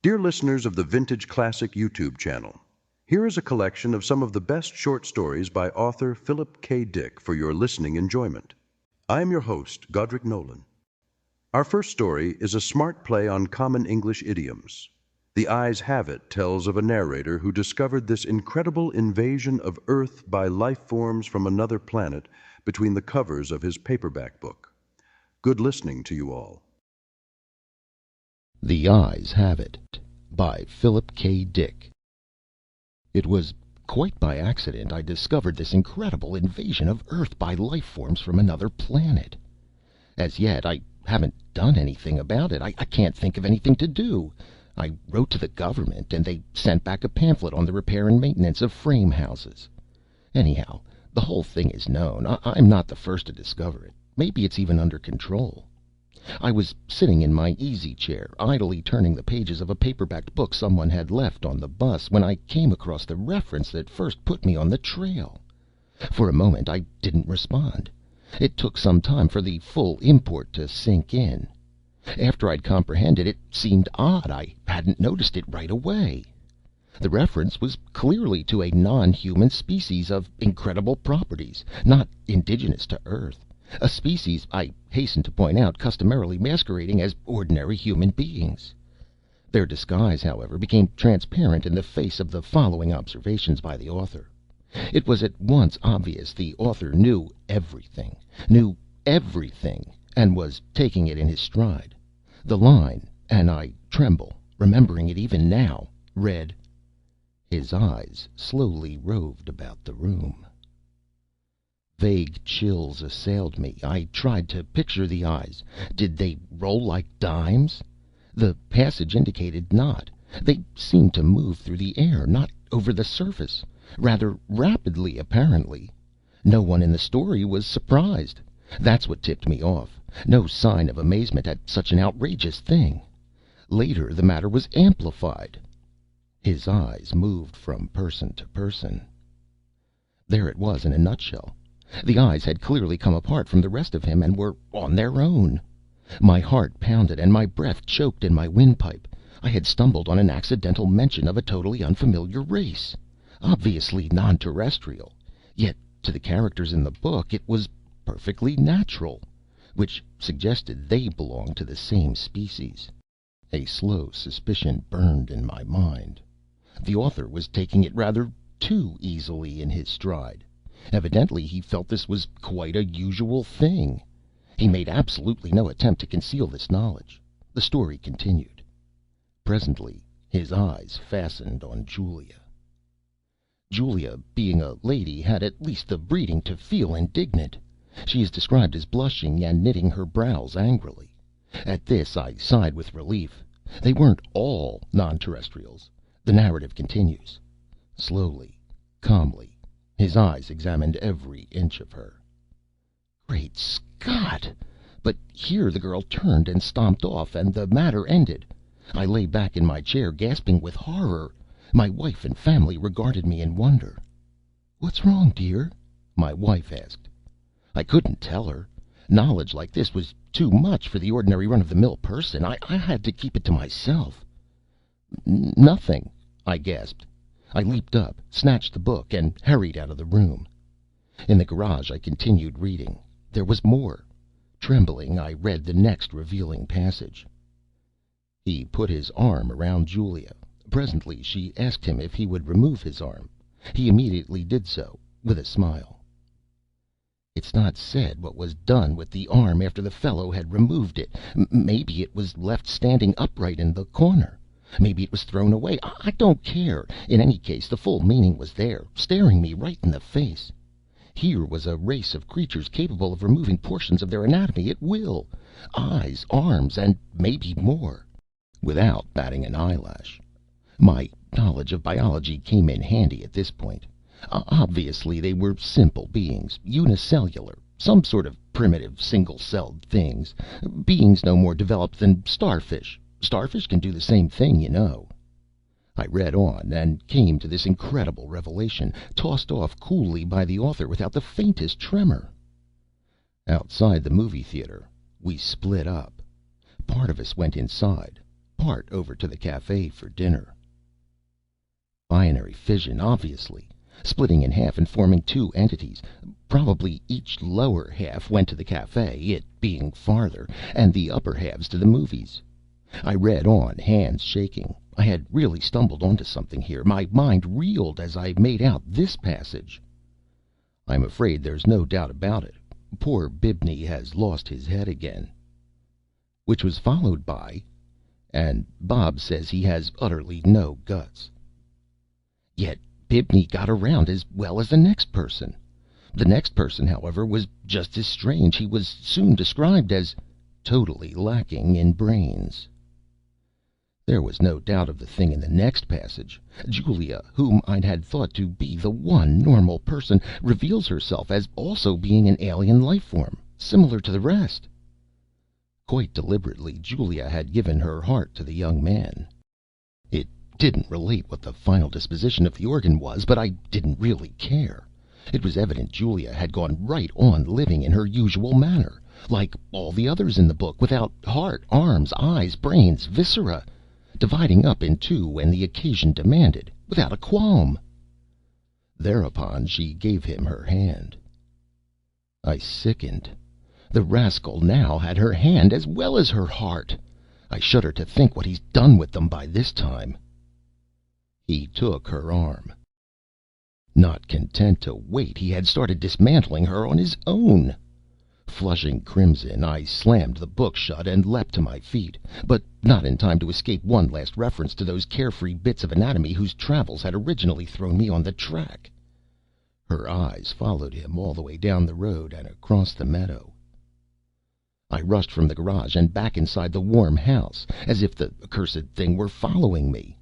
Dear listeners of the Vintage Classic YouTube channel, here is a collection of some of the best short stories by author Philip K. Dick for your listening enjoyment. I am your host, Godric Nolan. Our first story is a smart play on common English idioms. The Eyes Have It tells of a narrator who discovered this incredible invasion of Earth by life forms from another planet between the covers of his paperback book. Good listening to you all. The Eyes Have It by Philip K. Dick. It was quite by accident I discovered this incredible invasion of Earth by life forms from another planet. As yet, I haven't done anything about it. I can't think of anything to do. I wrote to the government, and they sent back a pamphlet on the repair and maintenance of frame houses. Anyhow, the whole thing is known. I'm not the first to discover it. Maybe it's even under control. I was sitting in my easy chair, idly turning the pages of a paperbacked book someone had left on the bus, when I came across the reference that first put me on the trail. For a moment I didn't respond. It took some time for the full import to sink in. After I'd comprehended, it seemed odd I hadn't noticed it right away. The reference was clearly to a non-human species of incredible properties, not indigenous to Earth. A species, I hasten to point out, customarily masquerading as ordinary human beings. Their disguise, however, became transparent in the face of the following observations by the author. It was at once obvious the author knew everything, and was taking it in his stride. The line, and I tremble, remembering it even now, read, "His eyes slowly roved about the room." Vague chills assailed me. I tried to picture the eyes. Did they roll like dimes? The passage indicated not. They seemed to move through the air, not over the surface. Rather rapidly, apparently. No one in the story was surprised. That's what tipped me off. No sign of amazement at such an outrageous thing. Later, the matter was amplified. His eyes moved from person to person. There it was in a nutshell. The eyes had clearly come apart from the rest of him and were on their own. My heart pounded and my breath choked in my windpipe. I had stumbled on an accidental mention of a totally unfamiliar race. Obviously non-terrestrial. Yet, to the characters in the book, it was perfectly natural, which suggested they belonged to the same species. A slow suspicion burned in my mind. The author was taking it rather too easily in his stride. Evidently he felt this was quite a usual thing. He made absolutely no attempt to conceal this knowledge. The story continued. Presently his eyes fastened on Julia. Julia, being a lady, had at least the breeding to feel indignant. She is described as blushing and knitting her brows angrily. At this I sighed with relief. They weren't all non-terrestrials. The narrative continues. Slowly, calmly, his eyes examined every inch of her. Great Scott! But here the girl turned and stomped off, and the matter ended. I lay back in my chair, gasping with horror. My wife and family regarded me in wonder. "What's wrong, dear?" my wife asked. I couldn't tell her. Knowledge like this was too much for the ordinary run-of-the-mill person. I had to keep it to myself. "Nothing," I gasped. I leaped up, snatched the book, and hurried out of the room. In the garage I continued reading. There was more. Trembling, I read the next revealing passage. He put his arm around Julia. Presently she asked him if he would remove his arm. He immediately did so, with a smile. It's not said what was done with the arm after the fellow had removed it. Maybe it was left standing upright in the corner. Maybe it was thrown away. I don't care. In any case, the full meaning was there, staring me right in the face. Here was a race of creatures capable of removing portions of their anatomy at will. Eyes, arms, and maybe more. Without batting an eyelash. My knowledge of biology came in handy at this point. Obviously, they were simple beings, unicellular, some sort of primitive, single-celled things. Beings no more developed than starfish. Starfish can do the same thing, you know. I read on, and came to this incredible revelation, tossed off coolly by the author without the faintest tremor. Outside the movie theater, we split up. Part of us went inside. Hart over to the cafe for dinner. Binary fission, obviously. Splitting in half and forming two entities. Probably each lower half went to the cafe, it being farther, and the upper halves to the movies. I read on, hands shaking. I had really stumbled onto something here. My mind reeled as I made out this passage. I'm afraid there's no doubt about it. Poor Bibney has lost his head again. Which was followed by, and Bob says he has utterly no guts. Yet Bibney got around as well as the next person. The next person, however, was just as strange. He was soon described as totally lacking in brains. There was no doubt of the thing in the next passage. Julia, whom I had thought to be the one normal person, reveals herself as also being an alien life form, similar to the rest. Quite deliberately, Julia had given her heart to the young man. It didn't relate what the final disposition of the organ was, but I didn't really care. It was evident Julia had gone right on living in her usual manner, like all the others in the book, without heart, arms, eyes, brains, viscera, dividing up in two when the occasion demanded, without a qualm. Thereupon she gave him her hand. I sickened. The rascal now had her hand as well as her heart. I shudder to think what he's done with them by this time. He took her arm. Not content to wait, he had started dismantling her on his own. Flushing crimson, I slammed the book shut and leapt to my feet, but not in time to escape one last reference to those carefree bits of anatomy whose travels had originally thrown me on the track. Her eyes followed him all the way down the road and across the meadow. I rushed from the garage and back inside the warm house, as if the accursed thing were following me.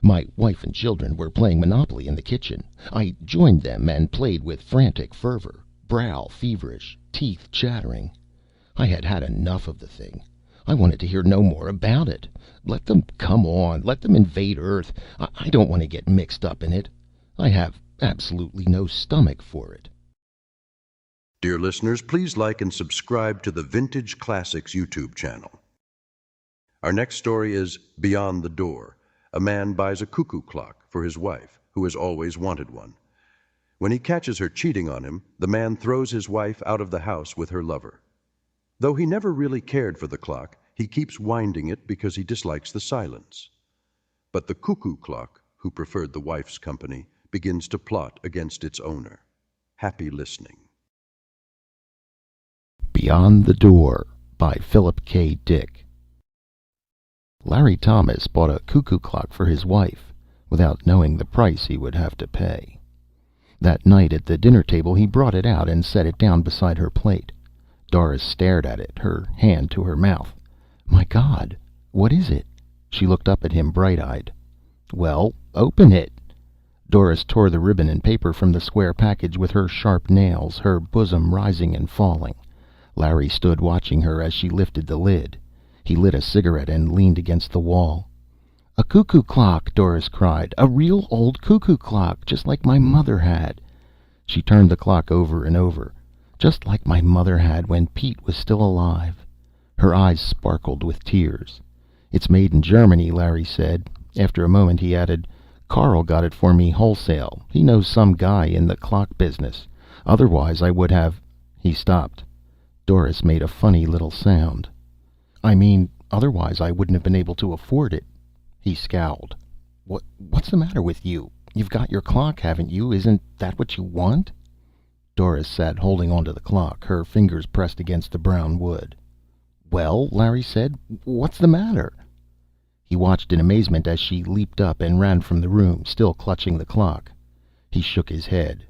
My wife and children were playing Monopoly in the kitchen. I joined them and played with frantic fervor, brow feverish, teeth chattering. I had had enough of the thing. I wanted to hear no more about it. Let them come on. Let them invade Earth. I don't want to get mixed up in it. I have absolutely no stomach for it. Dear listeners, please like and subscribe to the Vintage Classics YouTube channel. Our next story is Beyond the Door. A man buys a cuckoo clock for his wife, who has always wanted one. When he catches her cheating on him, the man throws his wife out of the house with her lover. Though he never really cared for the clock, he keeps winding it because he dislikes the silence. But the cuckoo clock, who preferred the wife's company, begins to plot against its owner. Happy listening. Beyond the Door by Philip K. Dick. Larry Thomas bought a cuckoo clock for his wife, without knowing the price he would have to pay. That night at the dinner table he brought it out and set it down beside her plate. Doris stared at it, her hand to her mouth. "My God, what is it?" She looked up at him bright-eyed. "Well, open it." Doris tore the ribbon and paper from the square package with her sharp nails, her bosom rising and falling. Larry stood watching her as she lifted the lid. He lit a cigarette and leaned against the wall. "A cuckoo clock," Doris cried. "A real old cuckoo clock, just like my mother had." She turned the clock over and over. "Just like my mother had when Pete was still alive." Her eyes sparkled with tears. "It's made in Germany," Larry said. After a moment he added, "Carl got it for me wholesale. He knows some guy in the clock business. Otherwise I would have—" He stopped. Doris made a funny little sound. "I mean, otherwise I wouldn't have been able to afford it." He scowled. What's the matter with you? You've got your clock, haven't you? Isn't that what you want?" Doris sat holding onto the clock, her fingers pressed against the brown wood. "Well," Larry said, "what's the matter?" He watched in amazement as she leaped up and ran from the room, still clutching the clock. He shook his head.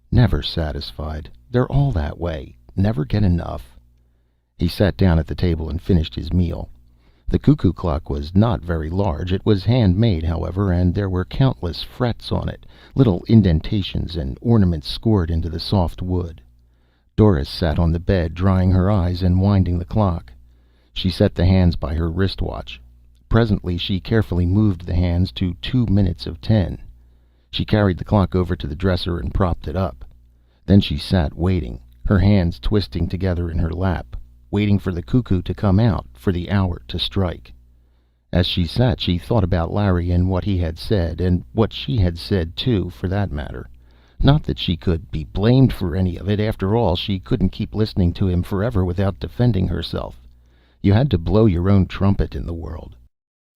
"Never satisfied. They're all that way. Never get enough." He sat down at the table and finished his meal. The cuckoo clock was not very large. It was handmade, however, and there were countless frets on it, little indentations and ornaments scored into the soft wood. Doris sat on the bed, drying her eyes and winding the clock. She set the hands by her wristwatch. Presently she carefully moved the hands to 2 minutes of 10. She carried the clock over to the dresser and propped it up. Then she sat waiting, her hands twisting together in her lap, waiting for the cuckoo to come out, for the hour to strike. As she sat, she thought about Larry and what he had said, and what she had said, too, for that matter. Not that she could be blamed for any of it. After all, she couldn't keep listening to him forever without defending herself. You had to blow your own trumpet in the world.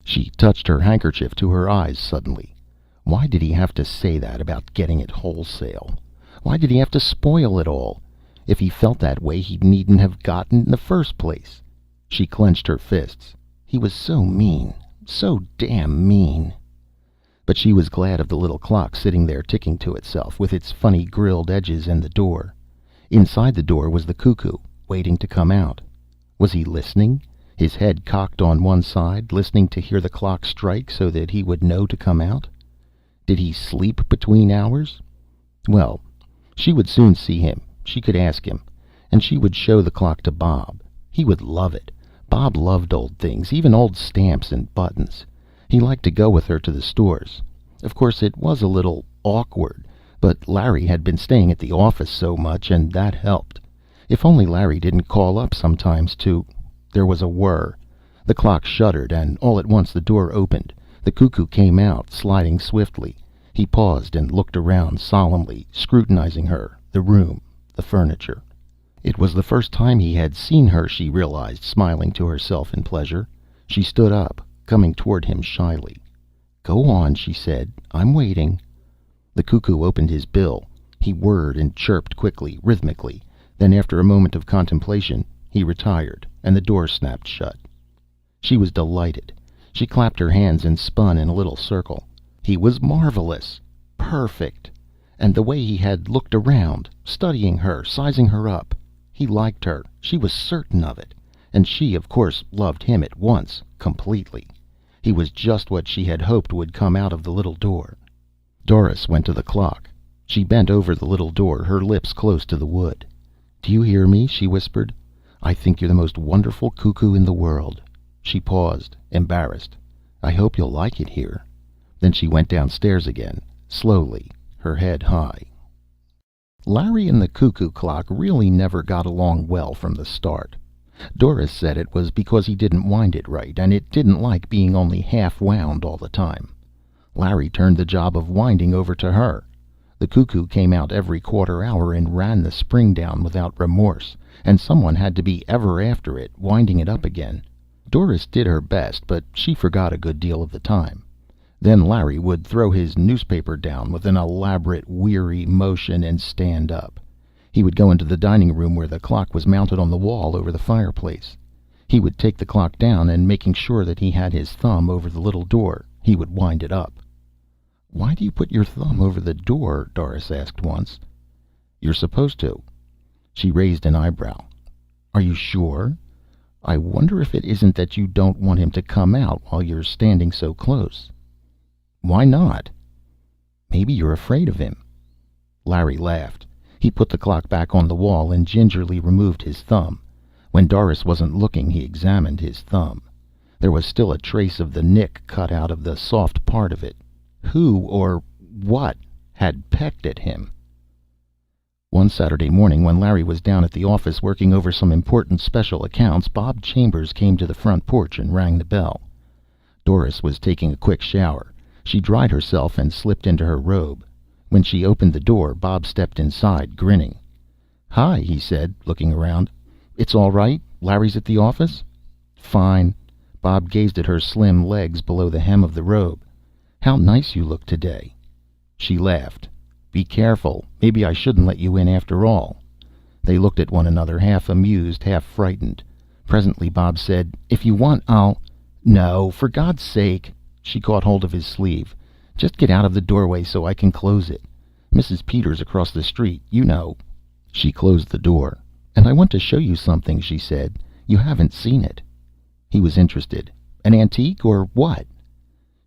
She touched her handkerchief to her eyes suddenly. Why did he have to say that about getting it wholesale? Why did he have to spoil it all? If he felt that way, he needn't have gotten in the first place. She clenched her fists. He was so mean, so damn mean. But she was glad of the little clock sitting there ticking to itself, with its funny grilled edges and the door. Inside the door was the cuckoo, waiting to come out. Was he listening, his head cocked on one side, listening to hear the clock strike so that he would know to come out? Did he sleep between hours? Well, she would soon see him. She could ask him. And she would show the clock to Bob. He would love it. Bob loved old things, even old stamps and buttons. He liked to go with her to the stores. Of course, it was a little awkward, but Larry had been staying at the office so much, and that helped. If only Larry didn't call up sometimes to... There was a whir. The clock shuddered, and all at once the door opened. The cuckoo came out, sliding swiftly. He paused and looked around solemnly, scrutinizing her, the room, the furniture. It was the first time he had seen her, she realized, smiling to herself in pleasure. She stood up, coming toward him shyly. "Go on," she said. "I'm waiting." The cuckoo opened his bill. He whirred and chirped quickly, rhythmically. Then, after a moment of contemplation, he retired, and the door snapped shut. She was delighted. She clapped her hands and spun in a little circle. He was marvelous. Perfect. And the way he had looked around, studying her, sizing her up. He liked her. She was certain of it. And she, of course, loved him at once, completely. He was just what she had hoped would come out of the little door. Doris went to the clock. She bent over the little door, her lips close to the wood. "Do you hear me?" she whispered. "I think you're the most wonderful cuckoo in the world." She paused, embarrassed. "I hope you'll like it here." Then she went downstairs again, slowly, her head high. Larry and the cuckoo clock really never got along well from the start. Doris said it was because he didn't wind it right, and it didn't like being only half wound all the time. Larry turned the job of winding over to her. The cuckoo came out every quarter hour and ran the spring down without remorse, and someone had to be ever after it, winding it up again. Doris did her best, but she forgot a good deal of the time. Then Larry would throw his newspaper down with an elaborate, weary motion and stand up. He would go into the dining room where the clock was mounted on the wall over the fireplace. He would take the clock down, and making sure that he had his thumb over the little door, he would wind it up. "Why do you put your thumb over the door?" Doris asked once. "You're supposed to." She raised an eyebrow. "Are you sure? I wonder if it isn't that you don't want him to come out while you're standing so close." "Why not?" "Maybe you're afraid of him." Larry laughed. He put the clock back on the wall and gingerly removed his thumb. When Doris wasn't looking, he examined his thumb. There was still a trace of the nick cut out of the soft part of it. Who or what had pecked at him? One Saturday morning, when Larry was down at the office working over some important special accounts, Bob Chambers came to the front porch and rang the bell. Doris was taking a quick shower. She dried herself and slipped into her robe. When she opened the door, Bob stepped inside, grinning. "Hi," he said, looking around. "It's all right? Larry's at the office?" "Fine." Bob gazed at her slim legs below the hem of the robe. "How nice you look today." She laughed. "Be careful. Maybe I shouldn't let you in after all." They looked at one another, half amused, half frightened. Presently Bob said, "If you want, I'll—" "No, for God's sake." She caught hold of his sleeve. "Just get out of the doorway so I can close it. Mrs. Peters across the street, you know." She closed the door. "And I want to show you something," she said. "You haven't seen it." He was interested. "An antique or what?"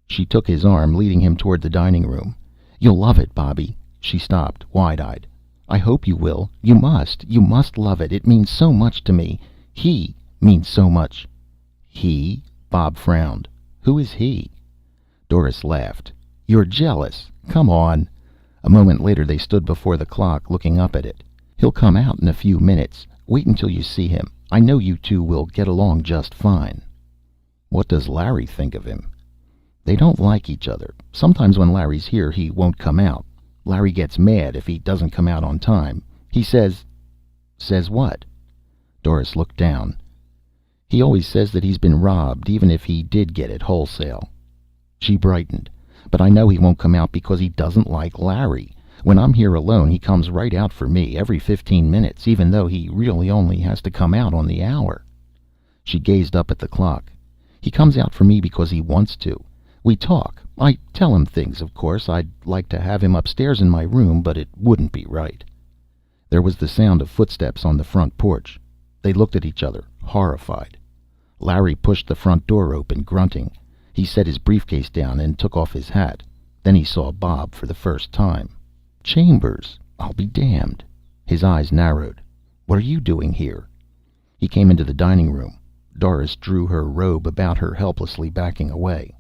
She took his arm, leading him toward the dining room. "You'll love it, Bobby." She stopped, wide-eyed. "I hope you will. You must. You must love it. It means so much to me. He means so much." "He?" Bob frowned. "Who is he?" Doris laughed. "You're jealous. Come on." A moment later they stood before the clock, looking up at it. "He'll come out in a few minutes. Wait until you see him. I know you two will get along just fine." What does Larry think of him? They don't like each other. Sometimes when Larry's here, he won't come out. Larry gets mad if he doesn't come out on time. He says... Says what? Doris looked down. He always says that he's been robbed, even if he did get it wholesale. She brightened. But I know he won't come out because he doesn't like Larry. When I'm here alone, he comes right out for me every 15 minutes, even though he really only has to come out on the hour. She gazed up at the clock. He comes out for me because he wants to. We talk. I tell him things, of course. I'd like to have him upstairs in my room, but it wouldn't be right. There was the sound of footsteps on the front porch. They looked at each other, horrified. Larry pushed the front door open, grunting. He set his briefcase down and took off his hat. Then he saw Bob for the first time. Chambers, I'll be damned. His eyes narrowed. What are you doing here? He came into the dining room. Doris drew her robe about her, helplessly backing away.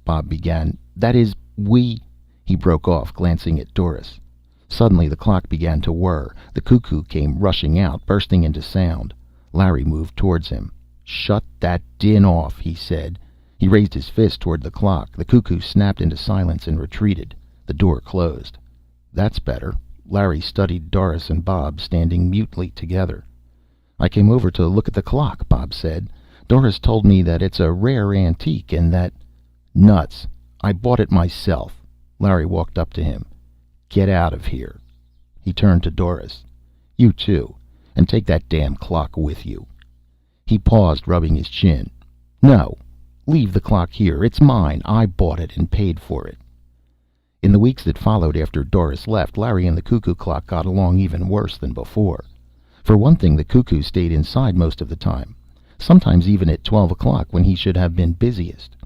Bob began. That is, we... He broke off, glancing at Doris. Suddenly the clock began to whir. The cuckoo came rushing out, bursting into sound. Larry moved towards him. Shut that din off, he said. He raised his fist toward the clock. The cuckoo snapped into silence and retreated. The door closed. That's better. Larry studied Doris and Bob standing mutely together. I came over to look at the clock, Bob said. Doris told me that it's a rare antique and that... Nuts. I bought it myself. Larry walked up to him. Get out of here. He turned to Doris. You too. And take that damn clock with you. He paused, rubbing his chin. No. Leave the clock here. It's mine. I bought it and paid for it. In the weeks that followed after Doris left, Larry and the cuckoo clock got along even worse than before. For one thing, the cuckoo stayed inside most of the time. Sometimes even at 12 o'clock when he should have been busiest.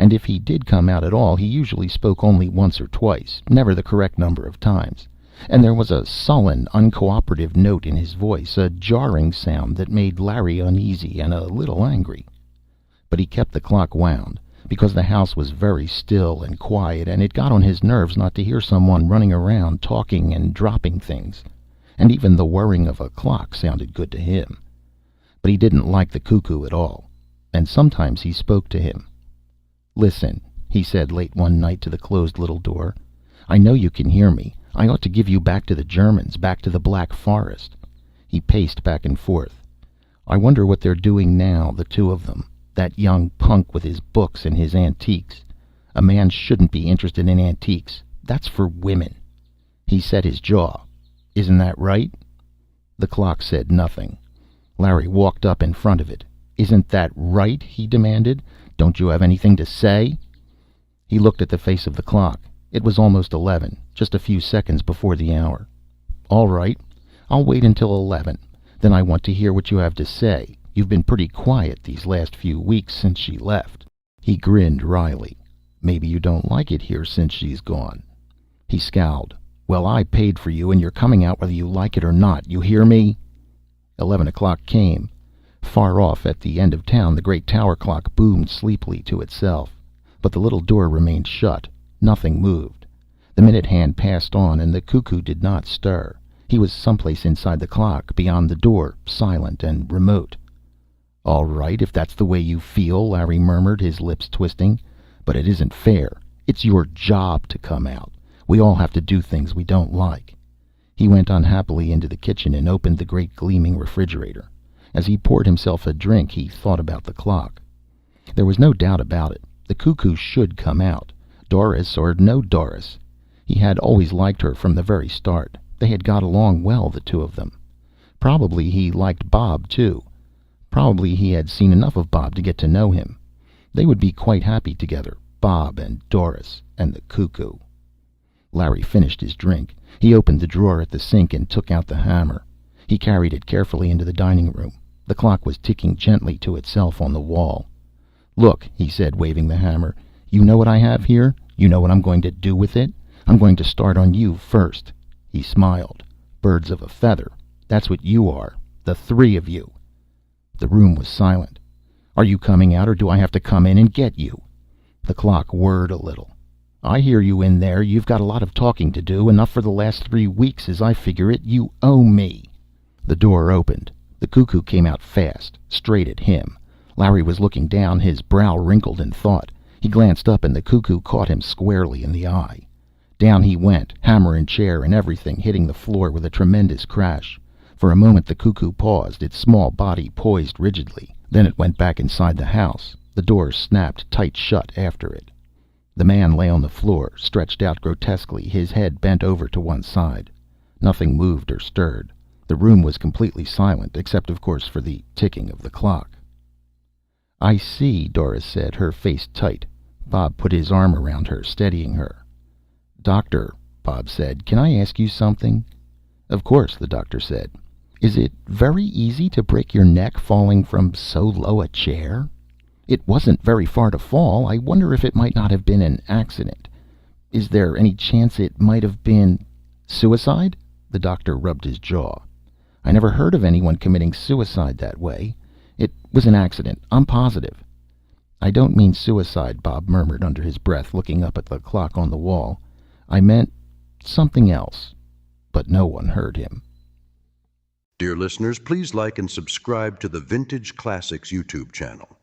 And if he did come out at all, he usually spoke only once or twice, never the correct number of times. And there was a sullen, uncooperative note in his voice, a jarring sound that made Larry uneasy and a little angry. But he kept the clock wound, because the house was very still and quiet, and it got on his nerves not to hear someone running around, talking and dropping things. And even the whirring of a clock sounded good to him. But he didn't like the cuckoo at all, and sometimes he spoke to him. Listen, he said late one night to the closed little door. I know you can hear me. I ought to give you back to the Germans, back to the Black Forest. He paced back and forth. I wonder what they're doing now, the two of them. That young punk with his books and his antiques. A man shouldn't be interested in antiques. That's for women. He set his jaw. Isn't that right? The clock said nothing. Larry walked up in front of it. Isn't that right? He demanded. Don't you have anything to say? He looked at the face of the clock. It was almost 11, just a few seconds before the hour. All right. I'll wait until 11. Then I want to hear what you have to say. You've been pretty quiet these last few weeks since she left. He grinned wryly. Maybe you don't like it here since she's gone. He scowled. Well, I paid for you, and you're coming out whether you like it or not. You hear me? 11 o'clock came. Far off at the end of town, the great tower clock boomed sleepily to itself. But the little door remained shut. Nothing moved. The minute hand passed on, and the cuckoo did not stir. He was someplace inside the clock, beyond the door, silent and remote. All right, if that's the way you feel, Larry murmured, his lips twisting. But it isn't fair. It's your job to come out. We all have to do things we don't like. He went unhappily into the kitchen and opened the great gleaming refrigerator. As he poured himself a drink, he thought about the clock. There was no doubt about it. The cuckoo should come out. Doris or no Doris. He had always liked her from the very start. They had got along well, the two of them. Probably he liked Bob, too. Probably he had seen enough of Bob to get to know him. They would be quite happy together, Bob and Doris and the cuckoo. Larry finished his drink. He opened the drawer at the sink and took out the hammer. He carried it carefully into the dining room. The clock was ticking gently to itself on the wall. Look, he said, waving the hammer. You know what I have here? You know what I'm going to do with it? I'm going to start on you first. He smiled. Birds of a feather. That's what you are. The three of you. The room was silent. Are you coming out, or do I have to come in and get you? The clock whirred a little. I hear you in there. You've got a lot of talking to do. Enough for the last 3 weeks, as I figure it. You owe me. The door opened. The cuckoo came out fast, straight at him. Larry was looking down, his brow wrinkled in thought. He glanced up and the cuckoo caught him squarely in the eye. Down he went, hammer and chair and everything hitting the floor with a tremendous crash. For a moment the cuckoo paused, its small body poised rigidly. Then it went back inside the house. The door snapped tight shut after it. The man lay on the floor, stretched out grotesquely, his head bent over to one side. Nothing moved or stirred. The room was completely silent, except of course for the ticking of the clock. "I see," Doris said, her face tight. Bob put his arm around her, steadying her. "Doctor," Bob said, "can I ask you something?" "Of course," the doctor said. "Is it very easy to break your neck falling from so low a chair? It wasn't very far to fall. I wonder if it might not have been an accident. Is there any chance it might have been suicide?" The doctor rubbed his jaw. "I never heard of anyone committing suicide that way. It was an accident, I'm positive." "I don't mean suicide," Bob murmured under his breath, looking up at the clock on the wall. "I meant something else." But no one heard him. Dear listeners, please like and subscribe to the Vintage Classics YouTube channel.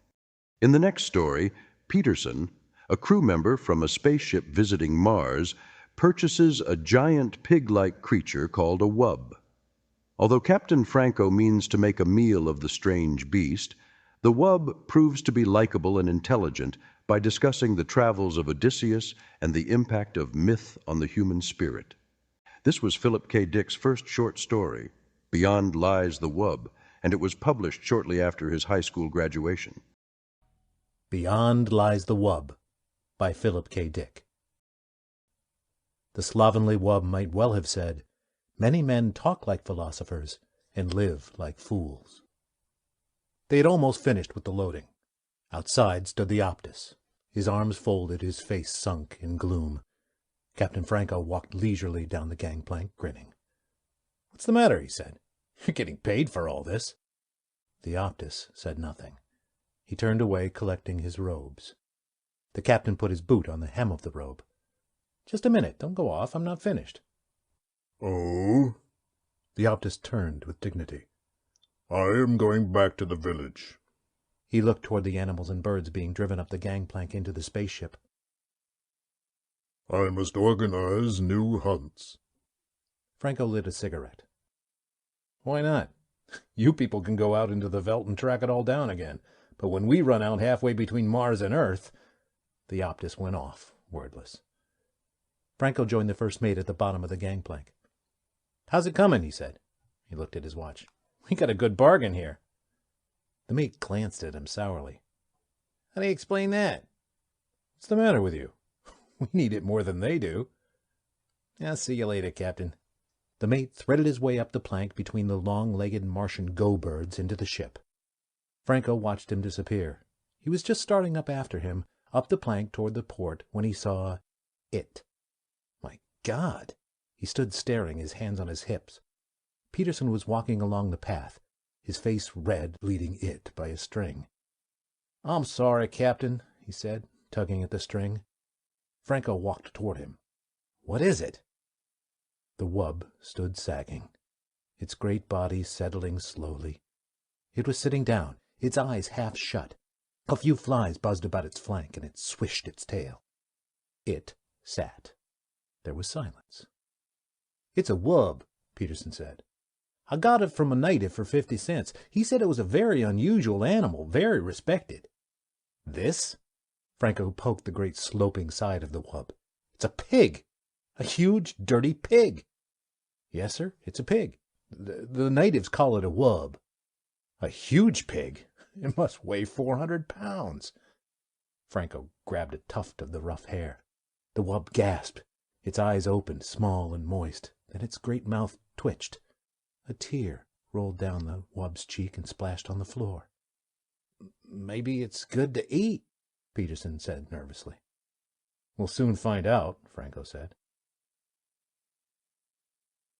In the next story, Peterson, a crew member from a spaceship visiting Mars, purchases a giant pig-like creature called a wub. Although Captain Franco means to make a meal of the strange beast, the wub proves to be likable and intelligent by discussing the travels of Odysseus and the impact of myth on the human spirit. This was Philip K. Dick's first short story, Beyond Lies the Wub, and it was published shortly after his high school graduation. Beyond Lies the Wub by Philip K. Dick. The slovenly wub might well have said, "Many men talk like philosophers and live like fools." They had almost finished with the loading. Outside stood the Optus, his arms folded, his face sunk in gloom. Captain Franco walked leisurely down the gangplank, grinning. "What's the matter?" he said. "You're getting paid for all this." The Optus said nothing. He turned away, collecting his robes. The captain put his boot on the hem of the robe. "Just a minute. Don't go off. I'm not finished." "Oh?" The Optus turned with dignity. "I am going back to the village." He looked toward the animals and birds being driven up the gangplank into the spaceship. "I must organize new hunts." Franco lit a cigarette. "Why not? You people can go out into the veldt and track it all down again. But when we run out halfway between Mars and Earth—" The Optus went off, wordless. Franco joined the first mate at the bottom of the gangplank. "How's it coming?" he said. He looked at his watch. "We got a good bargain here." The mate glanced at him sourly. "How do you explain that?" "What's the matter with you?" "We need it more than they do." "I'll see you later, Captain." The mate threaded his way up the plank between the long-legged Martian go-birds into the ship. Franco watched him disappear. He was just starting up after him, up the plank toward the port, when he saw it. My God! He stood staring, his hands on his hips. Peterson was walking along the path, his face red, leading it by a string. "I'm sorry, Captain," he said, tugging at the string. Franco walked toward him. "What is it?" The wub stood sagging, its great body settling slowly. It was sitting down, its eyes half shut. A few flies buzzed about its flank, and it swished its tail. It sat. There was silence. "It's a wub," Peterson said. "I got it from a native for 50 cents. He said it was a very unusual animal, very respected." "This?" Franco poked the great sloping side of the wub. "It's a pig! A huge, dirty pig!" "Yes, sir, it's a pig. The natives call it a wub." "A huge pig? It must weigh 400 pounds. Franco grabbed a tuft of the rough hair. The wub gasped. Its eyes opened, small and moist. Then its great mouth twitched. A tear rolled down the wub's cheek and splashed on the floor. "Maybe it's good to eat," Peterson said nervously. "We'll soon find out," Franco said.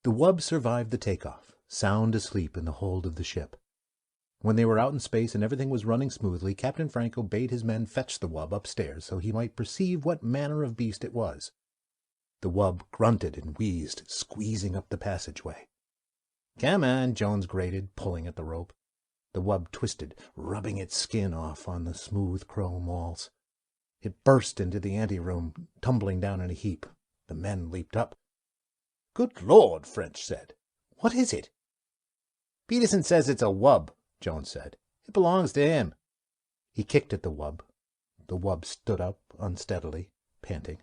The wub survived the takeoff, sound asleep in the hold of the ship. When they were out in space and everything was running smoothly, Captain Franco bade his men fetch the wub upstairs so he might perceive what manner of beast it was. The wub grunted and wheezed, squeezing up the passageway. "Come on," Jones grated, pulling at the rope. The wub twisted, rubbing its skin off on the smooth chrome walls. It burst into the anteroom, tumbling down in a heap. The men leaped up. "Good Lord," French said. "What is it?" "Peterson says it's a wub," Jones said. "It belongs to him." He kicked at the wub. The wub stood up unsteadily, panting.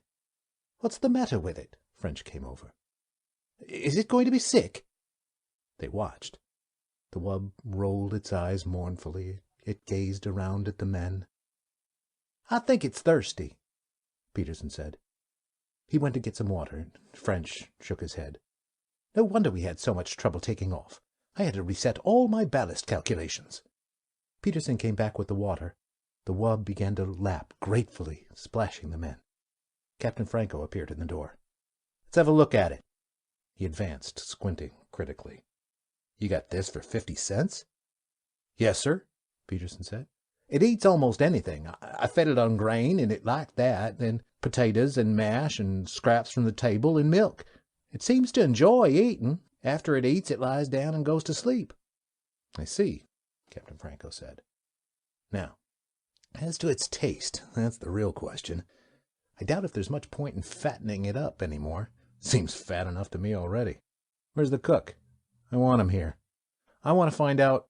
"What's the matter with it?" French came over. "Is it going to be sick?" They watched. The wub rolled its eyes mournfully. It gazed around at the men. "I think it's thirsty," Peterson said. He went to get some water. French shook his head. "No wonder we had so much trouble taking off. I had to reset all my ballast calculations." Peterson came back with the water. The wub began to lap gratefully, splashing the men. Captain Franco appeared in the door. "Let's have a look at it." He advanced, squinting critically. "You got this for 50 cents?" "Yes, sir," Peterson said. "It eats almost anything. I fed it on grain, and it liked that, then potatoes and mash and scraps from the table and milk. It seems to enjoy eating. After it eats, it lies down and goes to sleep." "I see," Captain Franco said. "Now, as to its taste, that's the real question. I doubt if there's much point in fattening it up any more. Seems fat enough to me already. Where's the cook? I want him here. I want to find out—"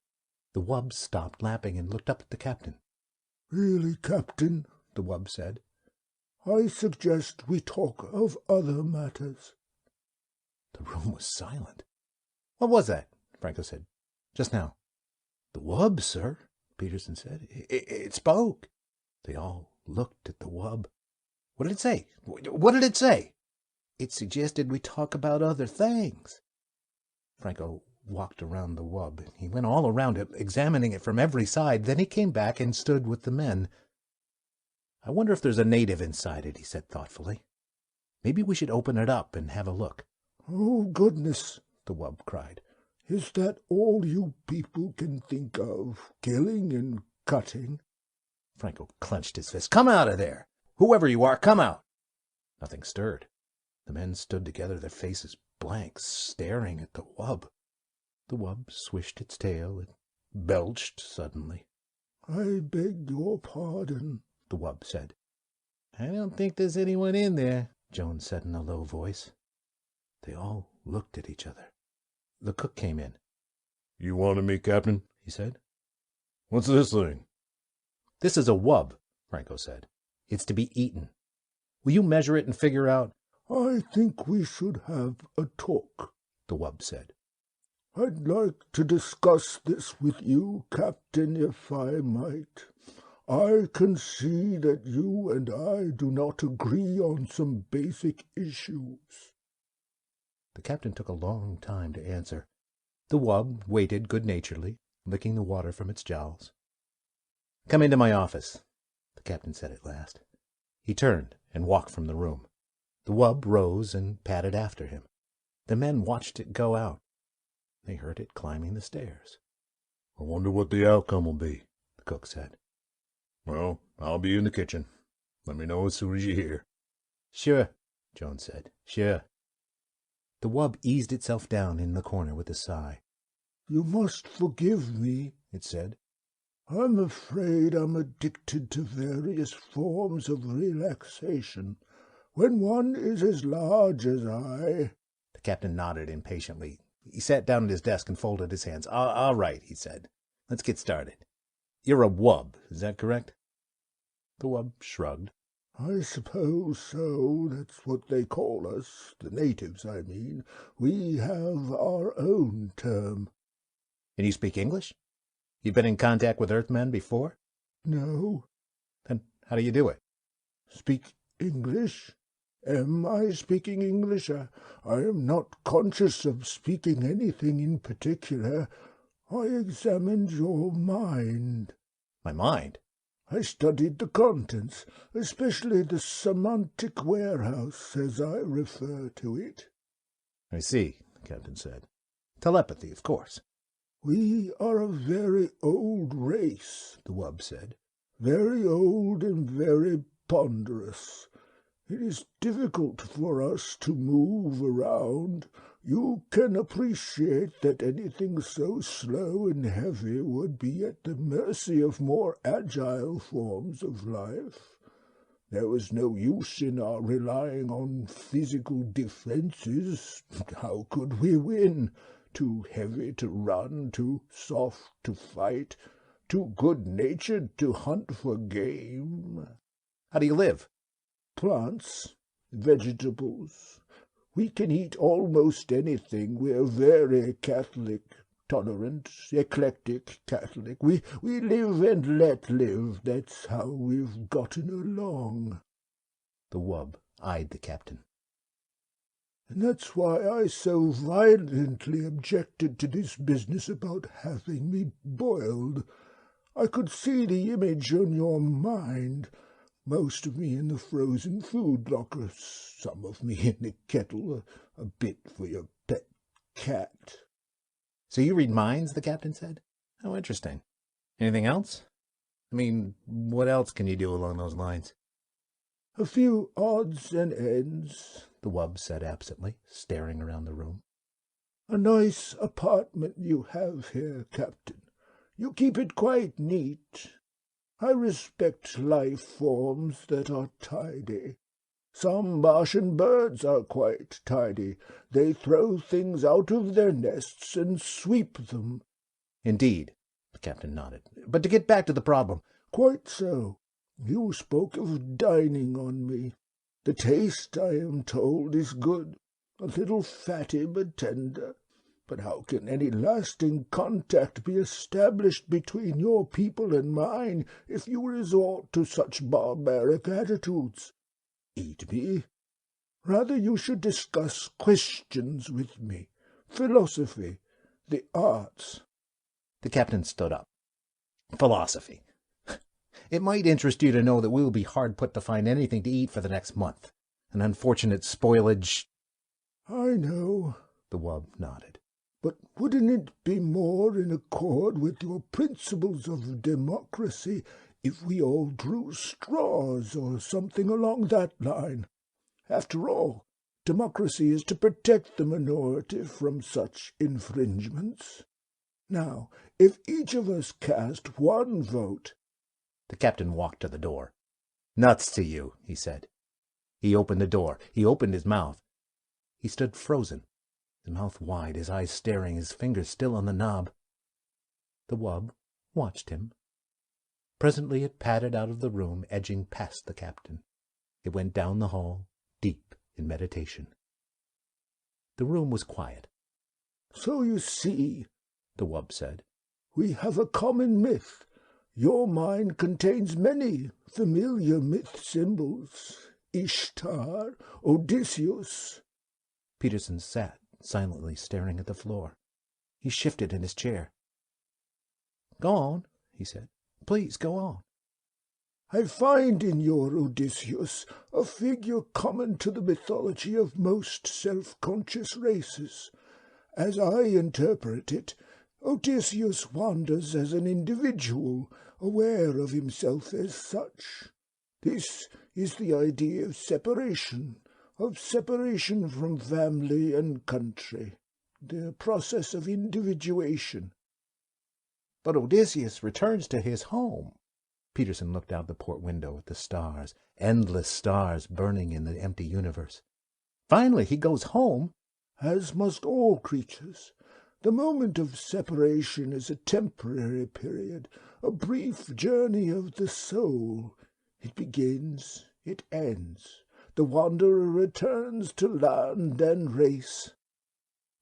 The wub stopped lapping and looked up at the captain. "Really, Captain," the wub said, "I suggest we talk of other matters." The room was silent. "What was that?" Franco said. "Just now." "The wub, sir," Peterson said. It spoke." They all looked at the wub. "What did it say? What did it say?" "It suggested we talk about other things." Franco walked around the wub. He went all around it, examining it from every side. Then he came back and stood with the men. "I wonder if there's a native inside it," he said thoughtfully. "Maybe we should open it up and have a look." "Oh, goodness," the wub cried. "Is that all you people can think of, killing and cutting?" Franco clenched his fist. "Come out of there! Whoever you are, come out!" Nothing stirred. The men stood together, their faces blank, staring at the wub. The wub swished its tail. It belched suddenly. "I beg your pardon," the wub said. "I don't think there's anyone in there," Jones said in a low voice. They all looked at each other. The cook came in. You wanted me, Captain? He said. What's this thing? "This is a wub," Franco said. "It's to be eaten. Will you measure it and figure out—" "I think we should have a talk," the wub said. "I'd like to discuss this with you, Captain, if I might. I can see that you and I do not agree on some basic issues." The captain took a long time to answer. The wub waited good-naturedly, licking the water from its jowls. "Come into my office," the captain said at last. He turned and walked from the room. The wub rose and padded after him. The men watched it go out. They heard it climbing the stairs. I wonder what the outcome will be, the cook said. "Well, I'll be in the kitchen. Let me know as soon as you hear." "Sure," Jones said. "Sure." The wub eased itself down in the corner with a sigh. "You must forgive me," it said. "I'm afraid I'm addicted to various forms of relaxation. When one is as large as I—" The captain nodded impatiently. He sat down at his desk and folded his hands. All right, he said. "Let's get started. You're a wub, is that correct?" The wub shrugged. "I suppose so. That's what they call us. The natives, I mean. We have our own term." "And you speak English? You've been in contact with Earthmen before?" "No." "Then how do you do it?" "Speak English? Am I speaking English? I am not conscious of speaking anything in particular. I examined your mind." "My mind?" "I studied the contents, especially the semantic warehouse, as I refer to it." "I see," the captain said. "Telepathy, of course." "We are a very old race," the wub said. "Very old and very ponderous. It is difficult for us to move around. You can appreciate that anything so slow and heavy would be at the mercy of more agile forms of life. There was no use in our relying on physical defences. How could we win? Too heavy to run, too soft to fight, too good-natured to hunt for game. How do you live? Plants, vegetables. We can eat almost anything. We're very Catholic, tolerant, eclectic Catholic. We live and let live. That's how we've gotten along. The wub eyed the captain. And that's why I so violently objected to this business about having me boiled. I could see the image on your mind. Most of me in the frozen food locker, some of me in the kettle, a bit for your pet cat. So you read minds, the captain said. How interesting. Anything else? I mean, what else can you do along those lines? A few odds and ends, the wub said absently, staring around the room. A nice apartment you have here, Captain. You keep it quite neat. I respect life forms that are tidy. Some Martian birds are quite tidy. They throw things out of their nests and sweep them. Indeed, the captain nodded. But to get back to the problem. Quite so. You spoke of dining on me. The taste, I am told, is good. A little fatty but tender. But how can any lasting contact be established between your people and mine if you resort to such barbaric attitudes? Eat me. Rather you should discuss questions with me, philosophy, the arts. The captain stood up. Philosophy. It might interest you to know that we will be hard put to find anything to eat for the next month. An unfortunate spoilage. I know, the wub nodded. But wouldn't it be more in accord with your principles of democracy if we all drew straws or something along that line? After all, democracy is to protect the minority from such infringements. Now, if each of us cast one vote... The captain walked to the door. Nuts to you, he said. He opened the door. He opened his mouth. He stood frozen, his mouth wide, his eyes staring, his fingers still on the knob. The wub watched him. Presently it padded out of the room, edging past the captain. It went down the hall, deep in meditation. The room was quiet. So you see, the wub said, we have a common myth. Your mind contains many familiar myth symbols. Ishtar, Odysseus. Peterson sat, silently staring at the floor. He shifted in his chair. Go on, he said. Please, go on. I find in your Odysseus a figure common to the mythology of most self-conscious races. As I interpret it, Odysseus wanders as an individual, aware of himself as such. This is the idea of separation from family and country, the process of individuation. But Odysseus returns to his home. Peterson looked out the port window at the stars, endless stars burning in the empty universe. Finally, he goes home. As must all creatures. The moment of separation is a temporary period, a brief journey of the soul. It begins, it ends. The wanderer returns to land and race.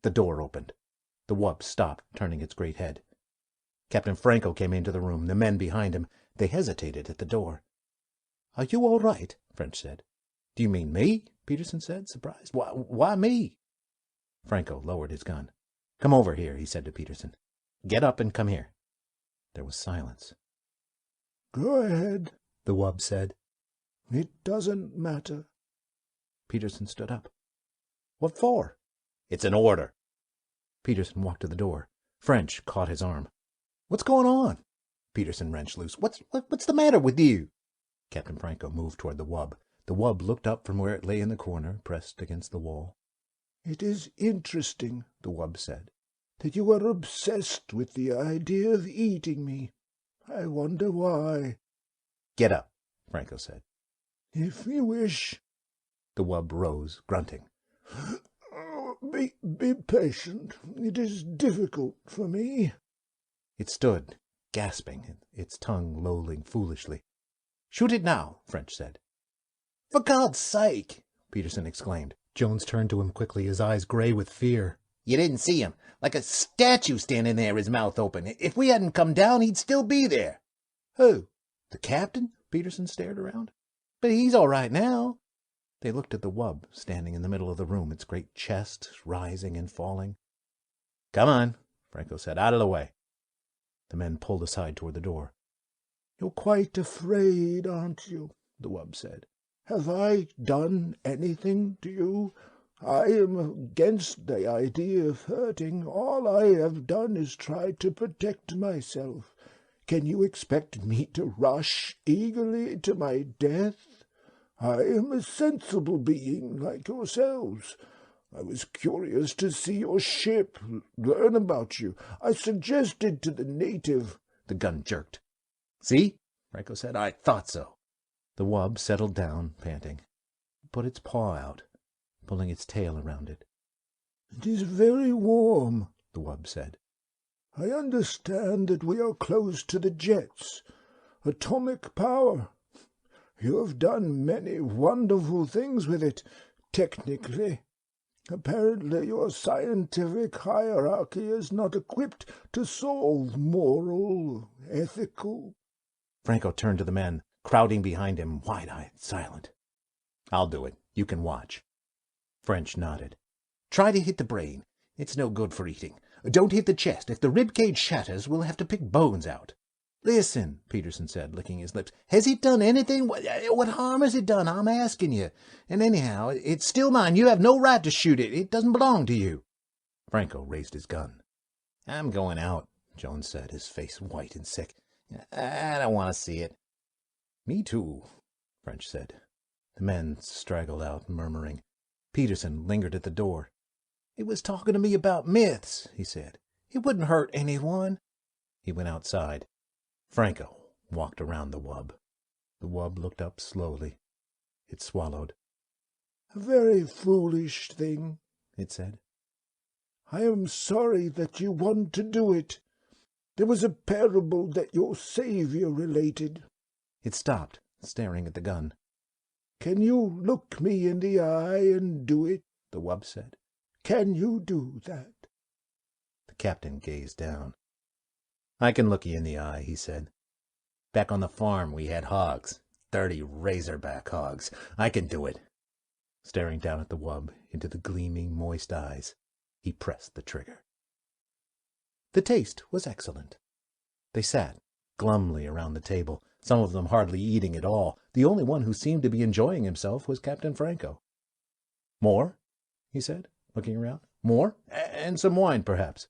The door opened. The wub stopped, turning its great head. Captain Franco came into the room, the men behind him. They hesitated at the door. Are you all right? French said. Do you mean me? Peterson said, surprised. Why me? Franco lowered his gun. Come over here, he said to Peterson. Get up and come here. There was silence. Go ahead, the wub said. It doesn't matter. Peterson stood up. What for? It's an order. Peterson walked to the door. French caught his arm. What's going on? Peterson wrenched loose. What's the matter with you? Captain Franco moved toward the wub. The wub looked up from where it lay in the corner, pressed against the wall. "It is interesting," the wub said, "that you are obsessed with the idea of eating me. I wonder why." "Get up," Franco said. "If you wish." The wub rose, grunting. Be patient. It is difficult for me." It stood, gasping, its tongue lolling foolishly. "Shoot it now," French said. "For God's sake!" Peterson exclaimed. Jones turned to him quickly, his eyes gray with fear. "You didn't see him. Like a statue standing there, his mouth open. If we hadn't come down, he'd still be there." "Who? The captain?" Peterson stared around. "But he's all right now." They looked at the wub, standing in the middle of the room, its great chest rising and falling. "Come on," Franco said. "Out of the way." The men pulled aside toward the door. "You're quite afraid, aren't you?" the wub said. "Have I done anything to you? I am against the idea of hurting. All I have done is try to protect myself. Can you expect me to rush eagerly to my death? I am a sensible being like yourselves. I was curious to see your ship, learn about you. I suggested to the native—" The gun jerked. "See?" Franco said. "I thought so." The wub settled down, panting. It put its paw out, pulling its tail around it. "It is very warm," the wub said. "I understand that we are close to the jets. Atomic power. You have done many wonderful things with it, technically. Apparently your scientific hierarchy is not equipped to solve moral, ethical—" Franco turned to the men, crowding behind him, wide-eyed, silent. "I'll do it. You can watch." French nodded. "Try to hit the brain. It's no good for eating. Don't hit the chest. If the rib cage shatters, we'll have to pick bones out." "Listen," Peterson said, licking his lips. "Has it done anything? What harm has it done? I'm asking you. And anyhow, it's still mine. You have no right to shoot it. It doesn't belong to you." Franco raised his gun. "I'm going out," Jones said, his face white and sick. "I don't want to see it." "Me too," French said. The men straggled out, murmuring. Peterson lingered at the door. "It was talking to me about myths," he said. "It wouldn't hurt anyone." He went outside. Franco walked around the wub. The wub looked up slowly. It swallowed. "A very foolish thing," it said. "I am sorry that you want to do it. There was a parable that your savior related." It stopped, staring at the gun. "Can you look me in the eye and do it?" the wub said. "Can you do that?" The captain gazed down. "I can look you in the eye," he said. "Back on the farm we had hogs. Dirty razorback hogs. I can do it." Staring down at the wub, into the gleaming, moist eyes, he pressed the trigger. The taste was excellent. They sat glumly around the table, some of them hardly eating at all. The only one who seemed to be enjoying himself was Captain Franco. "More?" he said, looking around. "More? And some wine, perhaps."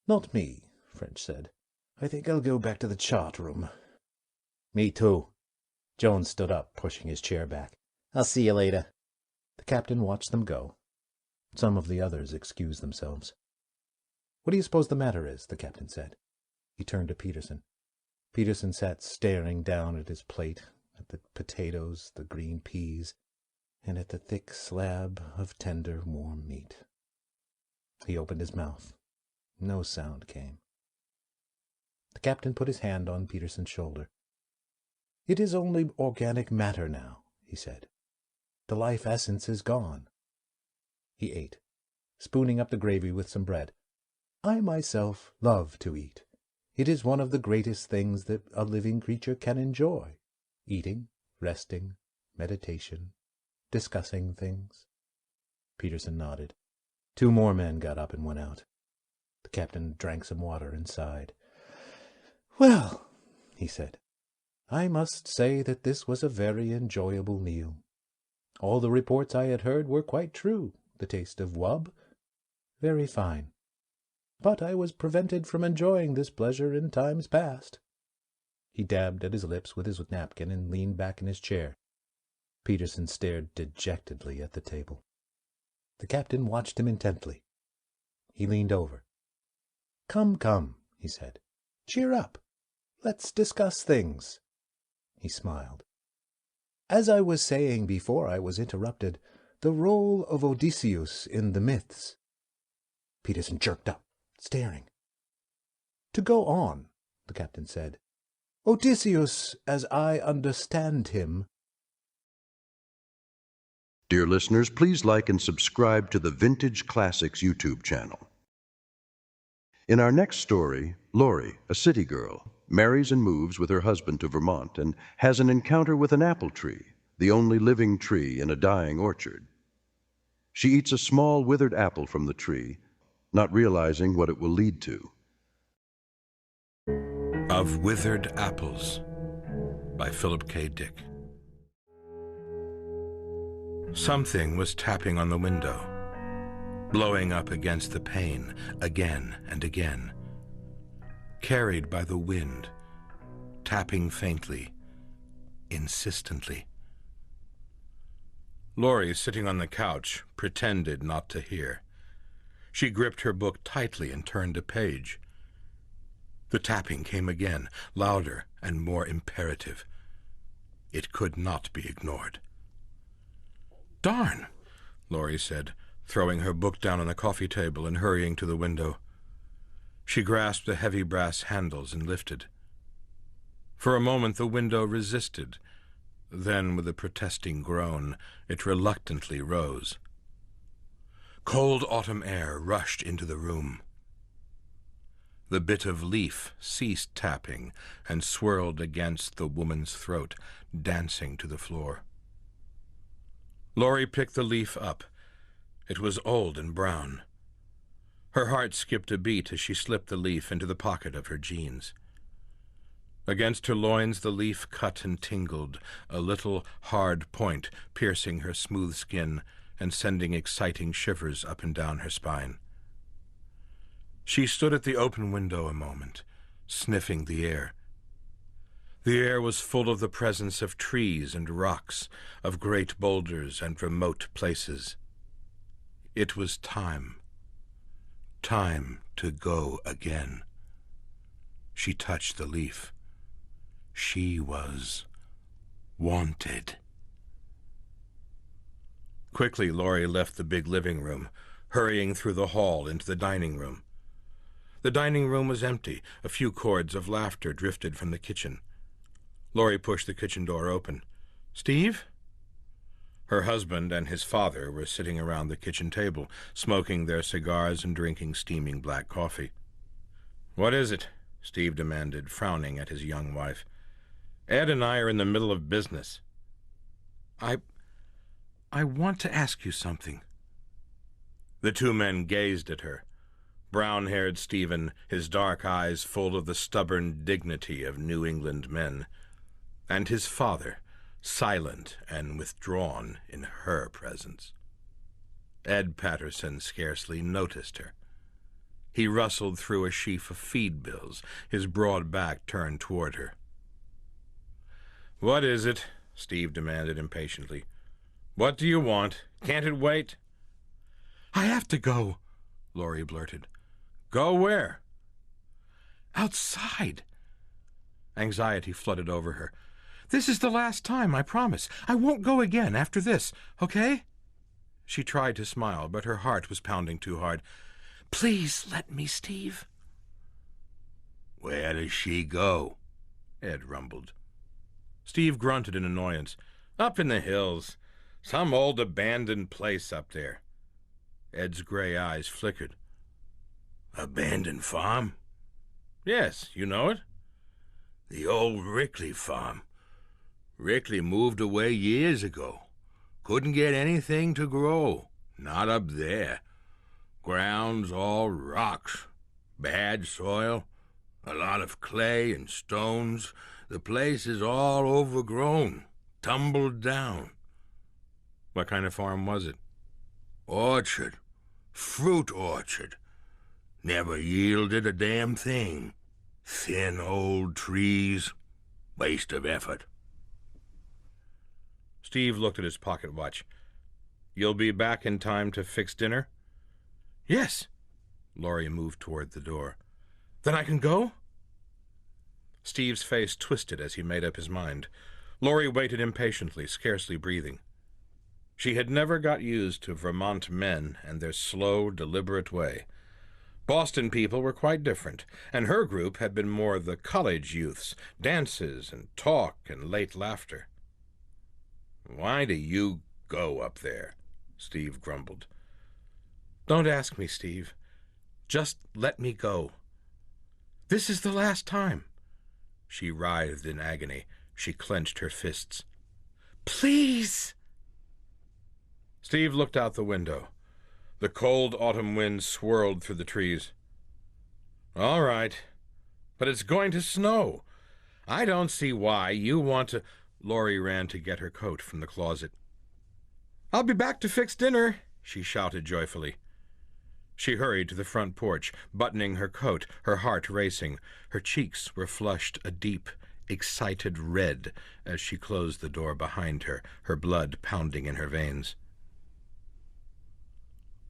"Not me," French said. "I think I'll go back to the chart room." "Me too." Jones stood up, pushing his chair back. "I'll see you later." The captain watched them go. Some of the others excused themselves. "What do you suppose the matter is?" the captain said. He turned to Peterson. Peterson sat staring down at his plate, at the potatoes, the green peas, and at the thick slab of tender, warm meat. He opened his mouth. No sound came. The captain put his hand on Peterson's shoulder. "It is only organic matter now," he said. "The life essence is gone." He ate, spooning up the gravy with some bread. "I myself love to eat. It is one of the greatest things that a living creature can enjoy. Eating, resting, meditation, discussing things." Peterson nodded. Two more men got up and went out. The captain drank some water and sighed. "Well," he said, "I must say that this was a very enjoyable meal. All the reports I had heard were quite true. The taste of wub, very fine. But I was prevented from enjoying this pleasure in times past." He dabbed at his lips with his napkin and leaned back in his chair. Peterson stared dejectedly at the table. The captain watched him intently. He leaned over. "Come, come," he said. "Cheer up. Let's discuss things." He smiled. "As I was saying before I was interrupted, the role of Odysseus in the myths." Peterson jerked up, staring. "To go on," the captain said, "Odysseus, as I understand him—" Dear listeners, please like and subscribe to the Vintage Classics YouTube channel. In our next story, Lori, a city girl, marries and moves with her husband to Vermont and has an encounter with an apple tree, the only living tree in a dying orchard. She eats a small withered apple from the tree, not realizing what it will lead to. Of Withered Apples by Philip K. Dick. Something was tapping on the window, blowing up against the pane again and again, carried by the wind, tapping faintly, insistently. Lori, sitting on the couch, pretended not to hear. She gripped her book tightly and turned a page. The tapping came again, louder and more imperative. It could not be ignored. "Darn," Lori said, throwing her book down on the coffee table and hurrying to the window. She grasped the heavy brass handles and lifted. For a moment the window resisted. Then, with a protesting groan, it reluctantly rose. Cold autumn air rushed into the room. The bit of leaf ceased tapping and swirled against the woman's throat, dancing to the floor. Lori picked the leaf up. It was old and brown. Her heart skipped a beat as she slipped the leaf into the pocket of her jeans. Against her loins the leaf cut and tingled, a little hard point piercing her smooth skin and sending exciting shivers up and down her spine. She stood at the open window a moment, sniffing the air. The air was full of the presence of trees and rocks, of great boulders and remote places. It was time. Time to go again. She touched the leaf. She was wanted. Quickly, Lori left the big living room, hurrying through the hall into the dining room. The dining room was empty. A few chords of laughter drifted from the kitchen. Lori pushed the kitchen door open. "Steve?" Her husband and his father were sitting around the kitchen table, smoking their cigars and drinking steaming black coffee. "What is it?" Steve demanded, frowning at his young wife. "Ed and I are in the middle of business." I want to ask you something." The two men gazed at her. Brown-haired Stephen, his dark eyes full of the stubborn dignity of New England men, and his father, silent and withdrawn in her presence. Ed Patterson scarcely noticed her. He rustled through a sheaf of feed bills, his broad back turned toward her. "What is it?" Steve demanded impatiently. "What do you want? Can't it wait?" "I have to go," Lori blurted. "Go where?" "Outside." Anxiety flooded over her. "This is the last time, I promise. I won't go again after this, okay?" She tried to smile, but her heart was pounding too hard. "Please let me, Steve." "Where does she go?" Ed rumbled. Steve grunted in annoyance. "Up in the hills. Some old abandoned place up there." Ed's gray eyes flickered. "Abandoned farm?" "Yes, you know it." "The old Rickley farm. Rickley moved away years ago. Couldn't get anything to grow. Not up there. Ground's all rocks. Bad soil. A lot of clay and stones. The place is all overgrown. Tumbled down." "What kind of farm was it?" "Orchard. Fruit orchard. Never yielded a damn thing. Thin old trees. Waste of effort." Steve looked at his pocket watch. You'll be back in time to fix dinner? Yes. Laurie moved toward the door. Then I can go? Steve's face twisted as he made up his mind. Laurie waited impatiently, scarcely breathing. She had never got used to Vermont men and their slow, deliberate way. Boston people were quite different, and her group had been more the college youths, dances and talk and late laughter. Why do you go up there? Steve grumbled. Don't ask me, Steve. Just let me go. This is the last time. She writhed in agony. She clenched her fists. Please! Steve looked out the window. The cold autumn wind swirled through the trees. All right, but it's going to snow. I don't see why you want to... Laurie ran to get her coat from the closet. I'll be back to fix dinner, she shouted joyfully. She hurried to the front porch, buttoning her coat, her heart racing. Her cheeks were flushed a deep, excited red as she closed the door behind her, her blood pounding in her veins.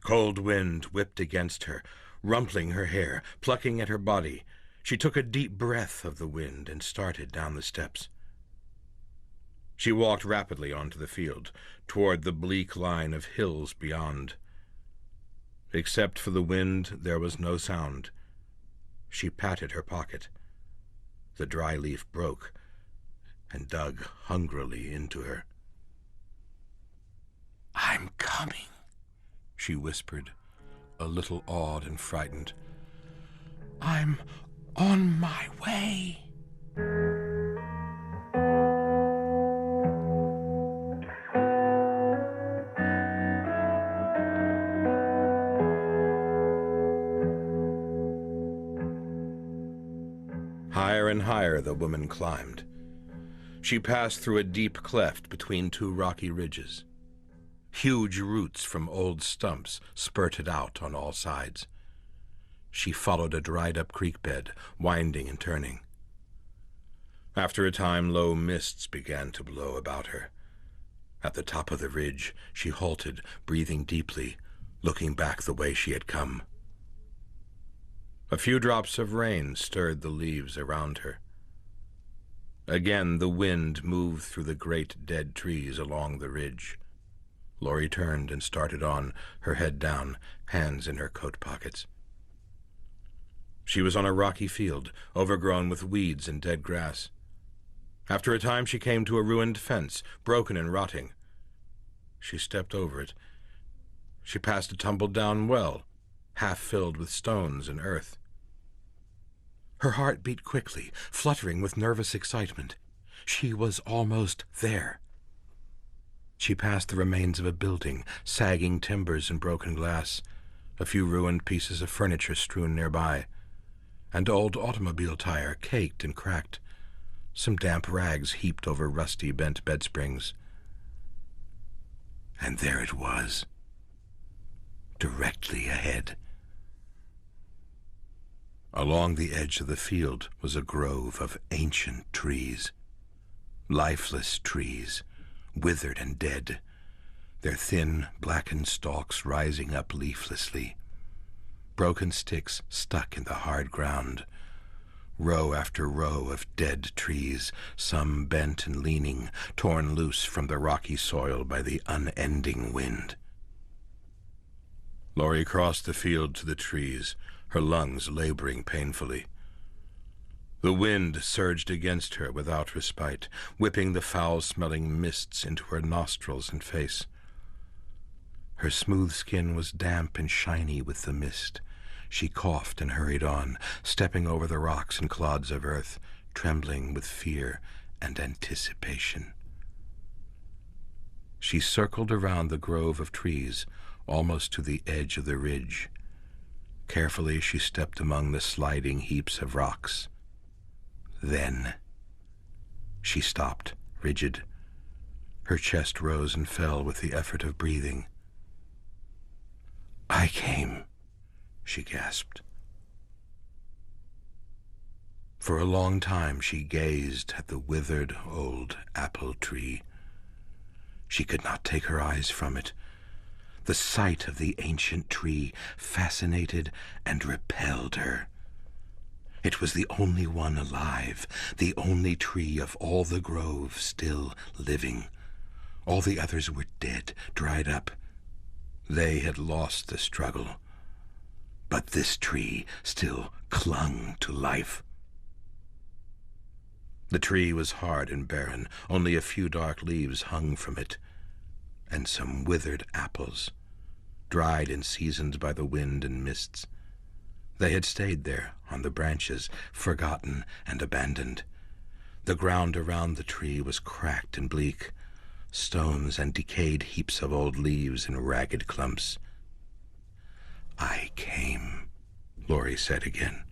Cold wind whipped against her, rumpling her hair, plucking at her body. She took a deep breath of the wind and started down the steps. She walked rapidly onto the field, toward the bleak line of hills beyond. Except for the wind, there was no sound. She patted her pocket. The dry leaf broke and dug hungrily into her. I'm coming, she whispered, a little awed and frightened. I'm on my way. Higher and higher the woman climbed. She passed through a deep cleft between two rocky ridges. Huge roots from old stumps spurted out on all sides. She followed a dried-up creek bed, winding and turning. After a time, low mists began to blow about her. At the top of the ridge, she halted, breathing deeply, looking back the way she had come. A few drops of rain stirred the leaves around her. Again the wind moved through the great dead trees along the ridge. Laurie turned and started on, her head down, hands in her coat pockets. She was on a rocky field, overgrown with weeds and dead grass. After a time she came to a ruined fence, broken and rotting. She stepped over it. She passed a tumbled-down well, half filled with stones and earth. Her heart beat quickly, fluttering with nervous excitement. She was almost there. She passed the remains of a building, sagging timbers and broken glass, a few ruined pieces of furniture strewn nearby, an old automobile tire caked and cracked, some damp rags heaped over rusty, bent bed springs. And there it was, directly ahead. Along the edge of the field was a grove of ancient trees, lifeless trees, withered and dead, their thin, blackened stalks rising up leaflessly, broken sticks stuck in the hard ground, row after row of dead trees, some bent and leaning, torn loose from the rocky soil by the unending wind. Laurie crossed the field to the trees, her lungs laboring painfully. The wind surged against her without respite, whipping the foul-smelling mists into her nostrils and face. Her smooth skin was damp and shiny with the mist. She coughed and hurried on, stepping over the rocks and clods of earth, trembling with fear and anticipation. She circled around the grove of trees, almost to the edge of the ridge. Carefully she stepped among the sliding heaps of rocks. Then she stopped, rigid. Her chest rose and fell with the effort of breathing. I came, she gasped. For a long time she gazed at the withered old apple tree. She could not take her eyes from it, The sight of the ancient tree fascinated and repelled her. It was the only one alive, the only tree of all the grove still living. All the others were dead, dried up. They had lost the struggle. But this tree still clung to life. The tree was hard and barren. Only a few dark leaves hung from it, and some withered apples, dried and seasoned by the wind and mists. They had stayed there on the branches, forgotten and abandoned. The ground around the tree was cracked and bleak, stones and decayed heaps of old leaves in ragged clumps. "I came," Laurie said again.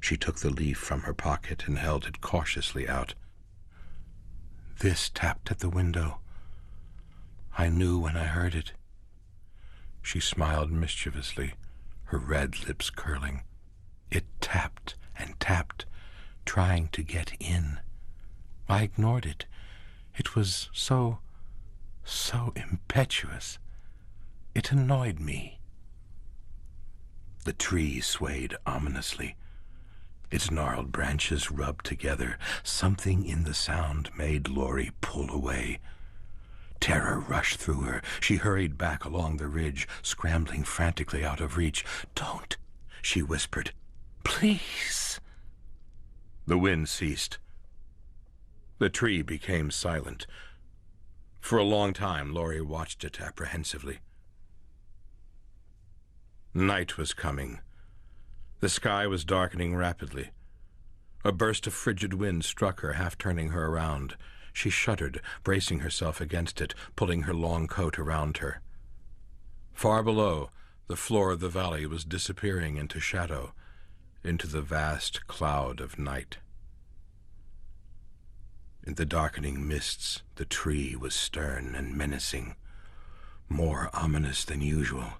She took the leaf from her pocket and held it cautiously out. "This tapped at the window. I knew when I heard it." She smiled mischievously, her red lips curling. "It tapped and tapped, trying to get in. I ignored it. It was so impetuous. It annoyed me." The tree swayed ominously. Its gnarled branches rubbed together. Something in the sound made Laurie pull away. Terror rushed through her. She hurried back along the ridge, scrambling frantically out of reach. "Don't," she whispered. "Please." The wind ceased. The tree became silent. For a long time, Laurie watched it apprehensively. Night was coming. The sky was darkening rapidly. A burst of frigid wind struck her, half turning her around. She shuddered, bracing herself against it, pulling her long coat around her. Far below, the floor of the valley was disappearing into shadow, into the vast cloud of night. In the darkening mists, the tree was stern and menacing, more ominous than usual.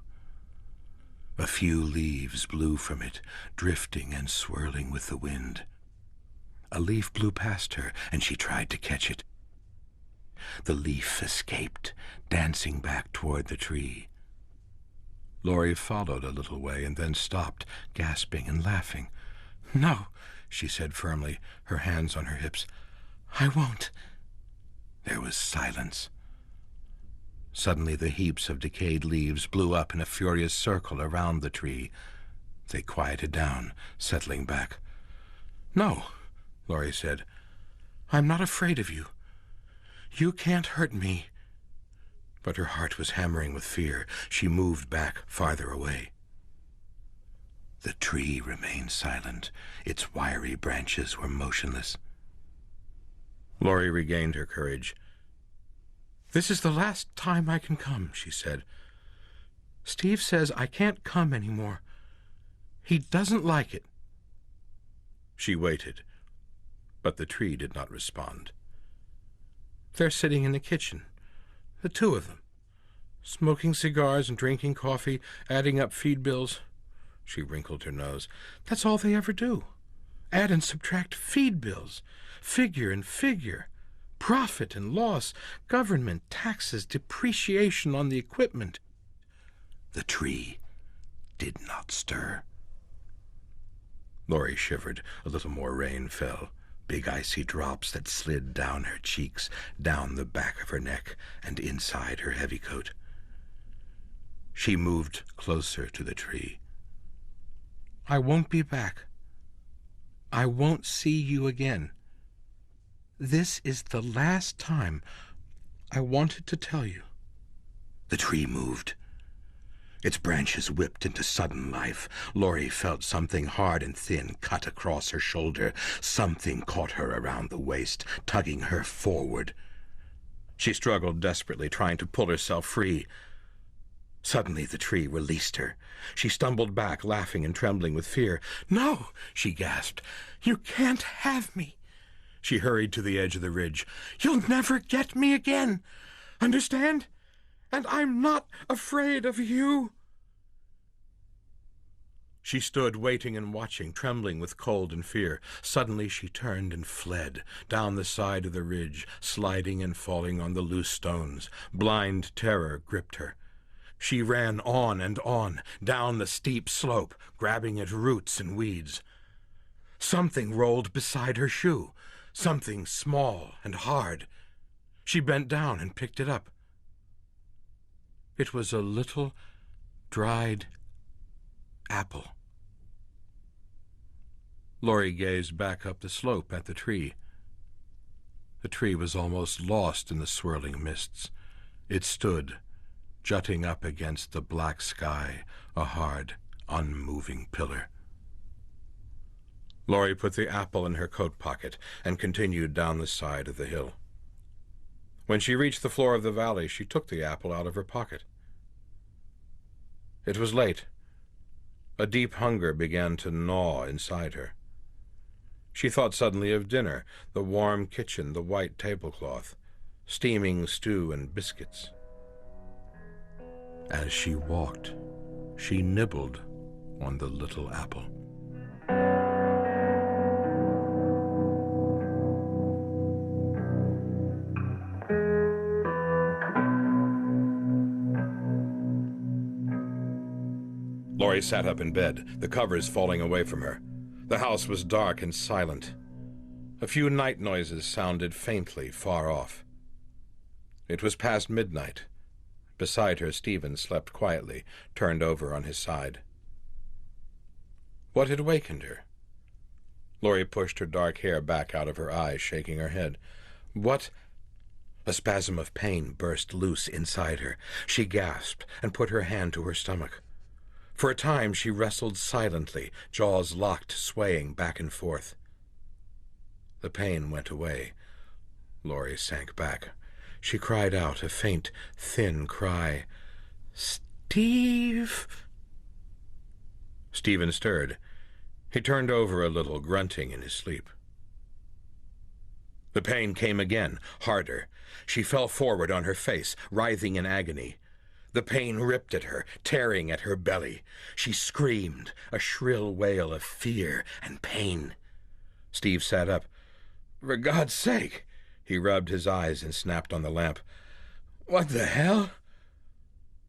A few leaves blew from it, drifting and swirling with the wind. A leaf blew past her, and she tried to catch it. The leaf escaped, dancing back toward the tree. Laurie followed a little way and then stopped, gasping and laughing. "No," she said firmly, her hands on her hips. "I won't." There was silence. Suddenly the heaps of decayed leaves blew up in a furious circle around the tree. They quieted down, settling back. "No," Laurie said. "I'm not afraid of you. You can't hurt me." But her heart was hammering with fear. She moved back farther away. The tree remained silent. Its wiry branches were motionless. Laurie regained her courage. "This is the last time I can come," she said. "Steve says I can't come anymore. He doesn't like it." She waited, but the tree did not respond. "They're sitting in the kitchen, the two of them, smoking cigars and drinking coffee, adding up feed bills." She wrinkled her nose. "That's all they ever do. Add and subtract feed bills, figure and figure. Profit and loss, government, taxes, depreciation on the equipment." The tree did not stir. Laurie shivered. A little more rain fell, big icy drops that slid down her cheeks, down the back of her neck, and inside her heavy coat. She moved closer to the tree. "I won't be back. I won't see you again. This is the last time. I wanted to tell you." The tree moved. Its branches whipped into sudden life. Laurie felt something hard and thin cut across her shoulder. Something caught her around the waist, tugging her forward. She struggled desperately, trying to pull herself free. Suddenly the tree released her. She stumbled back, laughing and trembling with fear. "No," she gasped. "You can't have me." She hurried to the edge of the ridge. "You'll never get me again. Understand? And I'm not afraid of you." She stood waiting and watching, trembling with cold and fear. Suddenly she turned and fled, down the side of the ridge, sliding and falling on the loose stones. Blind terror gripped her. She ran on, down the steep slope, grabbing at roots and weeds. Something rolled beside her shoe, something small and hard. She bent down and picked it up. It was a little dried apple. Laurie gazed back up the slope at the tree. The tree was almost lost in the swirling mists. It stood, jutting up against the black sky, a hard, unmoving pillar. Laurie put the apple in her coat pocket and continued down the side of the hill. When she reached the floor of the valley, she took the apple out of her pocket. It was late. A deep hunger began to gnaw inside her. She thought suddenly of dinner, the warm kitchen, the white tablecloth, steaming stew and biscuits. As she walked, she nibbled on the little apple. Laurie sat up in bed, the covers falling away from her. The house was dark and silent. A few night noises sounded faintly far off. It was past midnight. Beside her, Stephen slept quietly, turned over on his side. What had wakened her? Laurie pushed her dark hair back out of her eyes, shaking her head. What? A spasm of pain burst loose inside her. She gasped and put her hand to her stomach. For a time she wrestled silently, jaws locked, swaying back and forth. The pain went away. Laurie sank back. She cried out, a faint, thin cry. "Steve!" Stephen stirred. He turned over a little, grunting in his sleep. The pain came again, harder. She fell forward on her face, writhing in agony. The pain ripped at her, tearing at her belly. She screamed, a shrill wail of fear and pain. Steve sat up. "For God's sake!" He rubbed his eyes and snapped on the lamp. "What the hell?"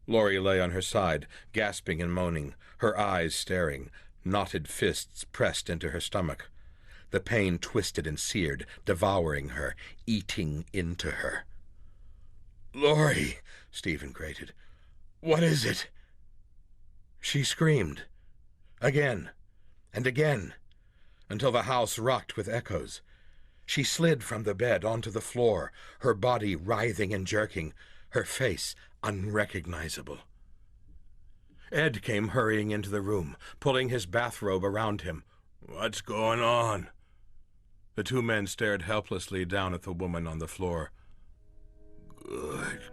Laurie lay on her side, gasping and moaning, her eyes staring, knotted fists pressed into her stomach. The pain twisted and seared, devouring her, eating into her. "Laurie," Stephen grated, "what is it?" She screamed, again and again, until the house rocked with echoes. She slid from the bed onto the floor, her body writhing and jerking, her face unrecognizable. Ed came hurrying into the room, pulling his bathrobe around him. "What's going on?" The two men stared helplessly down at the woman on the floor. "Good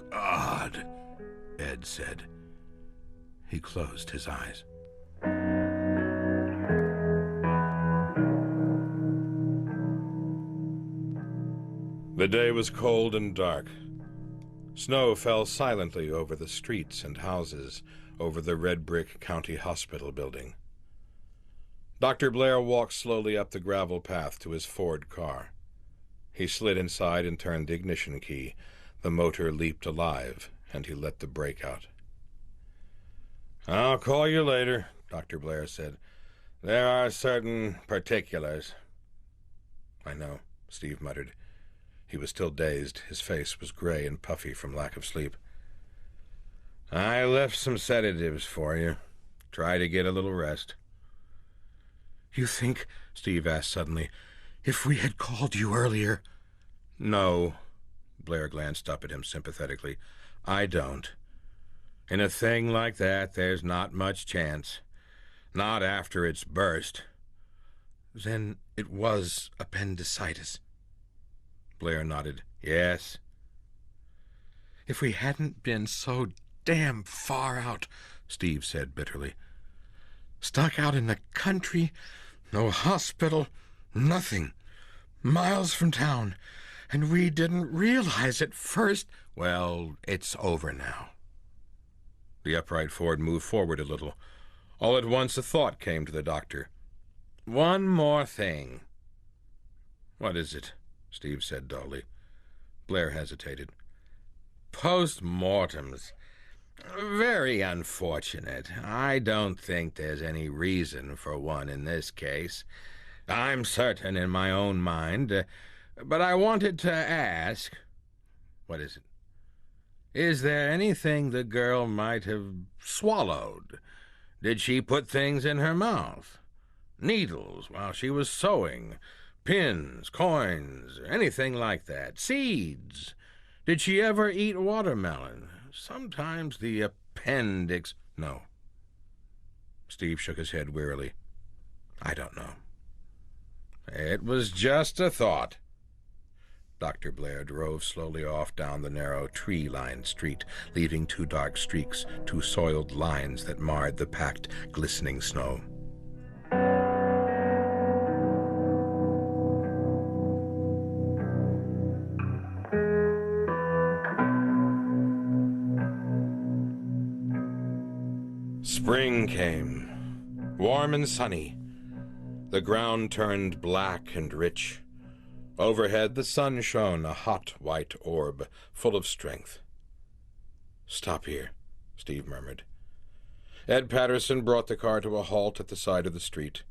God," Ed said. He closed his eyes. The day was cold and dark. Snow fell silently over the streets and houses, over the red-brick county hospital building. Dr. Blair walked slowly up the gravel path to his Ford car. He slid inside and turned the ignition key. The motor leaped alive, and he let the brake out. "I'll call you later," Dr. Blair said. "There are certain particulars." "I know," Steve muttered. He was still dazed. His face was gray and puffy from lack of sleep. "I left some sedatives for you. Try to get a little rest." "You think," Steve asked suddenly, "if we had called you earlier—" "No." Blair glanced up at him sympathetically. "I don't. In a thing like that, there's not much chance. Not after it's burst." "Then it was appendicitis?" Blair nodded. "Yes." "If we hadn't been so damn far out," Steve said bitterly. "Stuck out in the country, no hospital, nothing, miles from town, and we didn't realize at first—" "Well, it's over now." The upright Ford moved forward a little. All at once a thought came to the doctor. "One more thing." "What is it?" Steve said dully. Blair hesitated. "Post-mortems. Very unfortunate. I don't think there's any reason for one in this case. I'm certain in my own mind, but I wanted to ask... What is it? Is there anything the girl might have swallowed? Did she put things in her mouth? Needles while she was sewing? Pins, coins, anything like that? Seeds? Did she ever eat watermelon? Sometimes the appendix... No. Steve shook his head wearily. I don't know. It was just a thought. Dr. Blair drove slowly off down the narrow, tree-lined street, leaving 2 dark streaks, 2 soiled lines that marred the packed, glistening snow. Spring came, warm and sunny. The ground turned black and rich. Overhead, the sun shone, a hot white orb, full of strength. "Stop here," Steve murmured. Ed Patterson brought the car to a halt at the side of the street.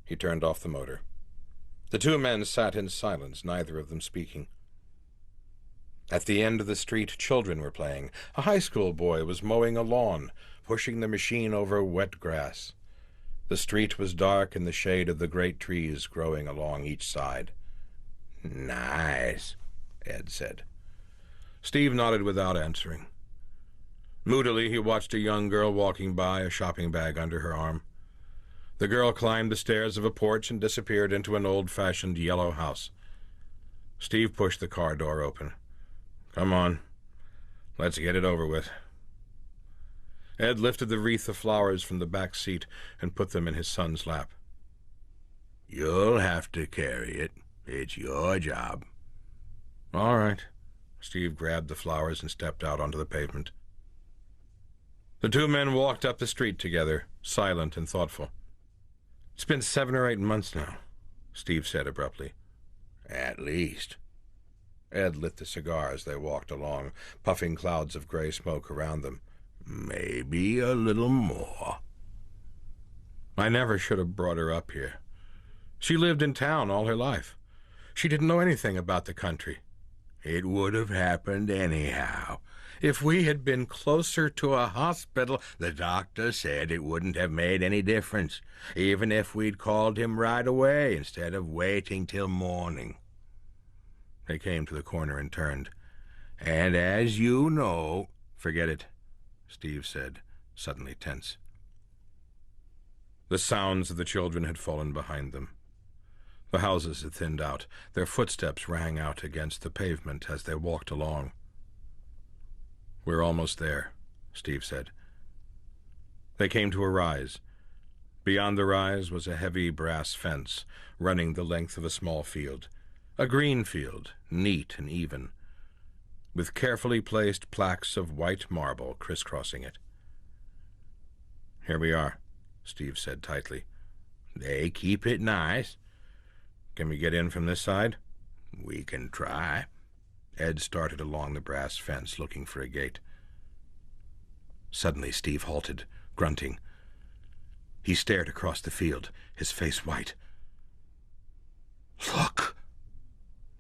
He turned off the motor. The 2 men sat in silence, neither of them speaking. At the end of the street, children were playing. A high school boy was mowing a lawn, pushing the machine over wet grass. The street was dark in the shade of the great trees growing along each side. "Nice," Ed said. Steve nodded without answering. Moodily, he watched a young girl walking by, a shopping bag under her arm. The girl climbed the stairs of a porch and disappeared into an old-fashioned yellow house. Steve pushed the car door open. "Come on. Let's get it over with." Ed lifted the wreath of flowers from the back seat and put them in his son's lap. "You'll have to carry it. It's your job." "All right." Steve grabbed the flowers and stepped out onto the pavement. The 2 men walked up the street together, silent and thoughtful. "It's been 7 or 8 months now," Steve said abruptly. "At least." Ed lit the cigar as they walked along, puffing clouds of gray smoke around them. "Maybe a little more." "I never should have brought her up here. She lived in town all her life. She didn't know anything about the country." "It would have happened anyhow. If we had been closer to a hospital, the doctor said it wouldn't have made any difference, even if we'd called him right away instead of waiting till morning." They came to the corner and turned. "And as you know..." "Forget it," Steve said, suddenly tense. The sounds of the children had fallen behind them. The houses had thinned out. Their footsteps rang out against the pavement as they walked along. "We're almost there," Steve said. They came to a rise. Beyond the rise was a heavy brass fence running the length of a small field. A green field, neat and even, with carefully placed plaques of white marble crisscrossing it. "Here we are," Steve said tightly. "They keep it nice." "Can we get in from this side?" "We can try." Ed started along the brass fence, looking for a gate. Suddenly Steve halted, grunting. He stared across the field, his face white. "Look!"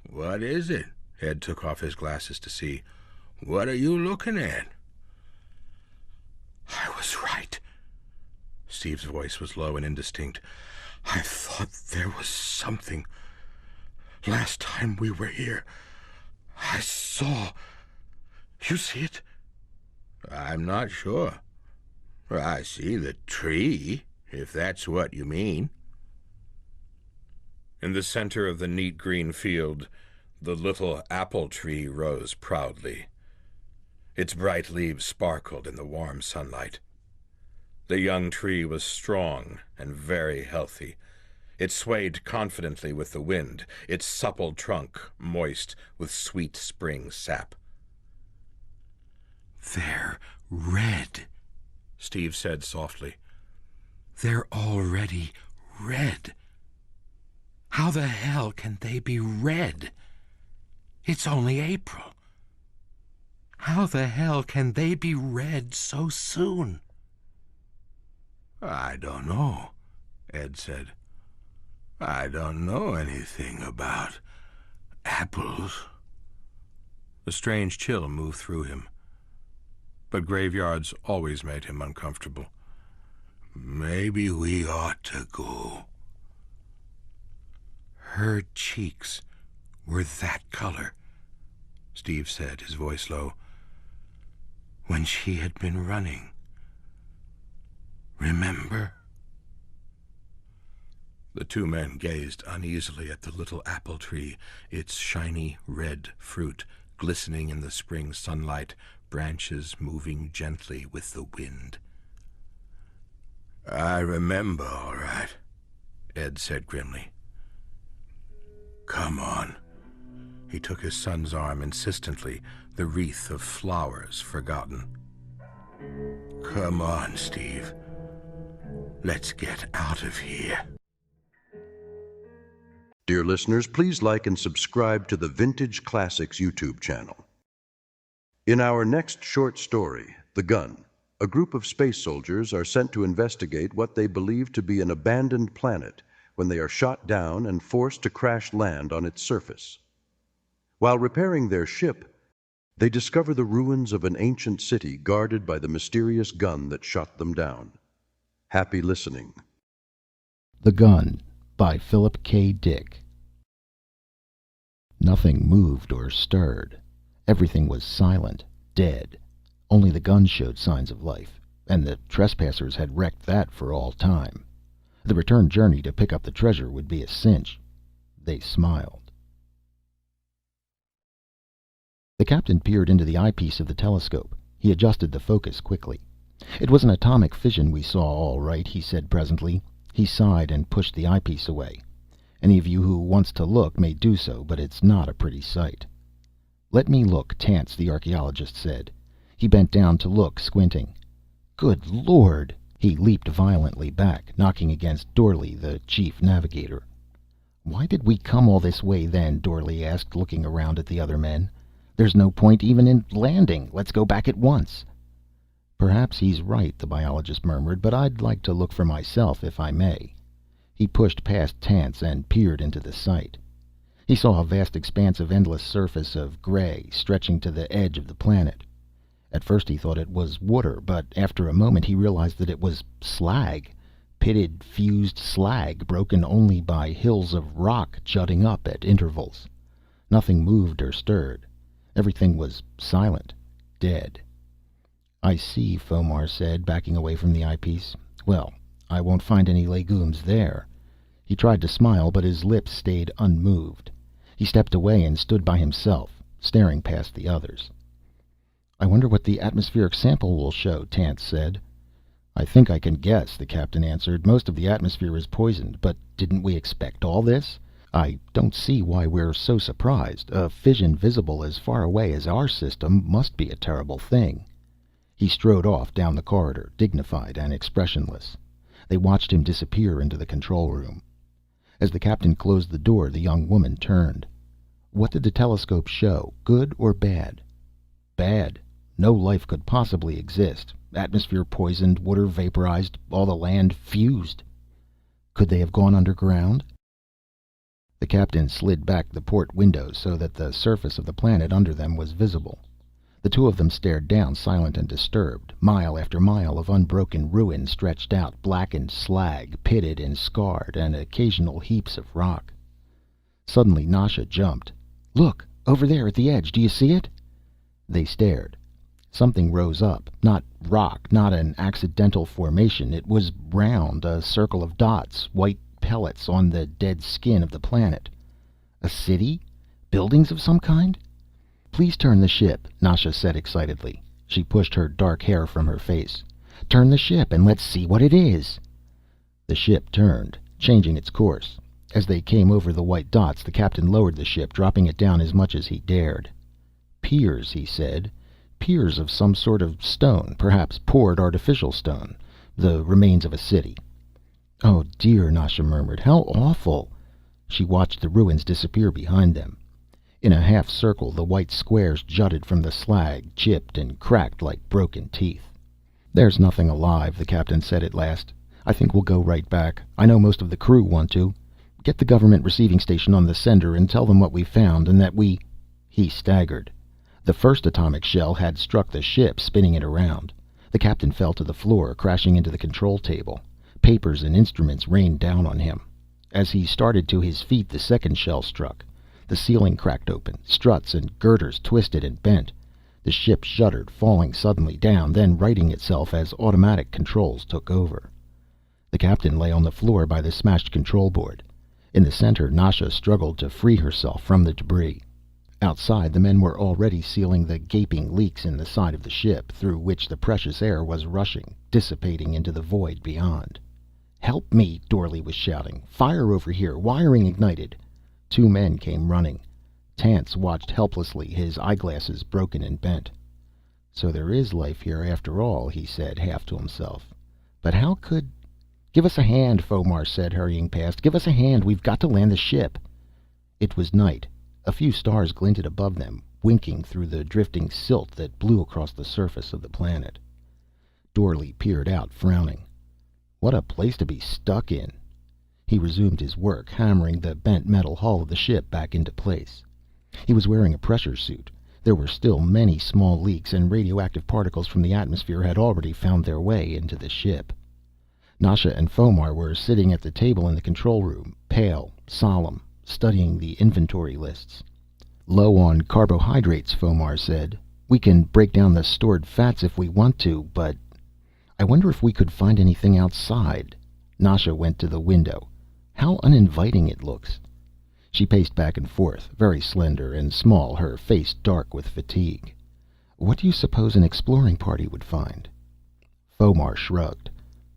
"What is it?" Ed took off his glasses to see. "What are you looking at?" "I was right." Steve's voice was low and indistinct. "I thought there was something. Last time we were here, I saw... You see it?" "I'm not sure. I see the tree, if that's what you mean." In the center of the neat green field, the little apple tree rose proudly. Its bright leaves sparkled in the warm sunlight. The young tree was strong and very healthy. It swayed confidently with the wind, its supple trunk moist with sweet spring sap. "They're red," Steve said softly. "They're already red. How the hell can they be red? It's only April. How the hell can they be red so soon? I don't know, Ed said. I don't know anything about apples. A strange chill moved through him, but graveyards always made him uncomfortable. Maybe we ought to go. Her cheeks were that color, Steve said, his voice low, when she had been running. Remember? The two men gazed uneasily at the little apple tree, its shiny red fruit glistening in the spring sunlight, branches moving gently with the wind. I remember, all right, Ed said grimly. Come on. He took his son's arm insistently, the wreath of flowers forgotten. Come on, Steve. Let's get out of here. Dear listeners, please like and subscribe to the Vintage Classics YouTube channel. In our next short story, The Gun, a group of space soldiers are sent to investigate what they believe to be an abandoned planet when they are shot down and forced to crash land on its surface. While repairing their ship, they discover the ruins of an ancient city guarded by the mysterious gun that shot them down. Happy listening. The Gun by Philip K. Dick. Nothing moved or stirred. Everything was silent, dead. Only the gun showed signs of life, and the trespassers had wrecked that for all time. The return journey to pick up the treasure would be a cinch. They smiled. The captain peered into the eyepiece of the telescope. He adjusted the focus quickly. "It was an atomic fission we saw, all right," he said presently. He sighed and pushed the eyepiece away. "Any of you who wants to look may do so, but it's not a pretty sight." "Let me look, Tance," the archaeologist said. He bent down to look, squinting. "Good Lord!" He leaped violently back, knocking against Dorley, the chief navigator. "Why did we come all this way, then?" Dorley asked, looking around at the other men. "There's no point even in landing. Let's go back at once." "Perhaps he's right," the biologist murmured, "but I'd like to look for myself, if I may." He pushed past Tance and peered into the sight. He saw a vast expanse of endless surface of gray, stretching to the edge of the planet. At first he thought it was water, but after a moment he realized that it was slag. Pitted, fused slag, broken only by hills of rock jutting up at intervals. Nothing moved or stirred. Everything was silent, dead. "I see," Fomar said, backing away from the eyepiece. "Well, I won't find any legumes there." He tried to smile, but his lips stayed unmoved. He stepped away and stood by himself, staring past the others. "I wonder what the atmospheric sample will show," Tance said. "I think I can guess," the captain answered. "Most of the atmosphere is poisoned, but didn't we expect all this? I don't see why we're so surprised. A fission visible as far away as our system must be a terrible thing." He strode off down the corridor, dignified and expressionless. They watched him disappear into the control room. As the captain closed the door, the young woman turned. "What did the telescope show, good or bad?" "Bad. No life could possibly exist. Atmosphere poisoned, water vaporized, all the land fused." "Could they have gone underground?" The captain slid back the port windows so that the surface of the planet under them was visible. The two of them stared down, silent and disturbed. Mile after mile of unbroken ruin stretched out, blackened slag, pitted and scarred, and occasional heaps of rock. Suddenly Nasha jumped. "Look! Over there at the edge! Do you see it?" They stared. Something rose up. Not rock, not an accidental formation. It was round, a circle of dots, white pellets on the dead skin of the planet. A city? Buildings of some kind? "Please turn the ship," Nasha said excitedly. She pushed her dark hair from her face. "Turn the ship and let's see what it is." The ship turned, changing its course. As they came over the white dots, the captain lowered the ship, dropping it down as much as he dared. "Piers," he said. "Piers of some sort of stone, perhaps poured artificial stone. The remains of a city." "Oh dear," Nasha murmured. "How awful." She watched the ruins disappear behind them. In a half circle, the white squares jutted from the slag, chipped and cracked like broken teeth. "There's nothing alive," the captain said at last. "I think we'll go right back. I know most of the crew want to. Get the government receiving station on the sender and tell them what we found and that we—" He staggered. The first atomic shell had struck the ship, spinning it around. The captain fell to the floor, crashing into the control table. Papers and instruments rained down on him. As he started to his feet, the second shell struck. The ceiling cracked open. Struts and girders twisted and bent. The ship shuddered, falling suddenly down, then righting itself as automatic controls took over. The captain lay on the floor by the smashed control board. In the center, Nasha struggled to free herself from the debris. Outside, the men were already sealing the gaping leaks in the side of the ship, through which the precious air was rushing, dissipating into the void beyond. "Help me!" Dorley was shouting. "Fire over here! Wiring ignited!" 2 men came running. Tance watched helplessly, his eyeglasses broken and bent. "So there is life here after all," he said, half to himself. "But how could—" "Give us a hand," Fomar said, hurrying past. "Give us a hand. We've got to land the ship." It was night. A few stars glinted above them, winking through the drifting silt that blew across the surface of the planet. Dorley peered out, frowning. What a place to be stuck in. He resumed his work, hammering the bent metal hull of the ship back into place. He was wearing a pressure suit. There were still many small leaks, and radioactive particles from the atmosphere had already found their way into the ship. Nasha and Fomar were sitting at the table in the control room, pale, solemn, studying the inventory lists. "Low on carbohydrates," Fomar said. "We can break down the stored fats if we want to, but I wonder if we could find anything outside." Nasha went to the window. "How uninviting it looks." She paced back and forth, very slender and small, her face dark with fatigue. "What do you suppose an exploring party would find?" Fomar shrugged.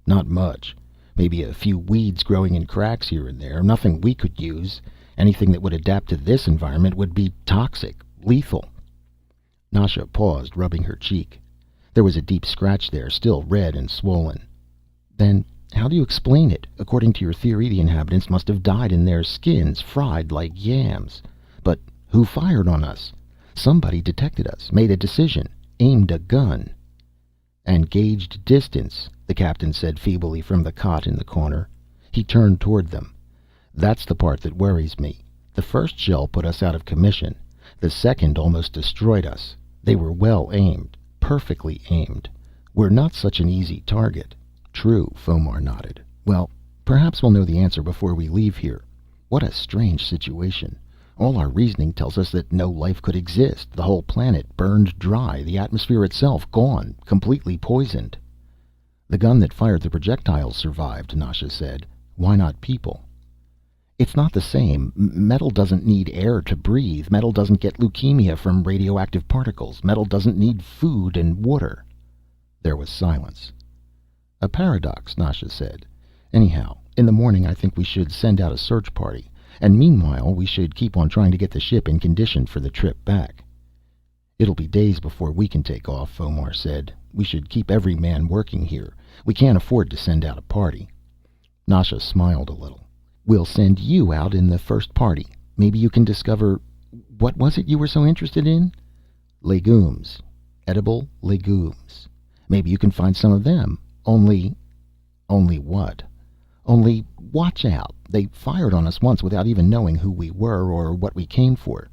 "Not much. Maybe a few weeds growing in cracks here and there. Nothing we could use. Anything that would adapt to this environment would be toxic, lethal." Nasha paused, rubbing her cheek. There was a deep scratch there, still red and swollen. "Then how do you explain it? According to your theory, the inhabitants must have died in their skins, fried like yams. But who fired on us? Somebody detected us, made a decision, aimed a gun." "And gauged distance," the captain said feebly from the cot in the corner. He turned toward them. "That's the part that worries me. The first shell put us out of commission. The second almost destroyed us. They were well aimed, perfectly aimed. We're not such an easy target." "True," Fomar nodded. "Well, perhaps we'll know the answer before we leave here. What a strange situation. All our reasoning tells us that no life could exist. The whole planet burned dry, the atmosphere itself gone, completely poisoned." "The gun that fired the projectiles survived," Nasha said. "Why not people?" "It's not the same. Metal doesn't need air to breathe. Metal doesn't get leukemia from radioactive particles. Metal doesn't need food and water." There was silence. "A paradox," Nasha said. "Anyhow, in the morning I think we should send out a search party. And meanwhile we should keep on trying to get the ship in condition for the trip back." "It'll be days before we can take off," Fomar said. "We should keep every man working here. We can't afford to send out a party." Nasha smiled a little. "We'll send you out in the first party. Maybe you can discover— what was it you were so interested in?" "Legumes. Edible legumes. Maybe you can find some of them. Only—" "Only what?" "Only watch out. They fired on us once without even knowing who we were or what we came for.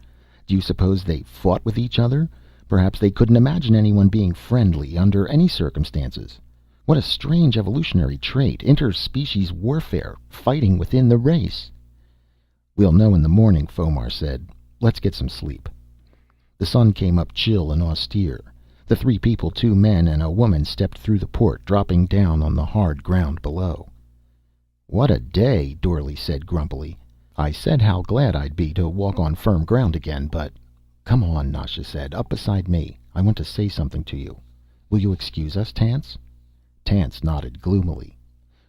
Do you suppose they fought with each other? Perhaps they couldn't imagine anyone being friendly under any circumstances. What a strange evolutionary trait, interspecies warfare, fighting within the race." "We'll know in the morning," Fomar said. "Let's get some sleep." The sun came up chill and austere. The 3 people, 2 men and a woman, stepped through the port, dropping down on the hard ground below. "What a day," Dorley said grumpily. "I said how glad I'd be to walk on firm ground again, but—" "Come on," Nasha said. "Up beside me. I want to say something to you. Will you excuse us, Tance?" Tance nodded gloomily.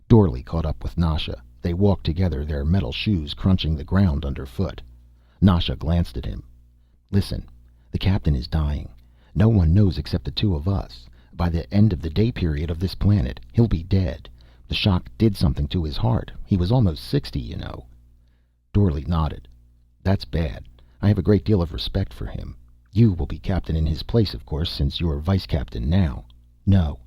Dorley caught up with Nasha. They walked together, their metal shoes crunching the ground underfoot. Nasha glanced at him. "Listen, the captain is dying. No one knows except the 2 of us. By the end of the day period of this planet, he'll be dead. The shock did something to his heart. He was almost 60, you know." Dorley nodded. "That's bad. I have a great deal of respect for him. You will be captain in his place, of course, since you're vice captain now. No,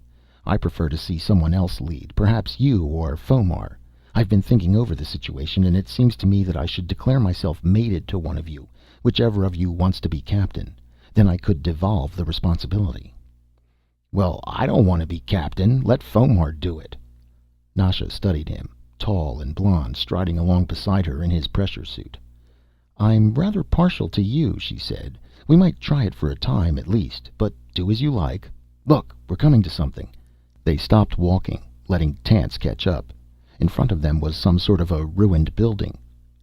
I prefer to see someone else lead, perhaps you or Fomar. I've been thinking over the situation, and it seems to me that I should declare myself mated to one of you, whichever of you wants to be captain. Then I could devolve the responsibility. Well, I don't want to be captain. Let Fomar do it. Nasha studied him, tall and blond, striding along beside her in his pressure suit. I'm rather partial to you, she said. We might try it for a time, at least, but do as you like. Look, we're coming to something. They stopped walking, letting Tance catch up. In front of them was some sort of a ruined building.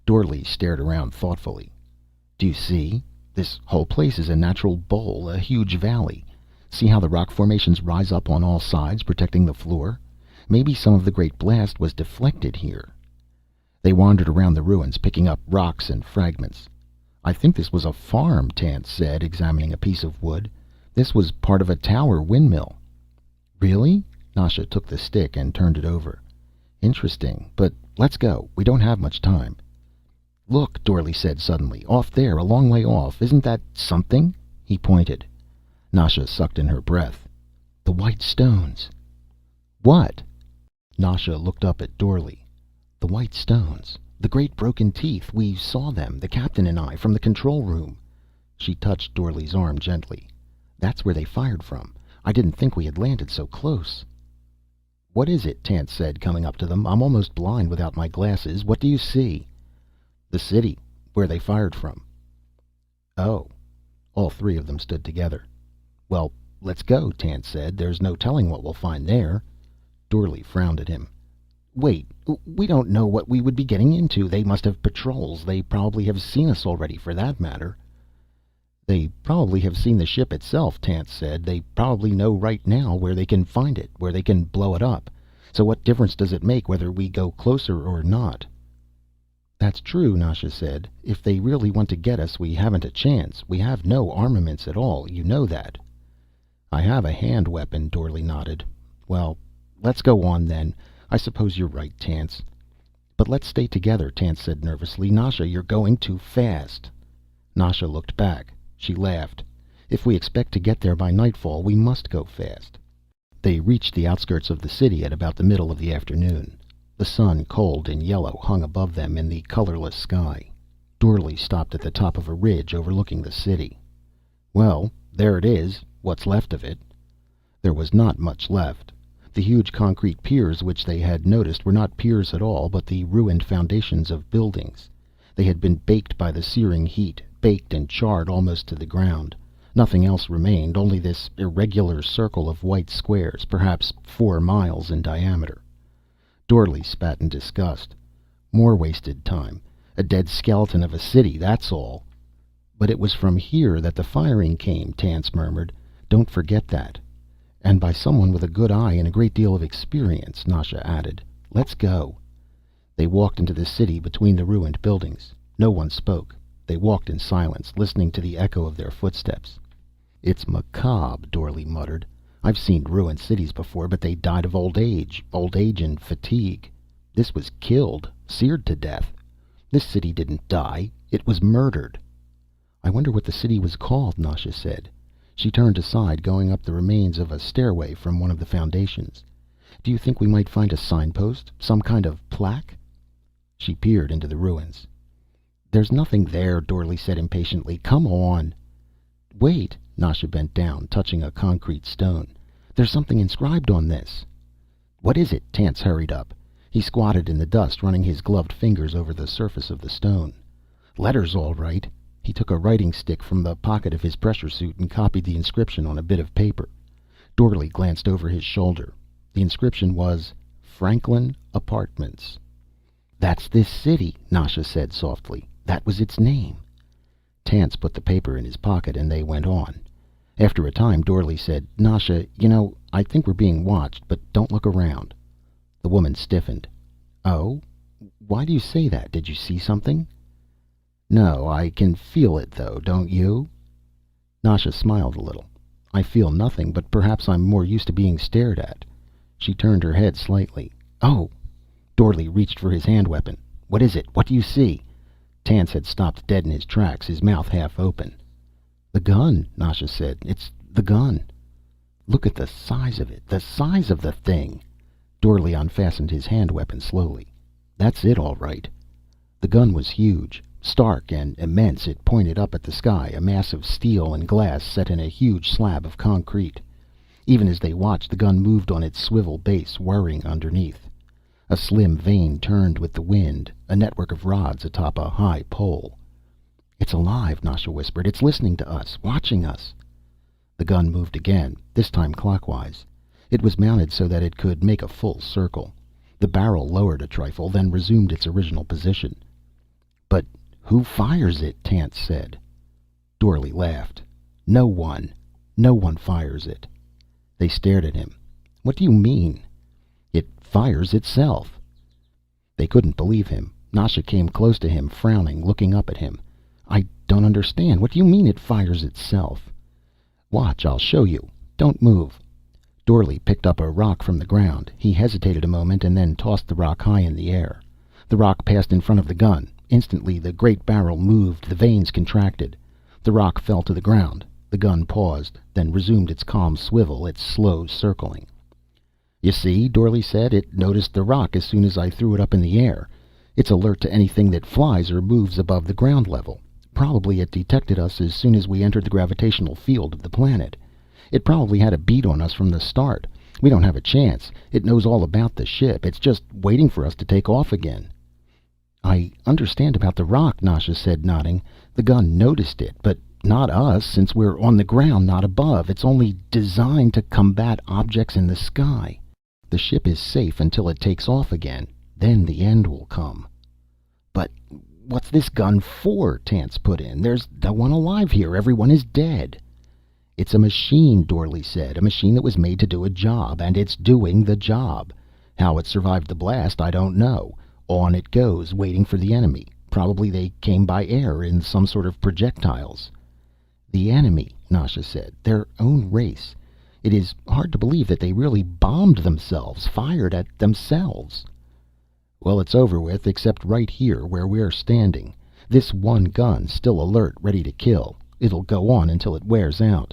Dorley stared around thoughtfully. Do you see? This whole place is a natural bowl, a huge valley. See how the rock formations rise up on all sides, protecting the floor? Maybe some of the great blast was deflected here. They wandered around the ruins, picking up rocks and fragments. I think this was a farm, Tance said, examining a piece of wood. This was part of a tower windmill. Really? Nasha took the stick and turned it over. Interesting, but let's go. We don't have much time. Look, Dorley said suddenly. Off there, a long way off. Isn't that something? He pointed. Nasha sucked in her breath. The white stones. What? Nasha looked up at Dorley. The white stones. The great broken teeth. We saw them, the captain and I, from the control room. She touched Dorley's arm gently. That's where they fired from. I didn't think we had landed so close. What is it? Tance said, coming up to them. I'm almost blind without my glasses. What do you see? The city, where they fired from. Oh. All three of them stood together. Well, let's go, Tance said. There's no telling what we'll find there. Dorley frowned at him. Wait, we don't know what we would be getting into. They must have patrols. They probably have seen us already, for that matter. They probably have seen the ship itself, Tance said. They probably know right now where they can find it, where they can blow it up. So what difference does it make whether we go closer or not? That's true, Nasha said. If they really want to get us, we haven't a chance. We have no armaments at all. You know that. I have a hand weapon, Dorley nodded. Well, let's go on then. I suppose you're right, Tance. But let's stay together, Tance said nervously. Nasha, you're going too fast. Nasha looked back. She laughed. If we expect to get there by nightfall, we must go fast. They reached the outskirts of the city at about the middle of the afternoon. The sun, cold and yellow, hung above them in the colorless sky. Dorley stopped at the top of a ridge overlooking the city. Well, there it is, what's left of it. There was not much left. The huge concrete piers which they had noticed were not piers at all, but the ruined foundations of buildings. They had been baked by the searing heat, baked and charred almost to the ground. Nothing else remained, only this irregular circle of white squares, perhaps 4 miles in diameter. Dorley spat in disgust. More wasted time. A dead skeleton of a city, that's all. But it was from here that the firing came, Tance murmured. Don't forget that. And by someone with a good eye and a great deal of experience, Nasha added. Let's go. They walked into the city between the ruined buildings. No one spoke. They walked in silence, listening to the echo of their footsteps. It's macabre, Dorley muttered. I've seen ruined cities before, but they died of old age and fatigue. This was killed, seared to death. This city didn't die. It was murdered. I wonder what the city was called, Nasha said. She turned aside, going up the remains of a stairway from one of the foundations. Do you think we might find a signpost? Some kind of plaque? She peered into the ruins. There's nothing there, Dorley said impatiently. Come on. Wait. Nasha bent down, touching a concrete stone. There's something inscribed on this. What is it? Tance hurried up. He squatted in the dust, running his gloved fingers over the surface of the stone. Letters, all right. He took a writing stick from the pocket of his pressure suit and copied the inscription on a bit of paper. Dorley glanced over his shoulder. The inscription was, Franklin Apartments. That's this city, Nasha said softly. That was its name. Tance put the paper in his pocket and they went on. After a time, Dorley said, Nasha, you know, I think we're being watched, but don't look around. The woman stiffened. Oh? Why do you say that? Did you see something? No, I can feel it, though, don't you? Nasha smiled a little. I feel nothing, but perhaps I'm more used to being stared at. She turned her head slightly. Oh! Dorley reached for his hand weapon. What is it? What do you see? Tance had stopped dead in his tracks, his mouth half open. "The gun," Nasha said. "It's the gun." "Look at the size of it, the size of the thing." Dorley unfastened his hand weapon slowly. "That's it, all right." The gun was huge, stark and immense. It pointed up at the sky, a mass of steel and glass set in a huge slab of concrete. Even as they watched, the gun moved on its swivel base, whirring underneath. A slim vane turned with the wind, a network of rods atop a high pole. "It's alive," Nasha whispered. "It's listening to us, watching us." The gun moved again, this time clockwise. It was mounted so that it could make a full circle. The barrel lowered a trifle, then resumed its original position. "But who fires it?" Tance said. Dorley laughed. "No one. No one fires it." They stared at him. "What do you mean?" "It fires itself." They couldn't believe him. Nasha came close to him, frowning, looking up at him. "I don't understand. What do you mean it fires itself?" "Watch, I'll show you. Don't move." Dorley picked up a rock from the ground. He hesitated a moment and then tossed the rock high in the air. The rock passed in front of the gun. Instantly the great barrel moved, the vanes contracted. The rock fell to the ground. The gun paused, then resumed its calm swivel, its slow circling. "You see," Dorley said, "it noticed the rock as soon as I threw it up in the air. It's alert to anything that flies or moves above the ground level. Probably it detected us as soon as we entered the gravitational field of the planet. It probably had a bead on us from the start. We don't have a chance. It knows all about the ship. It's just waiting for us to take off again." "I understand about the rock," Nasha said, nodding. "The gun noticed it, but not us, since we're on the ground, not above. It's only designed to combat objects in the sky. The ship is safe until it takes off again. Then the end will come." "But what's this gun for?" Tance put in. "There's no one alive here. Everyone is dead." "It's a machine," Dorley said. "A machine that was made to do a job, and it's doing the job. How it survived the blast, I don't know. On it goes, waiting for the enemy. Probably they came by air in some sort of projectiles." "The enemy," Nasha said. "Their own race. It is hard to believe that they really bombed themselves, fired at themselves." "Well, it's over with, except right here where we're standing. This one gun, still alert, ready to kill. It'll go on until it wears out."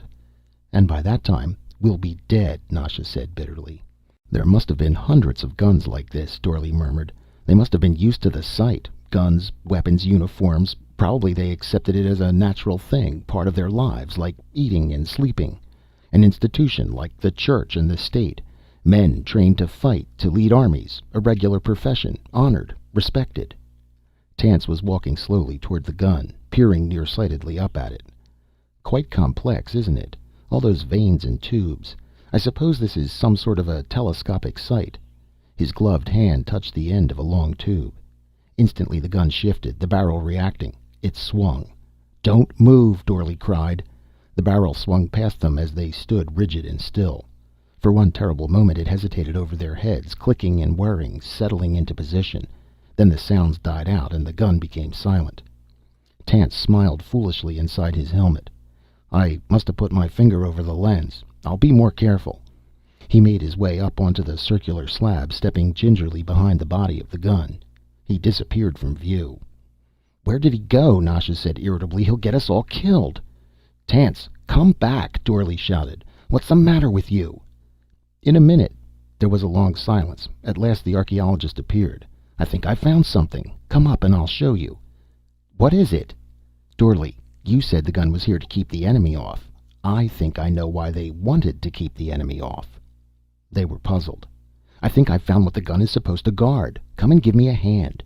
"And by that time, we'll be dead," Nasha said bitterly. "There must have been hundreds of guns like this," Dorley murmured. "They must have been used to the sight. Guns, weapons, uniforms. Probably they accepted it as a natural thing, part of their lives, like eating and sleeping. An institution, like the church and the state. Men trained to fight, to lead armies. A regular profession, honored, respected." Tance was walking slowly toward the gun, peering nearsightedly up at it. "Quite complex, isn't it? All those vanes and tubes. I suppose this is some sort of a telescopic sight." His gloved hand touched the end of a long tube. Instantly the gun shifted, the barrel reacting. It swung. "Don't move!" Dorley cried. The barrel swung past them as they stood rigid and still. For one terrible moment it hesitated over their heads, clicking and whirring, settling into position. Then the sounds died out and the gun became silent. Tance smiled foolishly inside his helmet. "I must have put my finger over the lens. I'll be more careful." He made his way up onto the circular slab, stepping gingerly behind the body of the gun. He disappeared from view. "Where did he go?" Nasha said irritably. "He'll get us all killed." "Tance, come back!" Dorley shouted. "What's the matter with you?" "In a minute." There was a long silence. At last the archaeologist appeared. "I think I found something. Come up and I'll show you." "What is it?" "Dorley, you said the gun was here to keep the enemy off. I think I know why they wanted to keep the enemy off." They were puzzled. "I think I've found what the gun is supposed to guard. Come and give me a hand."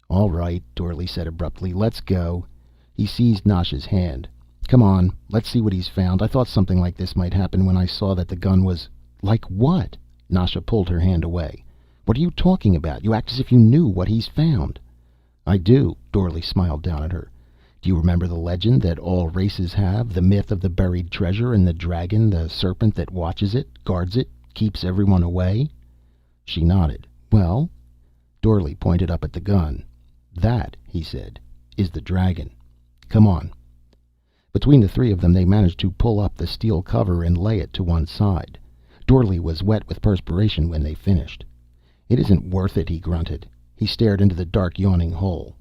"All right," Dorley said abruptly. "Let's go." He seized Nasha's hand. "Come on, let's see what he's found. I thought something like this might happen when I saw that the gun was—" "Like what?" Nasha pulled her hand away. "What are you talking about? You act as if you knew what he's found." "I do." Dorley smiled down at her. "Do you remember the legend that all races have? The myth of the buried treasure and the dragon, the serpent that watches it, guards it, keeps everyone away?" She nodded. "Well?" Dorley pointed up at the gun. "That," he said, "is the dragon. Come on." Between the three of them they managed to pull up the steel cover and lay it to one side. Dorley was wet with perspiration when they finished. "It isn't worth it," he grunted. He stared into the dark, yawning hole.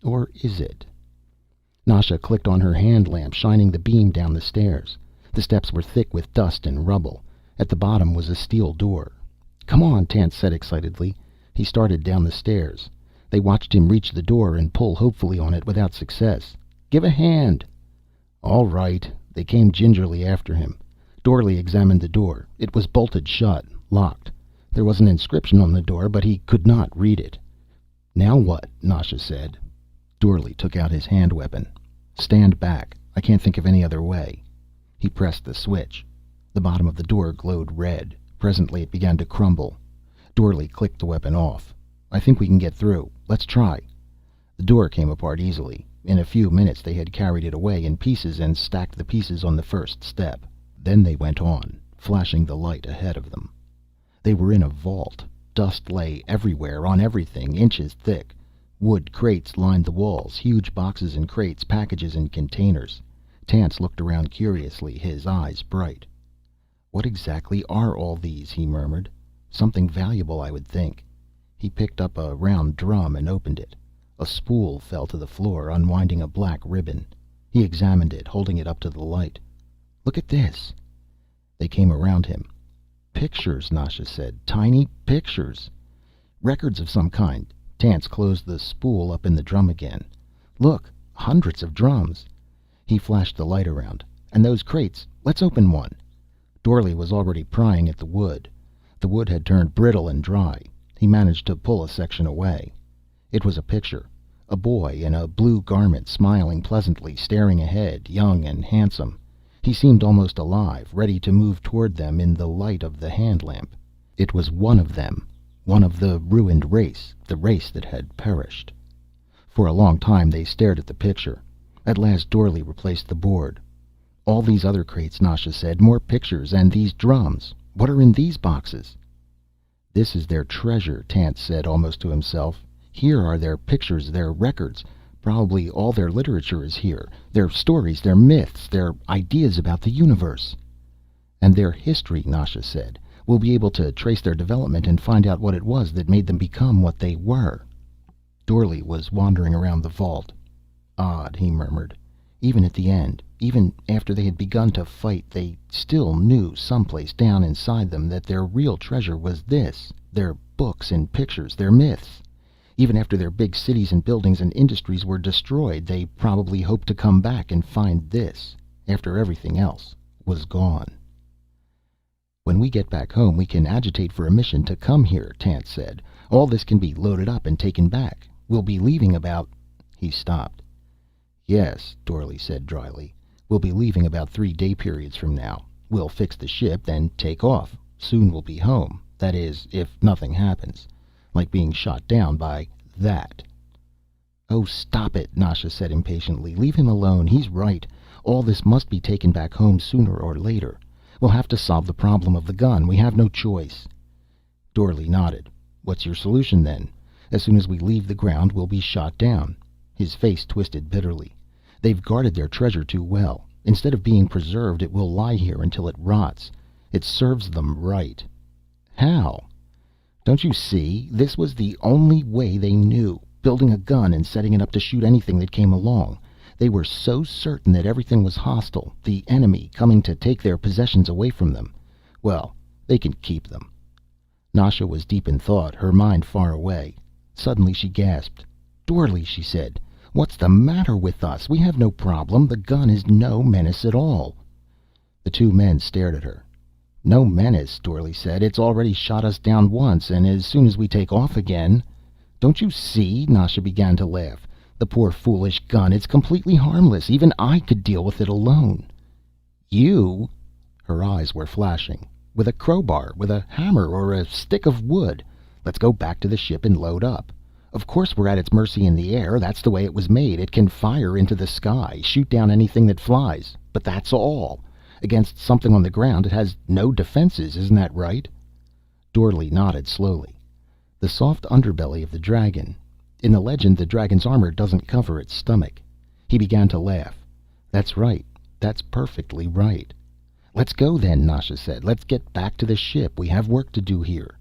Or is it? Nasha clicked on her hand lamp, shining the beam down the stairs. The steps were thick with dust and rubble. At the bottom was a steel door. "Come on," Tance said excitedly. He started down the stairs. They watched him reach the door and pull hopefully on it without success. "Give a hand." "All right." They came gingerly after him. Dorley examined the door. It was bolted shut, locked. There was an inscription on the door, but he could not read it. "Now what?" Nasha said. Dorley took out his hand weapon. "Stand back. I can't think of any other way." He pressed the switch. The bottom of the door glowed red. Presently it began to crumble. Dorley clicked the weapon off. "I think we can get through. Let's try." The door came apart easily. In a few minutes they had carried it away in pieces and stacked the pieces on the first step. Then they went on, flashing the light ahead of them. They were in a vault. Dust lay everywhere, on everything, inches thick. Wood crates lined the walls, huge boxes and crates, packages and containers. Tance looked around curiously, his eyes bright. "What exactly are all these?" he murmured. "Something valuable, I would think." He picked up a round drum and opened it. A spool fell to the floor, unwinding a black ribbon. He examined it, holding it up to the light. "Look at this." They came around him. "Pictures," Nasha said. "Tiny pictures. Records of some kind." Tance closed the spool up in the drum again. "Look, hundreds of drums." He flashed the light around. "And those crates. Let's open one." Dorley was already prying at the wood. The wood had turned brittle and dry. He managed to pull a section away. It was a picture. A boy in a blue garment, smiling pleasantly, staring ahead, young and handsome. He seemed almost alive, ready to move toward them in the light of the hand lamp. It was one of them, one of the ruined race, the race that had perished. For a long time they stared at the picture. At last Dorley replaced the board. "All these other crates," Nasha said. "More pictures, and these drums. What are in these boxes?" "This is their treasure," Tance said, almost to himself. "Here are their pictures, their records. Probably all their literature is here. Their stories, their myths, their ideas about the universe." "And their history," Nasha said. "We'll be able to trace their development and find out what it was that made them become what they were." Dorley was wandering around the vault. "Odd," he murmured. "Even at the end, even after they had begun to fight, they still knew someplace down inside them that their real treasure was this, their books and pictures, their myths. Even after their big cities and buildings and industries were destroyed, they probably hoped to come back and find this, after everything else was gone." "When we get back home, we can agitate for a mission to come here," Tance said. "All this can be loaded up and taken back. We'll be leaving about—" He stopped. "Yes," Dorley said dryly. "We'll be leaving about 3 day periods from now. We'll fix the ship, then take off. Soon we'll be home. That is, if nothing happens. Like being shot down by that." "Oh, stop it," Nasha said impatiently. "Leave him alone. He's right. All this must be taken back home sooner or later. We'll have to solve the problem of the gun. We have no choice." Dorley nodded. "What's your solution, then? As soon as we leave the ground, we'll be shot down." His face twisted bitterly. "They've guarded their treasure too well. Instead of being preserved, it will lie here until it rots. It serves them right." "How?" "Don't you see? This was the only way they knew. Building a gun and setting it up to shoot anything that came along. They were so certain that everything was hostile, the enemy, coming to take their possessions away from them. Well, they can keep them." Nasha was deep in thought, her mind far away. Suddenly she gasped. "Dorley," she said, "what's the matter with us? We have no problem. The gun is no menace at all." The two men stared at her. "No menace," Dorley said. "It's already shot us down once, and as soon as we take off again—" "Don't you see?" Nasha began to laugh. "The poor foolish gun. It's completely harmless. Even I could deal with it alone." "You?" Her eyes were flashing. "With a crowbar, with a hammer, or a stick of wood. Let's go back to the ship and load up. Of course we're at its mercy in the air. That's the way it was made. It can fire into the sky, shoot down anything that flies. But that's all. Against something on the ground, it has no defenses. Isn't that right?" Dorley nodded slowly. "The soft underbelly of the dragon. In the legend, the dragon's armor doesn't cover its stomach." He began to laugh. "That's right. That's perfectly right." "Let's go then," Nasha said. "Let's get back to the ship. We have work to do here."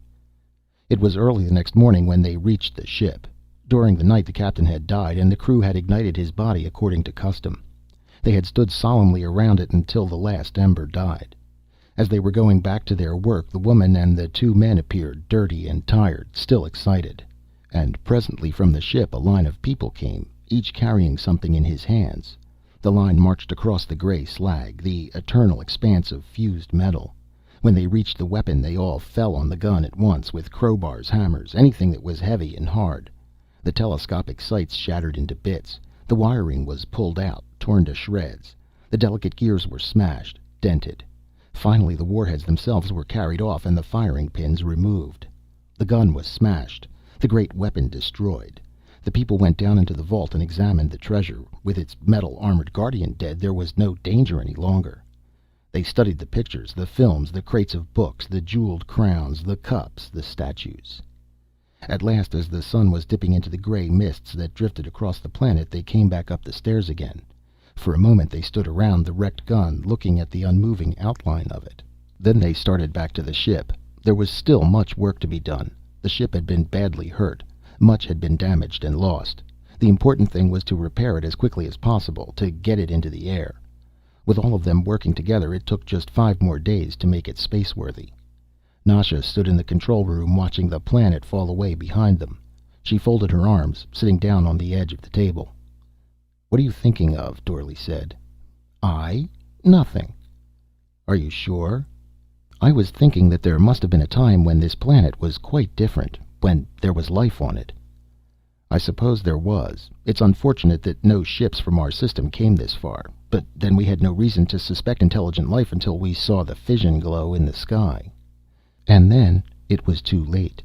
It was early the next morning when they reached the ship. During the night the captain had died, and the crew had ignited his body according to custom. They had stood solemnly around it until the last ember died. As they were going back to their work, the woman and the two men appeared, dirty and tired, still excited. And presently from the ship a line of people came, each carrying something in his hands. The line marched across the gray slag, the eternal expanse of fused metal. When they reached the weapon they all fell on the gun at once, with crowbars, hammers, anything that was heavy and hard. The telescopic sights shattered into bits. The wiring was pulled out, torn to shreds. The delicate gears were smashed, dented. Finally the warheads themselves were carried off and the firing pins removed. The gun was smashed, the great weapon destroyed. The people went down into the vault and examined the treasure. With its metal-armored guardian dead, there was no danger any longer. They studied the pictures, the films, the crates of books, the jeweled crowns, the cups, the statues. At last, as the sun was dipping into the gray mists that drifted across the planet, they came back up the stairs again. For a moment they stood around the wrecked gun, looking at the unmoving outline of it. Then they started back to the ship. There was still much work to be done. The ship had been badly hurt. Much had been damaged and lost. The important thing was to repair it as quickly as possible, to get it into the air. With all of them working together, it took just 5 more days to make it spaceworthy. Nasha stood in the control room watching the planet fall away behind them. She folded her arms, sitting down on the edge of the table. "What are you thinking of?" Dorley said. "I? Nothing." "Are you sure?" "I was thinking that there must have been a time when this planet was quite different, when there was life on it." "I suppose there was. It's unfortunate that no ships from our system came this far. But then we had no reason to suspect intelligent life until we saw the fission glow in the sky. And then it was too late."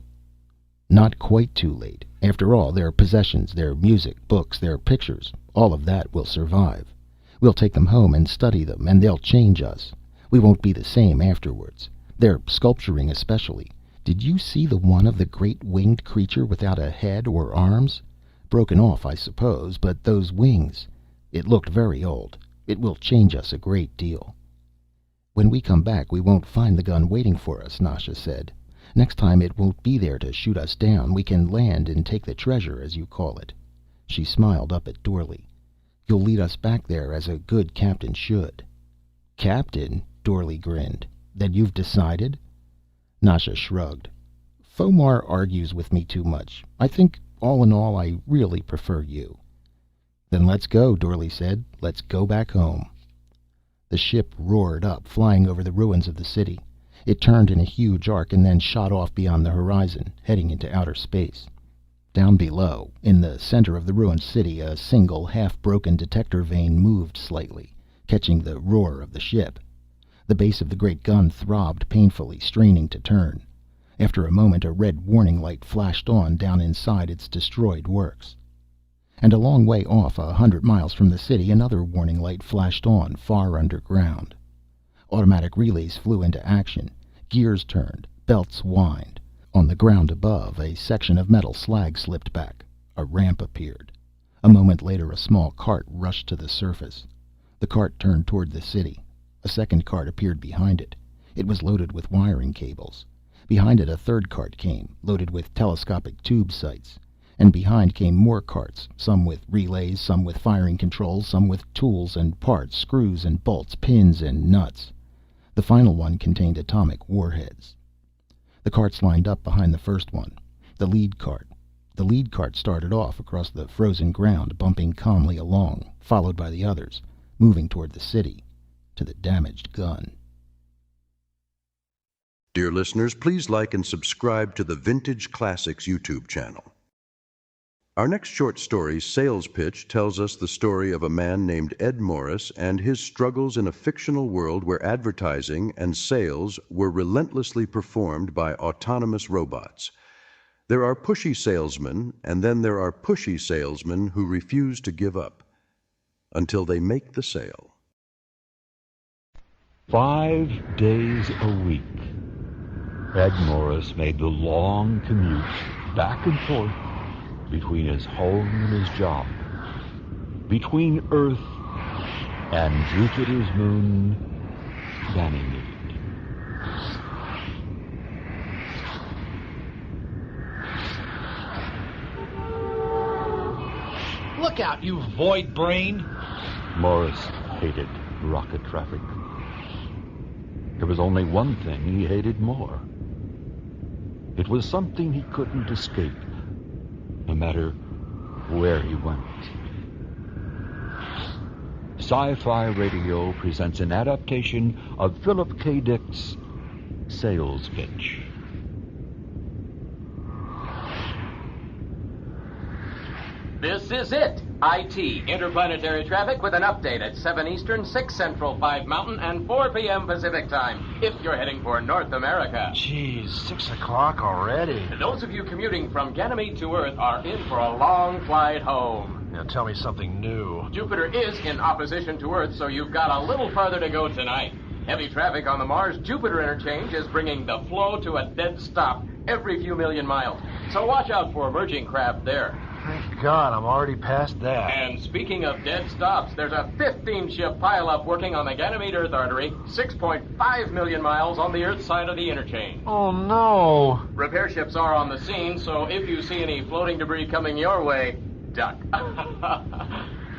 "Not quite too late. After all, their possessions, their music, books, their pictures, all of that will survive. We'll take them home and study them, and they'll change us. We won't be the same afterwards. Their sculpturing especially. Did you see the one of the great winged creature without a head or arms? Broken off, I suppose, but those wings. It looked very old. It will change us a great deal." "When we come back we won't find the gun waiting for us," Nasha said. "Next time it won't be there to shoot us down. We can land and take the treasure, as you call it." She smiled up at Dorley. "You'll lead us back there as a good captain should." "Captain?" Dorley grinned. "Then you've decided?" Nasha shrugged. "Fomar argues with me too much. I think, all in all, I really prefer you." "Then let's go," Dorley said. "Let's go back home." The ship roared up, flying over the ruins of the city. It turned in a huge arc and then shot off beyond the horizon, heading into outer space. Down below, in the center of the ruined city, a single, half-broken detector vane moved slightly, catching the roar of the ship. The base of the great gun throbbed painfully, straining to turn. After a moment, a red warning light flashed on down inside its destroyed works. And a long way off, 100 miles from the city, another warning light flashed on, far underground. Automatic relays flew into action. Gears turned, belts whined. On the ground above, a section of metal slag slipped back. A ramp appeared. A moment later, a small cart rushed to the surface. The cart turned toward the city. A second cart appeared behind it. It was loaded with wiring cables. Behind it, a third cart came, loaded with telescopic tube sights. And behind came more carts, some with relays, some with firing controls, some with tools and parts, screws and bolts, pins and nuts. The final one contained atomic warheads. The carts lined up behind the first one. The lead cart started off across the frozen ground, bumping calmly along, followed by the others, moving toward the city, to the damaged gun. Dear listeners, please like and subscribe to the Vintage Classics YouTube channel. Our next short story, Sales Pitch, tells us the story of a man named Ed Morris and his struggles in a fictional world where advertising and sales were relentlessly performed by autonomous robots. There are pushy salesmen, and then there are pushy salesmen who refuse to give up until they make the sale. 5 days a week, Ed Morris made the long commute back and forth between his home and his job, between Earth and Jupiter's moon, Ganymede. Look out, you void brain! Morris hated rocket traffic. There was only one thing he hated more. It was something he couldn't escape, no matter where he went. Sci-Fi Radio presents an adaptation of Philip K. Dick's Sales Pitch. This is it. IT, interplanetary traffic with an update at 7 Eastern, 6 Central, 5 Mountain, and 4 p.m. Pacific time, if you're heading for North America. Jeez, 6 o'clock already. Those of you commuting from Ganymede to Earth are in for a long flight home. Now tell me something new. Jupiter is in opposition to Earth, so you've got a little farther to go tonight. Heavy traffic on the Mars-Jupiter interchange is bringing the flow to a dead stop every few million miles. So watch out for emerging craft there. Thank God, I'm already past that. And speaking of dead stops, there's a 15-ship pileup working on the Ganymede Earth Artery, 6.5 million miles on the Earth side of the interchange. Oh, no. Repair ships are on the scene, so if you see any floating debris coming your way, duck.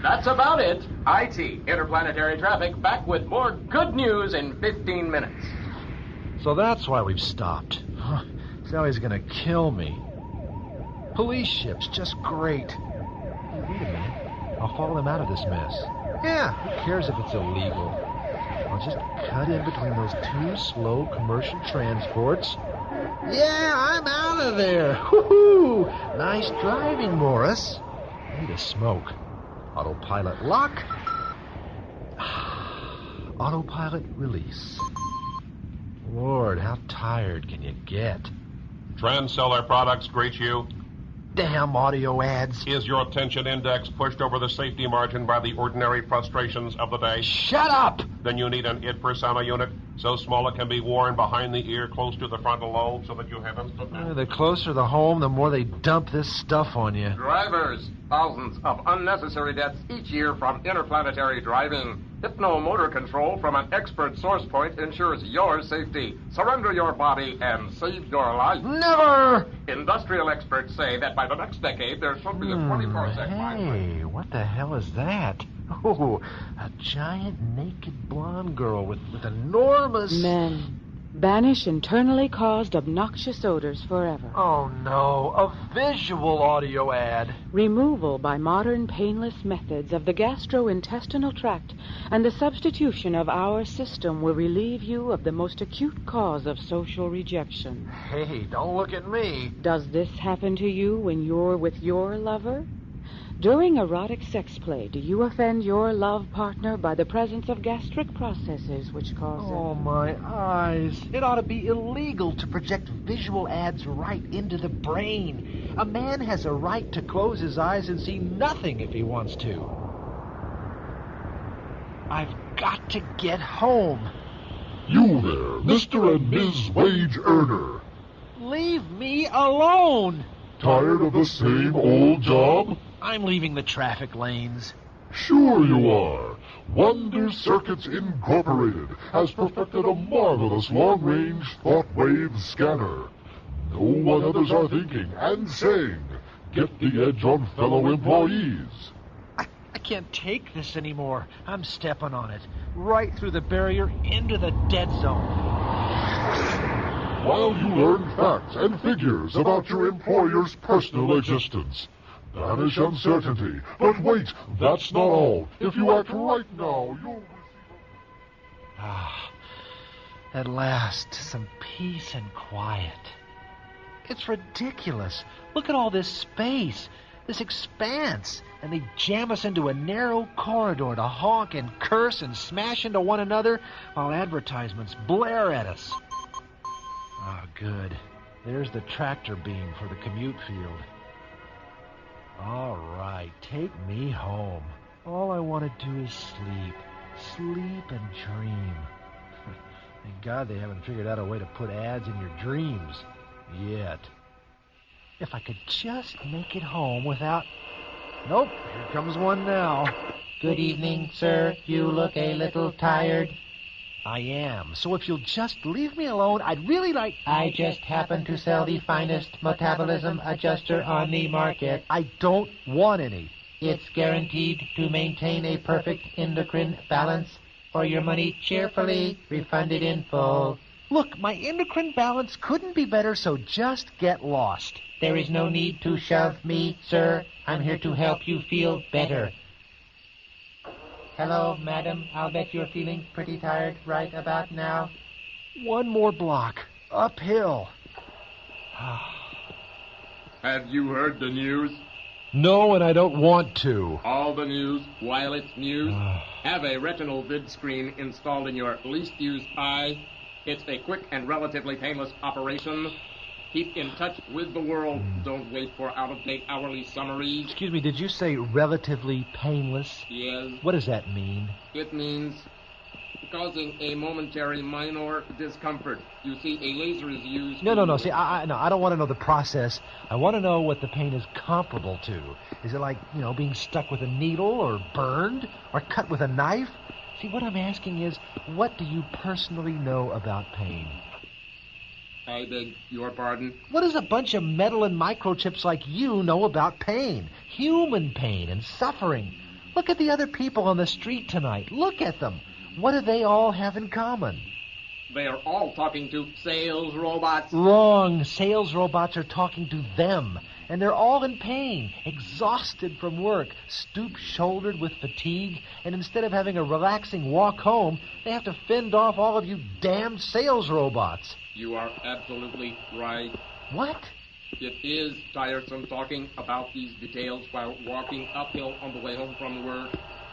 That's about it. IT, interplanetary traffic, back with more good news in 15 minutes. So that's why we've stopped. Sally's gonna kill me. Police ships, just great. Hey, wait a minute. I'll follow them out of this mess. Yeah, who cares if it's illegal? I'll just cut in between those two slow commercial transports. Yeah, I'm out of there. Woohoo! Nice driving, Morris. I need a smoke. Autopilot lock. Autopilot release. Lord, how tired can you get? Trendseller Products greet you. Damn audio ads. Is your attention index pushed over the safety margin by the ordinary frustrations of the day? Shut up! Then you need an IT Persona unit, so small it can be worn behind the ear close to the frontal lobe so that you have instant... The closer the home, the more they dump this stuff on you. Drivers, thousands of unnecessary deaths each year from interplanetary driving. Hypno-motor control from an expert source point ensures your safety. Surrender your body and save your life. Never! Industrial experts say that by the next decade there should be a 24-second Hey, what the hell is that? Oh, a giant naked blonde girl with enormous... Men. Banish internally caused obnoxious odors forever. Oh, no. A visual audio ad. Removal by modern painless methods of the gastrointestinal tract and the substitution of our system will relieve you of the most acute cause of social rejection. Hey, don't look at me. Does this happen to you when you're with your lover? During erotic sex play, do you offend your love partner by the presence of gastric processes which cause... Oh, my eyes. It ought to be illegal to project visual ads right into the brain. A man has a right to close his eyes and see nothing if he wants to. I've got to get home. You there, Mr. and Ms. Wage Earner. Leave me alone. Tired of the same old job? I'm leaving the traffic lanes. Sure you are. Wonder Circuits Incorporated has perfected a marvelous long-range thought wave scanner. Know what others are thinking and saying. Get the edge on fellow employees. I can't take this anymore. I'm stepping on it. Right through the barrier into the dead zone. While you learn facts and figures about your employer's personal existence. Banish uncertainty. But wait, that's not all. If you act right now, you'll... At last, some peace and quiet. It's ridiculous. Look at all this space, this expanse, and they jam us into a narrow corridor to honk and curse and smash into one another while advertisements blare at us. Ah, good. There's the tractor beam for the commute field. All right, take me home. All I want to do is sleep. Sleep and dream. Thank God they haven't figured out a way to put ads in your dreams. Yet. If I could just make it home without... Nope, here comes one now. Good evening, sir. You look a little tired. I am. So if you'll just leave me alone, I'd really like... I just happen to sell the finest metabolism adjuster on the market. I don't want any. It's guaranteed to maintain a perfect endocrine balance. For your money cheerfully refunded in full. Look, my endocrine balance couldn't be better, so just get lost. There is no need to shove me, sir. I'm here to help you feel better. Hello, madam. I'll bet you're feeling pretty tired right about now. One more block. Uphill. Have you heard the news? No, and I don't want to. All the news while it's news. Have a retinal vid screen installed in your least used eye. It's a quick and relatively painless operation. Keep in touch with the world. Don't wait for out-of-date hourly summaries. Excuse me, did you say relatively painless? Yes. What does that mean? It means causing a momentary minor discomfort. You see, a laser is used... No. See, I don't want to know the process. I want to know what the pain is comparable to. Is it like, being stuck with a needle or burned or cut with a knife? See, what I'm asking is, what do you personally know about pain? I beg your pardon? What does a bunch of metal and microchips like you know about pain? Human pain and suffering. Look at the other people on the street tonight. Look at them. What do they all have in common? They are all talking to sales robots. Wrong. Sales robots are talking to them. And they're all in pain, exhausted from work, stoop-shouldered with fatigue, and instead of having a relaxing walk home, they have to fend off all of you damned sales robots. You are absolutely right. What? It is tiresome talking about these details while walking uphill on the way home from work.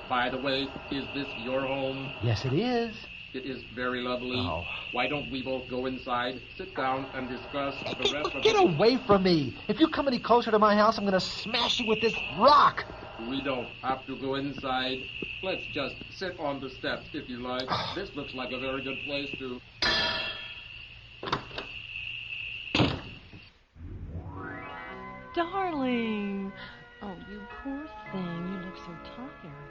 By the way, is this your home? Yes, it is. It is very lovely. Oh. Why don't we both go inside, sit down, and discuss the rest of Get away from me. If you come any closer to my house, I'm going to smash you with this rock. We don't have to go inside. Let's just sit on the steps, if you like. This looks like a very good place to... Darling. Oh, you poor thing. You look so tired.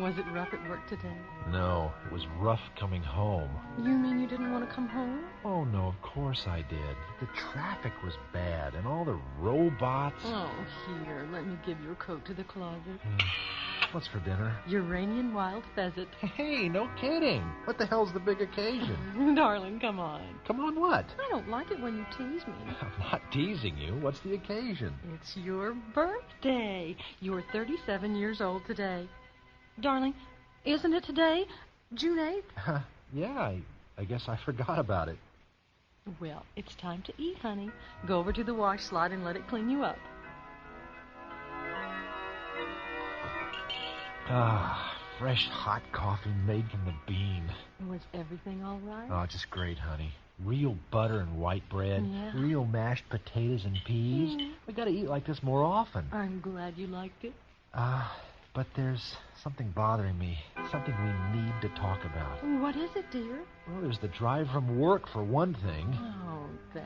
Was it rough at work today? No, it was rough coming home. You mean you didn't want to come home? Oh, no, of course I did. The traffic was bad, and all the robots... Oh, here, let me give your coat to the closet. What's for dinner? Uranian wild pheasant. Hey, no kidding. What the hell's the big occasion? Darling, come on. Come on what? I don't like it when you tease me. I'm not teasing you. What's the occasion? It's your birthday. You're 37 years old today. Darling, isn't it today? June 8th? Yeah, I guess I forgot about it. Well, it's time to eat, honey. Go over to the wash slide and let it clean you up. Fresh hot coffee made from the bean. Was everything all right? Oh, just great, honey. Real butter and white bread. Yeah. Real mashed potatoes and peas. We gotta eat like this more often. I'm glad you liked it. But there's something bothering me. Something we need to talk about. What is it, dear? Well, there's the drive from work, for one thing. Oh, that.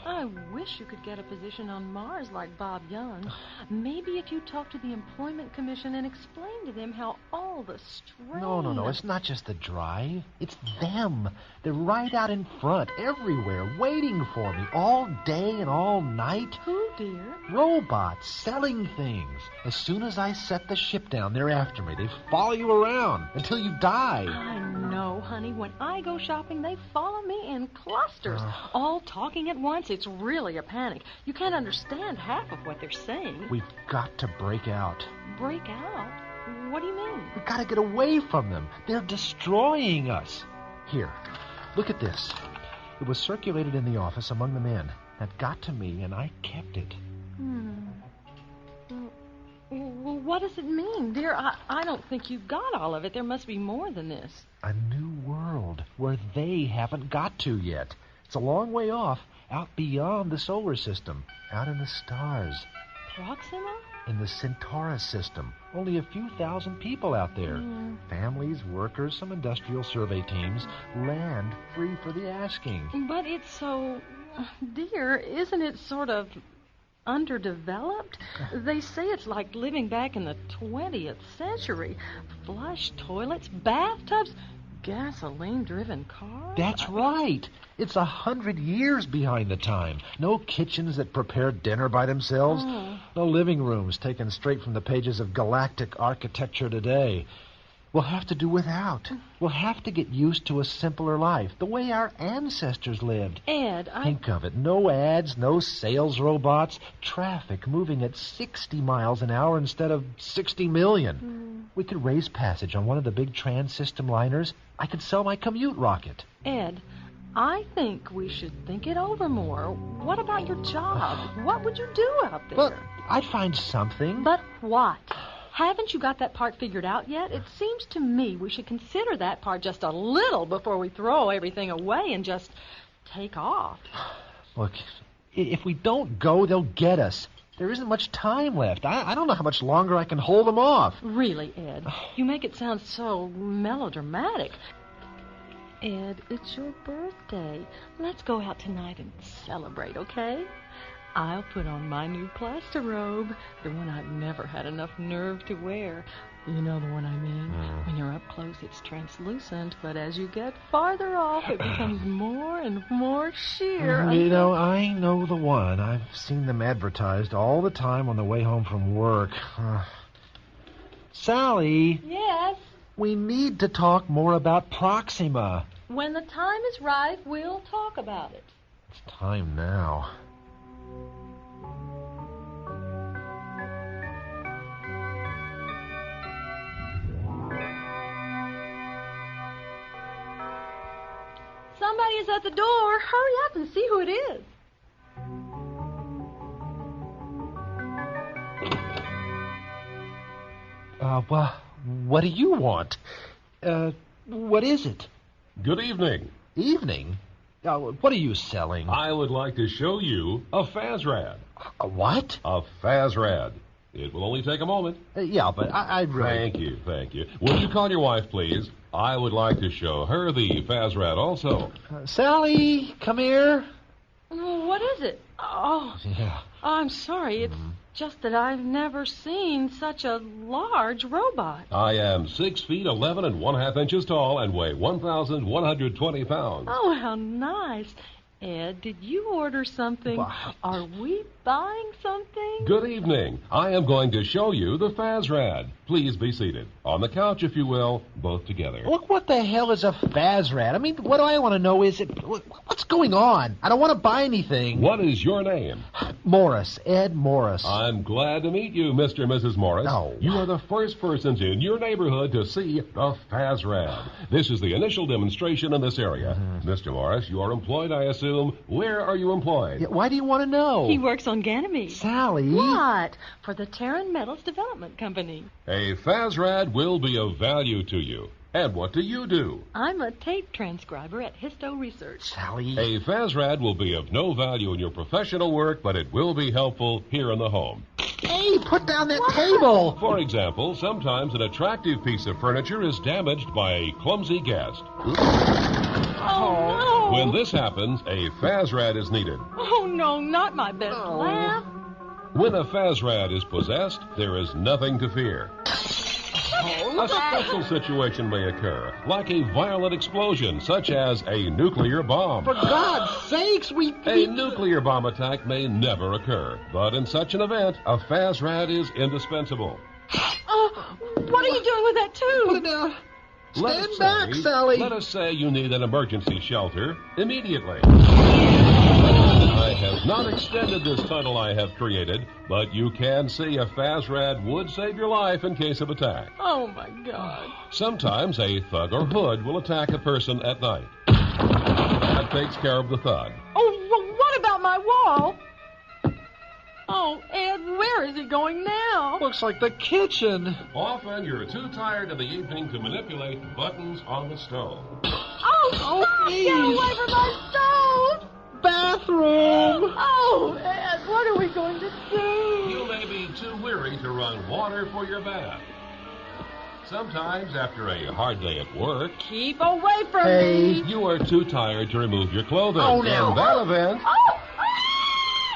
I wish you could get a position on Mars like Bob Young. Maybe if you talk to the Employment Commission and explain to them how all the strain... No. It's not just the drive. It's them. They're right out in front, everywhere, waiting for me, all day and all night. Who, dear? Robots selling things. As soon as I set the ship down, they're after me. They follow you around until you die. I know, honey. When I go shopping, they follow me in clusters, all talking at once. It's really a panic. You can't understand half of what they're saying. We've got to break out. Break out? What do you mean? We've got to get away from them. They're destroying us. Here, look at this. It was circulated in the office among the men. That got to me, and I kept it. Well, what does it mean? Dear, I don't think you got all of it. There must be more than this. A new world where they haven't got to yet. It's a long way off, out beyond the solar system, out in the stars. Proxima? In the Centaurus system. Only a few thousand people out there. Families, workers, some industrial survey teams. Land free for the asking. But it's so... Dear, isn't it sort of underdeveloped? They say it's like living back in the 20th century. Flush toilets, bathtubs, gasoline-driven car? That's right. It's 100 years behind the time. No kitchens that prepare dinner by themselves. No living rooms taken straight from the pages of galactic architecture today. We'll have to do without. We'll have to get used to a simpler life, the way our ancestors lived. Ed, Think of it. No ads, no sales robots, traffic moving at 60 miles an hour instead of 60 million. We could raise passage on one of the big trans-system liners. I could sell my commute rocket. Ed, I think we should think it over more. What about your job? What would you do out there? Well, I'd find something. But what? Haven't you got that part figured out yet? It seems to me we should consider that part just a little before we throw everything away and just take off. Look, if we don't go, they'll get us. There isn't much time left. I don't know how much longer I can hold them off. Really, Ed, you make it sound so melodramatic. Ed, it's your birthday. Let's go out tonight and celebrate, okay? I'll put on my new plaster robe, the one I've never had enough nerve to wear. You know the one I mean. When you're up close, it's translucent, but as you get farther off, it becomes more and more sheer. You know, I know the one. I've seen them advertised all the time on the way home from work. Sally? Yes? We need to talk more about Proxima. When the time is right, we'll talk about it. It's time now. Somebody is at the door. Hurry up and see who it is. Well, what do you want? What is it? Good evening. Evening? What are you selling? I would like to show you a Fazrad. A what? A Fazrad. It will only take a moment. Yeah, but I really... Thank you. Will you call your wife, please? I would like to show her the Fazrad also. Sally, come here. What is it? Oh, yeah. I'm sorry. It's just that I've never seen such a large robot. I am 6 feet 11 and 1/2 inches tall and weigh 1,120 pounds. Oh, how nice. Ed, did you order something? Wow. Are we buying something? Good evening. I am going to show you the Fazrad. Please be seated. On the couch, if you will, both together. Look, what the hell is a Fazrad? I mean, what I want to know is, what's going on? I don't want to buy anything. What is your name? Morris. Ed Morris. I'm glad to meet you, Mr. and Mrs. Morris. Oh. You are the first persons in your neighborhood to see the Fazrad. This is the initial demonstration in this area. Mr. Morris, you are employed, I assume. Where are you employed? Yeah, why do you want to know? He works on Ganymede. Sally. What? For the Terran Metals Development Company. A Fazrad will be of value to you. And what do you do? I'm a tape transcriber at Histo Research. Sally. A Fazrad will be of no value in your professional work, but it will be helpful here in the home. Hey, put down that table. For example, sometimes an attractive piece of furniture is damaged by a clumsy guest. Oh, no. When this happens, a Fazrad is needed. Oh, no, not my best laugh. When a Fazrad is possessed, there is nothing to fear. A special situation may occur, like a violent explosion, such as a nuclear bomb. For God's sakes, A nuclear bomb attack may never occur, but in such an event, a Fazrad is indispensable. What are you doing with that tube? Put it down. Stand back, Sally. Let us say you need an emergency shelter immediately. I have not extended this tunnel I have created, but you can see a Fazrad would save your life in case of attack. Oh, my God. Sometimes a thug or hood will attack a person at night. That takes care of the thug. Oh, well, what about my wall? Oh, Ed, where is it going now? Looks like the kitchen. Often you're too tired in the evening to manipulate the buttons on the stove. Oh, stop! Get away from my stove! Bathroom! Oh, Ed, what are we going to do? You may be too weary to run water for your bath. Sometimes, after a hard day at work, Keep away from me! you are too tired to remove your clothing. Oh, now. In that event,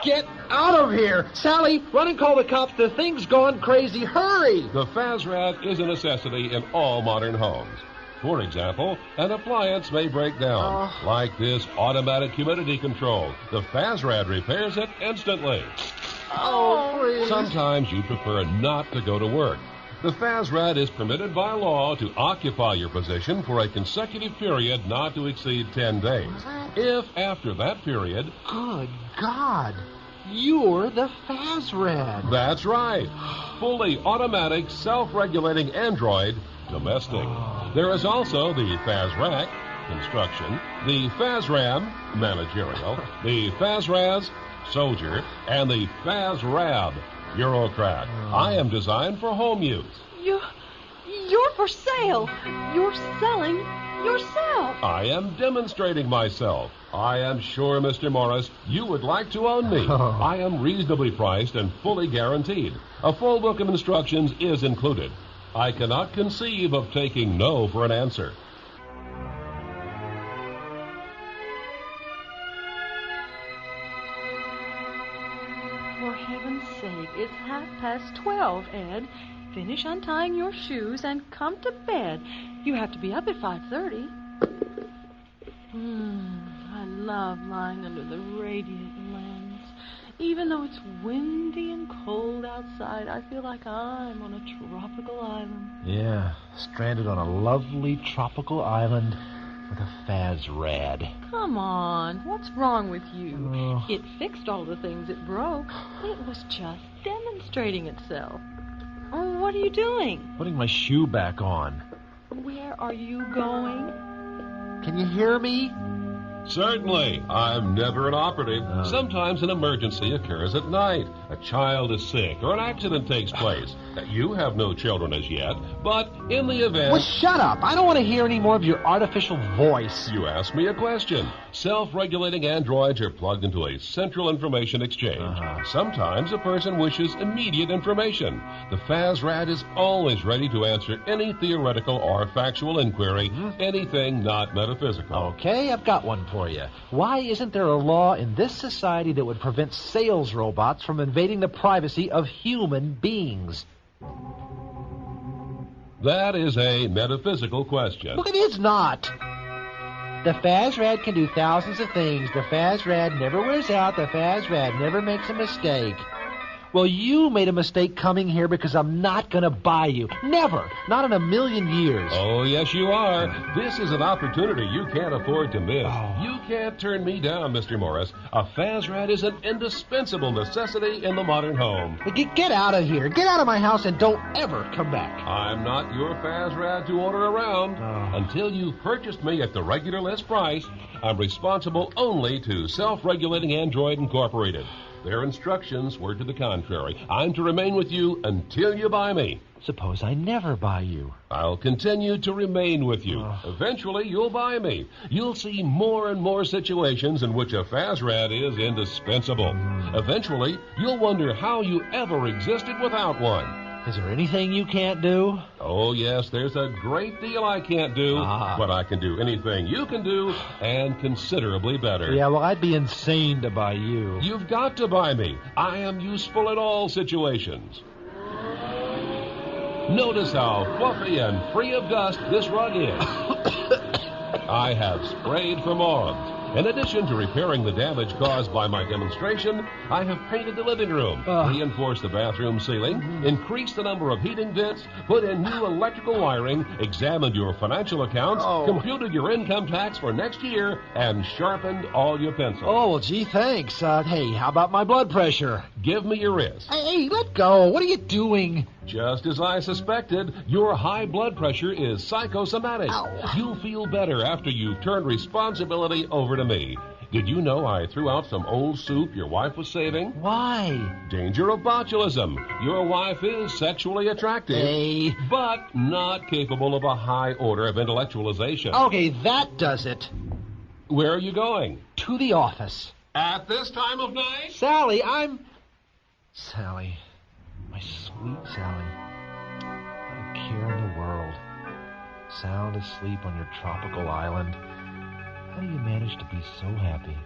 Get out of here! Sally, run and call the cops. The thing's gone crazy. Hurry! the Fazrad is a necessity in all modern homes. For example, an appliance may break down, like this automatic humidity control. The FazRad repairs it instantly. Oh, please. Sometimes you prefer not to go to work. The FazRad is permitted by law to occupy your position for a consecutive period not to exceed 10 days. If after that period... Good God! You're the FazRad. That's right. Fully automatic, self-regulating Android, domestic. There is also the FazRack, construction, the FazRam, managerial, the FazRaz, soldier, and the FazRab, bureaucrat. I am designed for home use. You're for sale. You're selling yourself. I am demonstrating myself. I am sure, Mr. Morris, you would like to own me. I am reasonably priced and fully guaranteed. A full book of instructions is included. I cannot conceive of taking no for an answer. For heaven's sake, it's 12:30, Ed. Finish untying your shoes and come to bed. You have to be up at 5:30. I love lying under the radiant lens. Even though it's windy and cold outside, I feel like I'm on a tropical island. Yeah, stranded on a lovely tropical island with a FazRad. Come on, what's wrong with you? It fixed all the things it broke. It was just demonstrating itself. Oh, what are you doing? Putting my shoe back on. Where are you going? Can you hear me? Certainly. I'm never an operative. Sometimes an emergency occurs at night. A child is sick or an accident takes place. You have no children as yet, but in the event... Well, shut up. I don't want to hear any more of your artificial voice. You asked me a question. Self-regulating androids are plugged into a central information exchange. Sometimes a person wishes immediate information. The FazRad is always ready to answer any theoretical or factual inquiry, anything not metaphysical. Okay, I've got one for you. Why isn't there a law in this society that would prevent sales robots from invading the privacy of human beings? That is a metaphysical question. Look, it is not. The FazRad can do thousands of things. The FazRad never wears out. The FazRad never makes a mistake. Well, you made a mistake coming here because I'm not going to buy you. Never. Not in a million years. Oh, yes, you are. This is an opportunity you can't afford to miss. You can't turn me down, Mr. Morris. A FazRad is an indispensable necessity in the modern home. Get out of here. Get out of my house and don't ever come back. I'm not your FazRad to order around. Until you've purchased me at the regular list price, I'm responsible only to Self-Regulating Android Incorporated. Their instructions were to the contrary. I'm to remain with you until you buy me. Suppose I never buy you. I'll continue to remain with you. Eventually, you'll buy me. You'll see more and more situations in which a FazRad is indispensable. Eventually, you'll wonder how you ever existed without one. Is there anything you can't do? Oh, yes, there's a great deal I can't do, but I can do anything you can do, and considerably better. Yeah, well, I'd be insane to buy you. You've got to buy me. I am useful in all situations. Notice how fluffy and free of dust this rug is. I have sprayed for moths. In addition to repairing the damage caused by my demonstration, I have painted the living room, reinforced the bathroom ceiling, increased the number of heating vents, put in new electrical wiring, examined your financial accounts, computed your income tax for next year, and sharpened all your pencils. Oh, well, gee, thanks. Hey, how about my blood pressure? Give me your wrist. Hey, let go. What are you doing? Just as I suspected, your high blood pressure is psychosomatic. You'll feel better after you've turned responsibility over to me. Did you know I threw out some old soup your wife was saving? Why? Danger of botulism. Your wife is sexually attractive, but not capable of a high order of intellectualization. Okay, that does it. Where are you going? To the office. At this time of night? Sally, Sally. My sweet Sally. Not a care in the world. Sound asleep on your tropical island. How do you manage to be so happy?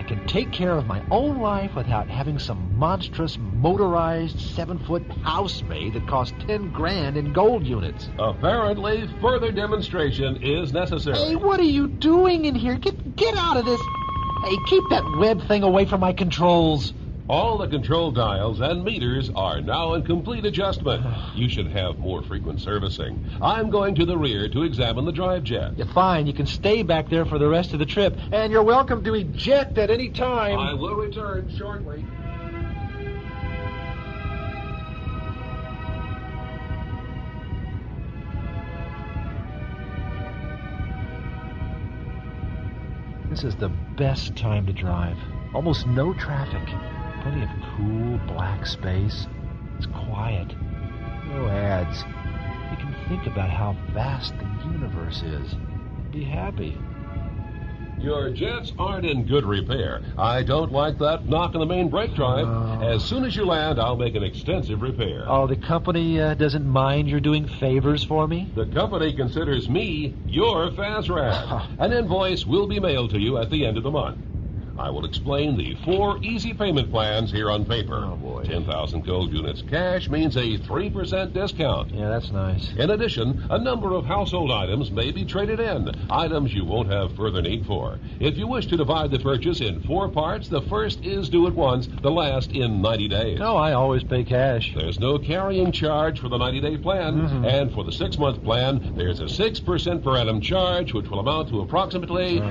I can take care of my own life without having some monstrous motorized 7-foot housemaid that costs 10 grand in gold units. Apparently, further demonstration is necessary. Hey, what are you doing in here? Get out of this. Hey, keep that web thing away from my controls. All the control dials and meters are now in complete adjustment. You should have more frequent servicing. I'm going to the rear to examine the drive jet. You're fine. You can stay back there for the rest of the trip. And you're welcome to eject at any time. I will return shortly. This is the best time to drive. Almost no traffic. Plenty of cool, black space. It's quiet. No ads. You can think about how vast the universe is and be happy. Your jets aren't in good repair. I don't like that knock on the main brake drive. As soon as you land, I'll make an extensive repair. Oh, the company doesn't mind you're doing favors for me? The company considers me your FazRad. An invoice will be mailed to you at the end of the month. I will explain the 4 easy payment plans here on paper. Oh, boy. 10,000 gold units cash means a 3% discount. Yeah, that's nice. In addition, a number of household items may be traded in, items you won't have further need for. If you wish to divide the purchase in 4 parts, the first is due at once, the last in 90 days. No, I always pay cash. There's no carrying charge for the 90-day plan, and for the 6-month plan, there's a 6% per annum charge, which will amount to approximately...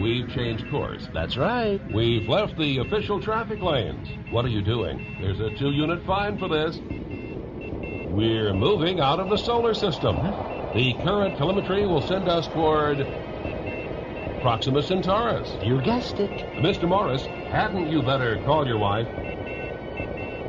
We've changed course. That's right. We've left the official traffic lanes. What are you doing? There's a 2-unit fine for this. We're moving out of the solar system. The current telemetry will send us toward Proxima Centaurus. You guessed it. Mr. Morris, hadn't you better call your wife?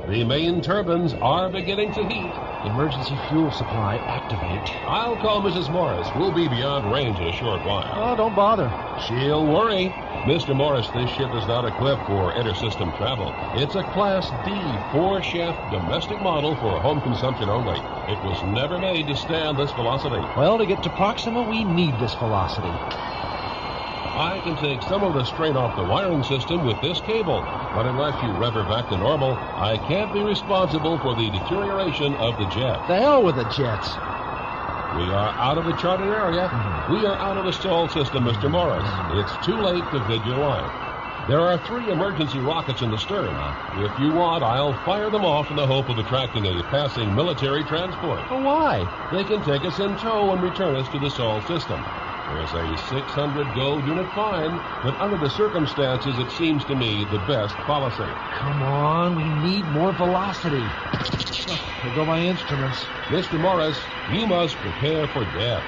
The main turbines are beginning to heat. Emergency fuel supply activate. I'll call Mrs. Morris. We'll be beyond range in a short while. Oh, don't bother. She'll worry. Mr. Morris, this ship is not equipped for intersystem travel. It's a Class D 4-shaft domestic model for home consumption only. It was never made to stand this velocity. Well, to get to Proxima, we need this velocity. I can take some of the strain off the wiring system with this cable, but unless you rev her back to normal, I can't be responsible for the deterioration of the jet. The hell with the jets. We are out of the charted area. We are out of the stall system, Mr. Morris. It's too late to vid your line. There are 3 emergency rockets in the stern. If you want, I'll fire them off in the hope of attracting a passing military transport. Oh, why? They can take us in tow and return us to the Sol system. There's a 600 gold unit fine, but under the circumstances, it seems to me the best policy. Come on, we need more velocity. There go my instruments. Mr. Morris, you must prepare for death.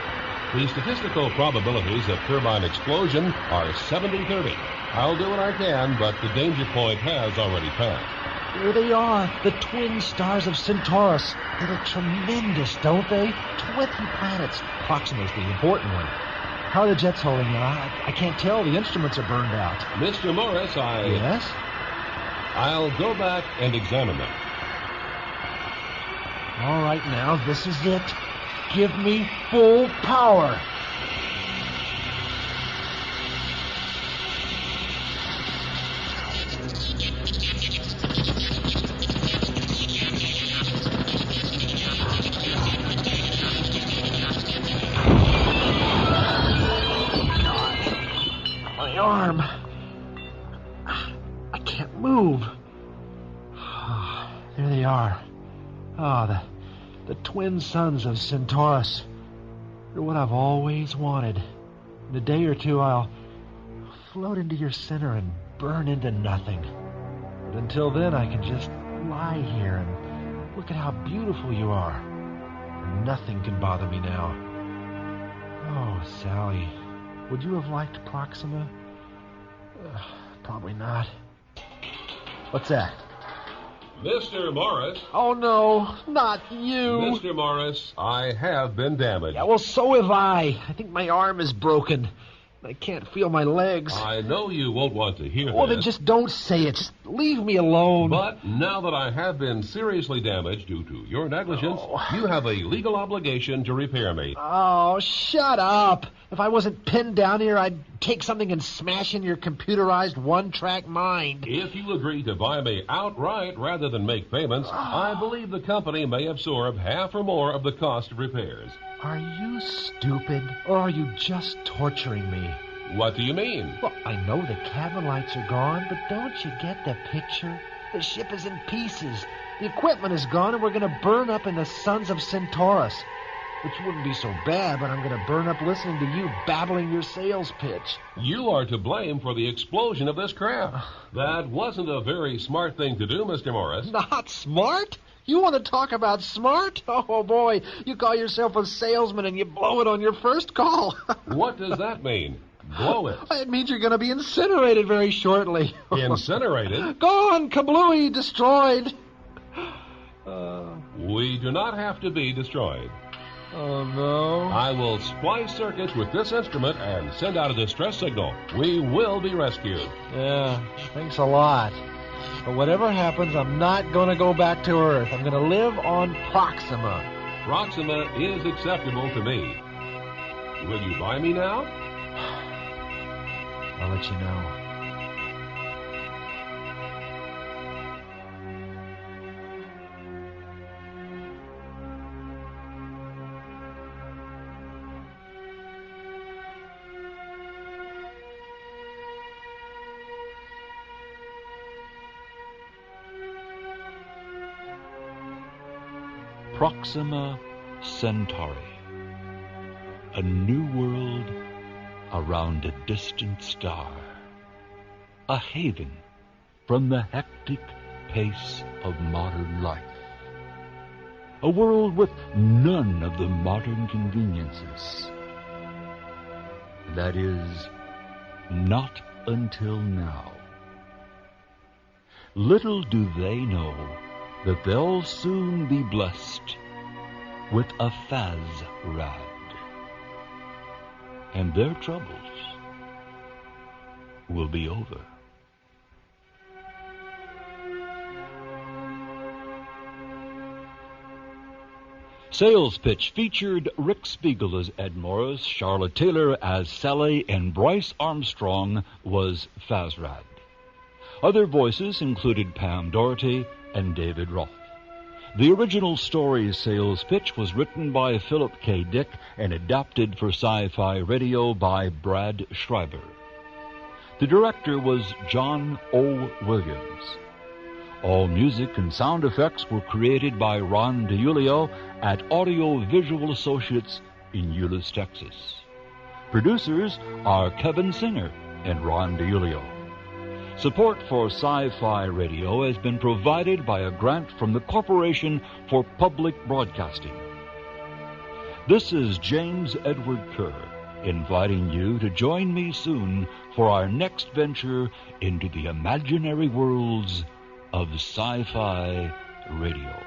The statistical probabilities of turbine explosion are 70-30. I'll do what I can, but the danger point has already passed. There they are, the twin stars of Centaurus. They look tremendous, don't they? 20 planets. Proxima's the important one. How are the jets holding now? I can't tell. The instruments are burned out. Mr. Morris, Yes? I'll go back and examine them. All right, now, this is it. Give me full power. Arm. I can't move. There they are. The twin suns of Centaurus. They're what I've always wanted. In a day or two, I'll float into your center and burn into nothing. But until then, I can just lie here and look at how beautiful you are. And nothing can bother me now. Oh, Sally, would you have liked Proxima? Probably not. What's that? Mr. Morris. Oh, no, not you. Mr. Morris, I have been damaged. Yeah, well, so have I. I think my arm is broken. I can't feel my legs. I know you won't want to hear Well, this. then just don't say it. Just leave me alone. But now that I have been seriously damaged due to your negligence, you have a legal obligation to repair me. Oh, shut up. If I wasn't pinned down here, I'd take something and smash in your computerized one-track mind. If you agree to buy me outright rather than make payments, I believe the company may absorb half or more of the cost of repairs. Are you stupid, or are you just torturing me? What do you mean? Well, I know the cabin lights are gone, but don't you get the picture? The ship is in pieces. The equipment is gone, and we're going to burn up in the suns of Centaurus. Which wouldn't be so bad, but I'm going to burn up listening to you babbling your sales pitch. You are to blame for the explosion of this craft. That wasn't a very smart thing to do, Mr. Morris. Not smart? You want to talk about smart? Oh, boy, you call yourself a salesman and you blow it on your first call. What does that mean? Blow it. It means you're going to be incinerated very shortly. Incinerated? Gone, kablooey, destroyed. We do not have to be destroyed. Oh, no. I will splice circuits with this instrument and send out a distress signal. We will be rescued. Yeah, thanks a lot. But whatever happens, I'm not going to go back to Earth. I'm going to live on Proxima. Proxima is acceptable to me. Will you buy me now? I'll let you know. Proxima Centauri, a new world around a distant star, a haven from the hectic pace of modern life, a world with none of the modern conveniences. That is, not until now. Little do they know that they'll soon be blessed with a Phasrad, and their troubles will be over. Sales Pitch featured Rick Spiegel as Ed Morris, Charlotte Taylor as Sally, and Bryce Armstrong was Phasrad. Other voices included Pam Doherty and David Roth. The original story Sales Pitch was written by Philip K. Dick and adapted for Sci-Fi Radio by Brad Schreiber. The director was John O. Williams. All music and sound effects were created by Ron DiUlio at Audio Visual Associates in Euless, Texas. Producers are Kevin Singer and Ron DiUlio. Support for Sci-Fi Radio has been provided by a grant from the Corporation for Public Broadcasting. This is James Edward Kerr, inviting you to join me soon for our next venture into the imaginary worlds of Sci-Fi Radio.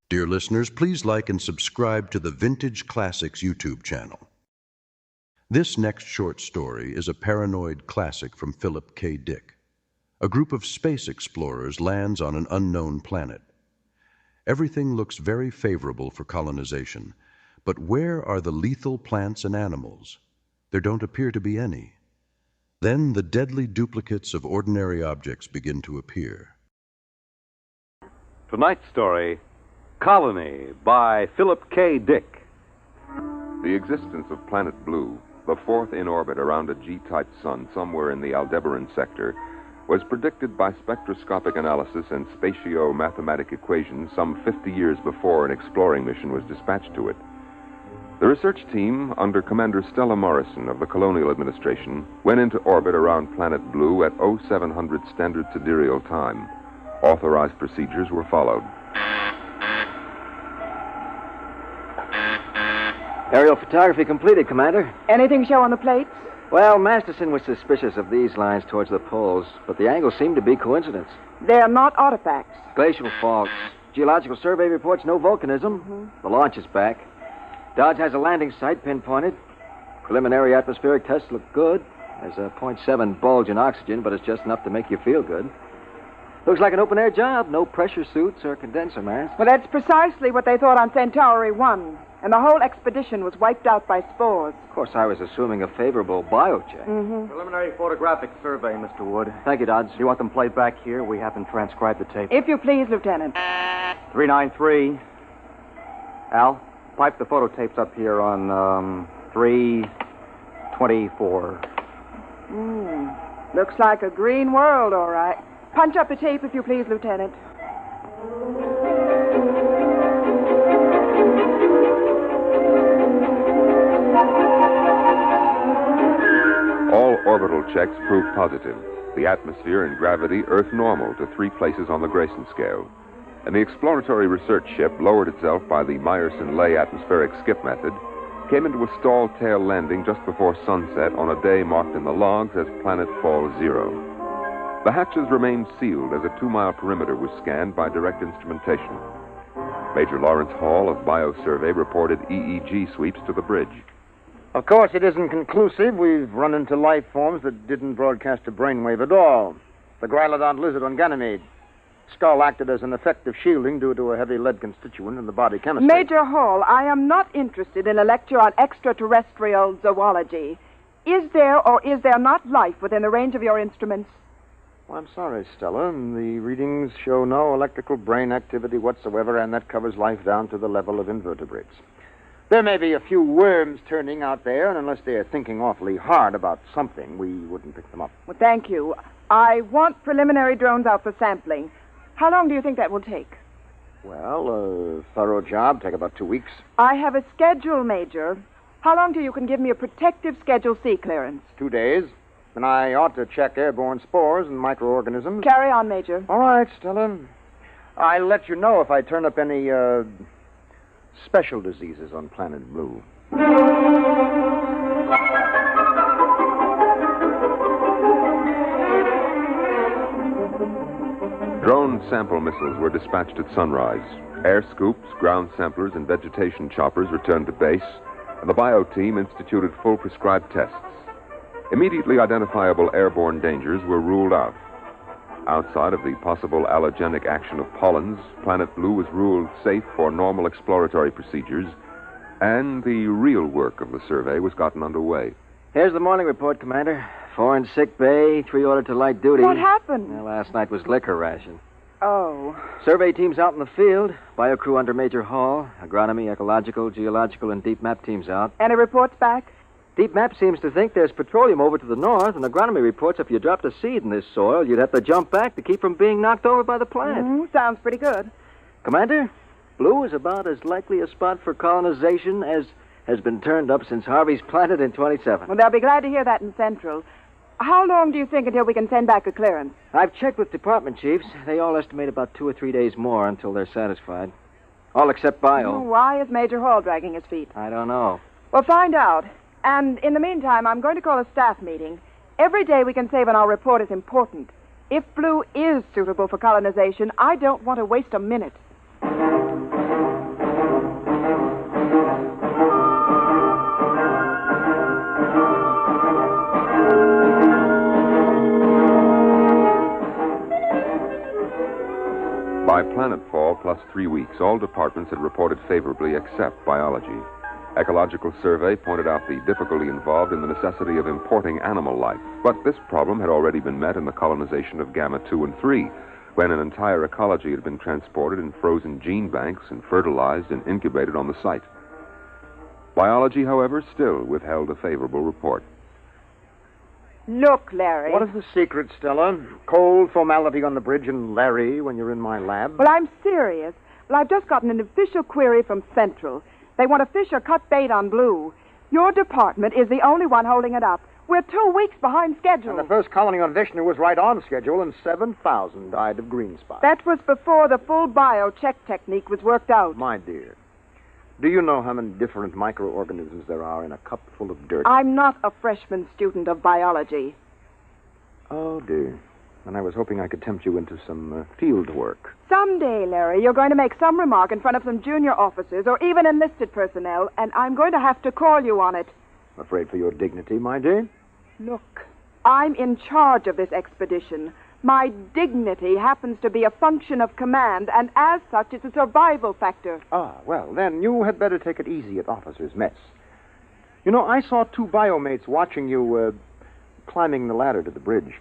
Dear listeners, please like and subscribe to the Vintage Classics YouTube channel. This next short story is a paranoid classic from Philip K. Dick. A group of space explorers lands on an unknown planet. Everything looks very favorable for colonization, but where are the lethal plants and animals? There don't appear to be any. Then the deadly duplicates of ordinary objects begin to appear. Tonight's story, Colony, by Philip K. Dick. The existence of Planet Blue, the fourth in orbit around a G-type sun somewhere in the Aldebaran sector, was predicted by spectroscopic analysis and spatio-mathematic equations some 50 years before an exploring mission was dispatched to it. The research team, under Commander Stella Morrison of the Colonial Administration, went into orbit around Planet Blue at 0700 Standard Sidereal Time. Authorized procedures were followed. Aerial photography completed, Commander. Anything show on the plates? Well, Masterson was suspicious of these lines towards the poles, but the angles seem to be coincidence. They're not artifacts. Glacial faults. Geological survey reports no volcanism. The launch is back. Dodge has a landing site pinpointed. Preliminary atmospheric tests look good. There's a .7 bulge in oxygen, but it's just enough to make you feel good. Looks like an open-air job. No pressure suits or condenser masks. Well, that's precisely what they thought on Centauri 1. And the whole expedition was wiped out by spores. Of course, I was assuming a favorable biocheck. Mm-hmm. Preliminary photographic survey, Mr. Wood. Thank you, Dodge. Do you want them played back here? We haven't transcribed the tape. If you please, Lieutenant. 393. Al, pipe the photo tapes up here on 324. Looks like a green world, all right. Punch up the tape, if you please, Lieutenant. All orbital checks proved positive. The atmosphere and gravity Earth normal to 3 places on the Grayson scale. And the exploratory research ship lowered itself by the Meyerson-Lay atmospheric skip method, came into a stalled tail landing just before sunset on a day marked in the logs as planetfall 0. The hatches remained sealed as a 2-mile perimeter was scanned by direct instrumentation. Major Lawrence Hall of Biosurvey reported EEG sweeps to the bridge. Of course, it isn't conclusive. We've run into life forms that didn't broadcast a brainwave at all. The Grylodon lizard on Ganymede. Skull acted as an effective shielding due to a heavy lead constituent in the body chemistry. Major Hall, I am not interested in a lecture on extraterrestrial zoology. Is there or is there not life within the range of your instruments? Well, I'm sorry, Stella. The readings show no electrical brain activity whatsoever, and that covers life down to the level of invertebrates. There may be a few worms turning out there, and unless they're thinking awfully hard about something, we wouldn't pick them up. Well, thank you. I want preliminary drones out for sampling. How long do you think that will take? Well, a thorough job. Take about 2 weeks. I have a schedule, Major. How long till you can give me a protective Schedule C clearance? 2 days. And I ought to check airborne spores and microorganisms. Carry on, Major. All right, Stella. I'll let you know if I turn up any, special diseases on Planet Blue. Drone sample missiles were dispatched at sunrise. Air scoops, ground samplers, and vegetation choppers returned to base, and the bio team instituted full prescribed tests. Immediately identifiable airborne dangers were ruled out. Outside of the possible allergenic action of pollens, Planet Blue was ruled safe for normal exploratory procedures, and the real work of the survey was gotten underway. Here's the morning report, Commander. 4 in sick bay, 3 ordered to light duty. What happened? Well, last night was liquor ration. Oh. Survey teams out in the field. Bio crew under Major Hall. Agronomy, ecological, geological, and deep map teams out. Any reports back? Deep map seems to think there's petroleum over to the north, and agronomy reports if you dropped a seed in this soil, you'd have to jump back to keep from being knocked over by the plant. Sounds pretty good. Commander, Blue is about as likely a spot for colonization as has been turned up since Harvey's Planet in 27. Well, they'll be glad to hear that in Central. How long do you think until we can send back a clearance? I've checked with department chiefs. They all estimate about 2 or 3 days more until they're satisfied. All except Bio. Why is Major Hall dragging his feet? I don't know. Well, find out. And in the meantime, I'm going to call a staff meeting. Every day we can save on our report is important. If Blue is suitable for colonization, I don't want to waste a minute. By planetfall plus 3 weeks, all departments had reported favorably except biology. Ecological survey pointed out the difficulty involved in the necessity of importing animal life. But this problem had already been met in the colonization of Gamma 2 and 3, when an entire ecology had been transported in frozen gene banks and fertilized and incubated on the site. Biology, however, still withheld a favorable report. Look, Larry. What is the secret, Stella? Cold formality on the bridge and Larry when you're in my lab? Well, I'm serious. Well, I've just gotten an official query from Central. They want to fish or cut bait on Blue. Your department is the only one holding it up. We're 2 weeks behind schedule. And the first colony on Vishnu was right on schedule, and 7,000 died of green spot. That was before the full bio-check technique was worked out. My dear, do you know how many different microorganisms there are in a cup full of dirt? I'm not a freshman student of biology. Oh, dear. and I was hoping I could tempt you into some field work. Someday, Larry, you're going to make some remark in front of some junior officers or even enlisted personnel, and I'm going to have to call you on it. I'm afraid for your dignity, my Jane. Look, I'm in charge of this expedition. My dignity happens to be a function of command, and as such, it's a survival factor. Ah, well, then you had better take it easy at officers' mess. You know, I saw two biomates watching you climbing the ladder to the bridge.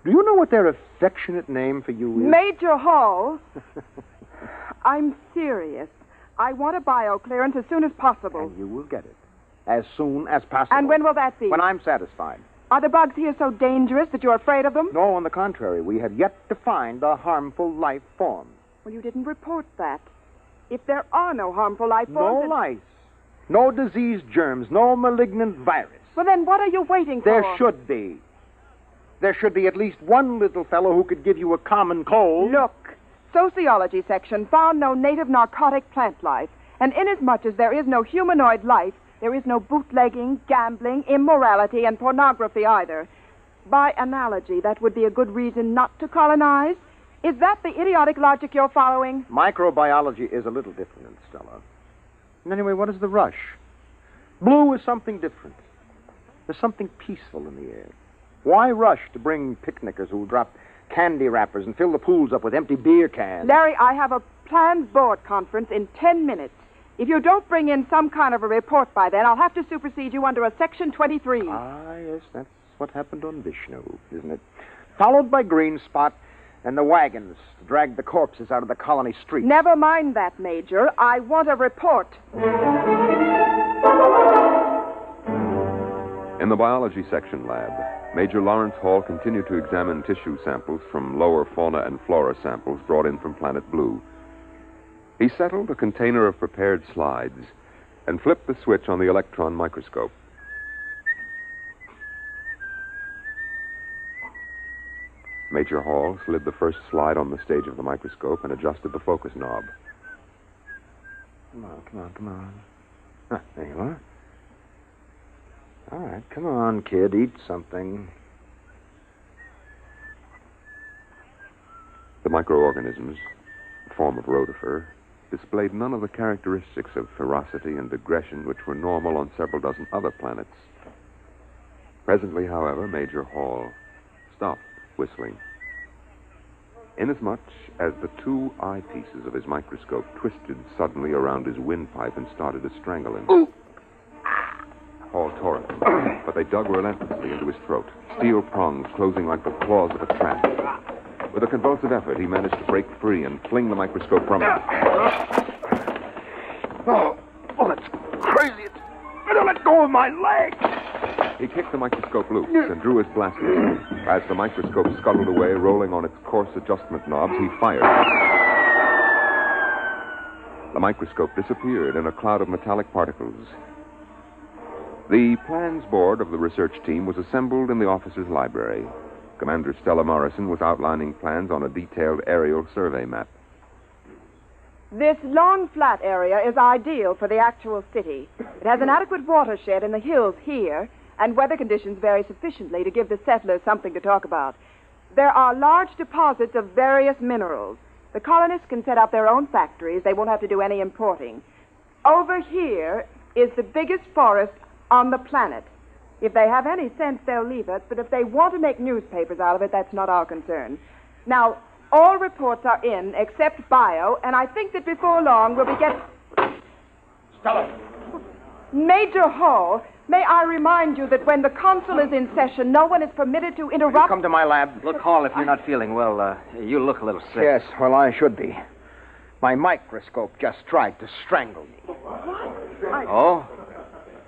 Do you know what their affectionate name for you is? Major Hall. I'm serious. I want a bio clearance as soon as possible. And you will get it. As soon as possible. And when will that be? When I'm satisfied. Are the bugs here so dangerous that you're afraid of them? No, on the contrary. We have yet to find a harmful life form. Well, you didn't report that. If there are no harmful life forms... No lice. No disease germs. No malignant virus. Well, then what are you waiting for? There should be. There should be at least one little fellow who could give you a common cold. Look, sociology section found no native narcotic plant life. And inasmuch as there is no humanoid life, there is no bootlegging, gambling, immorality, and pornography either. By analogy, that would be a good reason not to colonize. Is that the idiotic logic you're following? Microbiology is a little different, Stella. And anyway, what is the rush? Blue is something different. There's something peaceful in the air. Why rush to bring picnickers who drop candy wrappers and fill the pools up with empty beer cans? Larry, I have a planned board conference in 10 minutes. If you don't bring in some kind of a report by then, I'll have to supersede you under a Section 23. Ah, yes, that's what happened on Vishnu, isn't it? Followed by Green Spot and the wagons to drag the corpses out of the colony streets. Never mind that, Major. I want a report. In the biology section lab, Major Lawrence Hall continued to examine tissue samples from lower fauna and flora samples brought in from Planet Blue. He settled a container of prepared slides and flipped the switch on the electron microscope. Major Hall slid the first slide on the stage of the microscope and adjusted the focus knob. Come on. Ah, there you are. All right, come on, kid, eat something. The microorganisms, a form of rotifer, displayed none of the characteristics of ferocity and aggression which were normal on several dozen other planets. Presently, however, Major Hall stopped whistling. Inasmuch as the two eyepieces of his microscope twisted suddenly around his windpipe and started to strangle him. Ooh. Hall tore at them, but they dug relentlessly into his throat, steel prongs closing like the claws of a trap. With a convulsive effort, he managed to break free and fling the microscope from him. Oh, that's crazy. I don't let go of my leg. He kicked the microscope loose and drew his blaster. As the microscope scuttled away, rolling on its coarse adjustment knobs, he fired. The microscope disappeared in a cloud of metallic particles. The plans board of the research team was assembled in the officers' library. Commander Stella Morrison was outlining plans on a detailed aerial survey map. This long, flat area is ideal for the actual city. It has an adequate watershed in the hills here, and weather conditions vary sufficiently to give the settlers something to talk about. There are large deposits of various minerals. The colonists can set up their own factories. They won't have to do any importing. Over here is the biggest forest on the planet. If they have any sense, they'll leave it, but if they want to make newspapers out of it, that's not our concern. Now, all reports are in except bio, and I think that before long we'll be getting... Stella! Major Hall, may I remind you that when the consul is in session, no one is permitted to interrupt... Come to my lab. Look, Hall, if you're not feeling well, you look a little sick. Yes, well, I should be. My microscope just tried to strangle me. Oh?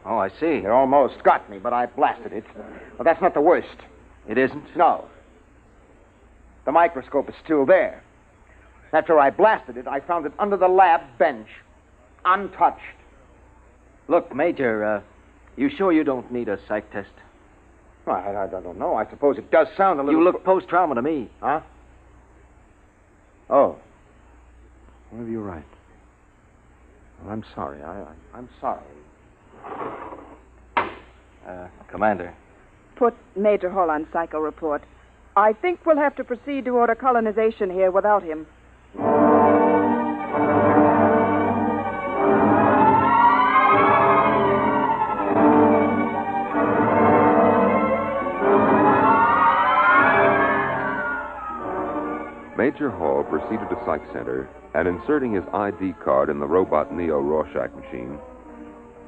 Oh, I see. It almost got me, but I blasted it. Well, that's not the worst. It isn't? No. The microscope is still there. After I blasted it, I found it under the lab bench, untouched. Look, Major, you sure you don't need a psych test? Well, I don't know. I suppose it does sound a little... You look post-trauma to me. Huh? Oh. Well, you're right. Well, I'm sorry. I'm sorry. Commander. Put Major Hall on psycho report. I think we'll have to proceed to order colonization here without him. Major Hall proceeded to Psych Center, and inserting his ID card in the robot Neo Rorschach machine,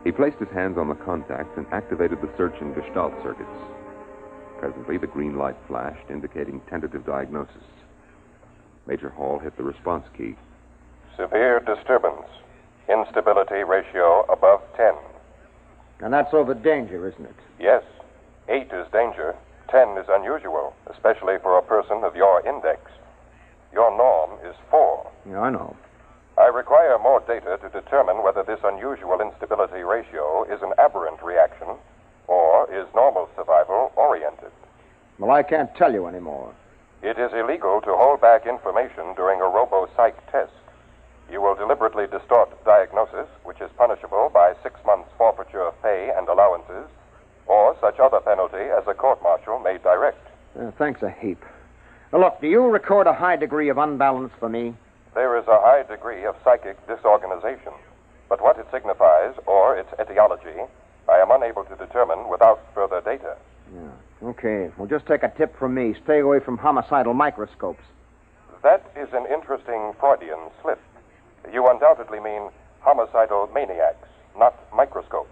he placed his hands on the contacts and activated the search and gestalt circuits. Presently, the green light flashed, indicating tentative diagnosis. Major Hall hit the response key. Severe disturbance. Instability ratio above 10. And that's over danger, isn't it? Yes. 8 is danger. 10 is unusual, especially for a person of your index. Your norm is 4. Yeah, I know. I require more data to determine whether this unusual instability ratio is an aberrant reaction or is normal survival oriented. Well, I can't tell you anymore. It is illegal to hold back information during a robo-psych test. You will deliberately distort diagnosis, which is punishable by 6 months forfeiture of pay and allowances, or such other penalty as a court-martial may direct. Thanks a heap. Now, look, do you record a high degree of unbalance for me? There is a high degree of psychic disorganization, but what it signifies, or its etiology, I am unable to determine without further data. Yeah. Okay. Well, just take a tip from me. Stay away from homicidal microscopes. That is an interesting Freudian slip. You undoubtedly mean homicidal maniacs, not microscopes.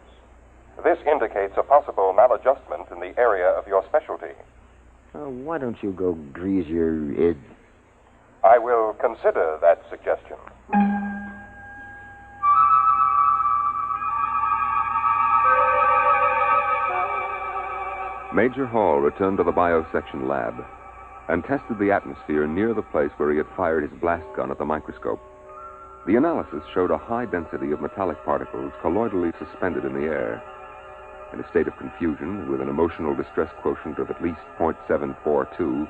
This indicates a possible maladjustment in the area of your specialty. Why don't you go grease your id? I will consider that suggestion. Major Hall returned to the biosection lab and tested the atmosphere near the place where he had fired his blast gun at the microscope. The analysis showed a high density of metallic particles colloidally suspended in the air. In a state of confusion, with an emotional distress quotient of at least 0.742,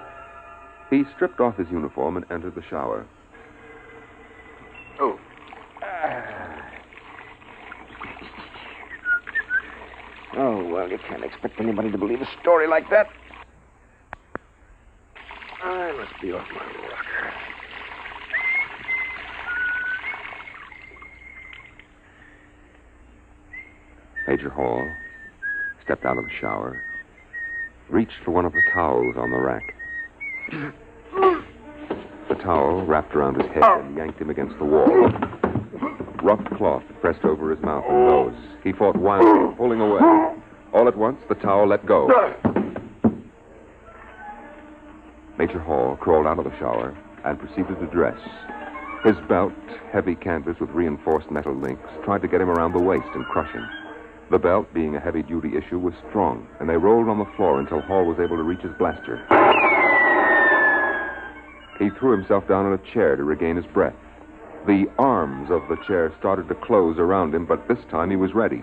he stripped off his uniform and entered the shower. Oh. Oh, well, you can't expect anybody to believe a story like that. I must be off my rocker. Major Hall stepped out of the shower, reached for one of the towels on the rack. The towel wrapped around his head and yanked him against the wall. Rough cloth pressed over his mouth and nose. He fought wildly, pulling away. All at once, the towel let go. Major Hall crawled out of the shower and proceeded to dress. His belt, heavy canvas with reinforced metal links, tried to get him around the waist and crush him. The belt, being a heavy-duty issue, was strong, and they rolled on the floor until Hall was able to reach his blaster. He threw himself down on a chair to regain his breath. The arms of the chair started to close around him, but this time he was ready.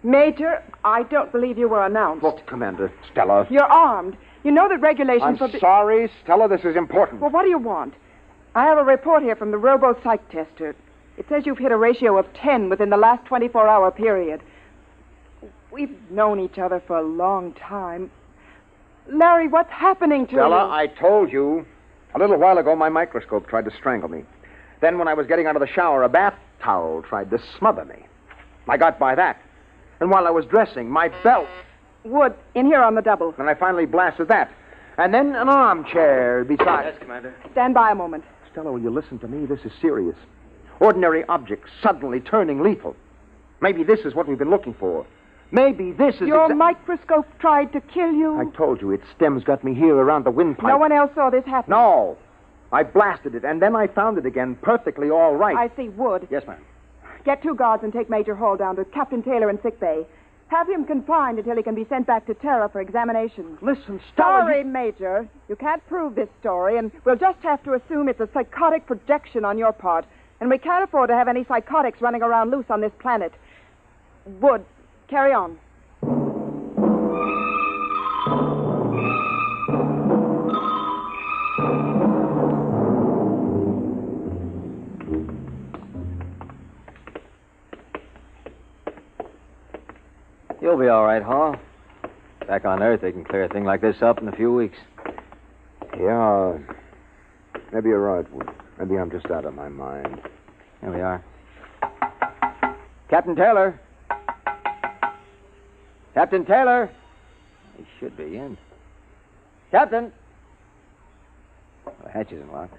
Major, I don't believe you were announced. Look, Commander, Stella. You're armed. You know that regulations I'm sorry, Stella, this is important. Well, what do you want? I have a report here from the robo-psych tester. It says you've hit a ratio of 10 within the last 24-hour period. We've known each other for a long time. Larry, what's happening to Stella, you? I told you. A little while ago, my microscope tried to strangle me. Then when I was getting out of the shower, a bath towel tried to smother me. I got by that. And while I was dressing, my belt... Wood, in here on the double. And I finally blasted that. And then an armchair beside... Yes, Commander. Stand by a moment. Stella, will you listen to me? This is serious. Ordinary objects suddenly turning lethal. Maybe this is what we've been looking for. Maybe this is... Your microscope tried to kill you? I told you, its stems got me here around the windpipe. No one else saw this happen? No. I blasted it, and then I found it again, perfectly all right. I see. Wood. Yes, ma'am. Get 2 guards and take Major Hall down to Captain Taylor in sickbay. Have him confined until he can be sent back to Terra for examination. Listen, Stella... Sorry, Major. You can't prove this story, and we'll just have to assume it's a psychotic projection on your part. And we can't afford to have any psychotics running around loose on this planet. Wood, carry on. Back on Earth, they can clear a thing like this up in a few weeks. Yeah, maybe you're right, Wood. Maybe I'm just out of my mind. Here we are. Captain Taylor. Captain Taylor. He should be in. Captain. The hatch isn't locked.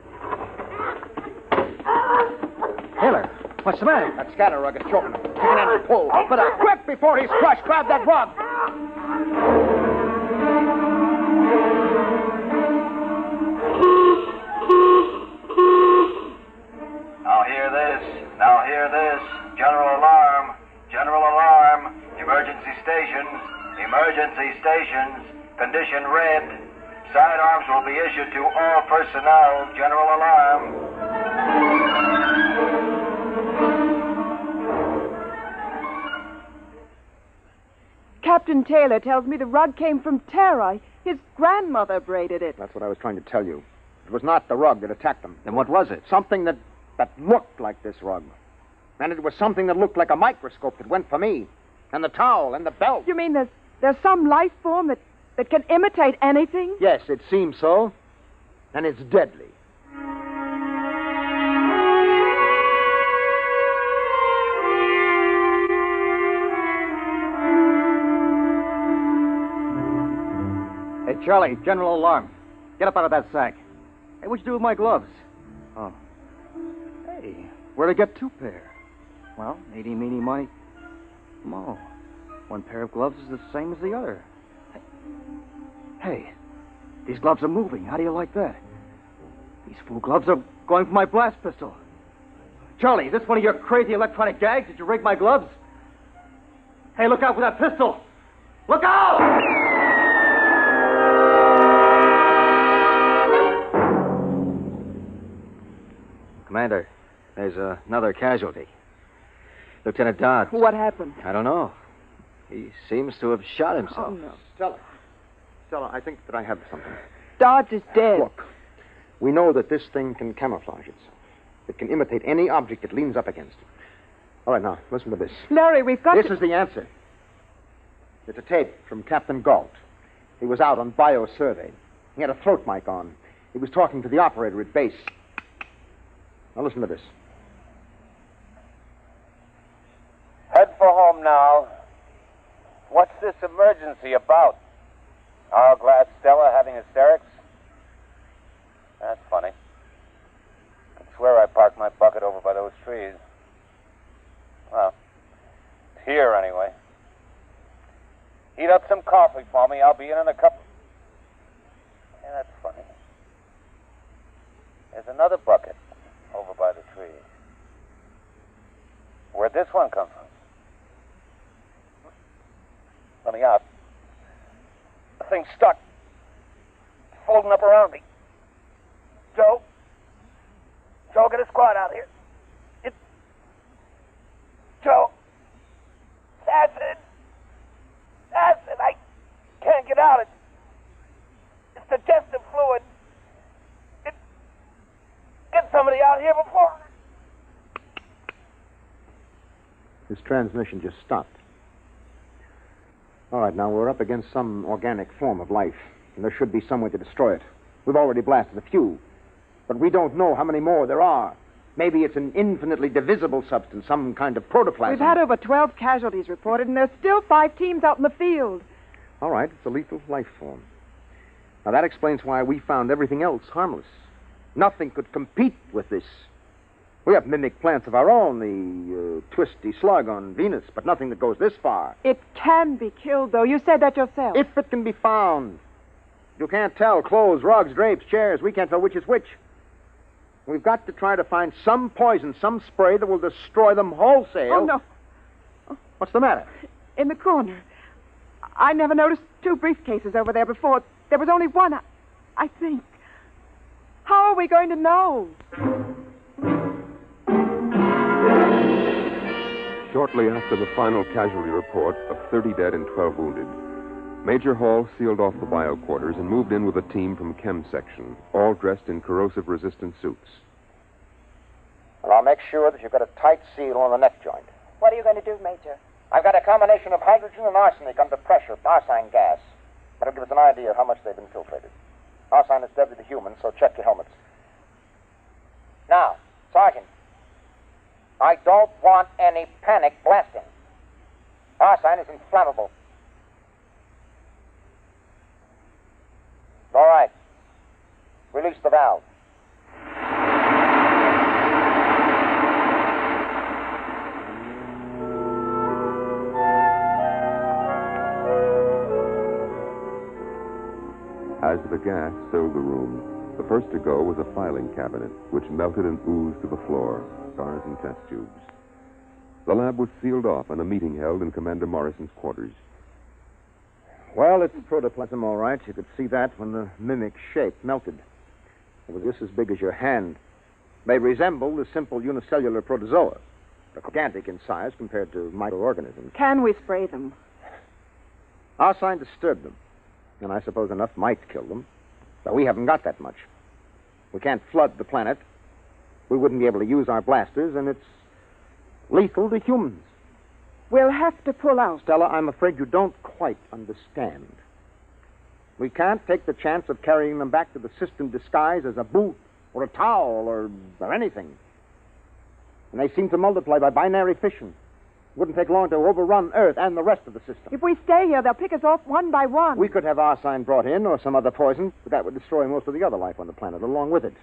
Taylor, what's the matter? That scatter rug is choking him. Take an end and pull. But quick, before he's crushed, grab that rug. Now hear this. Now hear this. General alarm. General alarm. Emergency stations. Emergency stations. Condition red. Sidearms will be issued to all personnel. General alarm. Captain Taylor tells me the rug came from Terra. His grandmother braided it. That's what I was trying to tell you. It was not the rug that attacked them. Then what was it? Something that looked like this rug. And it was something that looked like a microscope that went for me. And the towel and the belt. You mean there's some life form that can imitate anything? Yes, it seems so. And it's deadly. Hey, Charlie, general alarm. Get up out of that sack. Hey, what'd you do with my gloves? Oh. Hey, where'd I get 2 pair? Well, eeny, meeny, miny, mo. 1 pair of gloves is the same as the other. Hey, these gloves are moving. How do you like that? These fool gloves are going for my blast pistol. Charlie, is this one of your crazy electronic gags? Did you rig my gloves? Hey, look out for that pistol! Look out! Commander, there's another casualty. Lieutenant Dodd. What happened? I don't know. He seems to have shot himself. Oh, no. Stella, I think that I have something. Dodge is dead. Look, we know that this thing can camouflage itself. It can imitate any object it leans up against. All right, now, listen to this. Larry, we've got This is the answer. It's a tape from Captain Galt. He was out on bio-survey. He had a throat mic on. He was talking to the operator at base. Now, listen to this. Head for home now. What's this emergency about? Hourglass Stella having hysterics? That's funny. I swear I parked my bucket over by those trees. Well, it's here anyway. Heat up some coffee for me. I'll be in a couple... Yeah, that's funny. There's another bucket over by the tree. Where'd this one come from? Let me out. The thing's stuck. It's folding up around me. Joe, get a squad out here. Joe. Acid. I can't get out. It's digestive fluid. Get somebody out here before... His transmission just stopped. All right, now we're up against some organic form of life, and there should be some way to destroy it. We've already blasted a few, but we don't know how many more there are. Maybe it's an infinitely divisible substance, some kind of protoplasm. We've had over 12 casualties reported, and there's still 5 teams out in the field. All right, it's a lethal life form. Now, that explains why we found everything else harmless. Nothing could compete with this. We have mimic plants of our own, the twisty slug on Venus, but nothing that goes this far. It can be killed, though. You said that yourself. If it can be found. You can't tell. Clothes, rugs, drapes, chairs. We can't tell which is which. We've got to try to find some poison, some spray that will destroy them wholesale. Oh, no. What's the matter? In the corner. I never noticed 2 briefcases over there before. There was only one, I think. How are we going to know? Shortly after the final casualty report of 30 dead and 12 wounded, Major Hall sealed off the bio quarters and moved in with a team from Chem Section, all dressed in corrosive-resistant suits. Well, I'll make sure that you've got a tight seal on the neck joint. What are you going to do, Major? I've got a combination of hydrogen and arsenic under pressure, arsine gas. That'll give us an idea of how much they've infiltrated. Our sign is deadly to humans, so check your helmets. Now, Sergeant, I don't want any panic blasting. Our sign is inflammable. All right. Release the valve. As the gas filled the room, the first to go was a filing cabinet, which melted and oozed to the floor, stars and test tubes. The lab was sealed off and a meeting held in Commander Morrison's quarters. Well, it's protoplasm, all right. You could see that when the mimic shape melted. It was just as big as your hand. They resemble the simple unicellular protozoa. They're gigantic in size compared to microorganisms. Can we spray them? Our sign disturbed them, and I suppose enough might kill them. But we haven't got that much. We can't flood the planet. We wouldn't be able to use our blasters, and it's lethal to humans. We'll have to pull out. Stella, I'm afraid you don't quite understand. We can't take the chance of carrying them back to the system disguised as a boot or a towel or anything. And they seem to multiply by binary fission. It wouldn't take long to overrun Earth and the rest of the system. If we stay here, they'll pick us off one by one. We could have our sign brought in or some other poison, but that would destroy most of the other life on the planet along with it.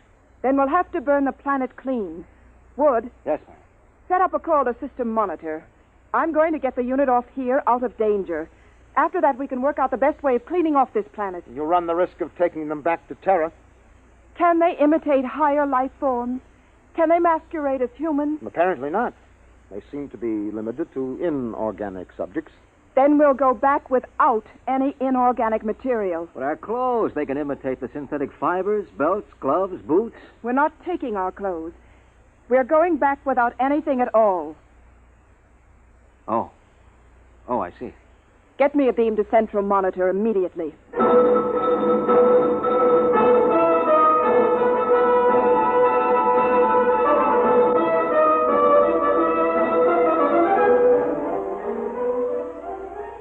Then we'll have to burn the planet clean. Wood? Yes, ma'am. Set up a call to system monitor. I'm going to get the unit off here out of danger. After that, we can work out the best way of cleaning off this planet. You'll run the risk of taking them back to Terra. Can they imitate higher life forms? Can they masquerade as humans? Apparently not. They seem to be limited to inorganic subjects. Then we'll go back without any inorganic material. But our clothes, they can imitate the synthetic fibers, belts, gloves, boots. We're not taking our clothes. We're going back without anything at all. Oh, I see. Get me a beam to central monitor immediately.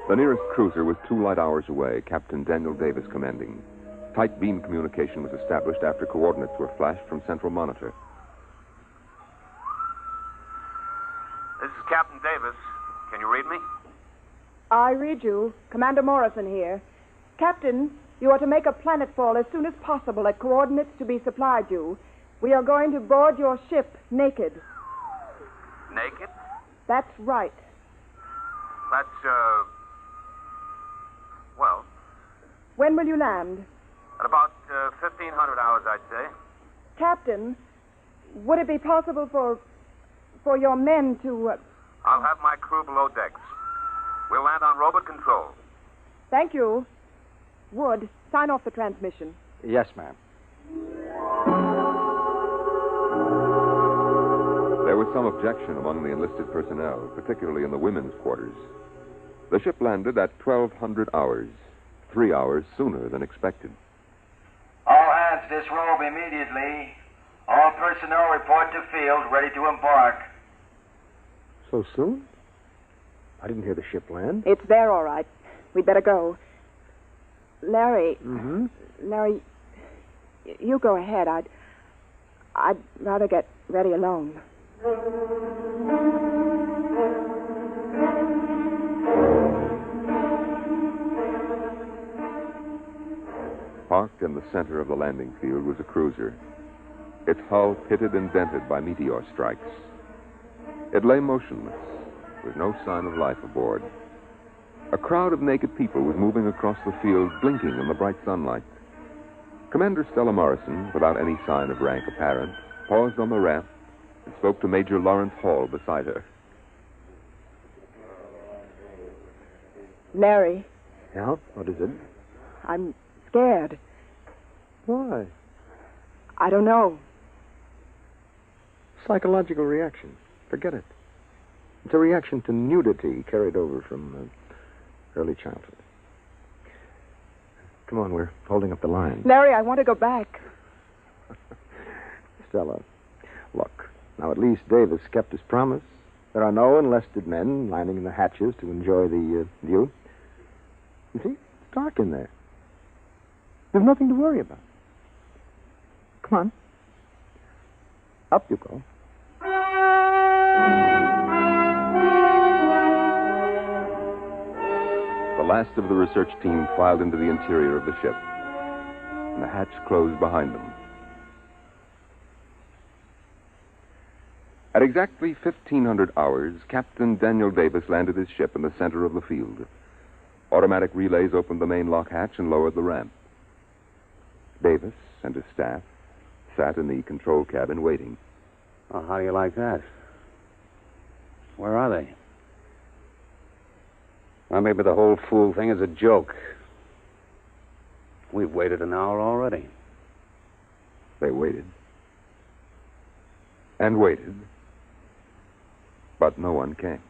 The nearest cruiser was 2 light hours away, Captain Daniel Davis commanding. Tight beam communication was established after coordinates were flashed from central monitor. This is Captain Davis. Can you read me? I read you. Commander Morrison here. Captain, you are to make a planetfall as soon as possible at coordinates to be supplied you. We are going to board your ship naked. Naked? That's right. That's, well... When will you land? At about 1,500 hours, I'd say. Captain, would it be possible for your men to... I'll have my crew below decks. We'll land on robot control. Thank you. Wood, sign off the transmission. Yes, ma'am. There was some objection among the enlisted personnel, particularly in the women's quarters. The ship landed at 1,200 hours, 3 hours sooner than expected. All hands disrobe immediately. All personnel report to field, ready to embark. So soon? I didn't hear the ship land. It's there, all right. We'd better go. Larry. Mm-hmm. Larry, you go ahead. I'd rather get ready alone. Parked in the center of the landing field was a cruiser, its hull pitted and dented by meteor strikes. It lay motionless, with no sign of life aboard. A crowd of naked people was moving across the field, blinking in the bright sunlight. Commander Stella Morrison, without any sign of rank apparent, paused on the raft and spoke to Major Lawrence Hall beside her. Larry. Yeah? What is it? I'm scared. Why? I don't know. Psychological reaction. Forget it. It's a reaction to nudity carried over from early childhood. Come on, we're holding up the line. Larry, I want to go back. Stella, look. Now, at least Davis kept his promise. There are no enlisted men lining the hatches to enjoy the view. You see, it's dark in there. There's nothing to worry about. Come on. Up you go. The last of the research team filed into the interior of the ship, and the hatch closed behind them. At exactly 1500 hours, Captain Daniel Davis landed his ship in the center of the field. Automatic relays opened the main lock hatch and lowered the ramp. Davis and his staff sat in the control cabin waiting. Well, how do you like that? Where are they? Well, maybe the whole fool thing is a joke. We've waited an hour already. They waited. And waited. But no one came.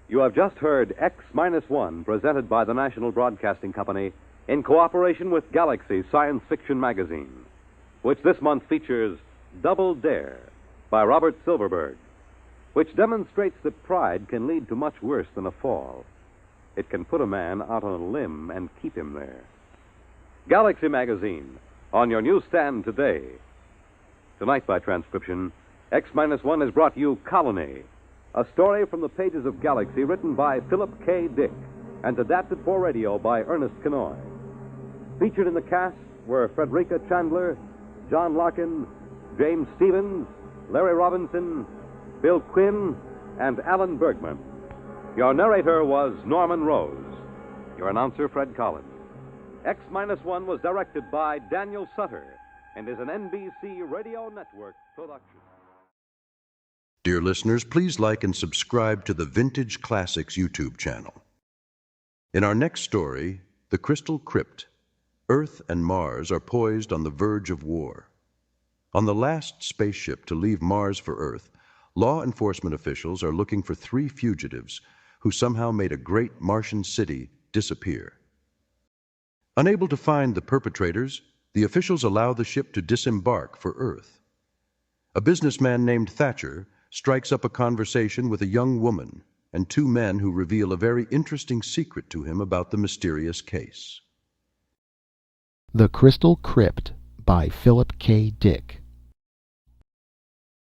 You have just heard X-1, presented by the National Broadcasting Company in cooperation with Galaxy Science Fiction Magazine, which this month features Double Dare by Robert Silverberg, which demonstrates that pride can lead to much worse than a fall. It can put a man out on a limb and keep him there. Galaxy Magazine, on your newsstand today. Tonight, by transcription, X-1 has brought you Colony, a story from the pages of Galaxy written by Philip K. Dick and adapted for radio by Ernest Kenoy. Featured in the cast were Frederica Chandler, John Larkin, James Stevens, Larry Robinson, Bill Quinn, and Alan Bergman. Your narrator was Norman Rose. Your announcer, Fred Collins. X-1 was directed by Daniel Sutter and is an NBC Radio Network production. Dear listeners, please like and subscribe to the Vintage Classics YouTube channel. In our next story, The Crystal Crypt, Earth and Mars are poised on the verge of war. On the last spaceship to leave Mars for Earth, law enforcement officials are looking for 3 fugitives who somehow made a great Martian city disappear. Unable to find the perpetrators, the officials allow the ship to disembark for Earth. A businessman named Thatcher strikes up a conversation with a young woman and 2 men who reveal a very interesting secret to him about the mysterious case. The Crystal Crypt by Philip K. Dick.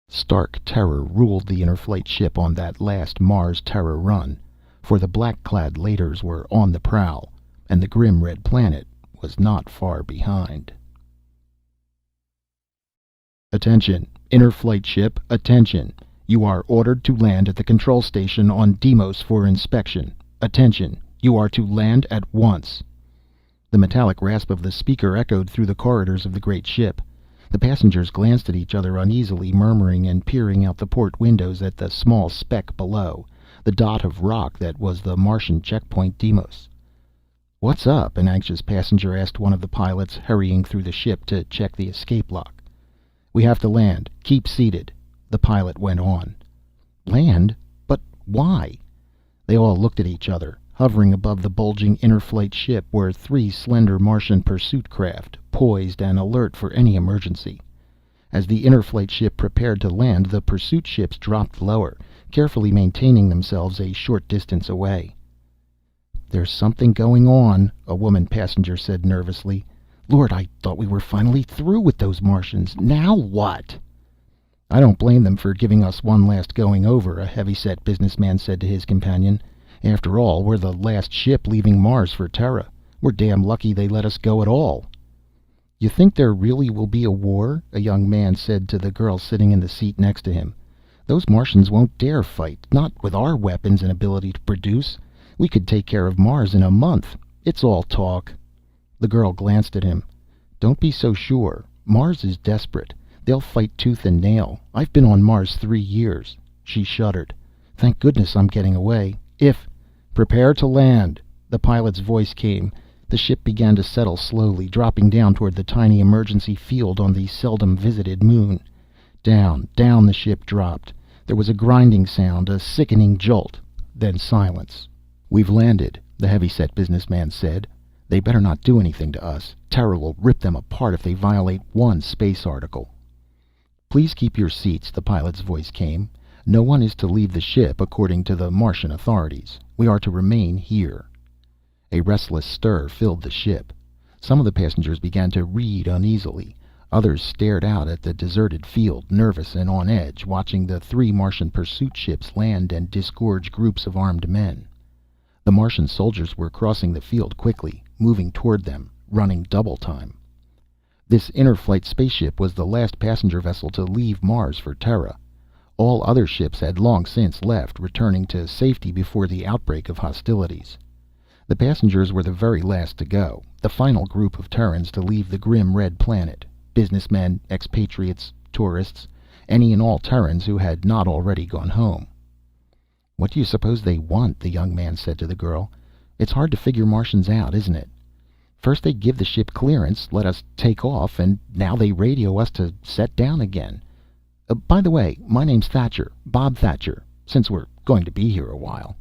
Stark terror ruled the Interflight ship on that last Mars terror run, for the black-clad laders were on the prowl, and the grim red planet was not far behind. Attention, Interflight ship, attention. You are ordered to land at the control station on Deimos for inspection. Attention, you are to land at once. The metallic rasp of the speaker echoed through the corridors of the great ship. The passengers glanced at each other uneasily, murmuring and peering out the port windows at the small speck below, the dot of rock that was the Martian checkpoint Deimos. "What's up?" an anxious passenger asked one of the pilots, hurrying through the ship to check the escape lock. "We have to land. Keep seated," the pilot went on. "Land? But why?" They all looked at each other. Hovering above the bulging Interflight ship were 3 slender Martian pursuit craft, poised and alert for any emergency. As the Interflight ship prepared to land, the pursuit ships dropped lower, carefully maintaining themselves a short distance away. "There's something going on," a woman passenger said nervously. "Lord, I thought we were finally through with those Martians. Now what?" "I don't blame them for giving us one last going over," a heavy-set businessman said to his companion. "After all, we're the last ship leaving Mars for Terra. We're damn lucky they let us go at all." "You think there really will be a war?" a young man said to the girl sitting in the seat next to him. "Those Martians won't dare fight, not with our weapons and ability to produce. We could take care of Mars in a month. It's all talk." The girl glanced at him. "Don't be so sure. Mars is desperate. They'll fight tooth and nail. I've been on Mars 3 years." She shuddered. "Thank goodness I'm getting away. If—" "Prepare to land," the pilot's voice came. The ship began to settle slowly, dropping down toward the tiny emergency field on the seldom visited moon. Down, down the ship dropped. There was a grinding sound, a sickening jolt, then silence. "We've landed," the heavy-set businessman said. They better not do anything to us. Terra will rip them apart if they violate one space article. Please keep your seats, the pilot's voice came. No one is to leave the ship according to the Martian authorities. We are to remain here. A restless stir filled the ship. Some of the passengers began to read uneasily. Others stared out at the deserted field, nervous and on edge, watching the 3 Martian pursuit ships land and disgorge groups of armed men. The Martian soldiers were crossing the field quickly, moving toward them, running double time. This inter-flight spaceship was the last passenger vessel to leave Mars for Terra. All other ships had long since left, returning to safety before the outbreak of hostilities. The passengers were the very last to go, the final group of Terrans to leave the grim red planet. Businessmen, expatriates, tourists, any and all Terrans who had not already gone home. "What do you suppose they want?" the young man said to the girl. "It's hard to figure Martians out, isn't it? First they give the ship clearance, let us take off, and now they radio us to set down again. By the way, my name's Thatcher, Bob Thatcher, since we're going to be here a while."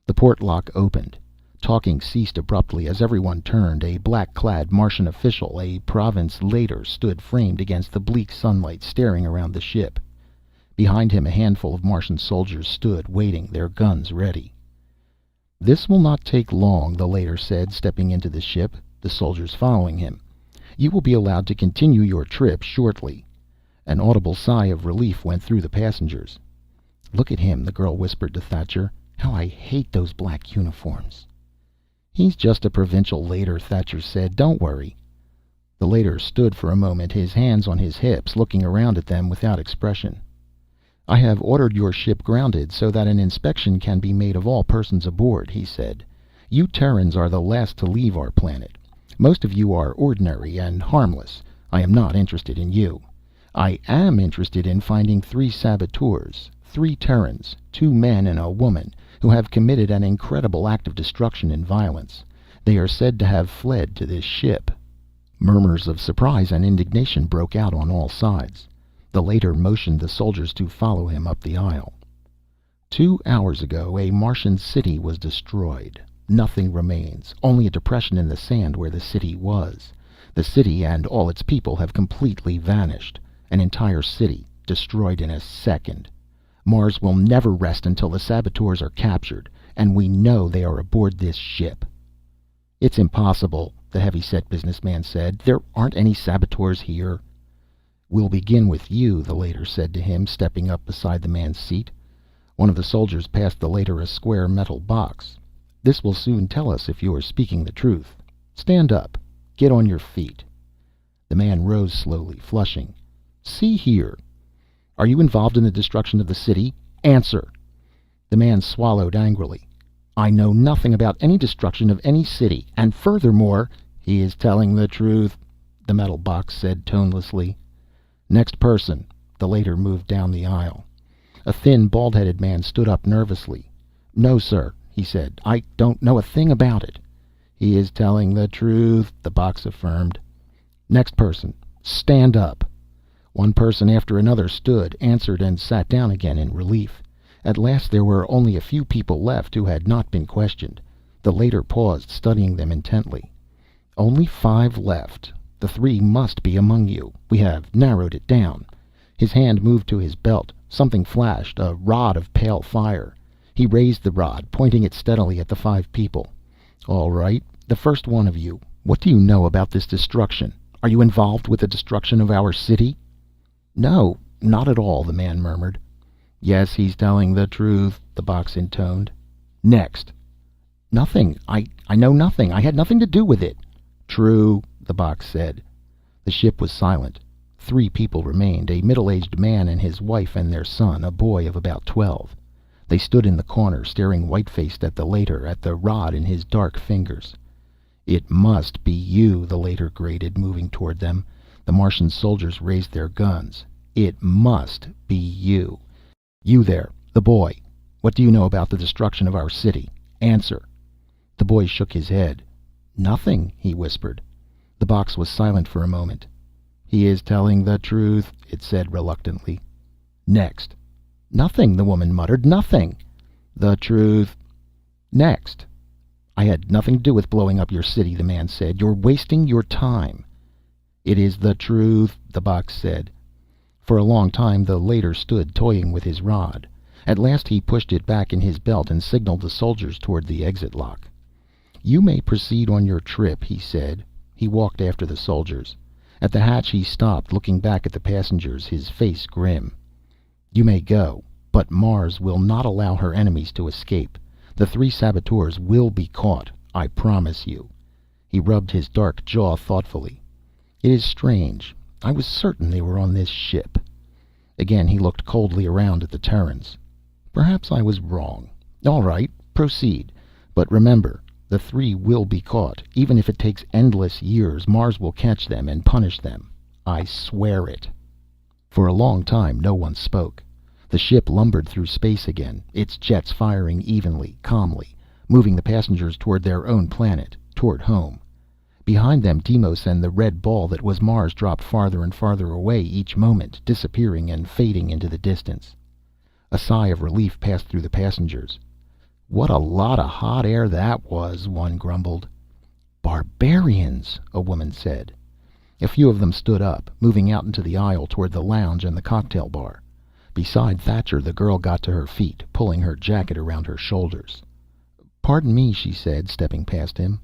The port lock opened. Talking ceased abruptly as everyone turned. A black-clad Martian official, a province leader, stood framed against the bleak sunlight, staring around the ship. Behind him a handful of Martian soldiers stood, waiting, their guns ready. "This will not take long," the leader said, stepping into the ship, the soldiers following him. "You will be allowed to continue your trip shortly." An audible sigh of relief went through the passengers. "Look at him," the girl whispered to Thatcher. "How I hate those black uniforms." "He's just a provincial leader," Thatcher said. "Don't worry." The leader stood for a moment, his hands on his hips, looking around at them without expression. "I have ordered your ship grounded so that an inspection can be made of all persons aboard," he said. "You Terrans are the last to leave our planet. Most of you are ordinary and harmless. I am not interested in you. I am interested in finding 3 saboteurs, 3 Terrans, 2 men and a woman, who have committed an incredible act of destruction and violence. They are said to have fled to this ship." Murmurs of surprise and indignation broke out on all sides. The leader motioned the soldiers to follow him up the aisle. 2 hours ago a Martian city was destroyed. Nothing remains, only a depression in the sand where the city was. The city and all its people have completely vanished. An entire city destroyed in a second. Mars will never rest until the saboteurs are captured, and we know they are aboard this ship. "It's impossible," the heavy-set businessman said. "There aren't any saboteurs here." "We'll begin with you," the leader said to him, stepping up beside the man's seat. One of the soldiers passed the leader a square metal box. "This will soon tell us if you are speaking the truth. Stand up. Get on your feet." The man rose slowly, flushing. "See here. Are you involved in the destruction of the city? Answer." The man swallowed angrily. "I know nothing about any destruction of any city, and furthermore—" "He is telling the truth," the metal box said tonelessly. "Next person." The leader moved down the aisle. A thin, bald-headed man stood up nervously. "No, sir," he said. "I don't know a thing about it." "He is telling the truth," the box affirmed. "Next person. Stand up." One person after another stood, answered, and sat down again in relief. At last there were only a few people left who had not been questioned. The leader paused, studying them intently. "Only 5 left. The 3 must be among you. We have narrowed it down." His hand moved to his belt. Something flashed, a rod of pale fire. He raised the rod, pointing it steadily at the 5 people. "All right. The first one of you. What do you know about this destruction? Are you involved with the destruction of our city?" "No, not at all," the man murmured. "Yes, he's telling the truth," the box intoned. "Next." "Nothing. I know nothing. I had nothing to do with it." "True," the box said. The ship was silent. 3 people remained, a middle-aged man and his wife and their son, a boy of about 12. They stood in the corner, staring white-faced at the leader, at the rod in his dark fingers. "It must be you," the leader grated, moving toward them. The Martian soldiers raised their guns. "It must be you. You there, the boy. What do you know about the destruction of our city? Answer." The boy shook his head. "Nothing," he whispered. The box was silent for a moment. "He is telling the truth," it said reluctantly. "Next." "Nothing," the woman muttered. "Nothing." "The truth." "Next." "I had nothing to do with blowing up your city," the man said. "You're wasting your time." "It is the truth," the box said. For a long time the Later stood toying with his rod. At last he pushed it back in his belt and signaled the soldiers toward the exit lock. "You may proceed on your trip," he said. He walked after the soldiers. At the hatch he stopped, looking back at the passengers, his face grim. "You may go, but Mars will not allow her enemies to escape. The 3 saboteurs will be caught, I promise you." He rubbed his dark jaw thoughtfully. "It is strange. I was certain they were on this ship." Again he looked coldly around at the Terrans. "Perhaps I was wrong. All right, proceed. But remember, the 3 will be caught. Even if it takes endless years, Mars will catch them and punish them. I swear it." For a long time no one spoke. The ship lumbered through space again, its jets firing evenly, calmly, moving the passengers toward their own planet, toward home. Behind them, Deimos and the red ball that was Mars dropped farther and farther away each moment, disappearing and fading into the distance. A sigh of relief passed through the passengers. "What a lot of hot air that was," one grumbled. "Barbarians," a woman said. A few of them stood up, moving out into the aisle toward the lounge and the cocktail bar. Beside Thatcher, the girl got to her feet, pulling her jacket around her shoulders. "Pardon me," she said, stepping past him.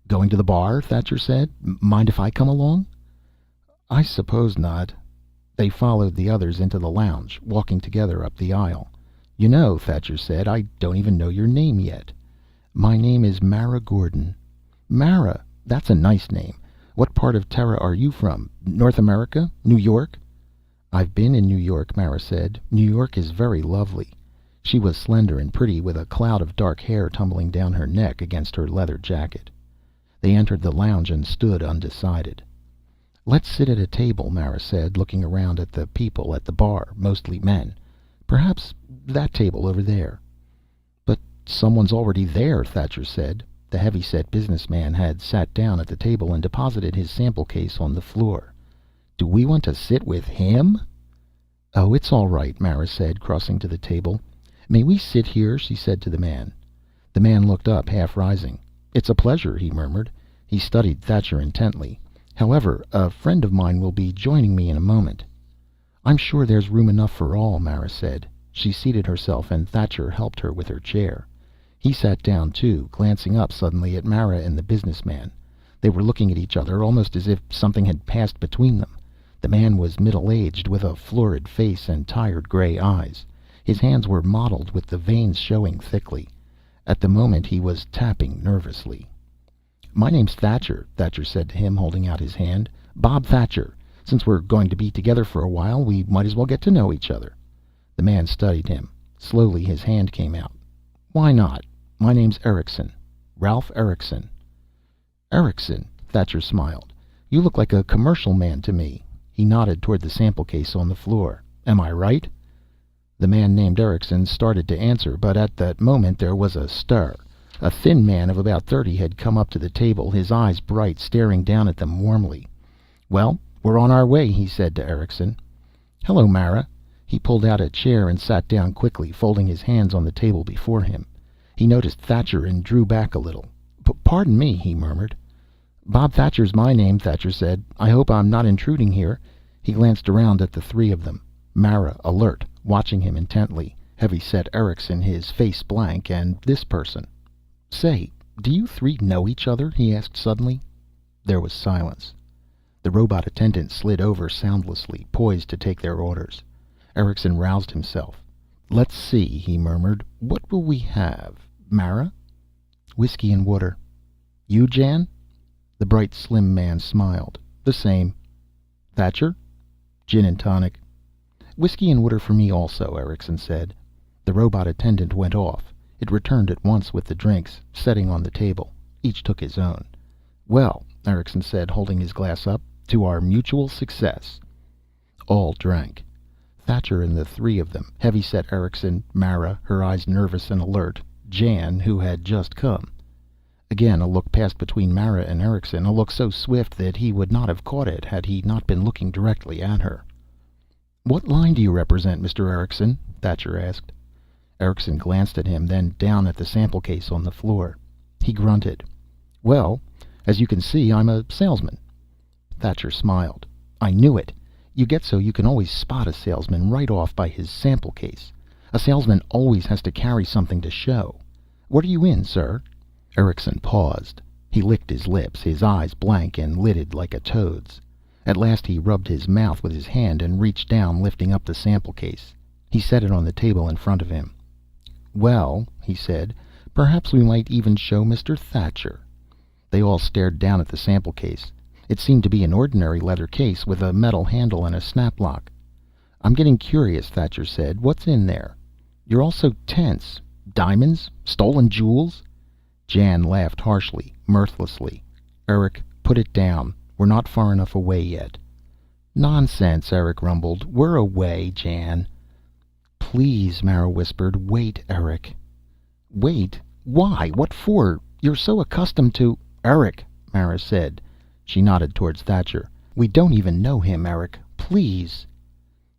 "Going to the bar?" Thatcher said. "Mind if I come along?" "I suppose not." They followed the others into the lounge, walking together up the aisle. "You know," Thatcher said, "I don't even know your name yet." "My name is Mara Gordon." "Mara? That's a nice name. What part of Terra are you from? North America? New York?" "I've been in New York," Mara said. "New York is very lovely." She was slender and pretty, with a cloud of dark hair tumbling down her neck against her leather jacket. They entered the lounge and stood undecided. "Let's sit at a table," Mara said, looking around at the people at the bar, mostly men. "Perhaps that table over there." "But someone's already there," Thatcher said. The heavy-set businessman had sat down at the table and deposited his sample case on the floor. "Do we want to sit with him?" "Oh, it's all right," Mara said, crossing to the table. "May we sit here?" she said to the man. The man looked up, half rising. "It's a pleasure," he murmured. He studied Thatcher intently. "However, a friend of mine will be joining me in a moment." "I'm sure there's room enough for all," Mara said. She seated herself and Thatcher helped her with her chair. He sat down too, glancing up suddenly at Mara and the businessman. They were looking at each other almost as if something had passed between them. The man was middle-aged, with a florid face and tired gray eyes. His hands were mottled, with the veins showing thickly. At the moment he was tapping nervously. "My name's Thatcher," Thatcher said to him, holding out his hand. "Bob Thatcher. Since we're going to be together for a while, we might as well get to know each other." The man studied him. Slowly his hand came out. "Why not? My name's Erickson. Ralph Erickson." "Erickson," Thatcher smiled. "You look like a commercial man to me." He nodded toward the sample case on the floor. "Am I right?" The man named Erickson started to answer, but at that moment there was a stir. A thin man of about 30 had come up to the table, his eyes bright, staring down at them warmly. "Well, we're on our way," he said to Erickson. "Hello, Mara." He pulled out a chair and sat down quickly, folding his hands on the table before him. He noticed Thatcher and drew back a little. "Pardon me," he murmured. "Bob Thatcher's my name," Thatcher said. "I hope I'm not intruding here." He glanced around at the 3 of them. Mara, alert, watching him intently. Heavy-set Erickson, his face blank, and this person. "Say, do you 3 know each other?" he asked suddenly. There was silence. The robot attendant slid over soundlessly, poised to take their orders. Erickson roused himself. "Let's see," he murmured. "What will we have? Mara?" "Whiskey and water." "You, Jan?" The bright, slim man smiled. "The same." "Thatcher?" "Gin and tonic." "Whiskey and water for me also," Erickson said. The robot attendant went off. It returned at once with the drinks, setting on the table. Each took his own. "Well," Erickson said, holding his glass up, "to our mutual success." All drank. Thatcher and the 3 of them, heavy-set Erickson, Mara, her eyes nervous and alert, Jan, who had just come. Again a look passed between Mara and Erickson, a look so swift that he would not have caught it had he not been looking directly at her. "What line do you represent, Mr. Erickson?" Thatcher asked. Erickson glanced at him, then down at the sample case on the floor. He grunted. Well, as you can see, I'm a salesman. Thatcher smiled. I knew it. You get so you can always spot a salesman right off by his sample case. A salesman always has to carry something to show. What are you in, sir? Erickson paused. He licked his lips, his eyes blank and lidded like a toad's. At last he rubbed his mouth with his hand and reached down, lifting up the sample case. He set it on the table in front of him. Well, he said, perhaps we might even show Mr. Thatcher. They all stared down at the sample case. It seemed to be an ordinary leather case with a metal handle and a snap lock. I'm getting curious, Thatcher said. What's in there? You're all so tense. Diamonds? Stolen jewels? Jan laughed harshly, mirthlessly. Eric, put it down. We're not far enough away yet. Nonsense, Eric rumbled. We're away, Jan. Please, Mara whispered. Wait, Eric. Wait? Why? What for? You're so accustomed to... Eric, Mara said. She nodded towards Thatcher. We don't even know him, Eric. Please.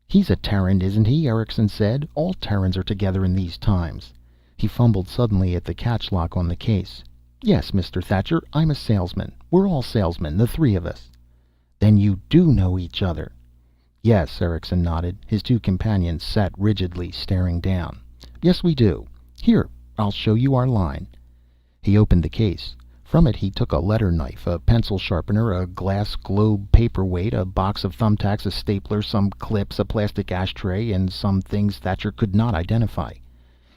He's a Terran, isn't he? Erickson said. All Terrans are together in these times. He fumbled suddenly at the catch lock on the case. Yes, Mr. Thatcher, I'm a salesman. We're all salesmen, the three of us. Then you do know each other. Yes, Erickson nodded. His two companions sat rigidly, staring down. Yes, we do. Here, I'll show you our line. He opened the case. From it he took a letter knife, a pencil sharpener, a glass globe paperweight, a box of thumbtacks, a stapler, some clips, a plastic ashtray, and some things Thatcher could not identify.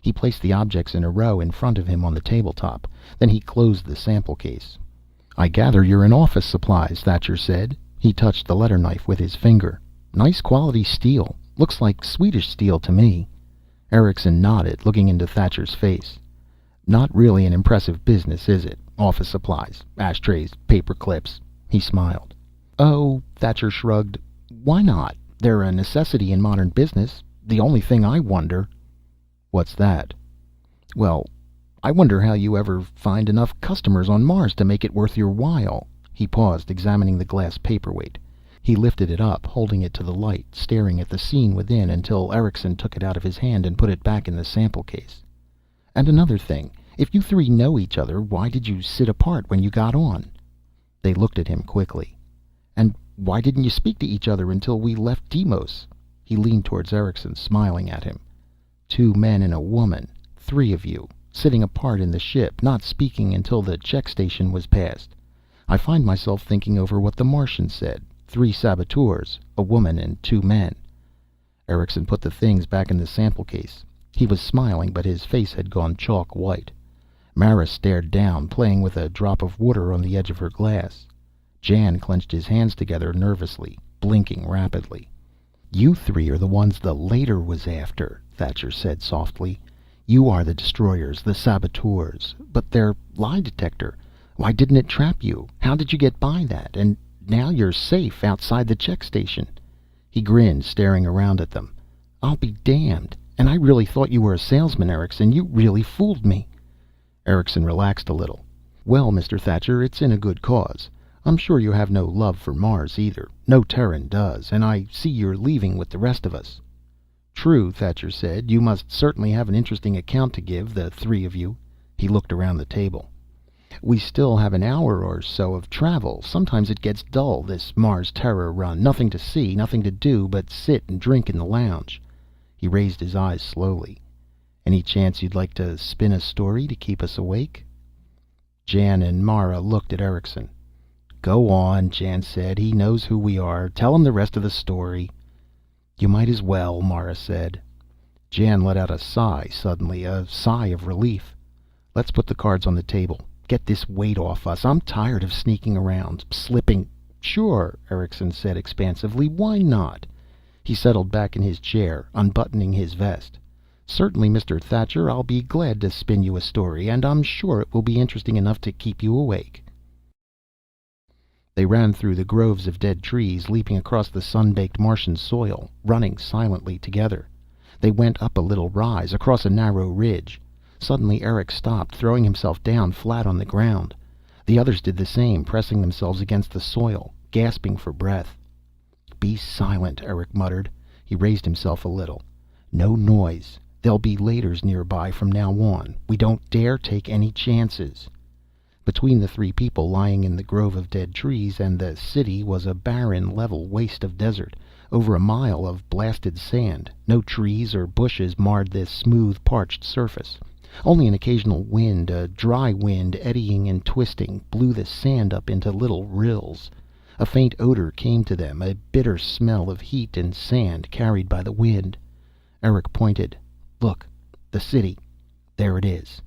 He placed the objects in a row in front of him on the tabletop. Then he closed the sample case. I gather you're in office supplies, Thatcher said. He touched the letter knife with his finger. Nice quality steel. Looks like Swedish steel to me. Erickson nodded, looking into Thatcher's face. Not really an impressive business, is it? Office supplies, ashtrays, paper clips. He smiled. Oh, Thatcher shrugged. Why not? They're a necessity in modern business. The only thing I wonder... What's that? Well, I wonder how you ever find enough customers on Mars to make it worth your while. He paused, examining the glass paperweight. He lifted it up, holding it to the light, staring at the scene within until Erickson took it out of his hand and put it back in the sample case. And another thing, if you three know each other, why did you sit apart when you got on? They looked at him quickly. And why didn't you speak to each other until we left Deimos? He leaned towards Erickson, smiling at him. 2 men and a woman, 3 of you, sitting apart in the ship, not speaking until the check station was passed. I find myself thinking over what the Martian said. 3 saboteurs, a woman and 2 men. Erickson put the things back in the sample case. He was smiling, but his face had gone chalk white. Mara stared down, playing with a drop of water on the edge of her glass. Jan clenched his hands together nervously, blinking rapidly. You 3 are the ones the Later was after, Thatcher said softly. You are the destroyers, the saboteurs. But their lie detector, why didn't it trap you? How did you get by that? And now you're safe outside the check station. He grinned, staring around at them. I'll be damned. And I really thought you were a salesman, Erickson. You really fooled me. Erickson relaxed a little. Well, Mr. Thatcher, it's in a good cause. I'm sure you have no love for Mars either. No Terran does, and I see you're leaving with the rest of us. True, Thatcher said. You must certainly have an interesting account to give, the 3 of you. He looked around the table. We still have an hour or so of travel. Sometimes it gets dull, this Mars Terror run. Nothing to see, nothing to do but sit and drink in the lounge. He raised his eyes slowly. Any chance you'd like to spin a story to keep us awake? Jan and Mara looked at Erickson. Go on, Jan said. He knows who we are. Tell him the rest of the story. You might as well, Mara said. Jan let out a sigh suddenly, a sigh of relief. Let's put the cards on the table. Get this weight off us. I'm tired of sneaking around, slipping. Sure, Erickson said expansively. Why not? He settled back in his chair, unbuttoning his vest. Certainly, Mr. Thatcher, I'll be glad to spin you a story, and I'm sure it will be interesting enough to keep you awake. They ran through the groves of dead trees, leaping across the sun-baked Martian soil, running silently together. They went up a little rise, across a narrow ridge. Suddenly Eric stopped, throwing himself down flat on the ground. The others did the same, pressing themselves against the soil, gasping for breath. Be silent, Eric muttered. He raised himself a little. No noise. There'll be Laters nearby from now on. We don't dare take any chances. Between the three people lying in the grove of dead trees and the city was a barren, level waste of desert, over a mile of blasted sand. No trees or bushes marred this smooth, parched surface. Only an occasional wind, a dry wind eddying and twisting, blew the sand up into little rills. A faint odor came to them, a bitter smell of heat and sand carried by the wind. Eric pointed. "Look, the city. There it is."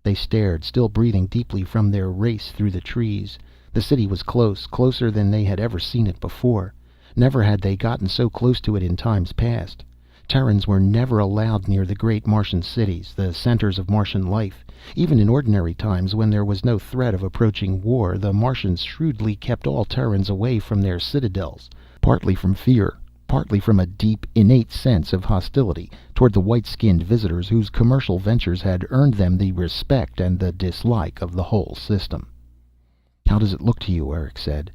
They stared, still breathing deeply from their race through the trees. The city was close, closer than they had ever seen it before. Never had they gotten so close to it in times past. Terrans were never allowed near the great Martian cities, the centers of Martian life. Even in ordinary times, when there was no threat of approaching war, the Martians shrewdly kept all Terrans away from their citadels, partly from fear, partly from a deep, innate sense of hostility toward the white-skinned visitors whose commercial ventures had earned them the respect and the dislike of the whole system. "How does it look to you?" Eric said.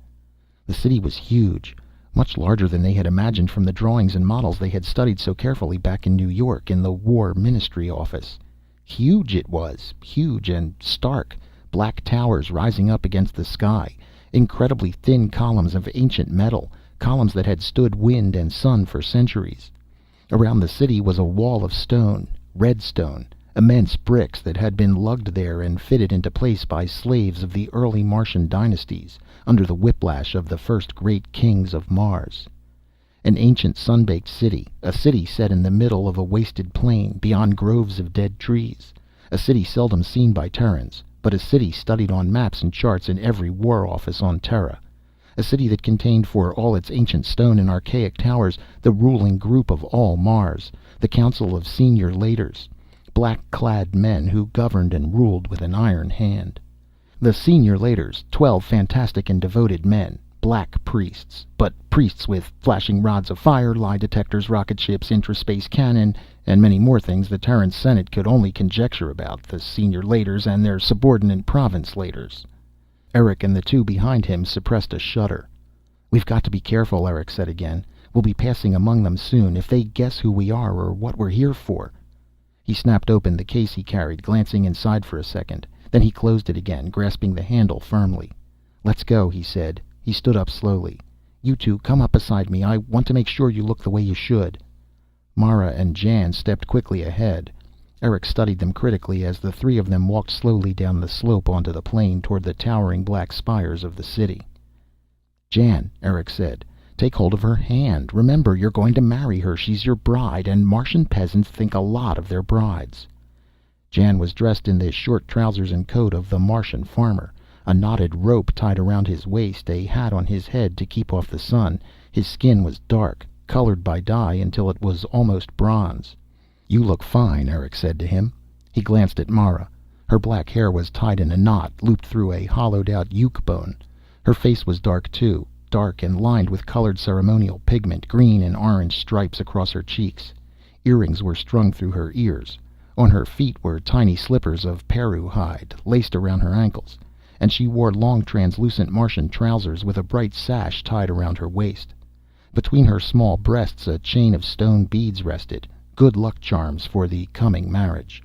The city was huge, much larger than they had imagined from the drawings and models they had studied so carefully back in New York in the War Ministry office. Huge it was, huge and stark, black towers rising up against the sky, incredibly thin columns of ancient metal, columns that had stood wind and sun for centuries. Around the city was a wall of stone, red stone, immense bricks that had been lugged there and fitted into place by slaves of the early Martian dynasties, under the whiplash of the first great kings of Mars. An ancient sun-baked city, a city set in the middle of a wasted plain, beyond groves of dead trees. A city seldom seen by Terrans, but a city studied on maps and charts in every war office on Terra. A city that contained, for all its ancient stone and archaic towers, the ruling group of all Mars, the Council of Senior Leiters, black-clad men who governed and ruled with an iron hand. The Senior Leiters, 12 fantastic and devoted men, black priests, but priests with flashing rods of fire, lie detectors, rocket ships, intraspace cannon, and many more things the Terran Senate could only conjecture about the Senior Leiters and their subordinate Province Leiters. Eric and the two behind him suppressed a shudder. "We've got to be careful," Eric said again. "We'll be passing among them soon. If they guess who we are or what we're here for." He snapped open the case he carried, glancing inside for a second. Then he closed it again, grasping the handle firmly. "Let's go," he said. He stood up slowly. "You two, come up beside me. I want to make sure you look the way you should." Mara and Jan stepped quickly ahead. Eric studied them critically as the three of them walked slowly down the slope onto the plain toward the towering black spires of the city. "Jan," Eric said, "take hold of her hand. Remember, you're going to marry her. She's your bride, and Martian peasants think a lot of their brides." Jan was dressed in the short trousers and coat of the Martian farmer, a knotted rope tied around his waist, a hat on his head to keep off the sun. His skin was dark, colored by dye until it was almost bronze. "You look fine," Eric said to him. He glanced at Mara. Her black hair was tied in a knot, looped through a hollowed-out uke bone. Her face was dark too, dark and lined with colored ceremonial pigment, green and orange stripes across her cheeks. Earrings were strung through her ears. On her feet were tiny slippers of Peru hide, laced around her ankles, and she wore long translucent Martian trousers with a bright sash tied around her waist. Between her small breasts a chain of stone beads rested, good luck charms for the coming marriage.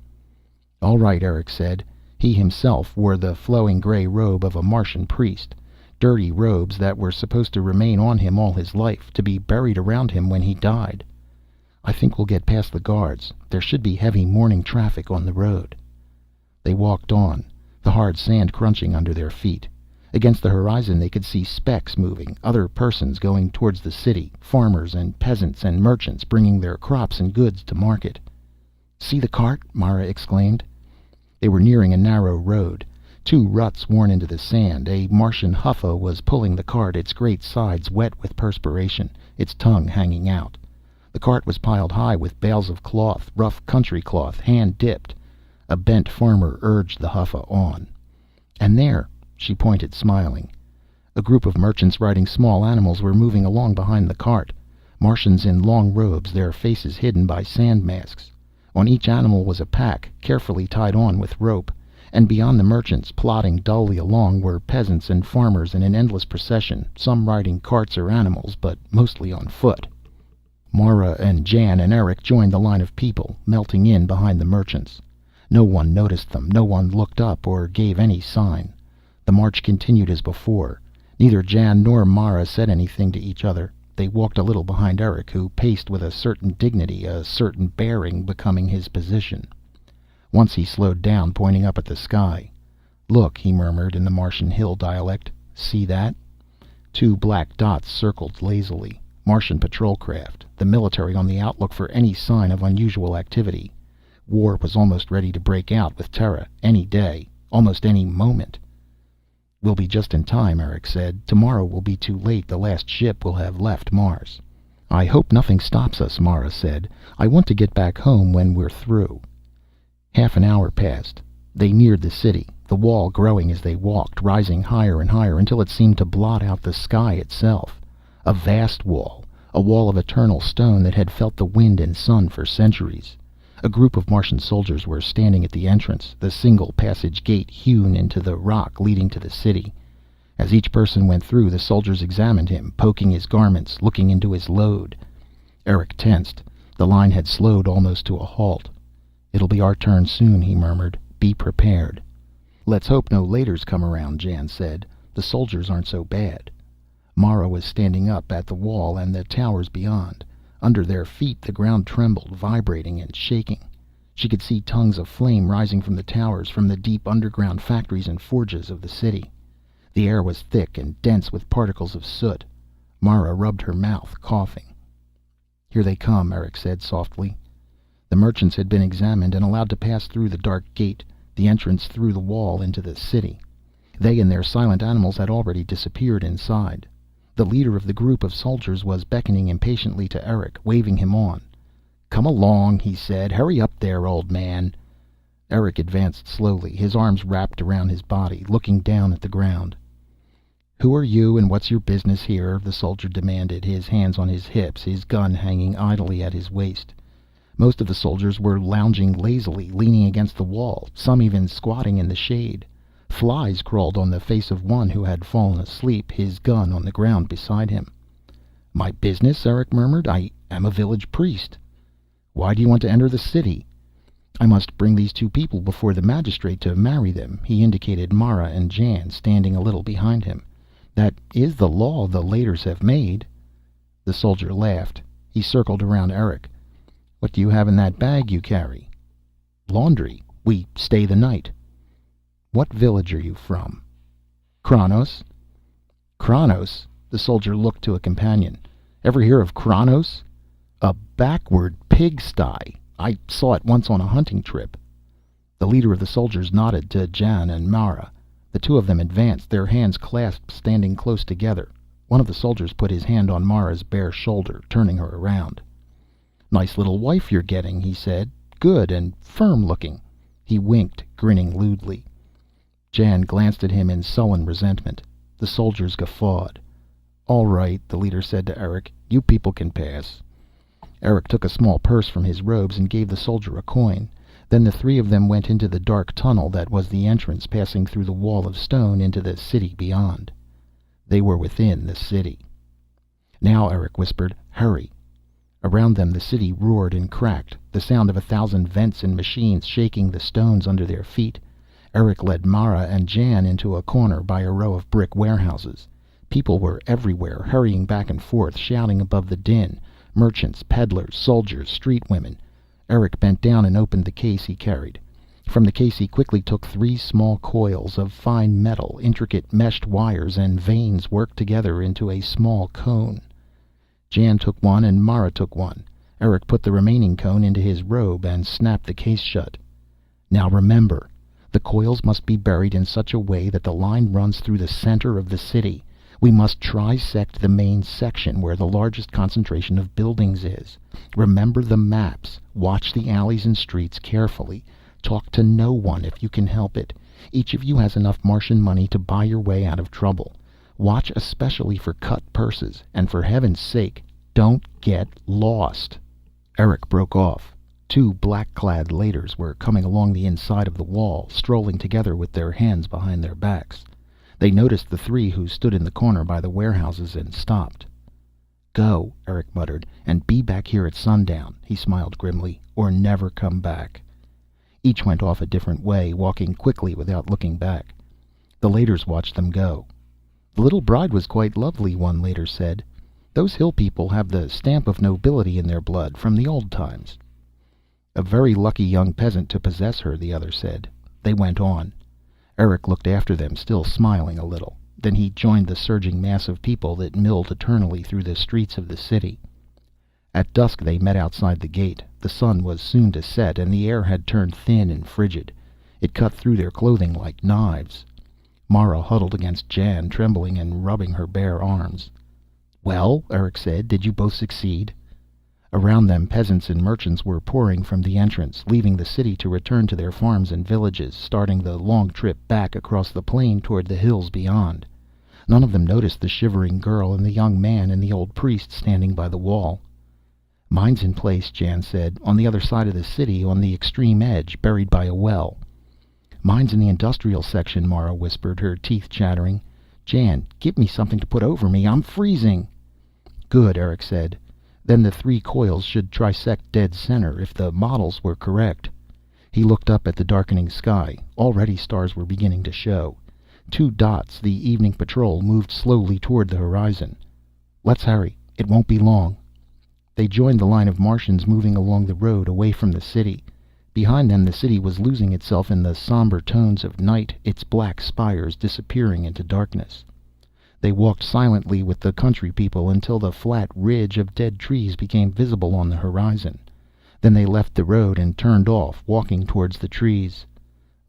"All right," Eric said. He himself wore the flowing gray robe of a Martian priest, dirty robes that were supposed to remain on him all his life, to be buried around him when he died. "I think we'll get past the guards. There should be heavy morning traffic on the road." They walked on, the hard sand crunching under their feet. Against the horizon they could see specks moving, other persons going towards the city, farmers and peasants and merchants bringing their crops and goods to market. "See the cart?" Mara exclaimed. They were nearing a narrow road, 2 ruts worn into the sand. A Martian huffa was pulling the cart, its great sides wet with perspiration, its tongue hanging out. The cart was piled high with bales of cloth, rough country cloth, hand-dipped. A bent farmer urged the huffa on. "And there," she pointed, smiling. A group of merchants riding small animals were moving along behind the cart. Martians in long robes, their faces hidden by sand masks. On each animal was a pack, carefully tied on with rope. And beyond the merchants, plodding dully along, were peasants and farmers in an endless procession, some riding carts or animals, but mostly on foot. Mara and Jan and Eric joined the line of people, melting in behind the merchants. No one noticed them, no one looked up or gave any sign. The march continued as before. Neither Jan nor Mara said anything to each other. They walked a little behind Eric, who paced with a certain dignity, a certain bearing becoming his position. Once he slowed down, pointing up at the sky. "Look," he murmured in the Martian hill dialect. "See that?" Two black dots circled lazily. Martian patrol craft, the military on the outlook for any sign of unusual activity. War was almost ready to break out with Terra, any day, almost any moment. "We'll be just in time," Eric said. "Tomorrow will be too late. The last ship will have left Mars." "I hope nothing stops us," Mara said. "I want to get back home when we're through." Half an hour passed. They neared the city, the wall growing as they walked, rising higher and higher until it seemed to blot out the sky itself. A vast wall, a wall of eternal stone that had felt the wind and sun for centuries. A group of Martian soldiers were standing at the entrance, the single passage gate hewn into the rock leading to the city. As each person went through, the soldiers examined him, poking his garments, looking into his load. Eric tensed. The line had slowed almost to a halt. "It'll be our turn soon," he murmured. "Be prepared." "Let's hope no Laiters come around," Jan said. "The soldiers aren't so bad." Mara was standing up at the wall and the towers beyond. Under their feet the ground trembled, vibrating and shaking. She could see tongues of flame rising from the towers, from the deep underground factories and forges of the city. The air was thick and dense with particles of soot. Mara rubbed her mouth, coughing. "Here they come," Eric said softly. The merchants had been examined and allowed to pass through the dark gate, the entrance through the wall into the city. They and their silent animals had already disappeared inside. The leader of the group of soldiers was beckoning impatiently to Eric, waving him on. "Come along," he said. "Hurry up there, old man." Eric advanced slowly, his arms wrapped around his body, looking down at the ground. "Who are you and what's your business here?" the soldier demanded, his hands on his hips, his gun hanging idly at his waist. Most of the soldiers were lounging lazily, leaning against the wall, some even squatting in the shade. Flies crawled on the face of one who had fallen asleep, his gun on the ground beside him. "My business?" Eric murmured. "I am a village priest." "Why do you want to enter the city?" "I must bring these two people before the magistrate to marry them." He indicated Mara and Jan, standing a little behind him. "That is the law the Laiters have made." The soldier laughed. He circled around Eric. "What do you have in that bag you carry?" "Laundry. We stay the night." "What village are you from?" "Kronos." "Kronos?" The soldier looked to a companion. "Ever hear of Kronos?" "A backward pigsty. I saw it once on a hunting trip." The leader of the soldiers nodded to Jan and Mara. The two of them advanced, their hands clasped, standing close together. One of the soldiers put his hand on Mara's bare shoulder, turning her around. "Nice little wife you're getting," he said. "Good and firm looking." He winked, grinning lewdly. Jan glanced at him in sullen resentment. The soldiers guffawed. "All right," the leader said to Eric. "You people can pass." Eric took a small purse from his robes and gave the soldier a coin. Then the three of them went into the dark tunnel that was the entrance, passing through the wall of stone into the city beyond. They were within the city. "Now," Eric whispered, "hurry." Around them the city roared and cracked, the sound of 1,000 vents and machines shaking the stones under their feet. Eric led Mara and Jan into a corner by a row of brick warehouses. People were everywhere, hurrying back and forth, shouting above the din. Merchants, peddlers, soldiers, street women. Eric bent down and opened the case he carried. From the case he quickly took 3 small coils of fine metal, intricate meshed wires and vanes worked together into a small cone. Jan took one and Mara took one. Eric put the remaining cone into his robe and snapped the case shut. "Now remember, the coils must be buried in such a way that the line runs through the center of the city. We must trisect the main section where the largest concentration of buildings is. Remember the maps. Watch the alleys and streets carefully. Talk to no one if you can help it. Each of you has enough Martian money to buy your way out of trouble. Watch especially for cut purses, and for heaven's sake, don't get lost." Eric broke off. 2 black-clad Laiters were coming along the inside of the wall, strolling together with their hands behind their backs. They noticed the 3 who stood in the corner by the warehouses and stopped. "Go," Eric muttered, "and be back here at sundown," he smiled grimly, "or never come back." Each went off a different way, walking quickly without looking back. The Laters watched them go. "The little bride was quite lovely," one Later said. "Those hill people have the stamp of nobility in their blood from the old times." "A very lucky young peasant to possess her," the other said. They went on. Eric looked after them, still smiling a little. Then he joined the surging mass of people that milled eternally through the streets of the city. At dusk they met outside the gate. The sun was soon to set, and the air had turned thin and frigid. It cut through their clothing like knives. Mara huddled against Jan, trembling and rubbing her bare arms. "Well," Eric said, "did you both succeed?" Around them peasants and merchants were pouring from the entrance, leaving the city to return to their farms and villages, starting the long trip back across the plain toward the hills beyond. None of them noticed the shivering girl and the young man and the old priest standing by the wall. "Mine's in place," Jan said, "on the other side of the city, on the extreme edge, buried by a well." "Mine's in the industrial section," Mara whispered, her teeth chattering. "Jan, give me something to put over me. I'm freezing." "Good," Eric said. "Then the 3 coils should trisect dead center, if the models were correct." He looked up at the darkening sky. Already stars were beginning to show. 2 dots, the evening patrol, moved slowly toward the horizon. "Let's hurry. It won't be long." They joined the line of Martians moving along the road away from the city. Behind them the city was losing itself in the somber tones of night, its black spires disappearing into darkness. They walked silently with the country people until the flat ridge of dead trees became visible on the horizon. Then they left the road and turned off, walking towards the trees.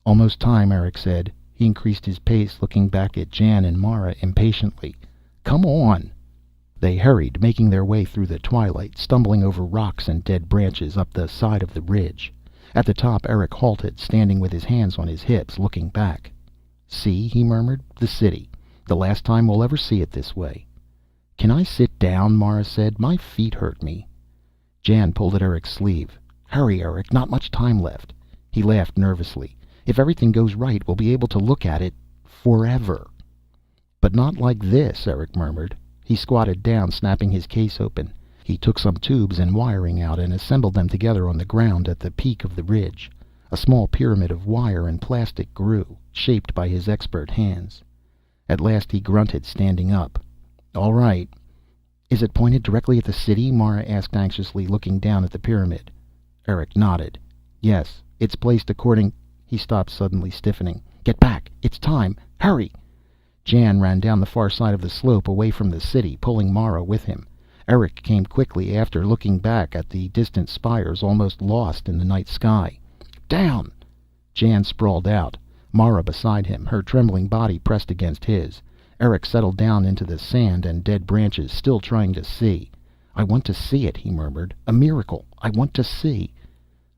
"Almost time," Eric said. He increased his pace, looking back at Jan and Mara impatiently. "Come on." They hurried, making their way through the twilight, stumbling over rocks and dead branches up the side of the ridge. At the top Eric halted, standing with his hands on his hips, looking back. "See," he murmured, "the city. The last time we'll ever see it this way." "Can I sit down?" Mara said. "My feet hurt me." Jan pulled at Eric's sleeve. "Hurry, Eric, not much time left." He laughed nervously. "If everything goes right, we'll be able to look at it forever." "But not like this," Eric murmured. He squatted down, snapping his case open. He took some tubes and wiring out and assembled them together on the ground at the peak of the ridge. A small pyramid of wire and plastic grew, shaped by his expert hands. At last he grunted, standing up. "All right." "Is it pointed directly at the city?" Mara asked anxiously, looking down at the pyramid. Eric nodded. "Yes, it's placed according—" He stopped, suddenly stiffening. "Get back! It's time! Hurry!" Jan ran down the far side of the slope, away from the city, pulling Mara with him. Eric came quickly after, looking back at the distant spires, almost lost in the night sky. "Down!" Jan sprawled out, Mara beside him, her trembling body pressed against his. Eric settled down into the sand and dead branches, still trying to see. "I want to see it," he murmured. "A miracle. I want to see."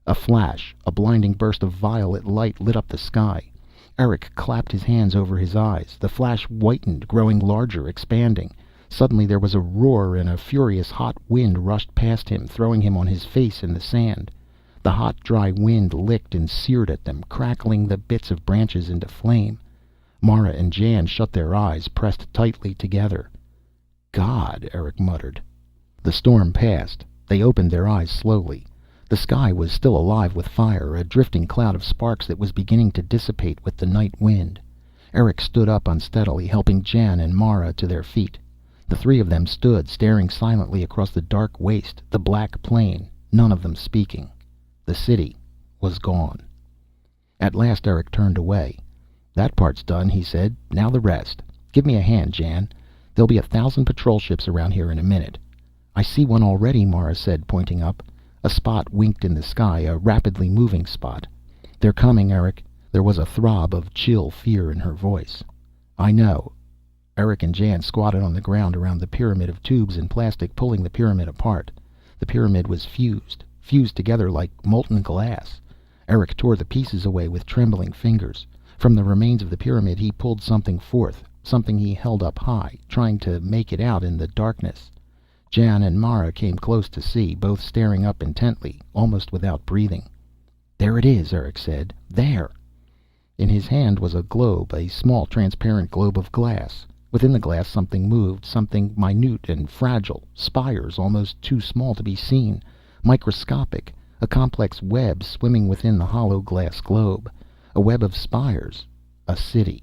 A flash, a blinding burst of violet light lit up the sky. Eric clapped his hands over his eyes. The flash whitened, growing larger, expanding. Suddenly there was a roar, and a furious hot wind rushed past him, throwing him on his face in the sand. The hot, dry wind licked and seared at them, crackling the bits of branches into flame. Mara and Jan shut their eyes, pressed tightly together. "God," Eric muttered. The storm passed. They opened their eyes slowly. The sky was still alive with fire, a drifting cloud of sparks that was beginning to dissipate with the night wind. Eric stood up unsteadily, helping Jan and Mara to their feet. The 3 of them stood, staring silently across the dark waste, the black plain, none of them speaking. The city was gone. At last Eric turned away. "That part's done," he said. "Now the rest. Give me a hand, Jan. There'll be 1,000 patrol ships around here in a minute." "I see one already," Mara said, pointing up. A spot winked in the sky, a rapidly moving spot. "They're coming, Eric." There was a throb of chill fear in her voice. "I know." Eric and Jan squatted on the ground around the pyramid of tubes and plastic, pulling the pyramid apart. The pyramid was fused together like molten glass. Eric tore the pieces away with trembling fingers. From the remains of the pyramid he pulled something forth, something he held up high, trying to make it out in the darkness. Jan and Mara came close to see, both staring up intently, almost without breathing. "There it is," Eric said. "There." In his hand was a globe, a small transparent globe of glass. Within the glass something moved, something minute and fragile, spires almost too small to be seen, microscopic, a complex web swimming within the hollow glass globe. A web of spires. A city.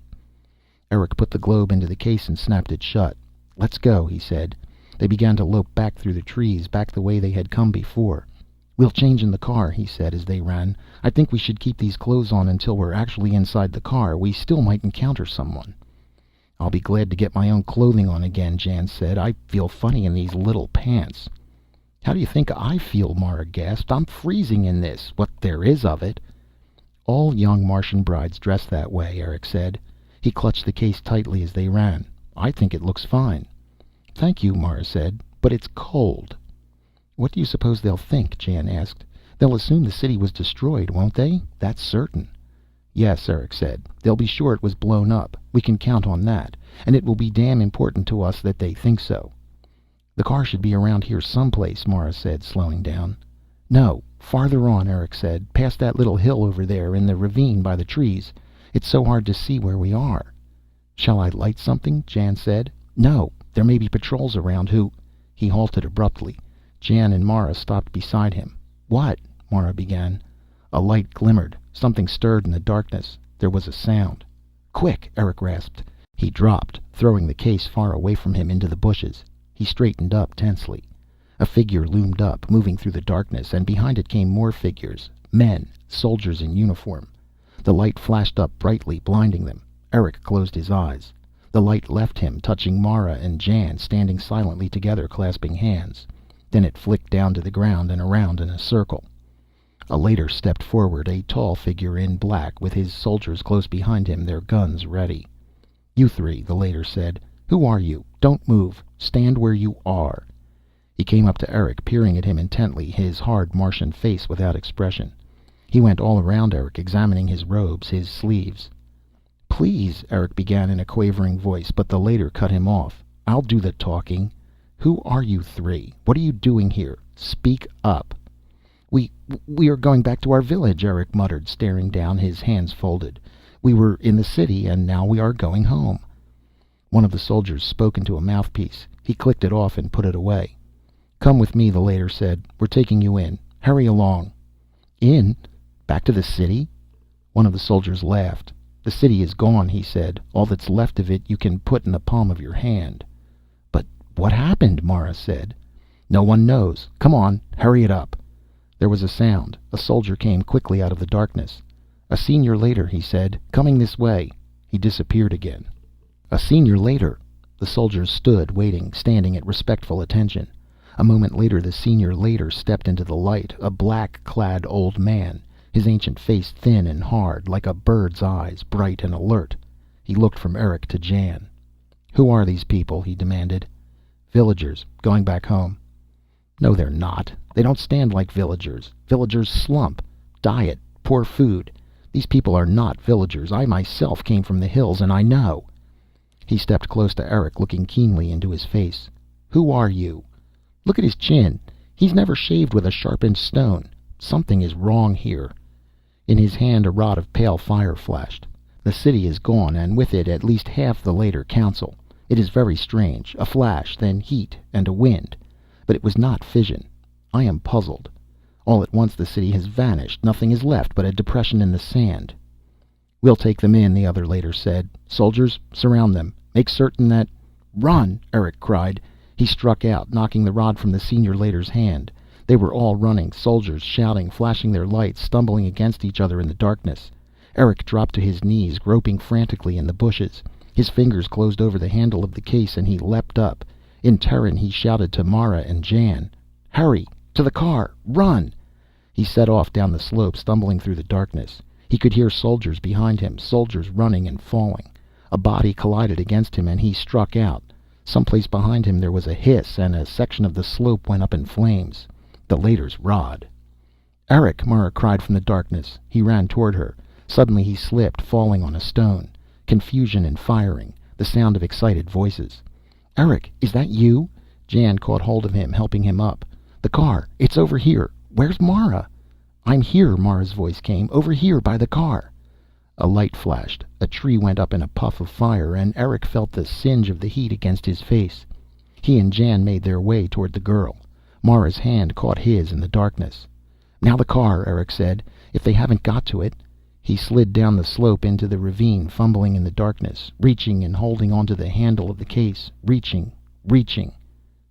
Eric put the globe into the case and snapped it shut. "Let's go," he said. They began to lope back through the trees, back the way they had come before. "We'll change in the car," he said as they ran. "I think we should keep these clothes on until we're actually inside the car. We still might encounter someone." "I'll be glad to get my own clothing on again," Jan said. "I feel funny in these little pants." "How do you think I feel?" Mara gasped. "I'm freezing in this, what there is of it." "All young Martian brides dress that way," Eric said. He clutched the case tightly as they ran. "I think it looks fine." "Thank you," Mara said, "but it's cold." "What do you suppose they'll think?" Jan asked. "They'll assume the city was destroyed, won't they? That's certain." "Yes," Eric said. "They'll be sure it was blown up. We can count on that. And it will be damn important to us that they think so." "The car should be around here someplace," Mara said, slowing down. "No, farther on," Eric said. "Past that little hill over there, in the ravine by the trees. It's so hard to see where we are." "Shall I light something?" Jan said. "No, there may be patrols around who—" He halted abruptly. Jan and Mara stopped beside him. "What?" Mara began. A light glimmered. Something stirred in the darkness. There was a sound. "Quick!" Eric rasped. He dropped, throwing the case far away from him into the bushes. He straightened up tensely. A figure loomed up, moving through the darkness, and behind it came more figures. Men, soldiers in uniform. The light flashed up brightly, blinding them. Eric closed his eyes. The light left him, touching Mara and Jan, standing silently together, clasping hands. Then it flicked down to the ground and around in a circle. A later stepped forward, a tall figure in black, with his soldiers close behind him, their guns ready. "You three," the later said. "Who are you? Don't move. Stand where you are." He came up to Eric, peering at him intently, his hard Martian face without expression. He went all around Eric, examining his robes, his sleeves. "Please," Eric began in a quavering voice, but the later cut him off. "I'll do the talking. Who are you three? What are you doing here? Speak up." We are going back to our village," Eric muttered, staring down, his hands folded. "We were in the city, and now we are going home." One of the soldiers spoke into a mouthpiece. He clicked it off and put it away. "Come with me," the later said. "We're taking you in. Hurry along." "In? Back to the city?" One of the soldiers laughed. "The city is gone," he said. "All that's left of it you can put in the palm of your hand." "But what happened?" Mara said. "No one knows. Come on, hurry it up." There was a sound. A soldier came quickly out of the darkness. "A senior later," he said. "Coming this way." He disappeared again. "A senior later." The soldiers stood, waiting, standing at respectful attention. A moment later the senior later stepped into the light, a black-clad old man, his ancient face thin and hard, like a bird's eyes, bright and alert. He looked from Eric to Jan. "Who are these people?" he demanded. "Villagers, going back home." "No, they're not. They don't stand like villagers. Villagers slump. Diet, poor food. These people are not villagers. I myself came from the hills, and I know." He stepped close to Eric, looking keenly into his face. "Who are you? Look at his chin. He's never shaved with a sharpened stone. Something is wrong here." In his hand a rod of pale fire flashed. "The city is gone, and with it at least half the later council. It is very strange. A flash, then heat and a wind. But it was not fission. I am puzzled. All at once the city has vanished. Nothing is left but a depression in the sand." "We'll take them in," the other later said. "Soldiers, surround them. Make certain that—" "Run!" Eric cried. He struck out, knocking the rod from the senior later's hand. They were all running, soldiers shouting, flashing their lights, stumbling against each other in the darkness. Eric dropped to his knees, groping frantically in the bushes. His fingers closed over the handle of the case, and he leapt up. In Terran he shouted to Mara and Jan. "Hurry! To the car! Run!" He set off down the slope, stumbling through the darkness. He could hear soldiers behind him, soldiers running and falling. A body collided against him, and he struck out. Someplace behind him there was a hiss, and a section of the slope went up in flames. The later's rod. "Eric!" Mara cried from the darkness. He ran toward her. Suddenly he slipped, falling on a stone. Confusion and firing. The sound of excited voices. "Eric, is that you?" Jan caught hold of him, helping him up. "The car, it's over here. Where's Mara?" "I'm here," Mara's voice came. "Over here, by the car." A light flashed. A tree went up in a puff of fire, and Eric felt the singe of the heat against his face. He and Jan made their way toward the girl. Mara's hand caught his in the darkness. "Now the car," Eric said. "If they haven't got to it." He slid down the slope into the ravine, fumbling in the darkness, reaching and holding onto the handle of the case, reaching.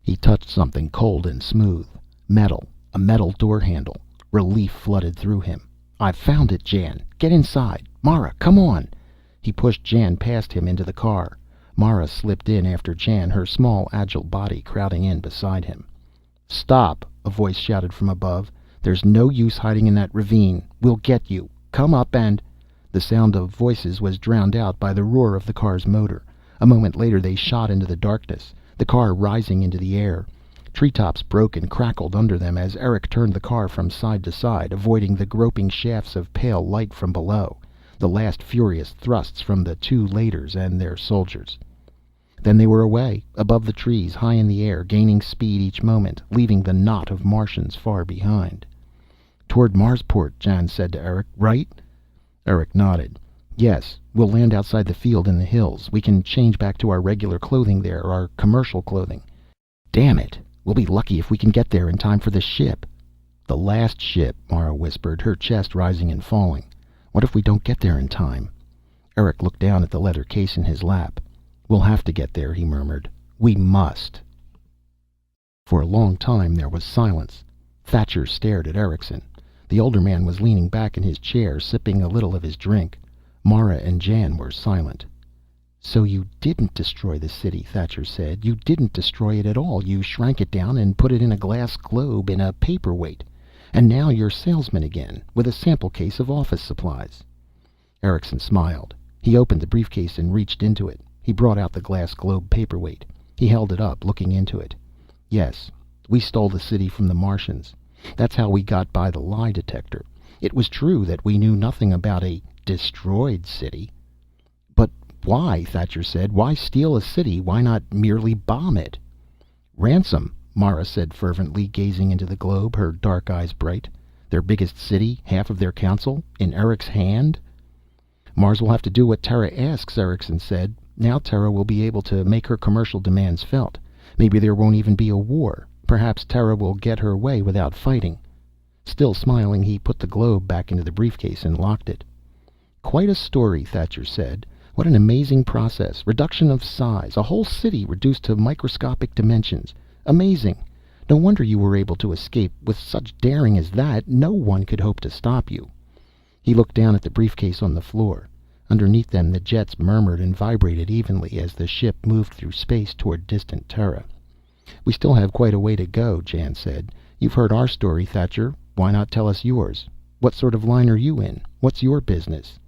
He touched something cold and smooth. Metal, a metal door handle. Relief flooded through him. "I've found it, Jan. Get inside. Mara, come on." He pushed Jan past him into the car. Mara slipped in after Jan, her small, agile body crowding in beside him. "Stop," a voice shouted from above. "There's no use hiding in that ravine. We'll get you. Come up and—" The sound of voices was drowned out by the roar of the car's motor. A moment later they shot into the darkness, the car rising into the air. Treetops broke and crackled under them as Eric turned the car from side to side, avoiding the groping shafts of pale light from below, the last furious thrusts from the two Leiters and their soldiers. Then they were away, above the trees, high in the air, gaining speed each moment, leaving the knot of Martians far behind. "Toward Marsport," Jan said to Eric. "Right?" Eric nodded. "Yes. We'll land outside the field in the hills. We can change back to our regular clothing there, our commercial clothing. Damn it! We'll be lucky if we can get there in time for the ship." "The last ship," Mara whispered, her chest rising and falling. "What if we don't get there in time?" Eric looked down at the leather case in his lap. "We'll have to get there," he murmured. "We must." For a long time there was silence. Thatcher stared at Erickson. The older man was leaning back in his chair, sipping a little of his drink. Mara and Jan were silent. "So you didn't destroy the city," Thatcher said. "You didn't destroy it at all. You shrank it down and put it in a glass globe in a paperweight. And now you're salesman again, with a sample case of office supplies." Erickson smiled. He opened the briefcase and reached into it. He brought out the glass globe paperweight. He held it up, looking into it. "Yes, we stole the city from the Martians. That's how we got by the lie detector. It was true that we knew nothing about a destroyed city." "But why?" Thatcher said. "Why steal a city? Why not merely bomb it?" "Ransom," Mara said fervently, gazing into the globe, her dark eyes bright. "Their biggest city, half of their council, in Eric's hand." "Mars will have to do what Terra asks," Erickson said. "Now Terra will be able to make her commercial demands felt. Maybe there won't even be a war. Perhaps Terra will get her way without fighting." Still smiling, he put the globe back into the briefcase and locked it. "Quite a story," Thatcher said. "What an amazing process. Reduction of size. A whole city reduced to microscopic dimensions. Amazing. No wonder you were able to escape. With such daring as that, no one could hope to stop you." He looked down at the briefcase on the floor. Underneath them the jets murmured and vibrated evenly as the ship moved through space toward distant Terra. "We still have quite a way to go," Jan said. "You've heard our story, Thatcher. Why not tell us yours? What sort of line are you in? What's your business?"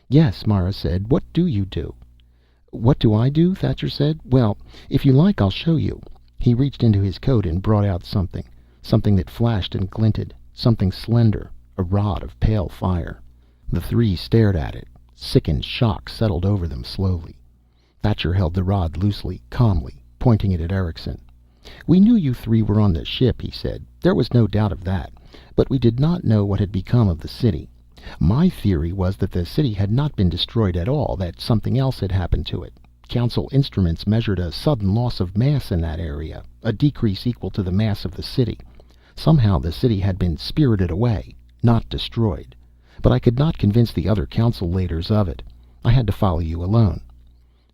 "Yes," Mara said. "What do you do?" "What do I do?" Thatcher said. "Well, if you like, I'll show you." He reached into his coat and brought out something that flashed and glinted, something slender, a rod of pale fire. The three stared at it. Sickened shock settled over them slowly. Thatcher held the rod loosely, calmly, pointing it at Erickson. "We knew you three were on the ship," he said. "There was no doubt of that. But we did not know what had become of the city. My theory was that the city had not been destroyed at all, that something else had happened to it. Council instruments measured a sudden loss of mass in that area, a decrease equal to the mass of the city. Somehow the city had been spirited away, not destroyed. But I could not convince the other council leaders of it. I had to follow you alone."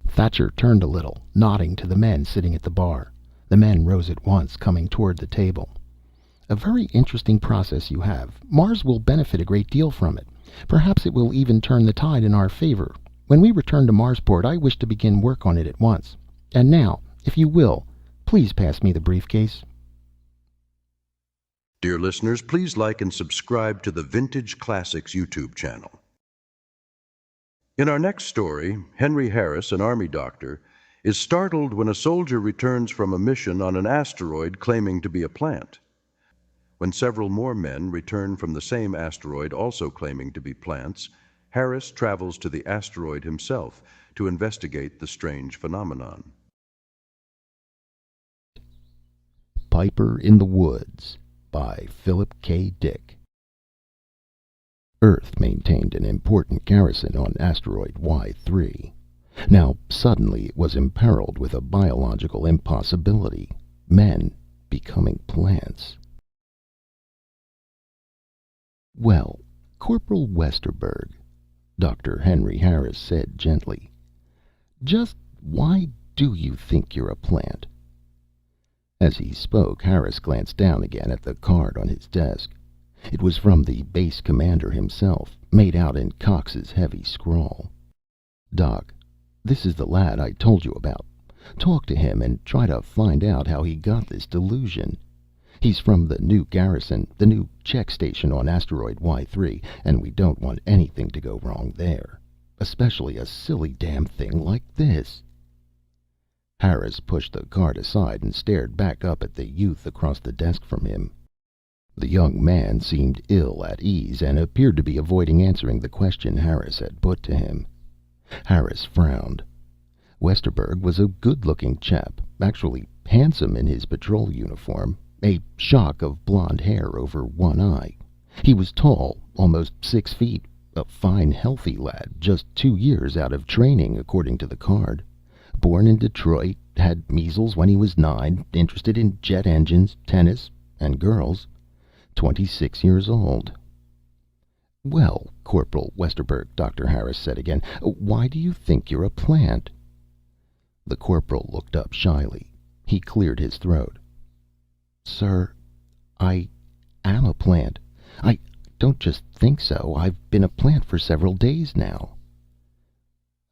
Thatcher turned a little, nodding to the men sitting at the bar. The men rose at once, coming toward the table. "A very interesting process you have. Mars will benefit a great deal from it. Perhaps it will even turn the tide in our favor. When we return to Marsport, I wish to begin work on it at once. And now, if you will, please pass me the briefcase." Dear listeners, please like and subscribe to the Vintage Classics YouTube channel. In our next story, Henry Harris, an Army doctor, is startled when a soldier returns from a mission on an asteroid claiming to be a plant. When several more men return from the same asteroid also claiming to be plants, Harris travels to the asteroid himself to investigate the strange phenomenon. Piper in the Woods by Philip K. Dick. Earth maintained an important garrison on asteroid Y3. Now, suddenly it was imperiled with a biological impossibility: men becoming plants. Well, Corporal Westerberg, Dr. Henry Harris said gently. "Just why do you think you're a plant?" As he spoke, Harris glanced down again at the card on his desk. It was from the base commander himself, made out in Cox's heavy scrawl. "Doc, this is the lad I told you about. Talk to him and try to find out how he got this delusion. He's from the new garrison, the new check station on asteroid Y3, and we don't want anything to go wrong there. Especially a silly damn thing like this." Harris pushed the card aside and stared back up at the youth across the desk from him. The young man seemed ill at ease and appeared to be avoiding answering the question Harris had put to him. Harris frowned. Westerberg was a good-looking chap, actually handsome in his patrol uniform, a shock of blonde hair over one eye. He was tall, almost 6 feet, a fine, healthy lad, just 2 years out of training, according to the card. Born in Detroit, had measles when he was 9, interested in jet engines, tennis, and girls. 26 years old. "Well, Corporal Westerberg," Dr. Harris said again, "why do you think you're a plant?" The corporal looked up shyly. He cleared his throat. "Sir, I am a plant. I don't just think so. I've been a plant for several days now."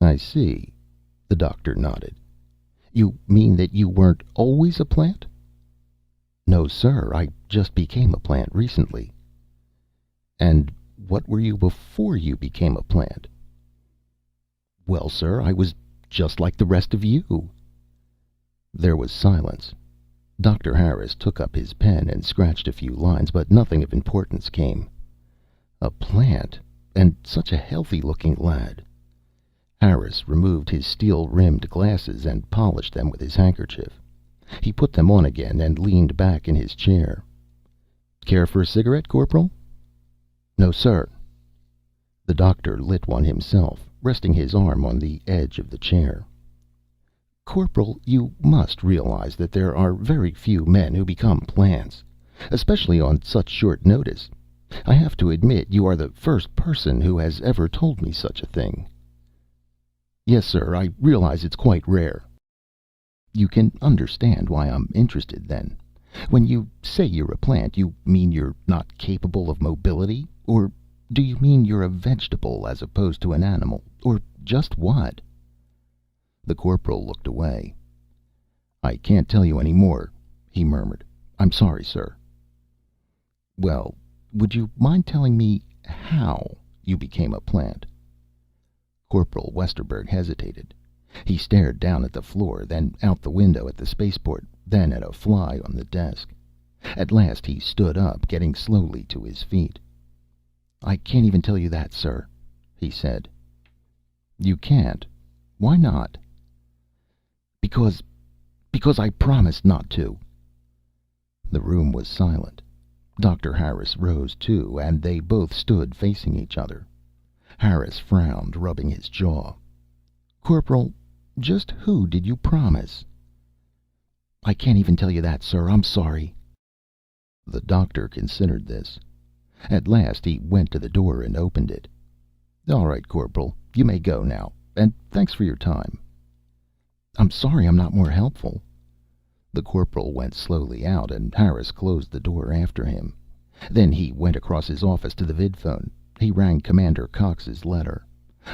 "I see." The doctor nodded. "You mean that you weren't always a plant?" "No, sir. I just became a plant recently." "And what were you before you became a plant?" "Well, sir, I was just like the rest of you." There was silence. Dr. Harris took up his pen and scratched a few lines, but nothing of importance came. A plant, and such a healthy-looking lad. Harris removed his steel-rimmed glasses and polished them with his handkerchief. He put them on again and leaned back in his chair. "Care for a cigarette, Corporal?" "No, sir." The doctor lit one himself, resting his arm on the edge of the chair. "Corporal, you must realize that there are very few men who become plants, especially on such short notice. I have to admit you are the first person who has ever told me such a thing." "Yes, sir, I realize it's quite rare." "You can understand why I'm interested, then. When you say you're a plant, you mean you're not capable of mobility? Or do you mean you're a vegetable as opposed to an animal? Or just what?" The corporal looked away. "I can't tell you any more," he murmured. "I'm sorry, sir." "Well, would you mind telling me how you became a plant?" Corporal Westerberg hesitated. He stared down at the floor, then out the window at the spaceport, then at a fly on the desk. At last he stood up, getting slowly to his feet. "I can't even tell you that, sir," he said. "You can't? Why not?" Because I promised not to." The room was silent. Dr. Harris rose too, and they both stood facing each other. Harris frowned, rubbing his jaw. "Corporal, just who did you promise?" "I can't even tell you that, sir. I'm sorry." The doctor considered this. At last he went to the door and opened it. "All right, Corporal, you may go now, and thanks for your time." "I'm sorry I'm not more helpful." The corporal went slowly out, and Harris closed the door after him. Then he went across his office to the vidphone. He rang Commander Cox's letter.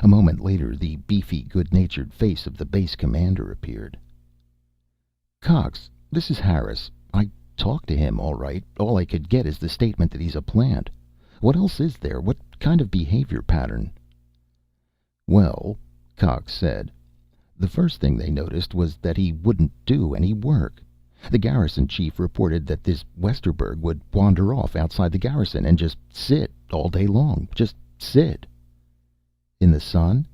A moment later, the beefy, good-natured face of the base commander appeared. "Cox, this is Harris. I talked to him, all right. All I could get is the statement that he's a plant. What else is there? What kind of behavior pattern?" "Well," Cox said, "the first thing they noticed was that he wouldn't do any work. The garrison chief reported that this Westerberg would wander off outside the garrison and just sit all day long. Just sit." "In the sun?"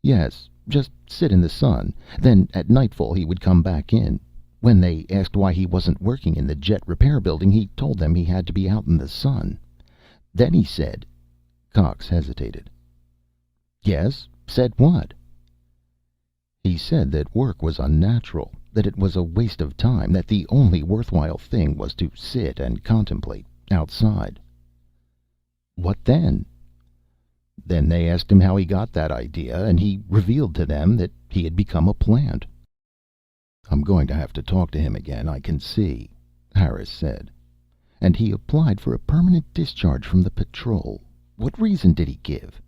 "Yes, just sit in the sun. Then at nightfall he would come back in. When they asked why he wasn't working in the jet repair building, he told them he had to be out in the sun. Then he said—" Cox hesitated. "Yes? Said what?" "He said that work was unnatural, that it was a waste of time, that the only worthwhile thing was to sit and contemplate outside." "What then?" Then they asked him how he got that idea, and he revealed to them that he had become a plant. "I'm going to have to talk to him again, I can see," Harris said. "And he applied for a permanent discharge from the patrol. What reason did he give?"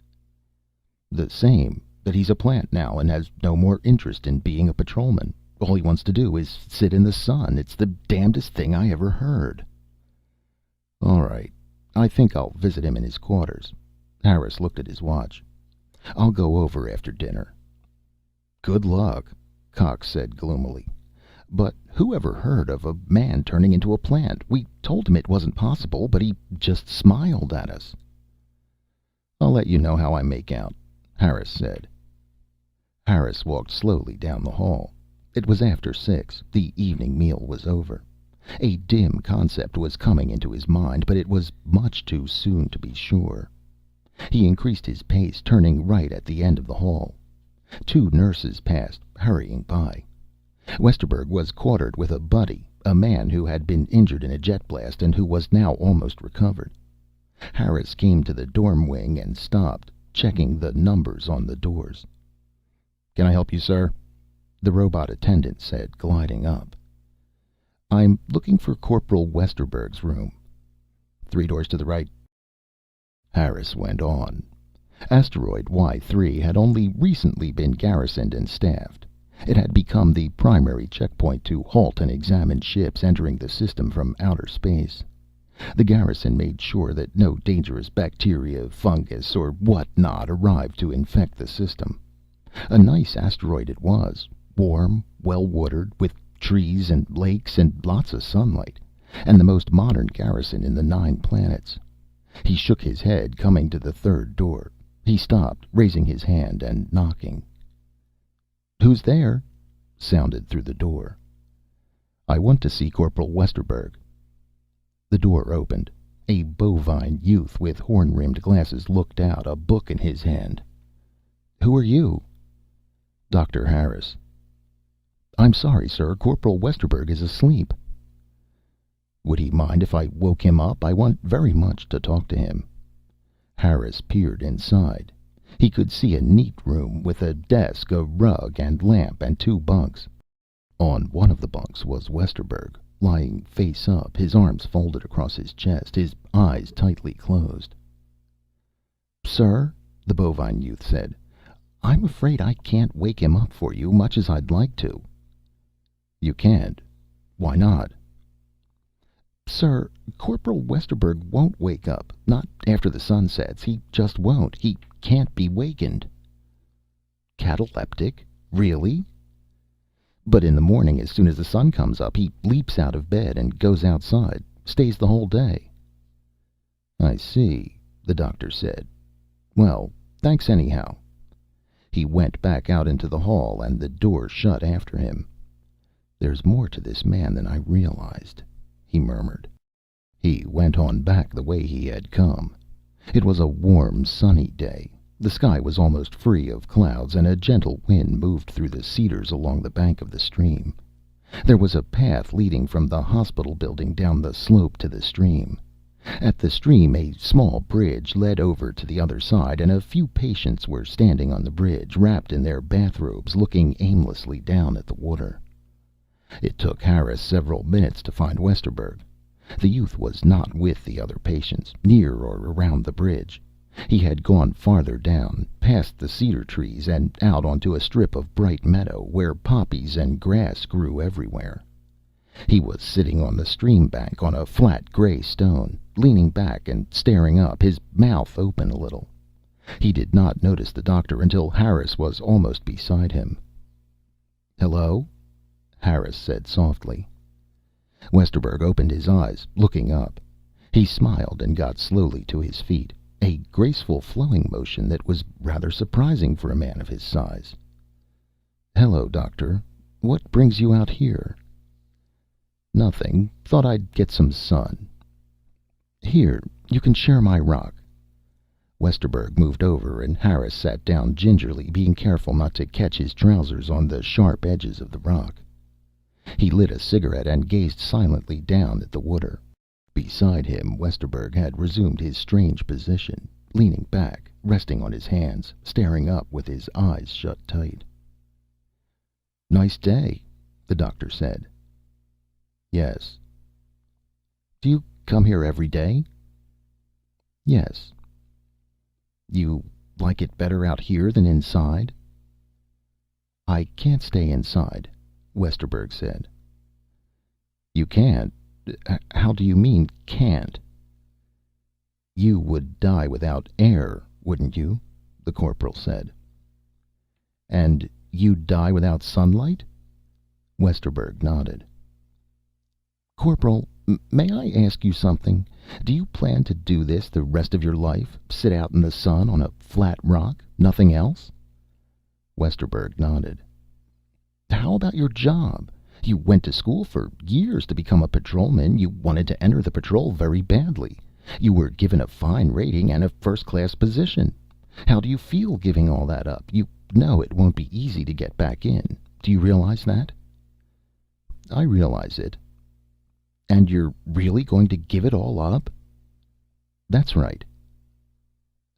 "The same, that he's a plant now and has no more interest in being a patrolman. All he wants to do is sit in the sun. It's the damnedest thing I ever heard." "All right. I think I'll visit him in his quarters." Harris looked at his watch. "I'll go over after dinner." "Good luck," Cox said gloomily. "But who ever heard of a man turning into a plant? We told him it wasn't possible, but he just smiled at us." "I'll let you know how I make out," Harris said. Harris walked slowly down the hall. It was after 6. The evening meal was over. A dim concept was coming into his mind, but it was much too soon to be sure. He increased his pace, turning right at the end of the hall. 2 nurses passed, hurrying by. Westerburg was quartered with a buddy, a man who had been injured in a jet blast and who was now almost recovered. Harris came to the dorm wing and stopped, checking the numbers on the doors. "Can I help you, sir?" the robot attendant said, gliding up. "I'm looking for Corporal Westerburg's room." 3 doors to the right." Harris went on. Asteroid Y3 had only recently been garrisoned and staffed. It had become the primary checkpoint to halt and examine ships entering the system from outer space. The garrison made sure that no dangerous bacteria, fungus, or whatnot arrived to infect the system. A nice asteroid it was, warm, well-watered, with trees and lakes and lots of sunlight, and the most modern garrison in the 9 planets. He shook his head, coming to the 3rd door. He stopped, raising his hand and knocking. "Who's there?" sounded through the door. "I want to see Corporal Westerburg." The door opened. A bovine youth with horn-rimmed glasses looked out, a book in his hand. "Who are you?" "Dr. Harris." "I'm sorry, sir. Corporal Westerburg is asleep." "Would he mind if I woke him up? I want very much to talk to him." Harris peered inside. He could see a neat room with a desk, a rug and lamp, and 2 bunks. On one of the bunks was Westerburg, lying face up, his arms folded across his chest, his eyes tightly closed. "Sir," the bovine youth said, "I'm afraid I can't wake him up for you, much as I'd like to." "You can't? Why not?" "Sir, Corporal Westerburg won't wake up. Not after the sun sets. He just won't. He can't be wakened." "Cataleptic? Really?" "But in the morning, as soon as the sun comes up, he leaps out of bed and goes outside. Stays the whole day." "I see," the doctor said. "Well, thanks anyhow." He went back out into the hall, and the door shut after him. "There's more to this man than I realized," he murmured. He went on back the way he had come. It was a warm, sunny day. The sky was almost free of clouds, and a gentle wind moved through the cedars along the bank of the stream. There was a path leading from the hospital building down the slope to the stream. At the stream a small bridge led over to the other side, and a few patients were standing on the bridge, wrapped in their bathrobes, looking aimlessly down at the water. It took Harris several minutes to find Westerburg. The youth was not with the other patients, near or around the bridge. He had gone farther down, past the cedar trees, and out onto a strip of bright meadow, where poppies and grass grew everywhere. He was sitting on the stream bank on a flat gray stone, leaning back and staring up, his mouth open a little. He did not notice the doctor until Harris was almost beside him. "Hello?" Harris said softly. Westerburg opened his eyes, looking up. He smiled and got slowly to his feet, a graceful flowing motion that was rather surprising for a man of his size. "Hello, doctor. What brings you out here?" "Nothing. Thought I'd get some sun." "Here, you can share my rock." Westerburg moved over, and Harris sat down gingerly, being careful not to catch his trousers on the sharp edges of the rock. He lit a cigarette and gazed silently down at the water. Beside him, Westerburg had resumed his strange position, leaning back, resting on his hands, staring up with his eyes shut tight. "Nice day," the doctor said. "Yes." "Do you come here every day?" "Yes." "You like it better out here than inside?" "I can't stay inside," Westerberg said. "You can't? How do you mean, can't?" "You would die without air, wouldn't you?" the corporal said. "And you'd die without sunlight?" Westerberg nodded. "Corporal, may I ask you something? Do you plan to do this the rest of your life? Sit out in the sun on a flat rock? Nothing else?" Westerberg nodded. "How about your job? You went to school for years to become a patrolman. You wanted to enter the patrol very badly. You were given a fine rating and a first-class position. How do you feel giving all that up? You know it won't be easy to get back in. Do you realize that?" "I realize it." "And you're really going to give it all up?" "That's right."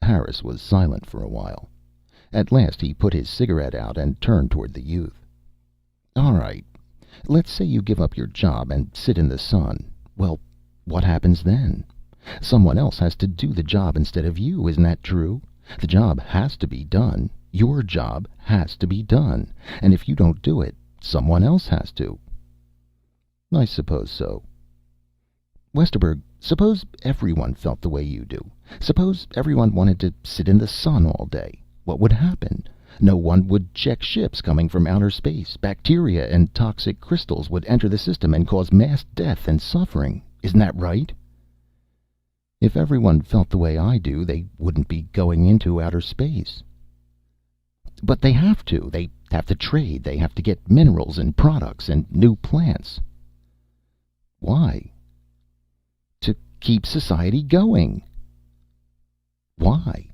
Harris was silent for a while. At last he put his cigarette out and turned toward the youth. "All right. Let's say you give up your job and sit in the sun. Well, what happens then? Someone else has to do the job instead of you, isn't that true? The job has to be done. Your job has to be done. And if you don't do it, someone else has to." "I suppose so." "Westerberg, suppose everyone felt the way you do. Suppose everyone wanted to sit in the sun all day. What would happen? No one would check ships coming from outer space. Bacteria and toxic crystals would enter the system and cause mass death and suffering. Isn't that right?" "If everyone felt the way I do, they wouldn't be going into outer space." "But they have to. They have to trade. They have to get minerals and products and new plants." "Why?" "To keep society going." "Why?"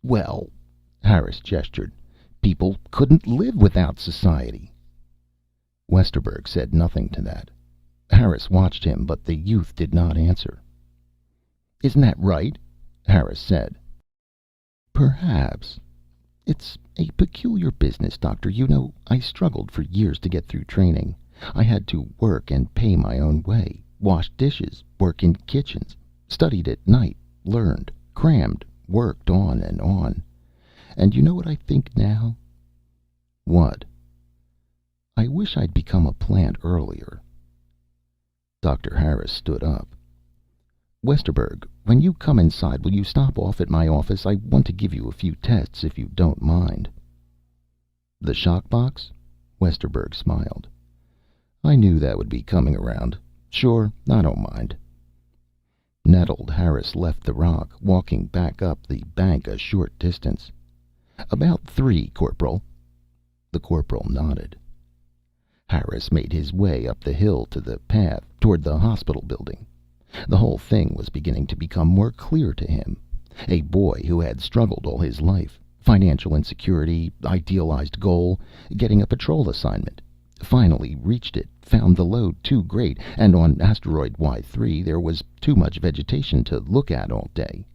"Well," Harris gestured, "people couldn't live without society." Westerberg said nothing to that. Harris watched him, but the youth did not answer. "Isn't that right?" Harris said. "Perhaps. It's a peculiar business, Doctor. You know, I struggled for years to get through training. I had to work and pay my own way, wash dishes, work in kitchens, studied at night, learned, crammed, worked on and on. And you know what I think now?" "What?" "I wish I'd become a plant earlier." Dr. Harris stood up. "Westerberg, when you come inside, will you stop off at my office? I want to give you a few tests, if you don't mind." "The shock box?" Westerberg smiled. "I knew that would be coming around. Sure, I don't mind." Nettled, Harris left the rock, walking back up the bank a short distance. "About 3, Corporal." The corporal nodded. Harris made his way up the hill to the path, toward the hospital building. The whole thing was beginning to become more clear to him. A boy who had struggled all his life. Financial insecurity, idealized goal, getting a patrol assignment. Finally reached it, found the load too great, and on asteroid Y3 there was too much vegetation to look at all day.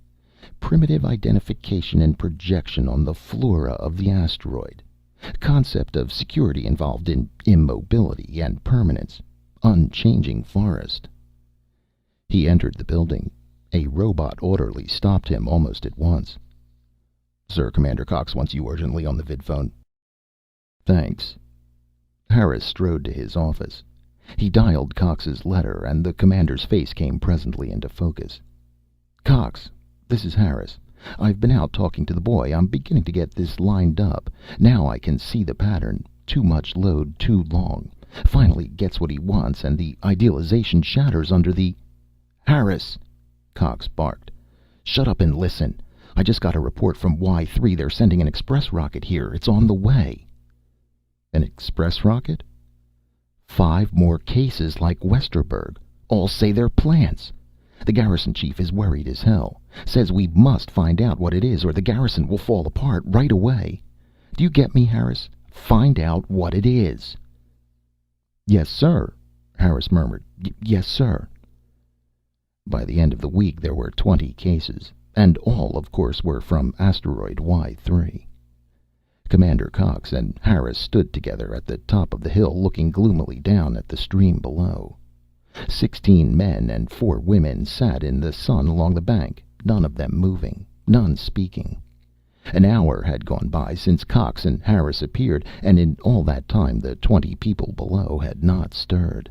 Primitive identification and projection on the flora of the asteroid. Concept of security involved in immobility and permanence. Unchanging forest. He entered the building. A robot orderly stopped him almost at once. "Sir, Commander Cox wants you urgently on the vidphone." "Thanks." Harris strode to his office. He dialed Cox's letter, and the commander's face came presently into focus. "Cox, this is Harris. I've been out talking to the boy. I'm beginning to get this lined up. Now I can see the pattern. Too much load, too long. Finally gets what he wants, and the idealization shatters under the—" "Harris!" Cox barked. "Shut up and listen. I just got a report from Y3. They're sending an express rocket here. It's on the way." "An express rocket?" 5 more cases like Westerberg. All say they're plants. The garrison chief is worried as hell. Says we must find out what it is, or the garrison will fall apart right away. Do you get me, Harris? Find out what it is." "Yes, sir," Harris murmured. "Yes, sir." By the end of the week there were 20 cases. and all, of course, were from asteroid Y3. Commander Cox and Harris stood together at the top of the hill, looking gloomily down at the stream below. 16 men and 4 women sat in the sun along the bank, none of them moving, none speaking. An hour had gone by since Cox and Harris appeared, and in all that time the 20 people below had not stirred.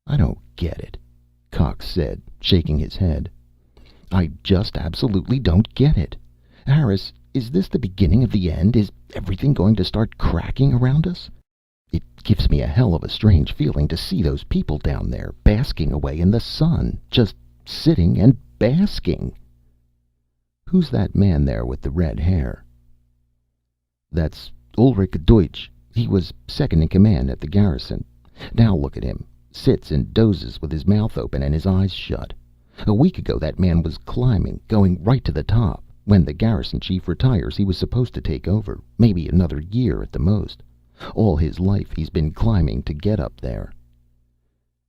"I don't get it," Cox said, shaking his head. "I just absolutely don't get it. Harris, is this the beginning of the end? Is everything going to start cracking around us? It gives me a hell of a strange feeling to see those people down there, basking away in the sun, just sitting and basking." "Who's that man there with the red hair?" "That's Ulrich Deutsch. He was second in command at the garrison. Now look at him. Sits and dozes with his mouth open and his eyes shut. A week ago that man was climbing, going right to the top. When the garrison chief retires, he was supposed to take over. Maybe another year at the most. All his life he's been climbing to get up there."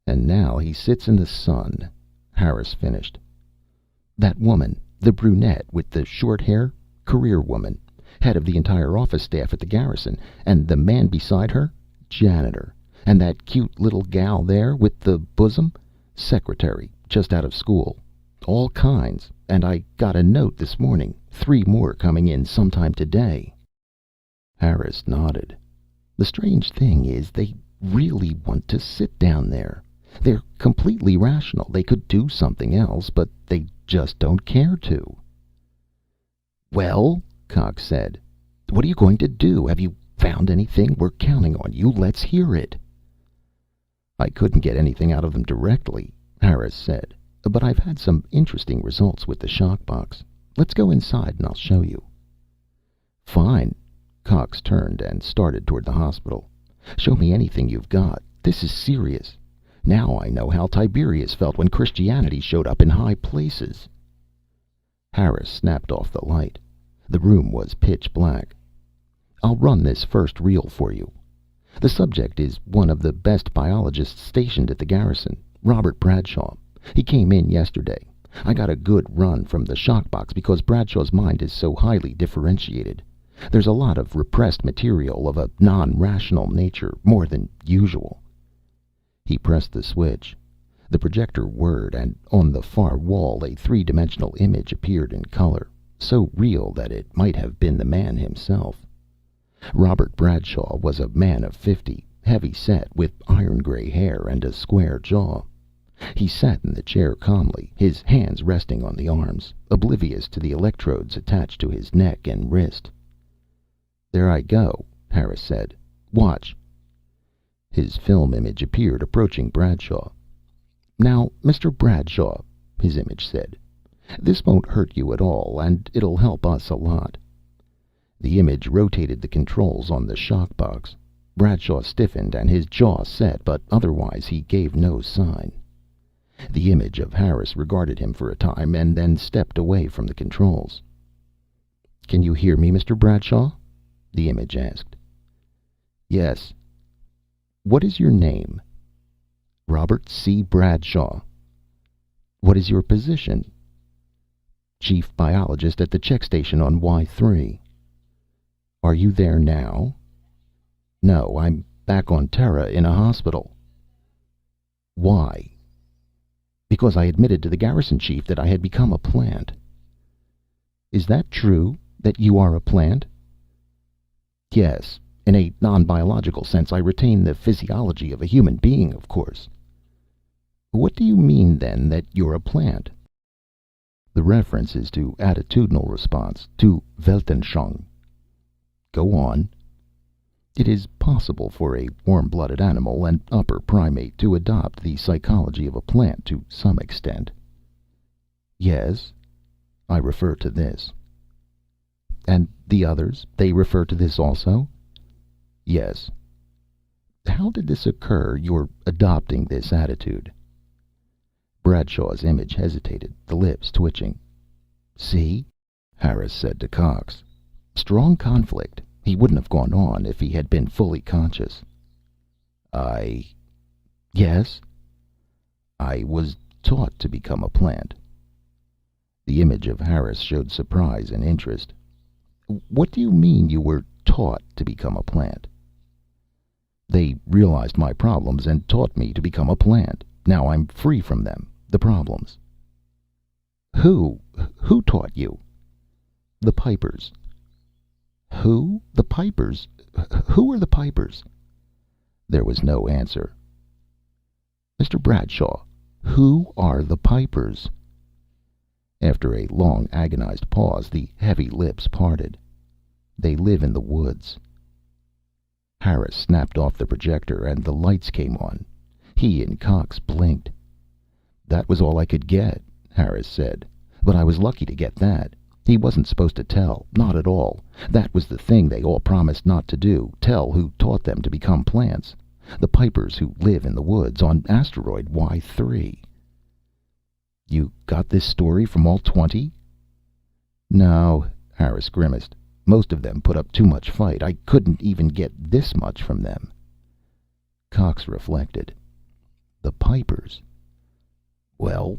"And now he sits in the sun," Harris finished. "That woman, the brunette with the short hair, career woman, head of the entire office staff at the garrison. And the man beside her, janitor. And that cute little gal there with the bosom, secretary, just out of school. All kinds. And I got a note this morning, 3 more coming in sometime today." Harris nodded. "The strange thing is, they really want to sit down there. They're completely rational. They could do something else, but they just don't care to." "Well," Cox said, "what are you going to do? Have you found anything? We're counting on you. Let's hear it." "I couldn't get anything out of them directly," Harris said, "but I've had some interesting results with the shock box. Let's go inside and I'll show you." "Fine." Cox turned and started toward the hospital. "Show me anything you've got. This is serious. Now I know how Tiberius felt when Christianity showed up in high places." Harris snapped off the light. The room was pitch black. "I'll run this first reel for you. The subject is one of the best biologists stationed at the garrison, Robert Bradshaw. He came in yesterday. I got a good run from the shock box because Bradshaw's mind is so highly differentiated. There's a lot of repressed material of a non-rational nature, more than usual." He pressed the switch. The projector whirred, and on the far wall a 3-dimensional image appeared in color, so real that it might have been the man himself. Robert Bradshaw was a man of 50, heavy set, with iron-gray hair and a square jaw. He sat in the chair calmly, his hands resting on the arms, oblivious to the electrodes attached to his neck and wrist. "There I go," Harris said. "Watch." His film image appeared, approaching Bradshaw. "Now, Mr. Bradshaw," his image said, "this won't hurt you at all, and it'll help us a lot." The image rotated the controls on the shock box. Bradshaw stiffened and his jaw set, but otherwise he gave no sign. The image of Harris regarded him for a time and then stepped away from the controls. "Can you hear me, Mr. Bradshaw?" the image asked. "Yes." "What is your name?" "Robert C. Bradshaw." "What is your position?" "Chief biologist at the check station on Y3. "Are you there now?" "No, I'm back on Terra in a hospital." "Why?" "Because I admitted to the garrison chief that I had become a plant." "Is that true, that you are a plant?" "Yes. In a non-biological sense, I retain the physiology of a human being, of course." "What do you mean, then, that you're a plant?" "The reference is to attitudinal response, to Weltanschauung." "Go on." "It is possible for a warm-blooded animal, an upper primate, to adopt the psychology of a plant to some extent." "Yes." "I refer to this." "And the others, they refer to this also?" "Yes." "How did this occur, your adopting this attitude?" Bradshaw's image hesitated, the lips twitching. "See?" Harris said to Cox. "Strong conflict. He wouldn't have gone on if he had been fully conscious." "Yes?" "I was taught to become a plant." The image of Harris showed surprise and interest. What do you mean you were taught to become a plant? They realized my problems and taught me to become a plant. Now I'm free from them, the problems. Who taught you? The Pipers. Who? The Pipers? Who are the Pipers? There was no answer. Mr. Bradshaw, who are the Pipers? After a long, agonized pause, the heavy lips parted. They live in the woods. Harris snapped off the projector, and the lights came on. He and Cox blinked. That was all I could get, Harris said. But I was lucky to get that. He wasn't supposed to tell, not at all. That was the thing they all promised not to do, tell who taught them to become plants. The Pipers who live in the woods on asteroid Y3. You got this story from all 20? No, Harris grimaced. Most of them put up too much fight. I couldn't even get this much from them. Cox reflected. The Pipers. Well,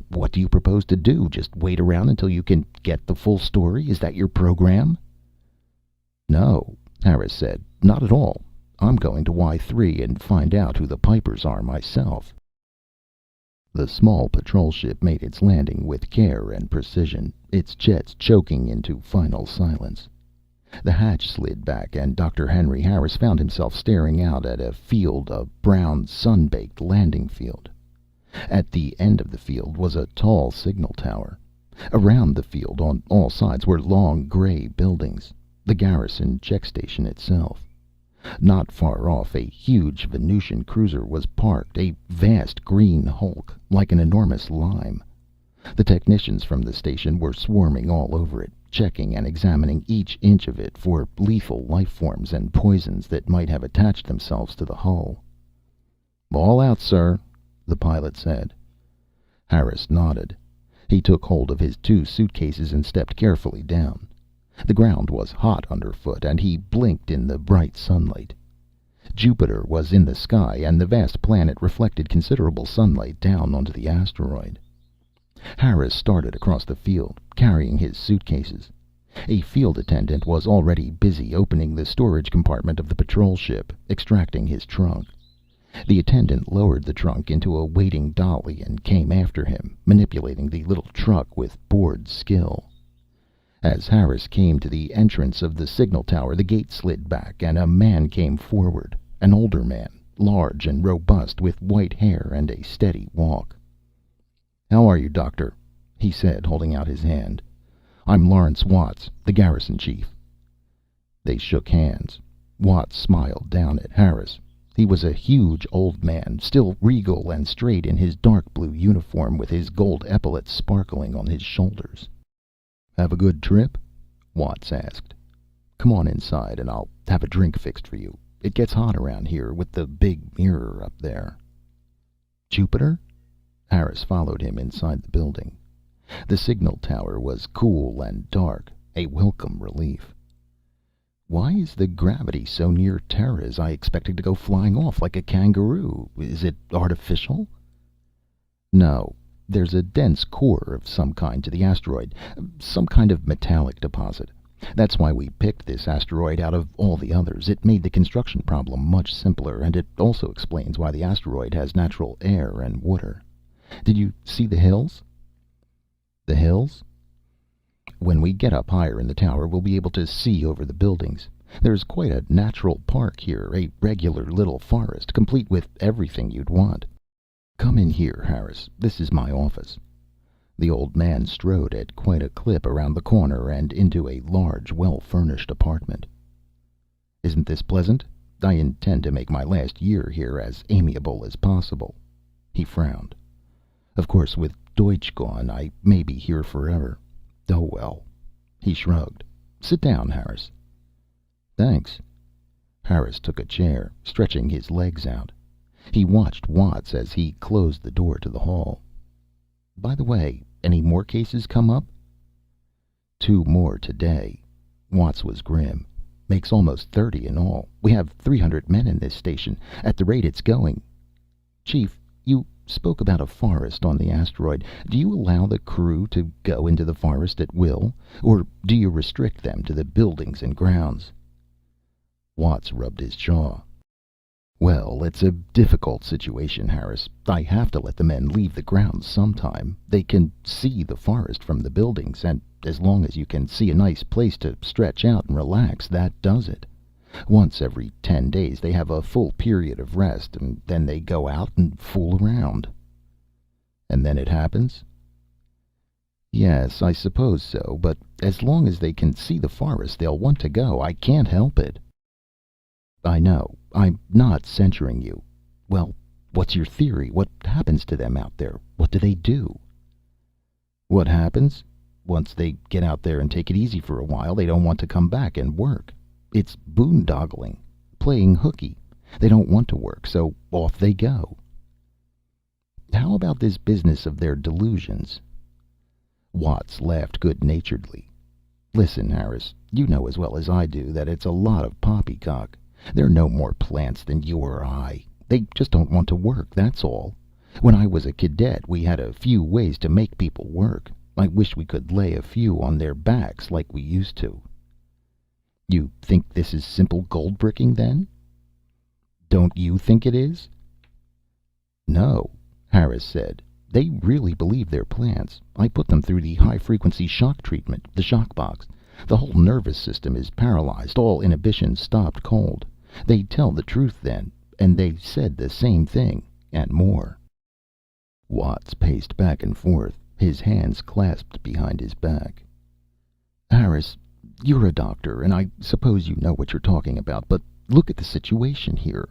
what do you propose to do? Just wait around until you can get the full story? Is that your program? No, Harris said. Not at all. I'm going to Y3 and find out who the Pipers are myself. The small patrol ship made its landing with care and precision, its jets choking into final silence. The hatch slid back, and Dr. Henry Harris found himself staring out at a field, a brown, sun-baked landing field. At the end of the field was a tall signal tower. Around the field, on all sides, were long, gray buildings, the garrison check station itself. Not far off, a huge Venusian cruiser was parked, a vast green hulk, like an enormous lime. The technicians from the station were swarming all over it, checking and examining each inch of it for lethal life forms and poisons that might have attached themselves to the hull. All out, sir, the pilot said. Harris nodded. He took hold of his 2 suitcases and stepped carefully down. The ground was hot underfoot, and he blinked in the bright sunlight. Jupiter was in the sky, and the vast planet reflected considerable sunlight down onto the asteroid. Harris started across the field, carrying his suitcases. A field attendant was already busy opening the storage compartment of the patrol ship, extracting his trunk. The attendant lowered the trunk into a waiting dolly and came after him, manipulating the little truck with bored skill. As Harris came to the entrance of the signal tower, the gate slid back, and a man came forward. An older man, large and robust, with white hair and a steady walk. "How are you, Doctor?" he said, holding out his hand. "I'm Lawrence Watts, the garrison chief." They shook hands. Watts smiled down at Harris. He was a huge old man, still regal and straight in his dark blue uniform, with his gold epaulets sparkling on his shoulders. "Have a good trip?" Watts asked. "Come on inside and I'll have a drink fixed for you. It gets hot around here with the big mirror up there." "Jupiter?" Harris followed him inside the building. The signal tower was cool and dark, a welcome relief. "Why is the gravity so near Terra's? I expected to go flying off like a kangaroo. Is it artificial?" "No. There's a dense core of some kind to the asteroid, some kind of metallic deposit. That's why we picked this asteroid out of all the others. It made the construction problem much simpler, and it also explains why the asteroid has natural air and water. Did you see the hills?" "The hills?" "When we get up higher in the tower, we'll be able to see over the buildings. There's quite a natural park here, a regular little forest, complete with everything you'd want. Come in here, Harris. This is my office." The old man strode at quite a clip around the corner and into a large, well-furnished apartment. "Isn't this pleasant? I intend to make my last year here as amiable as possible." He frowned. "Of course, with Deutsch gone, I may be here forever. Oh, well." He shrugged. "Sit down, Harris." "Thanks." Harris took a chair, stretching his legs out. He watched Watts as he closed the door to the hall. "By the way, any more cases come up?" "2 more today." Watts was grim. "Makes almost 30 in all. We have 300 men in this station, at the rate it's going. Chief, you spoke about a forest on the asteroid. Do you allow the crew to go into the forest at will? Or do you restrict them to the buildings and grounds? Watts rubbed his jaw. Well, it's a difficult situation, Harris. I have to let the men leave the grounds sometime. They can see the forest from the buildings, and as long as you can see a nice place to stretch out and relax, that does it. Once every 10 days they have a full period of rest, and then they go out and fool around. And then it happens? Yes, I suppose so, but as long as they can see the forest, they'll want to go. I can't help it. I know. I'm not censuring you. Well, what's your theory? What happens to them out there? What do they do? What happens? Once they get out there and take it easy for a while, they don't want to come back and work. It's boondoggling, playing hooky. They don't want to work, so off they go. How about this business of their delusions? Watts laughed good-naturedly. Listen, Harris, you know as well as I do that it's a lot of poppycock. They're no more plants than you or I. They just don't want to work, that's all. When I was a cadet, we had a few ways to make people work. I wish we could lay a few on their backs like we used to. You think this is simple gold bricking, then? Don't you think it is? No, Harris said. They really believe they're plants. I put them through the high-frequency shock treatment, the shock box. The whole nervous system is paralyzed, all inhibitions stopped cold. They tell the truth then, and they said the same thing, and more. Watts paced back and forth, his hands clasped behind his back. Harris, you're a doctor, and I suppose you know what you're talking about, but look at the situation here.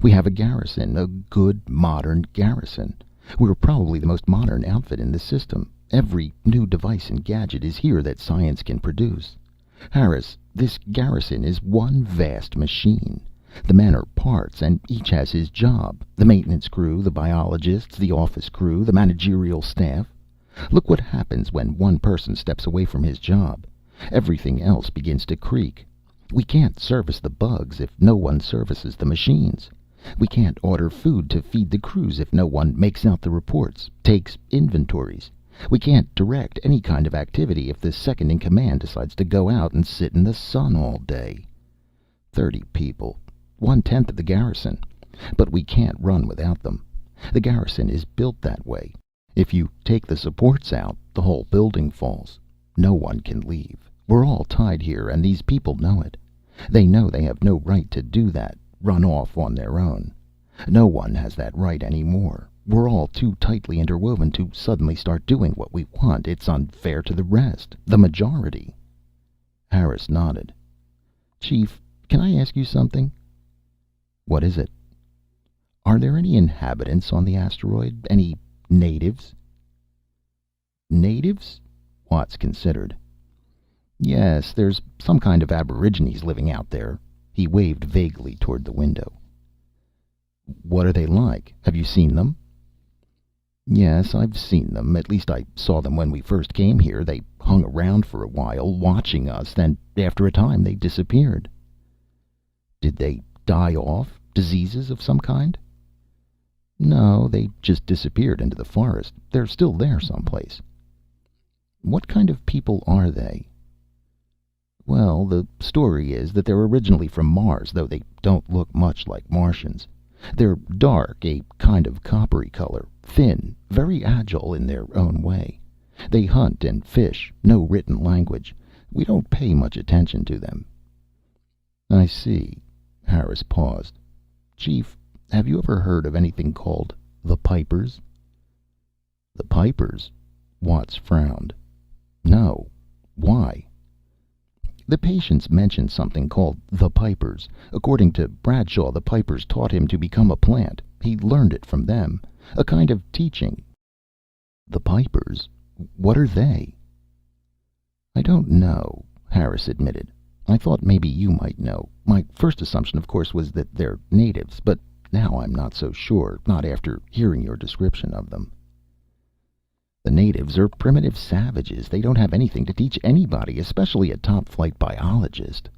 We have a garrison, a good, modern garrison. We're probably the most modern outfit in the system. Every new device and gadget is here that science can produce. Harris, this garrison is one vast machine. The men are parts, and each has his job. The maintenance crew, the biologists, the office crew, the managerial staff. Look what happens when one person steps away from his job. Everything else begins to creak. We can't service the bugs if no one services the machines. We can't order food to feed the crews if no one makes out the reports, takes inventories. We can't direct any kind of activity if the second in command decides to go out and sit in the sun all day. 30 people, 1/10 of the garrison. But we can't run without them. The garrison is built that way. If you take the supports out, the whole building falls. No one can leave. We're all tied here, and these people know it. They know they have no right to do that, run off on their own. No one has that right anymore. We're all too tightly interwoven to suddenly start doing what we want. It's unfair to the rest, the majority. Harris nodded. Chief, can I ask you something? What is it? Are there any inhabitants on the asteroid? Any natives? Natives? Watts considered. Yes, there's some kind of aborigines living out there. He waved vaguely toward the window. What are they like? Have you seen them? Yes, I've seen them. At least I saw them when we first came here. They hung around for a while, watching us. Then, after a time, they disappeared. Did they die off? Diseases of some kind? No, they just disappeared into the forest. They're still there someplace. What kind of people are they? Well, the story is that they're originally from Mars, though they don't look much like Martians. They're dark, a kind of coppery color, thin, very agile in their own way. They hunt and fish, no written language. We don't pay much attention to them. I see. Harris paused. Chief, have you ever heard of anything called the Pipers? The Pipers? Watts frowned. No. Why? The patients mentioned something called the Pipers. According to Bradshaw, the Pipers taught him to become a plant. He learned it from them. A kind of teaching. The Pipers? What are they? I don't know, Harris admitted. I thought maybe you might know. My first assumption, of course, was that they're natives, but now I'm not so sure, not after hearing your description of them. The natives are primitive savages. They don't have anything to teach anybody, especially a top-flight biologist.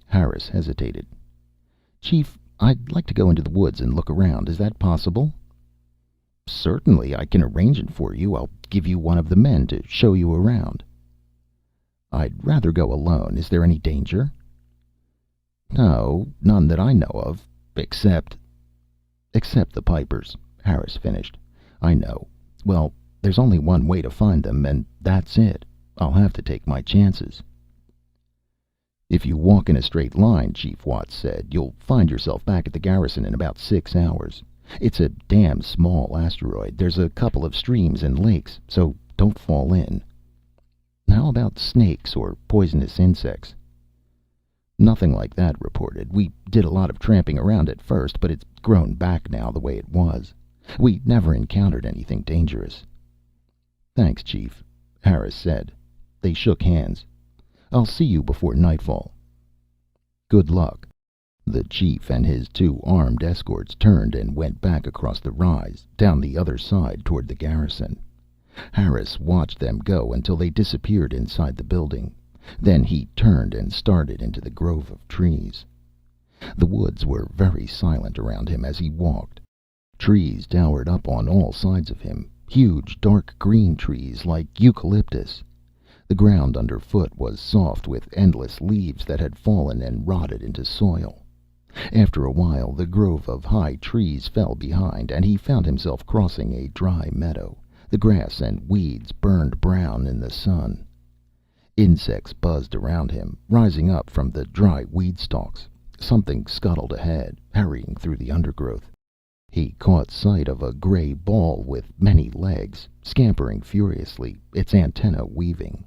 Harris hesitated. Chief, I'd like to go into the woods and look around. Is that possible? Certainly, I can arrange it for you. I'll give you one of the men to show you around. I'd rather go alone. Is there any danger? No, none that I know of, except the Pipers, Harris finished. I know. Well, there's only one way to find them, and that's it. I'll have to take my chances. If you walk in a straight line, Chief Watts said, you'll find yourself back at the garrison in about 6 hours. It's a damn small asteroid. There's a couple of streams and lakes, so don't fall in. How about snakes or poisonous insects? Nothing like that reported. We did a lot of tramping around at first, but it's grown back now the way it was. We never encountered anything dangerous. Thanks, Chief, Harris said. They shook hands. I'll see you before nightfall. Good luck. The chief and his 2 armed escorts turned and went back across the rise, down the other side toward the garrison. Harris watched them go until they disappeared inside the building. Then he turned and started into the grove of trees. The woods were very silent around him as he walked. Trees towered up on all sides of him, huge dark green trees like eucalyptus. The ground underfoot was soft with endless leaves that had fallen and rotted into soil. After a while, the grove of high trees fell behind, and he found himself crossing a dry meadow. The grass and weeds burned brown in the sun. Insects buzzed around him, rising up from the dry weed stalks. Something scuttled ahead, hurrying through the undergrowth. He caught sight of a gray ball with many legs, scampering furiously, its antennae weaving.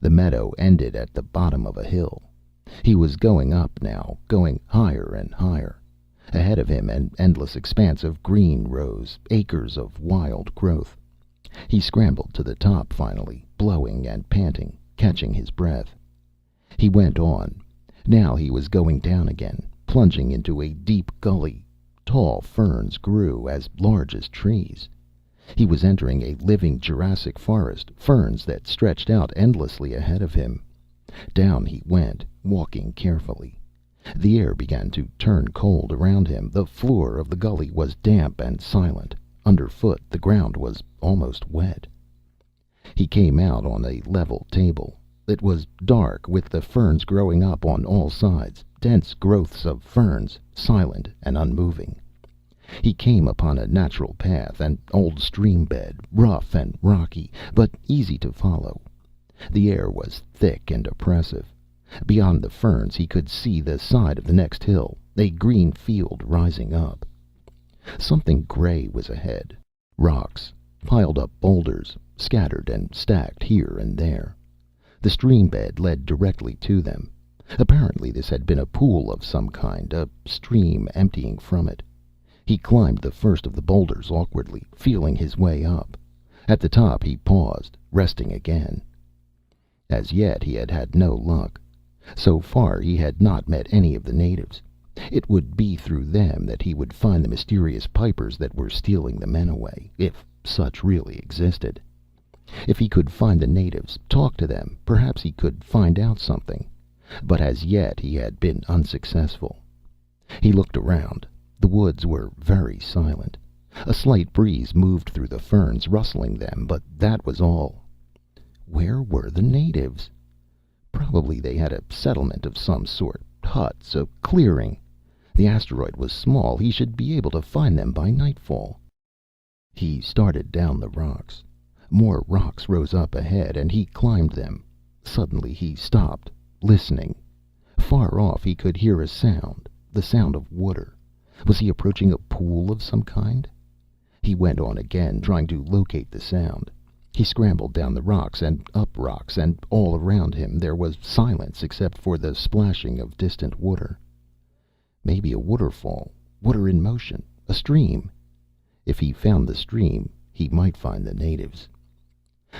The meadow ended at the bottom of a hill. He was going up now, going higher and higher. Ahead of him an endless expanse of green rose, acres of wild growth. He scrambled to the top finally, blowing and panting, catching his breath. He went on. Now he was going down again, plunging into a deep gully. Tall ferns grew as large as trees. He was entering a living Jurassic forest, ferns that stretched out endlessly ahead of him. Down he went, walking carefully. The air began to turn cold around him. The floor of the gully was damp and silent. Underfoot, the ground was almost wet. He came out on a level table. It was dark, with the ferns growing up on all sides, dense growths of ferns, silent and unmoving. He came upon a natural path, an old stream bed, rough and rocky, but easy to follow. The air was thick and oppressive. Beyond the ferns he could see the side of the next hill, a green field rising up. Something gray was ahead. Rocks, piled up boulders, scattered and stacked here and there. The stream bed led directly to them. Apparently this had been a pool of some kind, a stream emptying from it. He climbed the first of the boulders awkwardly, feeling his way up. At the top he paused, resting again. As yet he had had no luck. So far he had not met any of the natives. It would be through them that he would find the mysterious Pipers that were stealing the men away, if such really existed. If he could find the natives, talk to them, perhaps he could find out something. But as yet he had been unsuccessful. He looked around. The woods were very silent. A slight breeze moved through the ferns, rustling them, but that was all. Where were the natives? Probably they had a settlement of some sort, huts, a clearing. The asteroid was small. He should be able to find them by nightfall. He started down the rocks. More rocks rose up ahead, and he climbed them. Suddenly he stopped, listening. Far off he could hear a sound, the sound of water. Was he approaching a pool of some kind? He went on again, trying to locate the sound. He scrambled down the rocks and up rocks, and all around him there was silence except for the splashing of distant water. Maybe a waterfall, water in motion, a stream. If he found the stream, he might find the natives.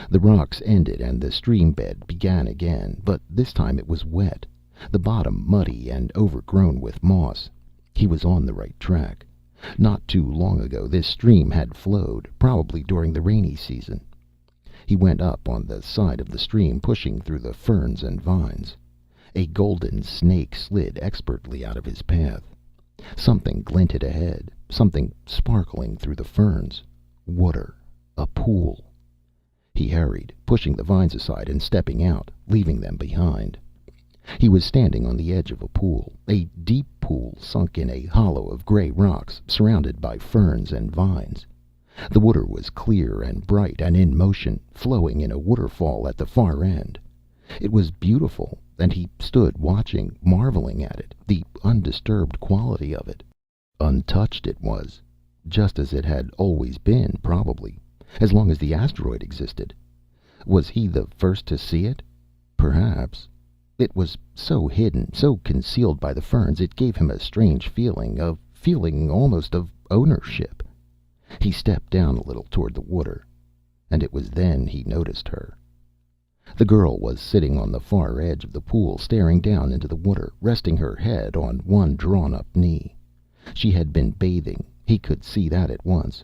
The rocks ended and the stream bed began again, but this time it was wet, the bottom muddy and overgrown with moss. He was on the right track. Not too long ago this stream had flowed, probably during the rainy season. He went up on the side of the stream, pushing through the ferns and vines. A golden snake slid expertly out of his path. Something glinted ahead, something sparkling through the ferns. Water. A pool. He hurried, pushing the vines aside and stepping out, leaving them behind. He was standing on the edge of a pool, a deep pool sunk in a hollow of gray rocks, surrounded by ferns and vines. The water was clear and bright and in motion, flowing in a waterfall at the far end. It was beautiful, and he stood watching, marveling at it, the undisturbed quality of it. Untouched it was, just as it had always been, probably, as long as the asteroid existed. Was he the first to see it? Perhaps. It was so hidden, so concealed by the ferns, it gave him a strange feeling, a feeling almost of ownership. He stepped down a little toward the water, and it was then he noticed her. The girl was sitting on the far edge of the pool, staring down into the water, resting her head on one drawn-up knee. She had been bathing, he could see that at once.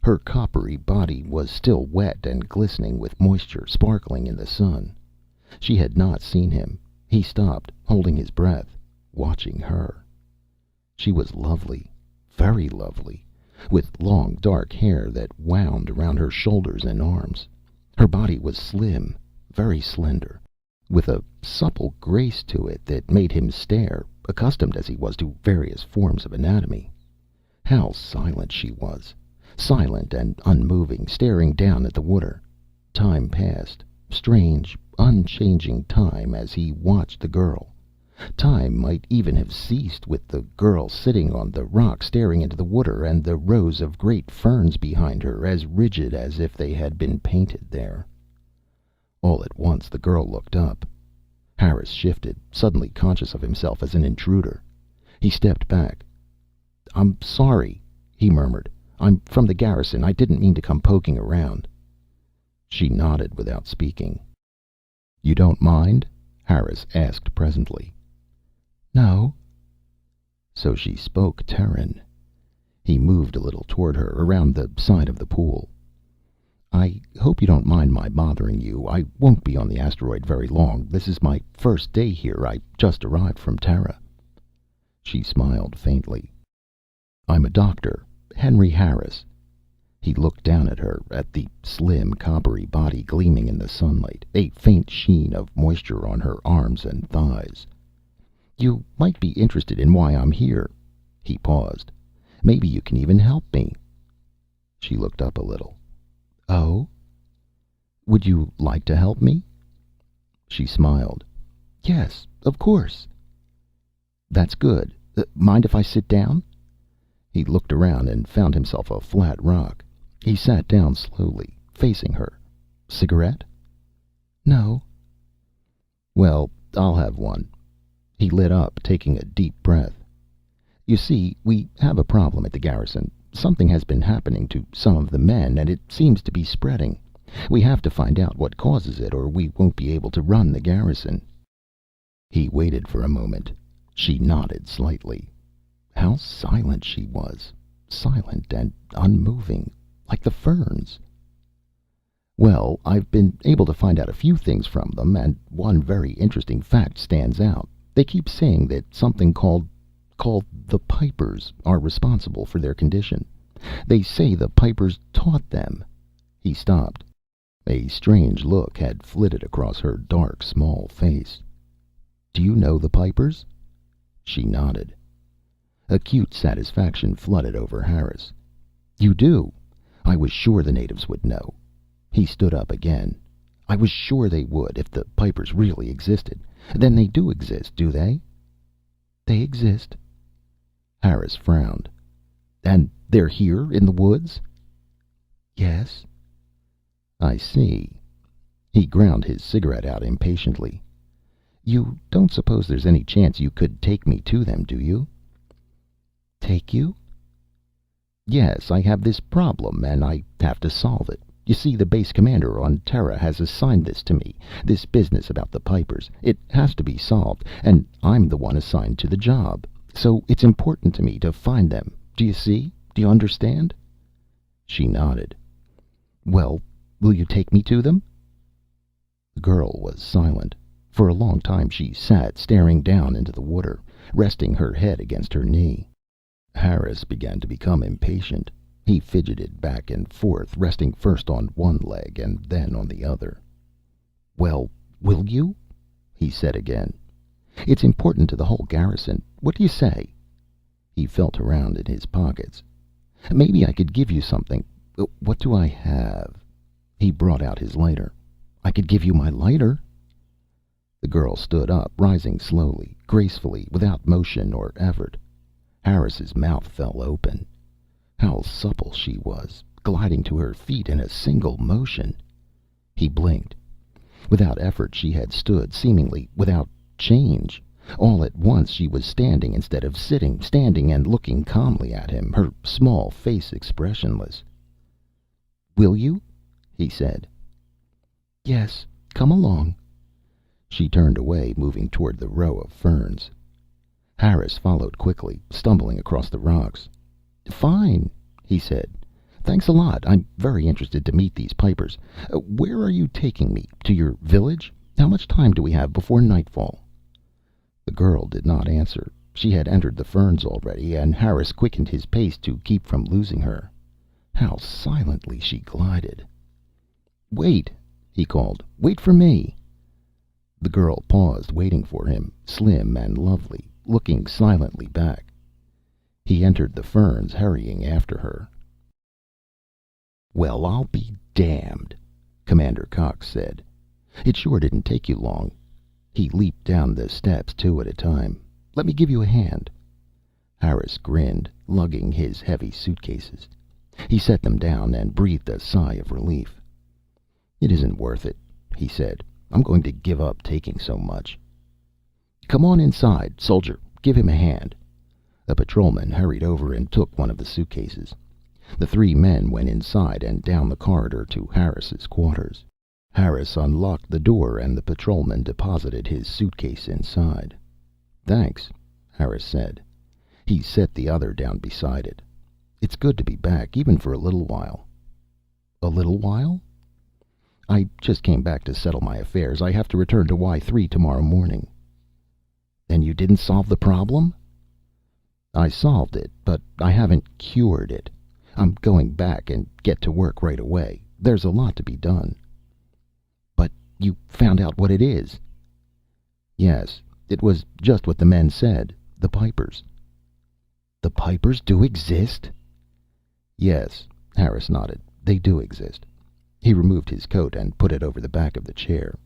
Her coppery body was still wet and glistening with moisture, sparkling in the sun. She had not seen him. He stopped, holding his breath, watching her. She was lovely, very lovely, with long dark hair that wound around her shoulders and arms. Her body was slim, very slender, with a supple grace to it that made him stare, accustomed as he was to various forms of anatomy. How silent she was, silent and unmoving, staring down at the water. Time passed, strange, unchanging time, as he watched the girl. Time might even have ceased with the girl sitting on the rock staring into the water, and the rows of great ferns behind her as rigid as if they had been painted there. All at once the girl looked up. Harris shifted, suddenly conscious of himself as an intruder. He stepped back. "I'm sorry," he murmured. "I'm from the garrison. I didn't mean to come poking around." She nodded without speaking. "You don't mind?" Harris asked presently. "No." So she spoke Terran. He moved a little toward her, around the side of the pool. "I hope you don't mind my bothering you. I won't be on the asteroid very long. This is my first day here. I just arrived from Terra." She smiled faintly. "I'm a doctor, Henry Harris." He looked down at her, at the slim, coppery body gleaming in the sunlight, a faint sheen of moisture on her arms and thighs. "You might be interested in why I'm here." He paused. "Maybe you can even help me." She looked up a little. "Oh? Would you like to help me?" She smiled. "Yes, of course." "That's good. Mind if I sit down?" He looked around and found himself a flat rock. He sat down slowly, facing her. "Cigarette?" "No." "Well, I'll have one." He lit up, taking a deep breath. "You see, we have a problem at the garrison. Something has been happening to some of the men, and it seems to be spreading. We have to find out what causes it, or we won't be able to run the garrison." He waited for a moment. She nodded slightly. How silent she was. Silent and unmoving, like the ferns. "Well, I've been able to find out a few things from them, and one very interesting fact stands out. They keep saying that something called the Pipers are responsible for their condition. They say the Pipers taught them." He stopped. A strange look had flitted across her dark, small face. "Do you know the Pipers?" She nodded. Acute satisfaction flooded over Harris. "You do? I was sure the natives would know." He stood up again. "I was sure they would, if the Pipers really existed. Then they do exist, do they?" "They exist." Harris frowned. "And they're here in the woods?" "Yes." "I see." He ground his cigarette out impatiently. "You don't suppose there's any chance you could take me to them, do you?" "Take you?" "Yes, I have this problem, and I have to solve it. You see, the base commander on Terra has assigned this to me, this business about the Pipers. It has to be solved, and I'm the one assigned to the job. So it's important to me to find them. Do you see? Do you understand?" She nodded. "Well, will you take me to them?" The girl was silent. For a long time she sat, staring down into the water, resting her head against her knee. Harris began to become impatient. He fidgeted back and forth, resting first on one leg and then on the other. "Well, will you?" he said again. "It's important to the whole garrison. What do you say?" He felt around in his pockets. "Maybe I could give you something. What do I have?" He brought out his lighter. "I could give you my lighter." The girl stood up, rising slowly, gracefully, without motion or effort. Harris's mouth fell open. How supple she was, gliding to her feet in a single motion. He blinked. Without effort she had stood, seemingly without change. All at once she was standing instead of sitting, standing and looking calmly at him, her small face expressionless. "Will you?" he said. "Yes, come along." She turned away, moving toward the row of ferns. Harris followed quickly, stumbling across the rocks. "Fine," he said. "Thanks a lot. I'm very interested to meet these Pipers. Where are you taking me? To your village? How much time do we have before nightfall?" The girl did not answer. She had entered the ferns already, and Harris quickened his pace to keep from losing her. How silently she glided. "Wait," he called. "Wait for me." The girl paused, waiting for him, slim and lovely, looking silently back. He entered the ferns, hurrying after her. "Well, I'll be damned," Commander Cox said. "It sure didn't take you long." He leaped down the steps, 2 at a time. "Let me give you a hand." Harris grinned, lugging his heavy suitcases. He set them down and breathed a sigh of relief. "It isn't worth it," he said. "I'm going to give up taking so much." "Come on inside, soldier. Give him a hand." A patrolman hurried over and took one of the suitcases. The 3 men went inside and down the corridor to Harris's quarters. Harris unlocked the door and the patrolman deposited his suitcase inside. "Thanks," Harris said. He set the other down beside it. "It's good to be back, even for a little while." "A little while?" "I just came back to settle my affairs. I have to return to Y3 tomorrow morning." "Then you didn't solve the problem?" "I solved it, but I haven't cured it. I'm going back and get to work right away. There's a lot to be done." "But you found out what it is?" "Yes. It was just what the men said. The Pipers." "The Pipers do exist?" "Yes," Harris nodded. "They do exist." He removed his coat and put it over the back of the chair.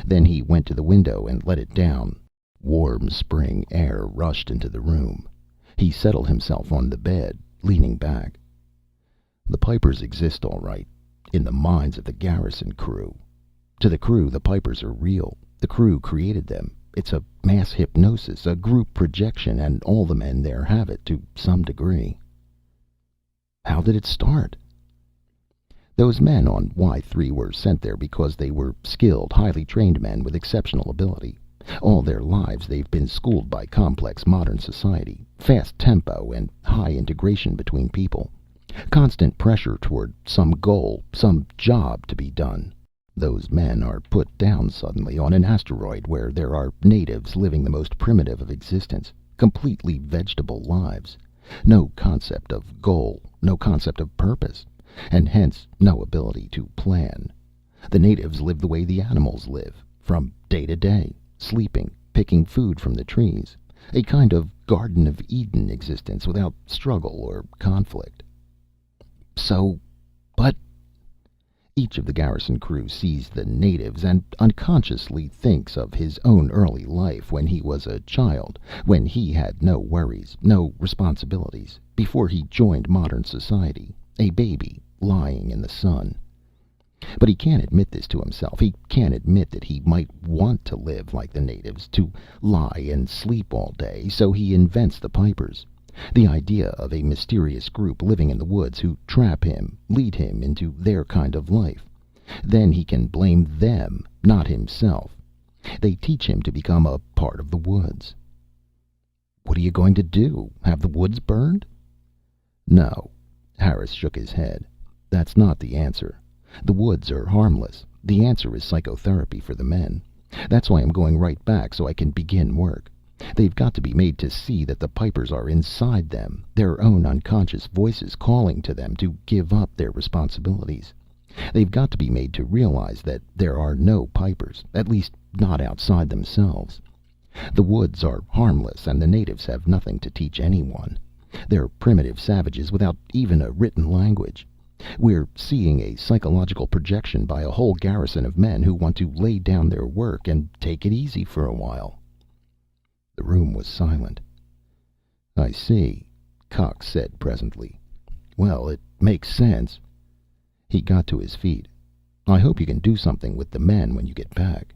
Then he went to the window and let it down. Warm spring air rushed into the room. He settled himself on the bed, leaning back. "The Pipers exist, all right. In the minds of the garrison crew. To the crew, the Pipers are real. The crew created them. It's a mass hypnosis, a group projection, and all the men there have it to some degree." "How did it start?" "Those men on Y3 were sent there because they were skilled, highly trained men with exceptional ability. All their lives they've been schooled by complex modern society, fast tempo and high integration between people. Constant pressure toward some goal, some job to be done. Those men are put down suddenly on an asteroid where there are natives living the most primitive of existence, completely vegetable lives. No concept of goal, no concept of purpose, and hence no ability to plan. The natives live the way the animals live, from day to day, sleeping, picking food from the trees. A kind of Garden of Eden existence without struggle or conflict." But each of the garrison crew sees the natives and unconsciously thinks of his own early life when he was a child, when he had no worries, no responsibilities, before he joined modern society, a baby lying in the sun. But he can't admit this to himself. He can't admit that he might want to live like the natives, to lie and sleep all day, so he invents the Pipers. The idea of a mysterious group living in the woods who trap him, lead him into their kind of life. Then he can blame them, not himself. They teach him to become a part of the woods. "What are you going to do? Have the woods burned?" "No." Harris shook his head. "That's not the answer. The woods are harmless. The answer is psychotherapy for the men. That's why I'm going right back, so I can begin work. They've got to be made to see that the Pipers are inside them, their own unconscious voices calling to them to give up their responsibilities. They've got to be made to realize that there are no Pipers, at least not outside themselves. The woods are harmless, and the natives have nothing to teach anyone. They're primitive savages without even a written language. We're seeing a psychological projection by a whole garrison of men who want to lay down their work and take it easy for a while. The room was silent. "I see," Cox said presently. "Well, it makes sense." He got to his feet. "I hope you can do something with the men when you get back."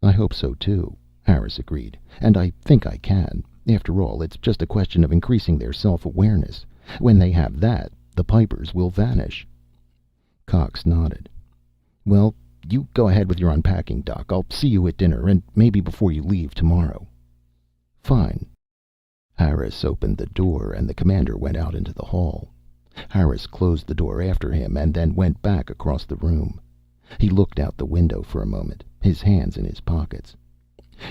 "I hope so, too," Harris agreed. "And I think I can. After all, it's just a question of increasing their self-awareness. When they have that, the Pipers will vanish." Cox nodded. "Well, you go ahead with your unpacking, Doc. I'll see you at dinner, and maybe before you leave tomorrow." "Fine." Harris opened the door, and the commander went out into the hall. Harris closed the door after him, and then went back across the room. He looked out the window for a moment, his hands in his pockets.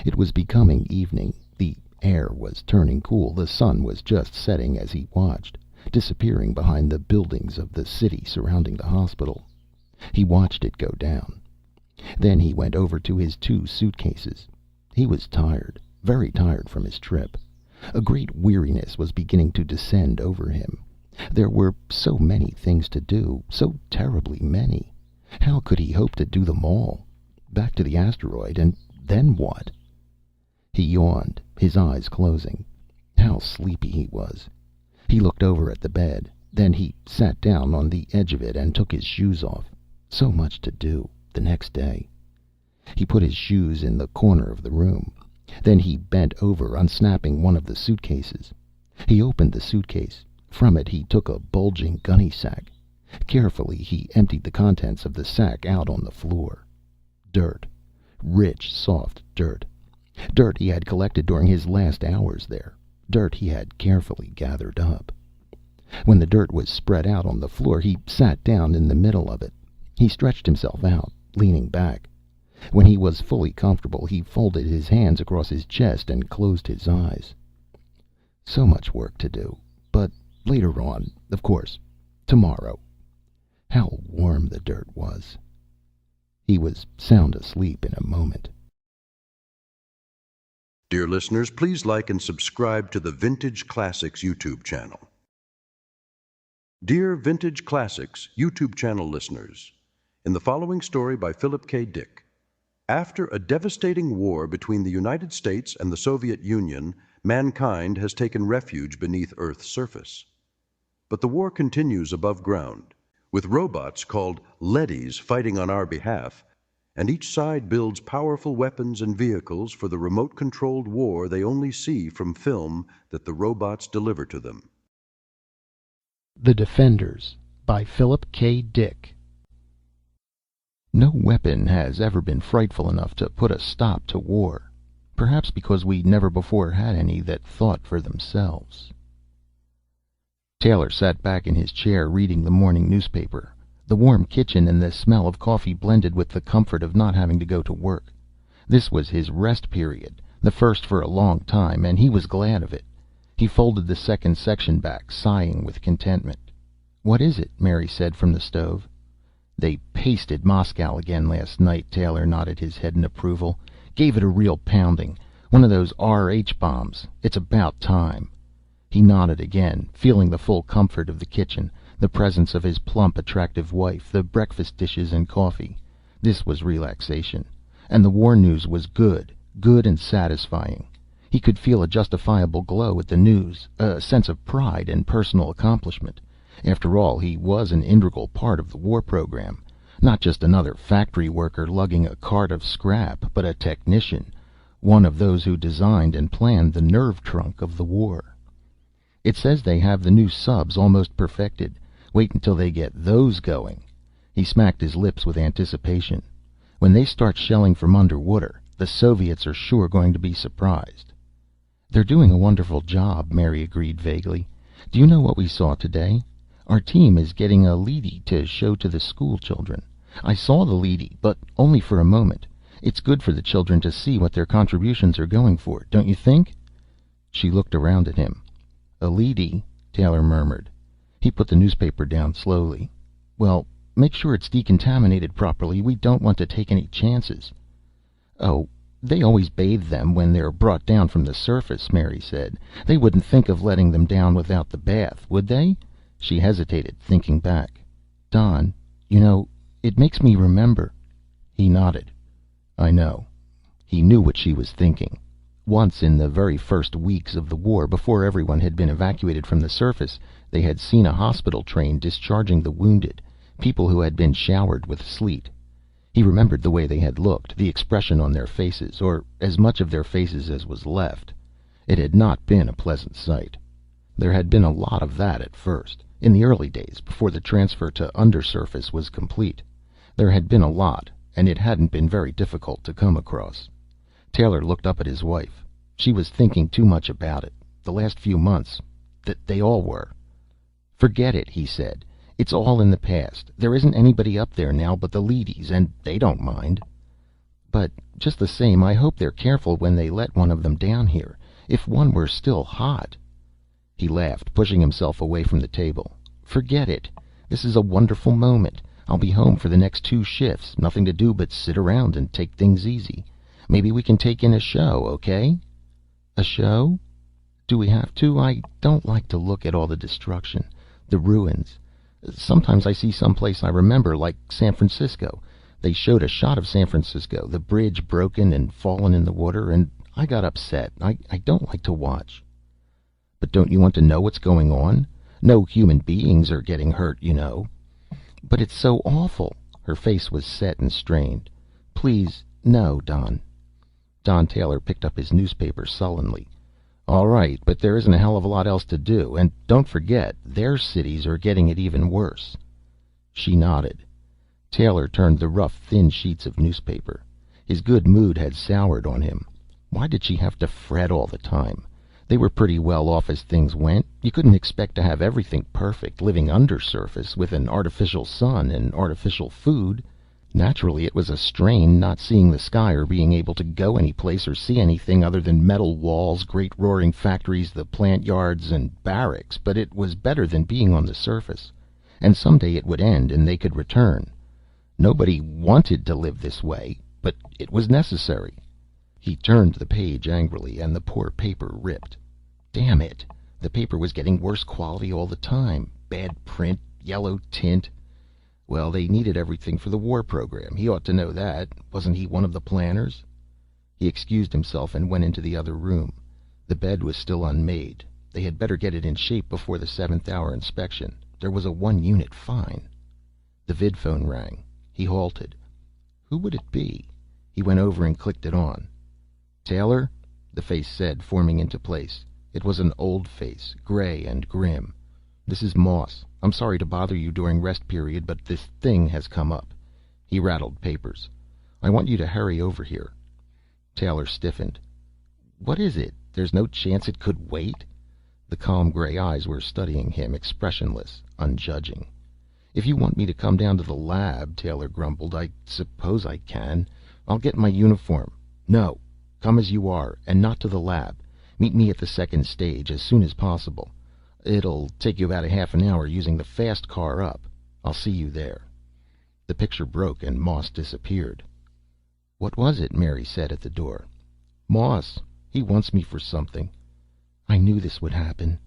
It was becoming evening. The air was turning cool. The sun was just setting as he watched, disappearing behind the buildings of the city surrounding the hospital. He watched it go down. Then he went over to his 2 suitcases. He was tired, very tired from his trip. A great weariness was beginning to descend over him. There were so many things to do, so terribly many. How could he hope to do them all? Back to the asteroid, and then what? He yawned, his eyes closing. How sleepy he was. He looked over at the bed. Then he sat down on the edge of it and took his shoes off. So much to do the next day. He put his shoes in the corner of the room. Then he bent over, unsnapping one of the suitcases. He opened the suitcase. From it he took a bulging gunny sack. Carefully he emptied the contents of the sack out on the floor. Dirt. Rich, soft dirt. Dirt he had collected during his last hours there. Dirt he had carefully gathered up. When the dirt was spread out on the floor, he sat down in the middle of it. He stretched himself out, leaning back. When he was fully comfortable, he folded his hands across his chest and closed his eyes. So much work to do. But later on, of course. Tomorrow. How warm the dirt was. He was sound asleep in a moment. Dear listeners, please like and subscribe to the Vintage Classics YouTube channel. Dear Vintage Classics YouTube channel listeners, in the following story by Philip K. Dick, after a devastating war between the United States and the Soviet Union, mankind has taken refuge beneath Earth's surface. But the war continues above ground, with robots called leadys fighting on our behalf, and each side builds powerful weapons and vehicles for the remote-controlled war they only see from film that the robots deliver to them. The Defenders by Philip K. Dick. No weapon has ever been frightful enough to put a stop to war, perhaps because we never before had any that thought for themselves. Taylor sat back in his chair reading the morning newspaper. The warm kitchen and the smell of coffee blended with the comfort of not having to go to work. This was his rest period, the first for a long time, and he was glad of it. He folded the second section back, sighing with contentment. "What is it?" Mary said from the stove. "They pasted Moscow again last night." Taylor nodded his head in approval. "Gave it a real pounding. One of those RH bombs. It's about time." He nodded again, feeling the full comfort of the kitchen, the presence of his plump, attractive wife, the breakfast dishes and coffee. This was relaxation. And the war news was good, good and satisfying. He could feel a justifiable glow at the news, a sense of pride and personal accomplishment. After all, he was an integral part of the war program. Not just another factory worker lugging a cart of scrap, but a technician, one of those who designed and planned the nerve trunk of the war. "It says they have the new subs almost perfected. Wait until they get those going." He smacked his lips with anticipation. "When they start shelling from underwater, the Soviets are sure going to be surprised." "They're doing a wonderful job," Mary agreed vaguely. "Do you know what we saw today? Our team is getting a leady to show to the school children. I saw the leady, but only for a moment. It's good for the children to see what their contributions are going for, don't you think?" She looked around at him. "A leady," Taylor murmured. He put the newspaper down slowly. "Well, make sure it's decontaminated properly. We don't want to take any chances." "Oh, they always bathe them when they're brought down from the surface," Mary said. "They wouldn't think of letting them down without the bath, would they?" She hesitated, thinking back. "Don, you know, it makes me remember." He nodded. "I know." He knew what she was thinking. Once, in the very first weeks of the war, before everyone had been evacuated from the surface, they had seen a hospital train discharging the wounded, people who had been showered with sleet. He remembered the way they had looked, the expression on their faces, or as much of their faces as was left. It had not been a pleasant sight. There had been a lot of that at first, in the early days, before the transfer to undersurface was complete. There had been a lot, and it hadn't been very difficult to come across. Taylor looked up at his wife. She was thinking too much about it. The last few months, they all were. "Forget it," he said. "It's all in the past. There isn't anybody up there now but the leadys, and they don't mind." "But just the same, I hope they're careful when they let one of them down here. If one were still hot." He laughed, pushing himself away from the table. "Forget it. This is a wonderful moment. I'll be home for the next 2 shifts. Nothing to do but sit around and take things easy. Maybe we can take in a show, okay?" "A show? Do we have to? I don't like to look at all the destruction, the ruins. Sometimes I see some place I remember, like San Francisco. They showed a shot of San Francisco, the bridge broken and fallen in the water, and I got upset. I don't like to watch." "But don't you want to know what's going on? No human beings are getting hurt, you know." "But it's so awful." Her face was set and strained. "Please, no, Don." Don Taylor picked up his newspaper sullenly. "All right, but there isn't a hell of a lot else to do. And don't forget, their cities are getting it even worse." She nodded. Taylor turned the rough, thin sheets of newspaper. His good mood had soured on him. Why did she have to fret all the time? They were pretty well off as things went. You couldn't expect to have everything perfect, living undersurface with an artificial sun and artificial food. Naturally, it was a strain not seeing the sky or being able to go any place or see anything other than metal walls, great roaring factories, the plant yards, and barracks, but it was better than being on the surface. And someday it would end and they could return. Nobody wanted to live this way, but it was necessary. He turned the page angrily, and the poor paper ripped. Damn it! The paper was getting worse quality all the time. Bad print, yellow tint. Well, they needed everything for the war program. He ought to know that. Wasn't he one of the planners? He excused himself and went into the other room. The bed was still unmade. They had better get it in shape before the 7th-hour inspection. There was a 1-unit fine. The vidphone rang. He halted. Who would it be? He went over and clicked it on. "Taylor?" the face said, forming into place. It was an old face, gray and grim. "This is Moss. I'm sorry to bother you during rest period, but this thing has come up." He rattled papers. "I want you to hurry over here." Taylor stiffened. "What is it? There's no chance it could wait?" The calm gray eyes were studying him, expressionless, unjudging. "If you want me to come down to the lab," Taylor grumbled, "I suppose I can. I'll get my uniform." "No. Come as you are, and not to the lab. Meet me at the 2nd stage as soon as possible. It'll take you about a half an hour using the fast car up. I'll see you there." The picture broke and Moss disappeared. "What was it?" Mary said at the door. "Moss. He wants me for something." "I knew this would happen."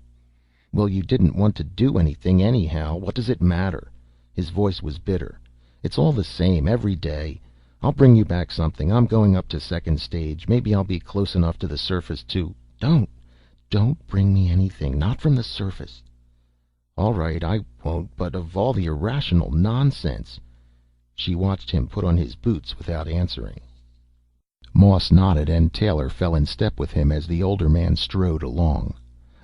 "Well, you didn't want to do anything anyhow. What does it matter?" His voice was bitter. "It's all the same every day. I'll bring you back something. I'm going up to 2nd stage. Maybe I'll be close enough to the surface to—" Don't bring me anything. Not from the surface." "All right, I won't. But of all the irrational nonsense—" She watched him put on his boots without answering. Moss nodded, and Taylor fell in step with him as the older man strode along.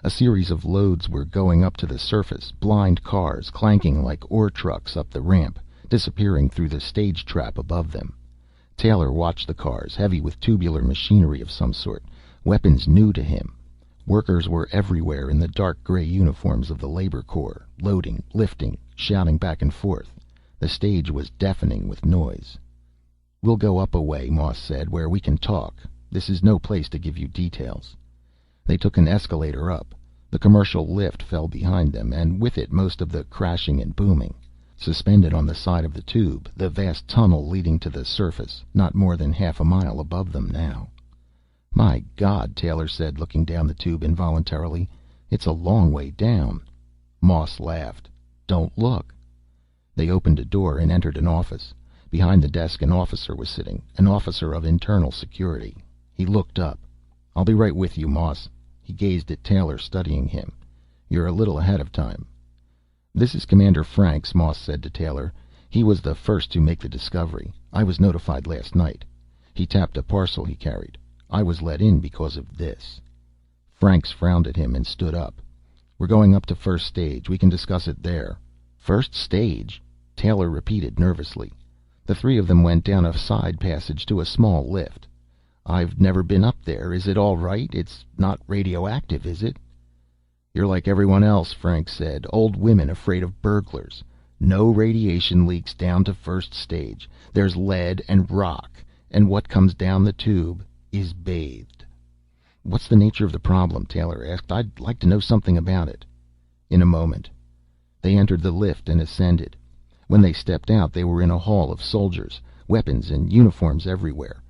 A series of loads were going up to the surface, blind cars clanking like ore trucks up the ramp, disappearing through the stage trap above them. Taylor watched the cars, heavy with tubular machinery of some sort, weapons new to him. Workers were everywhere in the dark gray uniforms of the labor corps, loading, lifting, shouting back and forth. The stage was deafening with noise. "We'll go up a way," Moss said, "where we can talk. This is no place to give you details." They took an escalator up. The commercial lift fell behind them, and with it most of the crashing and booming. Suspended on the side of the tube, the vast tunnel leading to the surface, not more than half a mile above them now. "My God," Taylor said, looking down the tube involuntarily. "It's a long way down." Moss laughed. "Don't look." They opened a door and entered an office. Behind the desk an officer was sitting, an officer of internal security. He looked up. "I'll be right with you, Moss." He gazed at Taylor, studying him. "You're a little ahead of time." "This is Commander Franks," Moss said to Taylor. "He was the first to make the discovery. I was notified last night." He tapped a parcel he carried. "I was let in because of this." Franks frowned at him and stood up. "We're going up to first stage. We can discuss it there." "First stage?" Taylor repeated nervously. The three of them went down a side passage to a small lift. "I've never been up there. Is it all right? It's not radioactive, is it?" "You're like everyone else," Frank said. "Old women afraid of burglars. No radiation leaks down to first stage. There's lead and rock, and what comes down the tube is bathed." "What's the nature of the problem?" Taylor asked. "I'd like to know something about it." "In a moment." They entered the lift and ascended. When they stepped out, they were in a hall of soldiers, weapons and uniforms everywhere.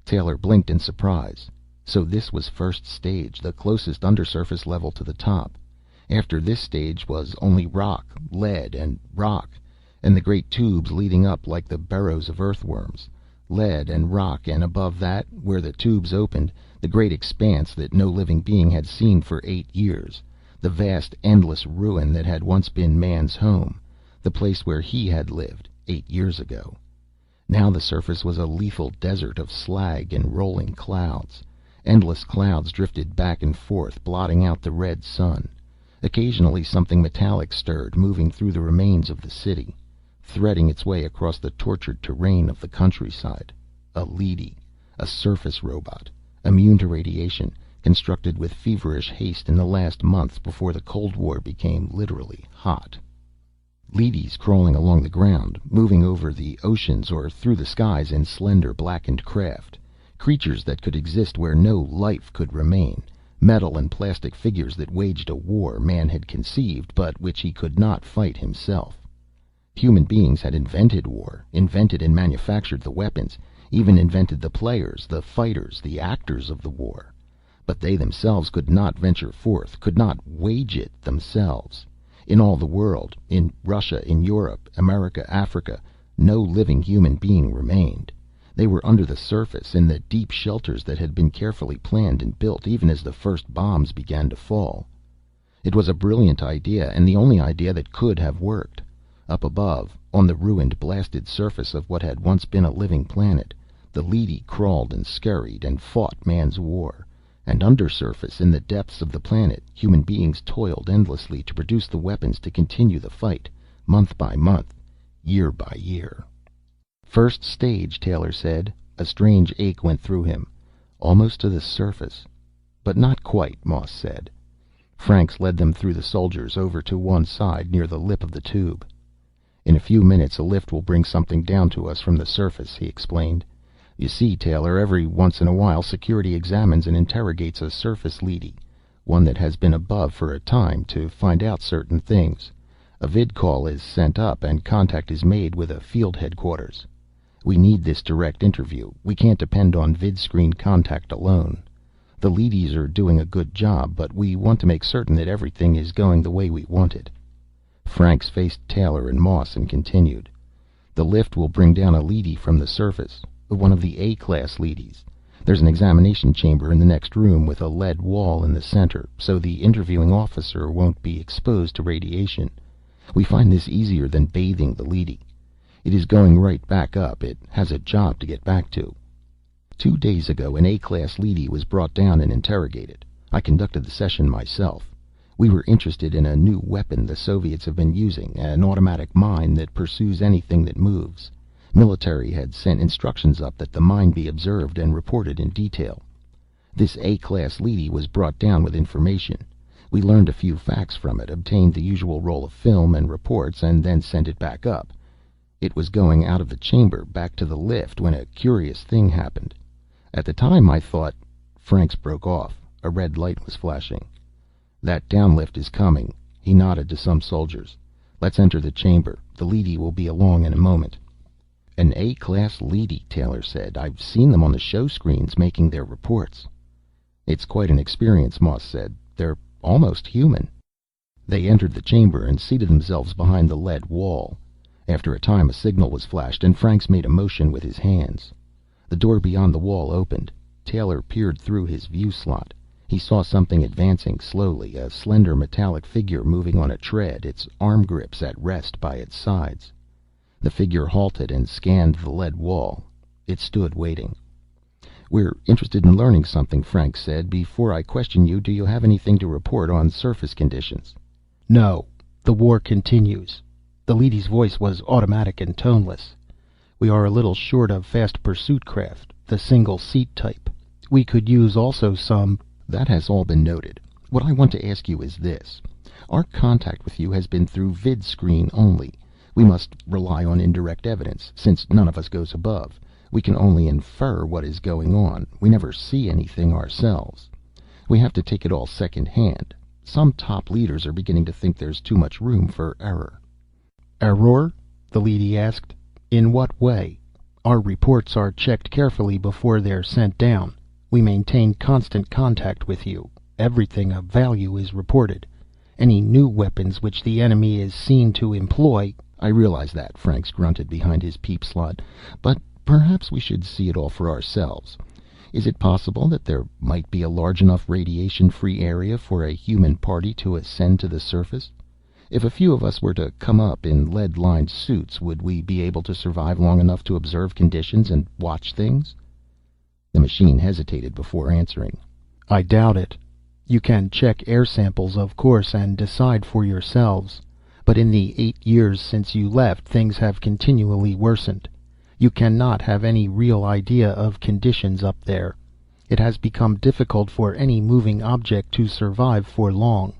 Taylor blinked in surprise. So this was first stage, the closest undersurface level to the top. After this stage was only rock, lead and rock, and the great tubes leading up like the burrows of earthworms. Lead and rock, and above that, where the tubes opened, the great expanse that no living being had seen for 8 years. The vast, endless ruin that had once been man's home. The place where he had lived 8 years ago. Now the surface was a lethal desert of slag and rolling clouds. Endless clouds drifted back and forth, blotting out the red sun. Occasionally something metallic stirred, moving through the remains of the city, threading its way across the tortured terrain of the countryside. A leady, a surface robot, immune to radiation, constructed with feverish haste in the last months before the Cold War became literally hot. Leadys crawling along the ground, moving over the oceans or through the skies in slender blackened craft. Creatures that could exist where no life could remain. Metal and plastic figures that waged a war man had conceived, but which he could not fight himself. Human beings had invented war, invented and manufactured the weapons, even invented the players, the fighters, the actors of the war. But they themselves could not venture forth, could not wage it themselves. In all the world, in Russia, in Europe, America, Africa, no living human being remained. They were under the surface, in the deep shelters that had been carefully planned and built, even as the first bombs began to fall. It was a brilliant idea, and the only idea that could have worked. Up above, on the ruined, blasted surface of what had once been a living planet, the leady crawled and scurried and fought man's war. And undersurface, in the depths of the planet, human beings toiled endlessly to produce the weapons to continue the fight, month by month, year by year. "First stage," Taylor said. A strange ache went through him. "Almost to the surface." "But not quite," Moss said. Franks led them through the soldiers, over to one side near the lip of the tube. "In a few minutes a lift will bring something down to us from the surface," he explained. "You see, Taylor, every once in a while security examines and interrogates a surface leady, one that has been above for a time, to find out certain things. A vidcall is sent up and contact is made with a field headquarters. We need this direct interview. We can't depend on vidscreen contact alone. The leadies are doing a good job, but we want to make certain that everything is going the way we want it." Franks faced Taylor and Moss and continued. "The lift will bring down a leady from the surface. One of the A-class leadies. There's an examination chamber in the next room with a lead wall in the center, so the interviewing officer won't be exposed to radiation. We find this easier than bathing the leady. It is going right back up. It has a job to get back to. 2 days ago an A-class leady was brought down and interrogated. I conducted the session myself. We were interested in a new weapon the Soviets have been using, an automatic mine that pursues anything that moves. Military had sent instructions up that the mine be observed and reported in detail. This A-class leady was brought down with information. We learned a few facts from it, obtained the usual roll of film and reports, and then sent it back up. It was going out of the chamber back to the lift when a curious thing happened. At the time I thought... Franks broke off. A red light was flashing. "That downlift is coming." He nodded to some soldiers. "Let's enter the chamber. The leady will be along in a moment." "An A-class leady," Taylor said. "I've seen them on the show screens making their reports." "It's quite an experience," Moss said. "They're almost human." They entered the chamber and seated themselves behind the lead wall. After a time a signal was flashed, and Franks made a motion with his hands. The door beyond the wall opened. Taylor peered through his view slot. He saw something advancing slowly, a slender metallic figure moving on a tread, its arm grips at rest by its sides. The figure halted and scanned the lead wall. It stood waiting. "We're interested in learning something," Franks said. "Before I question you, do you have anything to report on surface conditions?" "No. The war continues." The leady's voice was automatic and toneless. "We are a little short of fast pursuit craft, the single-seat type. We could use also some—" "That has all been noted. What I want to ask you is this. Our contact with you has been through vidscreen only. We must rely on indirect evidence. Since none of us goes above, we can only infer what is going on. We never see anything ourselves. We have to take it all second hand. Some top leaders are beginning to think there's too much room for error." "Error?" the leady asked. "In what way? Our reports are checked carefully before they're sent down. We maintain constant contact with you. Everything of value is reported. Any new weapons which the enemy is seen to employ—" "I realize that," Franks grunted behind his peep slot. "But perhaps we should see it all for ourselves. Is it possible that there might be a large enough radiation-free area for a human party to ascend to the surface? If a few of us were to come up in lead-lined suits, would we be able to survive long enough to observe conditions and watch things?" The machine hesitated before answering. "I doubt it. You can check air samples, of course, and decide for yourselves. But in the 8 years since you left, things have continually worsened. You cannot have any real idea of conditions up there. It has become difficult for any moving object to survive for long.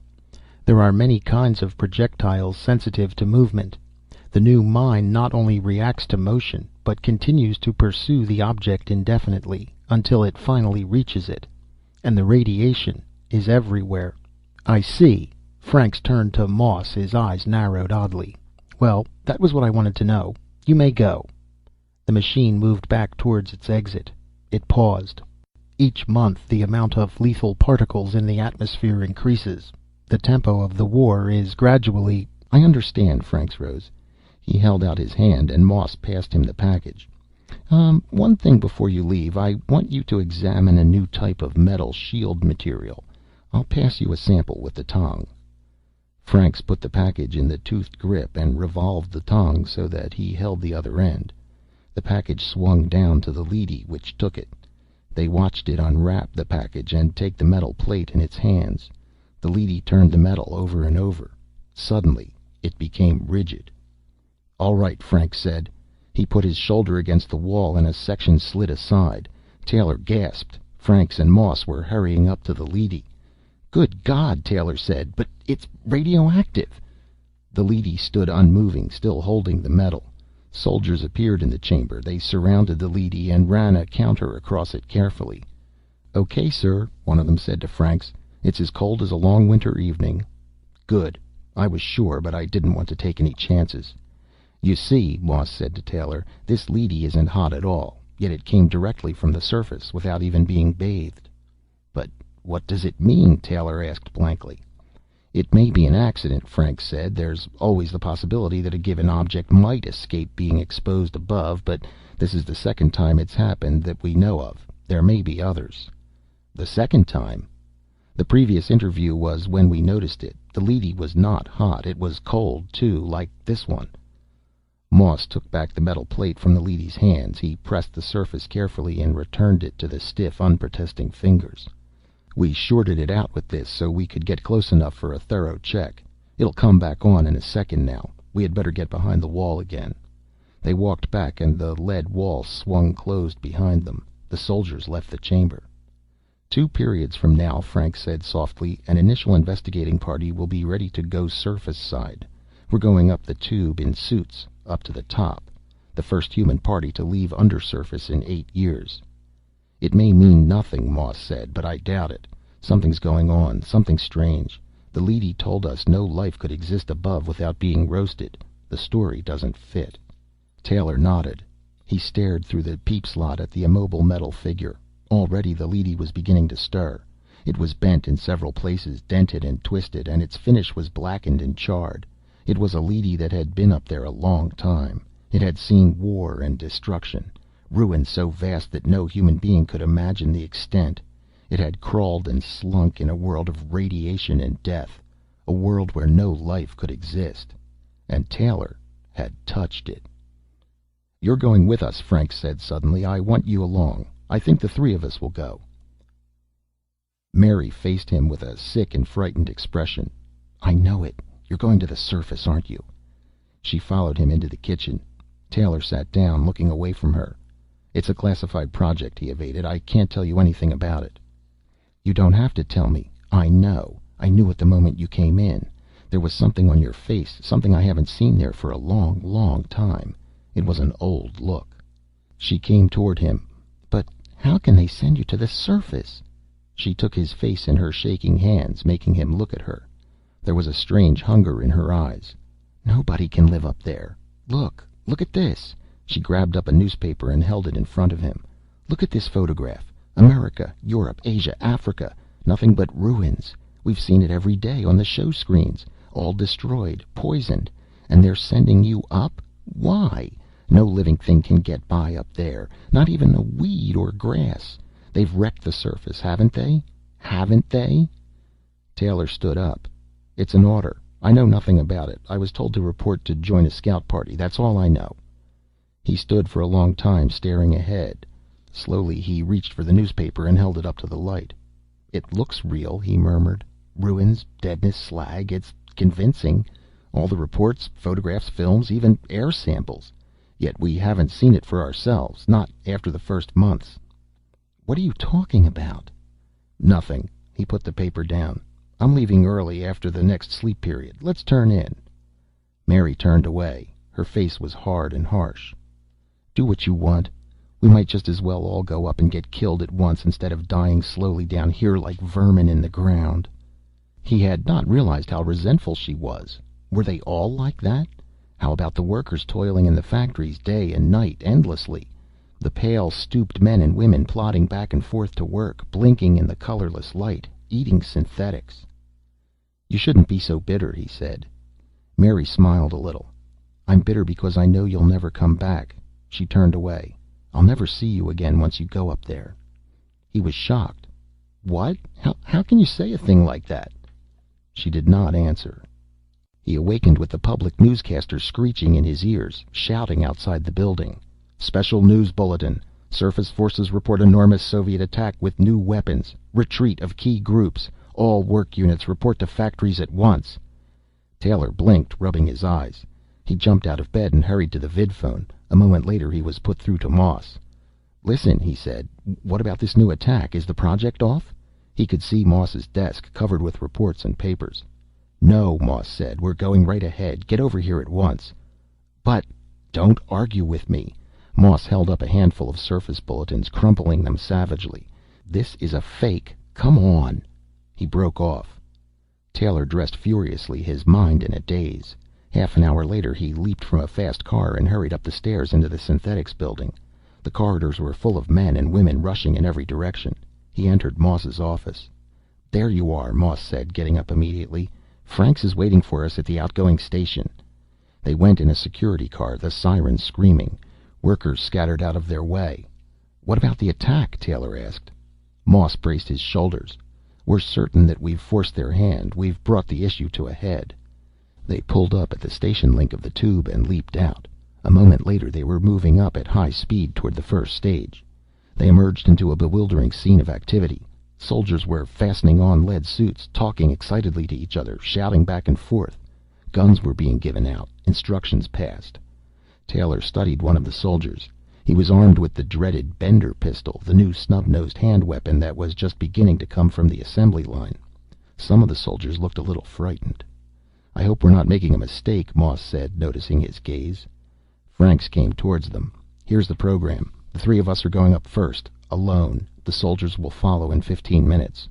There are many kinds of projectiles sensitive to movement. The new mine not only reacts to motion, but continues to pursue the object indefinitely, until it finally reaches it. And the radiation is everywhere." "I see." Franks turned to Moss, his eyes narrowed oddly. "Well, that was what I wanted to know. You may go." The machine moved back towards its exit. It paused. "Each month the amount of lethal particles in the atmosphere increases. The tempo of the war is gradually—" "I understand." Franks rose. He held out his hand, and Moss passed him the package. One thing before you leave. I want you to examine a new type of metal shield material. I'll pass you a sample with the tong." Franks put the package in the toothed grip and revolved the tong so that he held the other end. The package swung down to the leady, which took it. They watched it unwrap the package and take the metal plate in its hands. The leady turned the metal over and over. Suddenly, it became rigid. "All right," Franks said. He put his shoulder against the wall and a section slid aside. Taylor gasped. Franks and Moss were hurrying up to the leady. "Good God," Taylor said. "But it's radioactive." The leady stood unmoving, still holding the metal. Soldiers appeared in the chamber. They surrounded the leady and ran a counter across it carefully. "Okay, sir," one of them said to Franks. "It's as cold as a long winter evening." "Good. I was sure, but I didn't want to take any chances." "You see," Moss said to Taylor, "this leady isn't hot at all. Yet it came directly from the surface, without even being bathed." "But what does it mean?" Taylor asked blankly. "It may be an accident," Franks said. "There's always the possibility that a given object might escape being exposed above, but this is the second time it's happened that we know of. There may be others." "The second time?" "The previous interview was when we noticed it. The leady was not hot. It was cold, too, like this one." Moss took back the metal plate from the leady's hands. He pressed the surface carefully and returned it to the stiff, unprotesting fingers. "We shorted it out with this so we could get close enough for a thorough check. It'll come back on in a second now. We had better get behind the wall again." They walked back and the lead wall swung closed behind them. The soldiers left the chamber. 2 periods from now," Franks said softly, "an initial investigating party will be ready to go surface side. We're going up the tube in suits, up to the top. the first human party to leave undersurface in 8 years. It may mean nothing, Moss said, but I doubt it. Something's going on, something strange. The leady told us no life could exist above without being roasted. The story doesn't fit. Taylor nodded. He stared through the peep slot at the immobile metal figure. Already the leady was beginning to stir. It was bent in several places, dented and twisted, and its finish was blackened and charred. It was a leady that had been up there a long time. It had seen war and destruction, ruin so vast that no human being could imagine the extent. It had crawled and slunk in a world of radiation and death, a world where no life could exist. And Taylor had touched it. "You're going with us," Frank said suddenly. "I want you along. I think the three of us will go." Mary faced him with a sick and frightened expression. "I know it. You're going to the surface, aren't you?" She followed him into the kitchen. Taylor sat down, looking away from her. "It's a classified project," he evaded. "I can't tell you anything about it." "You don't have to tell me. I know. I knew it the moment you came in. There was something on your face, something I haven't seen there for a long, long time. It was an old look." She came toward him. "But how can they send you to the surface?" She took his face in her shaking hands, making him look at her. There was a strange hunger in her eyes. "Nobody can live up there. Look at this." She grabbed up a newspaper and held it in front of him. "Look at this photograph. America, Europe, Asia, Africa. Nothing but ruins. We've seen it every day on the show screens. All destroyed, poisoned. And they're sending you up? Why? No living thing can get by up there. Not even a weed or grass. They've wrecked the surface, haven't they? Haven't they?" Taylor stood up. "It's an order. I know nothing about it. I was told to report to join a scout party. That's all I know." He stood for a long time, staring ahead. Slowly he reached for the newspaper and held it up to the light. "It looks real," he murmured. "Ruins, deadness, slag. It's convincing. All the reports, photographs, films, even air samples. Yet we haven't seen it for ourselves. Not after the first months." "What are you talking about?" "Nothing." He put the paper down. "I'm leaving early after the next sleep period. Let's turn in." Mary turned away. Her face was hard and harsh. "Do what you want. We might just as well all go up and get killed at once instead of dying slowly down here like vermin in the ground." He had not realized how resentful she was. Were they all like that? How about the workers toiling in the factories day and night, endlessly? The pale, stooped men and women plodding back and forth to work, blinking in the colorless light, eating synthetics. "You shouldn't be so bitter," he said. Mary smiled a little. "I'm bitter because I know you'll never come back." She turned away. "I'll never see you again once you go up there." He was shocked. "What? How can you say a thing like that?" She did not answer. He awakened with the public newscaster screeching in his ears, shouting outside the building. "Special news bulletin. Surface forces report enormous Soviet attack with new weapons. Retreat of key groups. All work units report to factories at once." Taylor blinked, rubbing his eyes. He jumped out of bed and hurried to the vidphone. A moment later he was put through to Moss. "Listen," he said. "What about this new attack? Is the project off?" He could see Moss's desk, covered with reports and papers. "No," Moss said. "We're going right ahead. Get over here at once." "But—" "Don't argue with me." Moss held up a handful of surface bulletins, crumpling them savagely. "This is a fake. Come on." He broke off. Taylor dressed furiously, his mind in a daze. Half an hour later he leaped from a fast car and hurried up the stairs into the synthetics building. The corridors were full of men and women rushing in every direction. He entered Moss's office. "There you are," Moss said, getting up immediately. "Franks is waiting for us at the outgoing station." They went in a security car, the sirens screaming. Workers scattered out of their way. "What about the attack?" Taylor asked. Moss braced his shoulders. "We're certain that we've forced their hand. We've brought the issue to a head." They pulled up at the station link of the tube and leaped out. A moment later they were moving up at high speed toward the first stage. They emerged into a bewildering scene of activity. Soldiers were fastening on lead suits, talking excitedly to each other, shouting back and forth. Guns were being given out, instructions passed. Taylor studied one of the soldiers. He was armed with the dreaded Bender pistol, the new snub-nosed hand weapon that was just beginning to come from the assembly line. Some of the soldiers looked a little frightened. "I hope we're not making a mistake," Moss said, noticing his gaze. Franks came towards them. "Here's the program. The three of us are going up first, alone. The soldiers will follow in 15 minutes.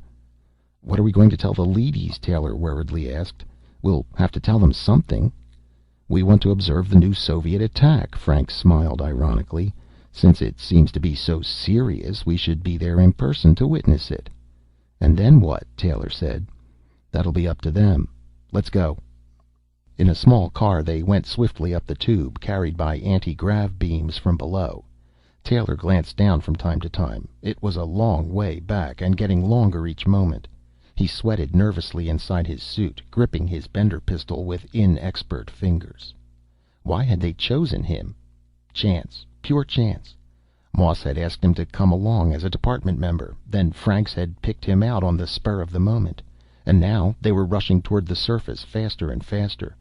"What are we going to tell the leadys?" Taylor worriedly asked. "We'll have to tell them something." "We want to observe the new Soviet attack," Franks smiled ironically. "Since it seems to be so serious, we should be there in person to witness it." "And then what?" Taylor said. "That'll be up to them. Let's go." In a small car they went swiftly up the tube, carried by anti-grav beams from below. Taylor glanced down from time to time. It was a long way back, and getting longer each moment. He sweated nervously inside his suit, gripping his Bender pistol with inexpert fingers. Why had they chosen him? Chance. Pure chance. Moss had asked him to come along as a department member. Then Franks had picked him out on the spur of the moment. And now they were rushing toward the surface, faster and faster.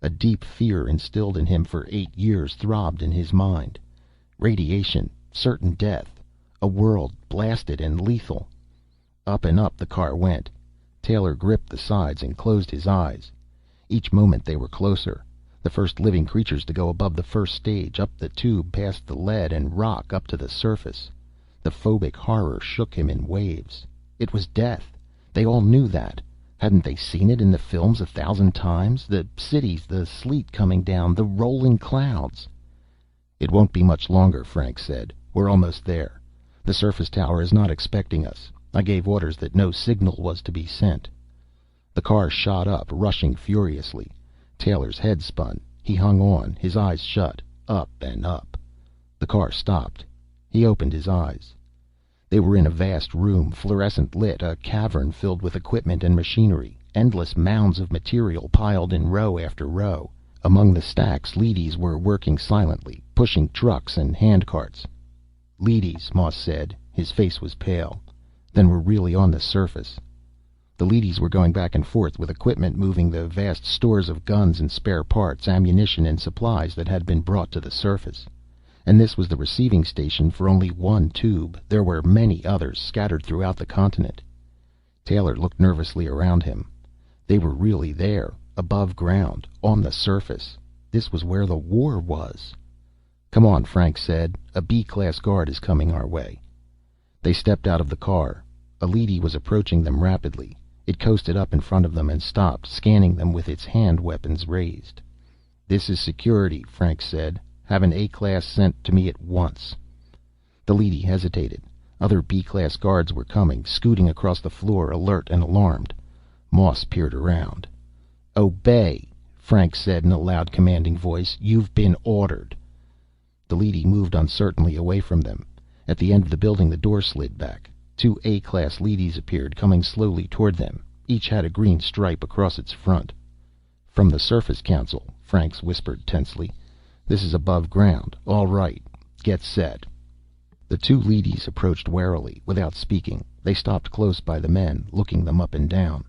A deep fear instilled in him for 8 years throbbed in his mind. Radiation, certain death, a world blasted and lethal. Up and up the car went. Taylor gripped the sides and closed his eyes. Each moment they were closer. The first living creatures to go above the first stage, up the tube past the lead and rock, up to the surface. The phobic horror shook him in waves. It was death. They all knew that. Hadn't they seen it in the films 1,000 times? The cities, the sleet coming down, the rolling clouds. "It won't be much longer," Frank said. "We're almost there. The surface tower is not expecting us. I gave orders that no signal was to be sent." The car shot up, rushing furiously. Taylor's head spun. He hung on, his eyes shut, up and up. The car stopped. He opened his eyes. They were in a vast room, fluorescent lit, a cavern filled with equipment and machinery, endless mounds of material piled in row after row. Among the stacks, leadys were working silently, pushing trucks and handcarts. "Leadys," Moss said. His face was pale. "Then we're really on the surface." The leadys were going back and forth with equipment moving the vast stores of guns and spare parts, ammunition and supplies that had been brought to the surface. And this was the receiving station for only one tube. There were many others scattered throughout the continent. Taylor looked nervously around him. They were really there, above ground, on the surface. This was where the war was. "Come on," Frank said. "A B-class guard is coming our way." They stepped out of the car. A leady was approaching them rapidly. It coasted up in front of them and stopped, scanning them with its hand weapons raised. "This is security," Frank said. "Have an A-class sent to me at once." The leady hesitated. Other B-class guards were coming, scooting across the floor, alert and alarmed. Moss peered around. "Obey," Frank said in a loud, commanding voice. "You've been ordered." The leady moved uncertainly away from them. At the end of the building, the door slid back. 2 A-class leadys appeared, coming slowly toward them. Each had a green stripe across its front. "From the Surface Council," Franks whispered tensely. "This is above ground. All right. Get set." The 2 leadys approached warily, without speaking. They stopped close by the men, looking them up and down.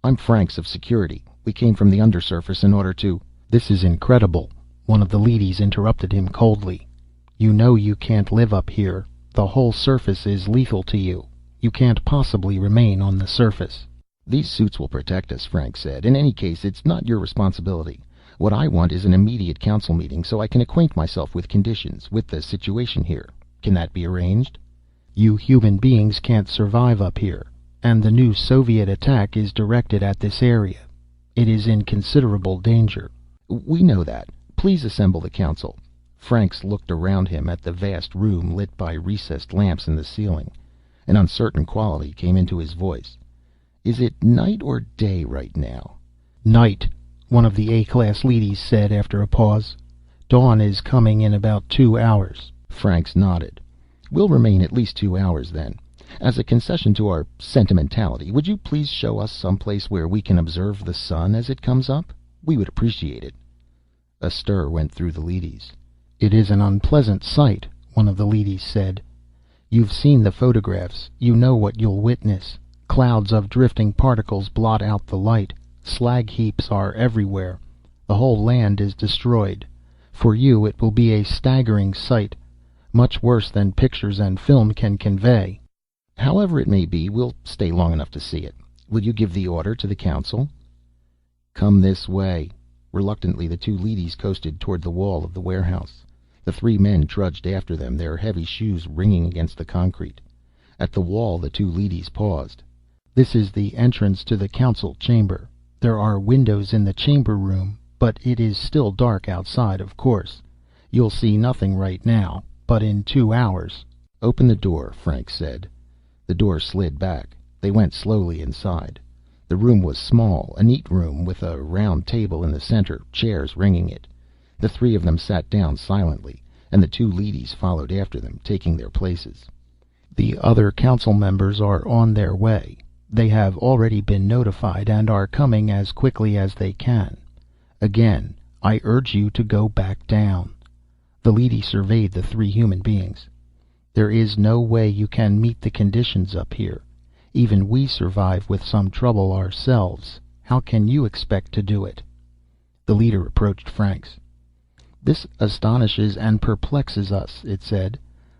"I'm Franks of security. We came from the undersurface in order to—" "This is incredible," one of the leadys interrupted him coldly. "You know you can't live up here. The whole surface is lethal to you. You can't possibly remain on the surface." "These suits will protect us," Frank said. "In any case, it's not your responsibility. What I want is an immediate council meeting so I can acquaint myself with conditions, with the situation here. Can that be arranged?" "You human beings can't survive up here, and the new Soviet attack is directed at this area. It is in considerable danger." "We know that. Please assemble the council." Franks looked around him at the vast room lit by recessed lamps in the ceiling. An uncertain quality came into his voice. "Is it night or day right now?" "Night," one of the A-class leadys said after a pause. "Dawn is coming in about 2 hours." Franks nodded. "We'll remain at least 2 hours then. As a concession to our sentimentality, would you please show us someplace where we can observe the sun as it comes up? We would appreciate it." A stir went through the leadys. "It is an unpleasant sight," one of the leadys said. "You've seen the photographs. You know what you'll witness. Clouds of drifting particles blot out the light. Slag heaps are everywhere. The whole land is destroyed. For you it will be a staggering sight, much worse than pictures and film can convey." "However it may be, we'll stay long enough to see it. Will you give the order to the council?" "Come this way." Reluctantly, the two leadys coasted toward the wall of the warehouse. The three men trudged after them, their heavy shoes ringing against the concrete. At the wall, the two leadys paused. "This is the entrance to the council chamber. There are windows in the chamber room, but it is still dark outside, of course. You'll see nothing right now, but in 2 hours." "Open the door," Frank said. The door slid back. They went slowly inside. The room was small, a neat room with a round table in the center, chairs ringing it. The three of them sat down silently, and the two leadys followed after them, taking their places. "The other council members are on their way. They have already been notified and are coming as quickly as they can. Again, I urge you to go back down." The leady surveyed the three human beings. "There is no way you can meet the conditions up here. Even we survive with some trouble ourselves. How can you expect to do it?" The leader approached Franks. "This astonishes and perplexes us," it said.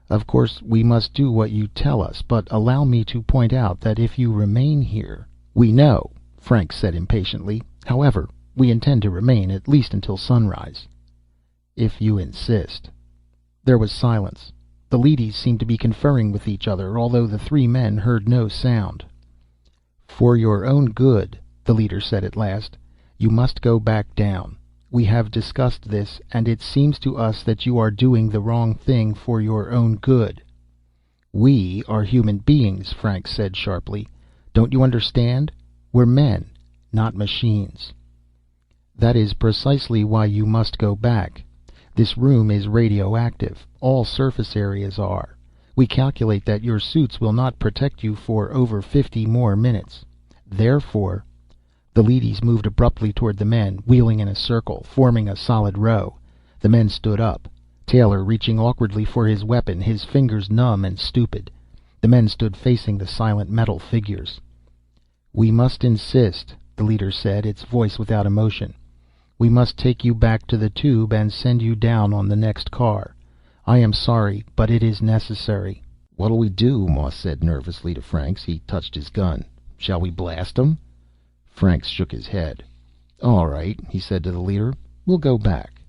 "Of course we must do what you tell us, but allow me to point out that if you remain here—" "We know," Franks said impatiently. "However, we intend to remain at least until sunrise." "If you insist." There was silence. The leadys seemed to be conferring with each other, although the three men heard no sound. "For your own good," the leader said at last, "you must go back down. We have discussed this, and it seems to us that you are doing the wrong thing for your own good." "We are human beings," Frank said sharply. "Don't you understand? We're men, not machines." "That is precisely why you must go back. This room is radioactive. All surface areas are. We calculate that your suits will not protect you for over 50 more minutes. Therefore—" The leadys moved abruptly toward the men, wheeling in a circle, forming a solid row. The men stood up, Taylor reaching awkwardly for his weapon, his fingers numb and stupid. The men stood facing the silent metal figures. "We must insist," the leader said, its voice without emotion. "We must take you back to the tube and send you down on the next car. I am sorry, but it is necessary." "What'll we do?" Moss said nervously to Franks. He touched his gun. "Shall we blast them?" Franks shook his head. "All right," he said to the leader. "We'll go back."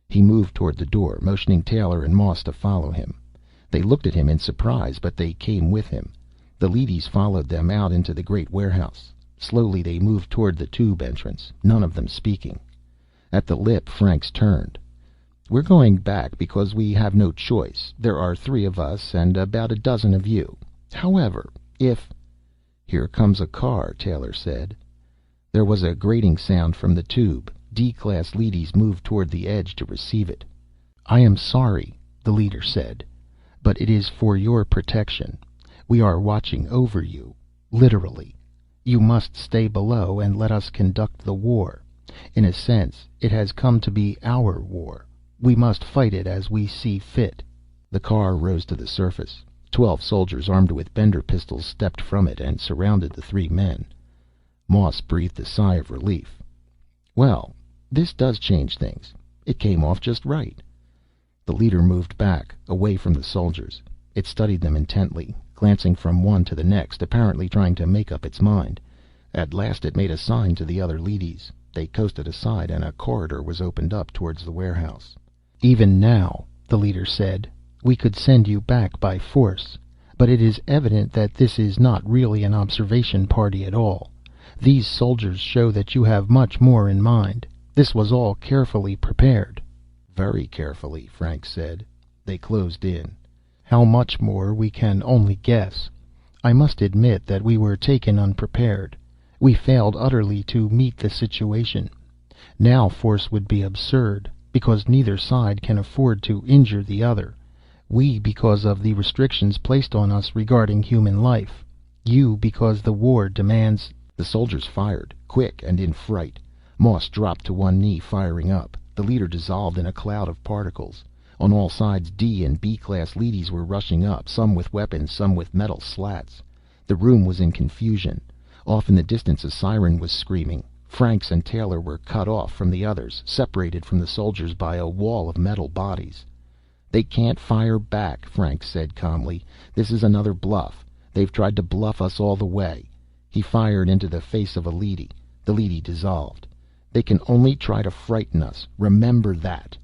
He moved toward the door, motioning Taylor and Moss to follow him. They looked at him in surprise, but they came with him. The leadys followed them out into the great warehouse. Slowly they moved toward the tube entrance, none of them speaking. At the lip, Franks turned. "We're going back because we have no choice. There are 3 of us and about a dozen of you. However, if—" "Here comes a car," Taylor said. There was a grating sound from the tube. D-class leadys moved toward the edge to receive it. "I am sorry," the leader said, "but it is for your protection. We are watching over you, literally. You must stay below and let us conduct the war. In a sense, it has come to be our war. We must fight it as we see fit." The car rose to the surface. 12 soldiers armed with Bender pistols stepped from it and surrounded the 3 men. Moss breathed a sigh of relief. "Well, this does change things. It came off just right." The leader moved back, away from the soldiers. It studied them intently, glancing from one to the next, apparently trying to make up its mind. At last it made a sign to the other leadys. They coasted aside, and a corridor was opened up towards the warehouse. "Even now," the leader said, "we could send you back by force. But it is evident that this is not really an observation party at all. These soldiers show that you have much more in mind. This was all carefully prepared." "Very carefully," Frank said. They closed in. "How much more we can only guess. I must admit that we were taken unprepared. We failed utterly to meet the situation. Now force would be absurd, because neither side can afford to injure the other. We, because of the restrictions placed on us regarding human life. You, because the war demands—" The soldiers fired, quick and in fright. Moss dropped to one knee, firing up. The leader dissolved in a cloud of particles. On all sides, D and B-class leadys were rushing up, some with weapons, some with metal slats. The room was in confusion. Off in the distance, a siren was screaming. Franks and Taylor were cut off from the others, separated from the soldiers by a wall of metal bodies. "They can't fire back," Franks said calmly. "This is another bluff. They've tried to bluff us all the way." He fired into the face of a leady. The leady dissolved. They can only try to frighten us. Remember that."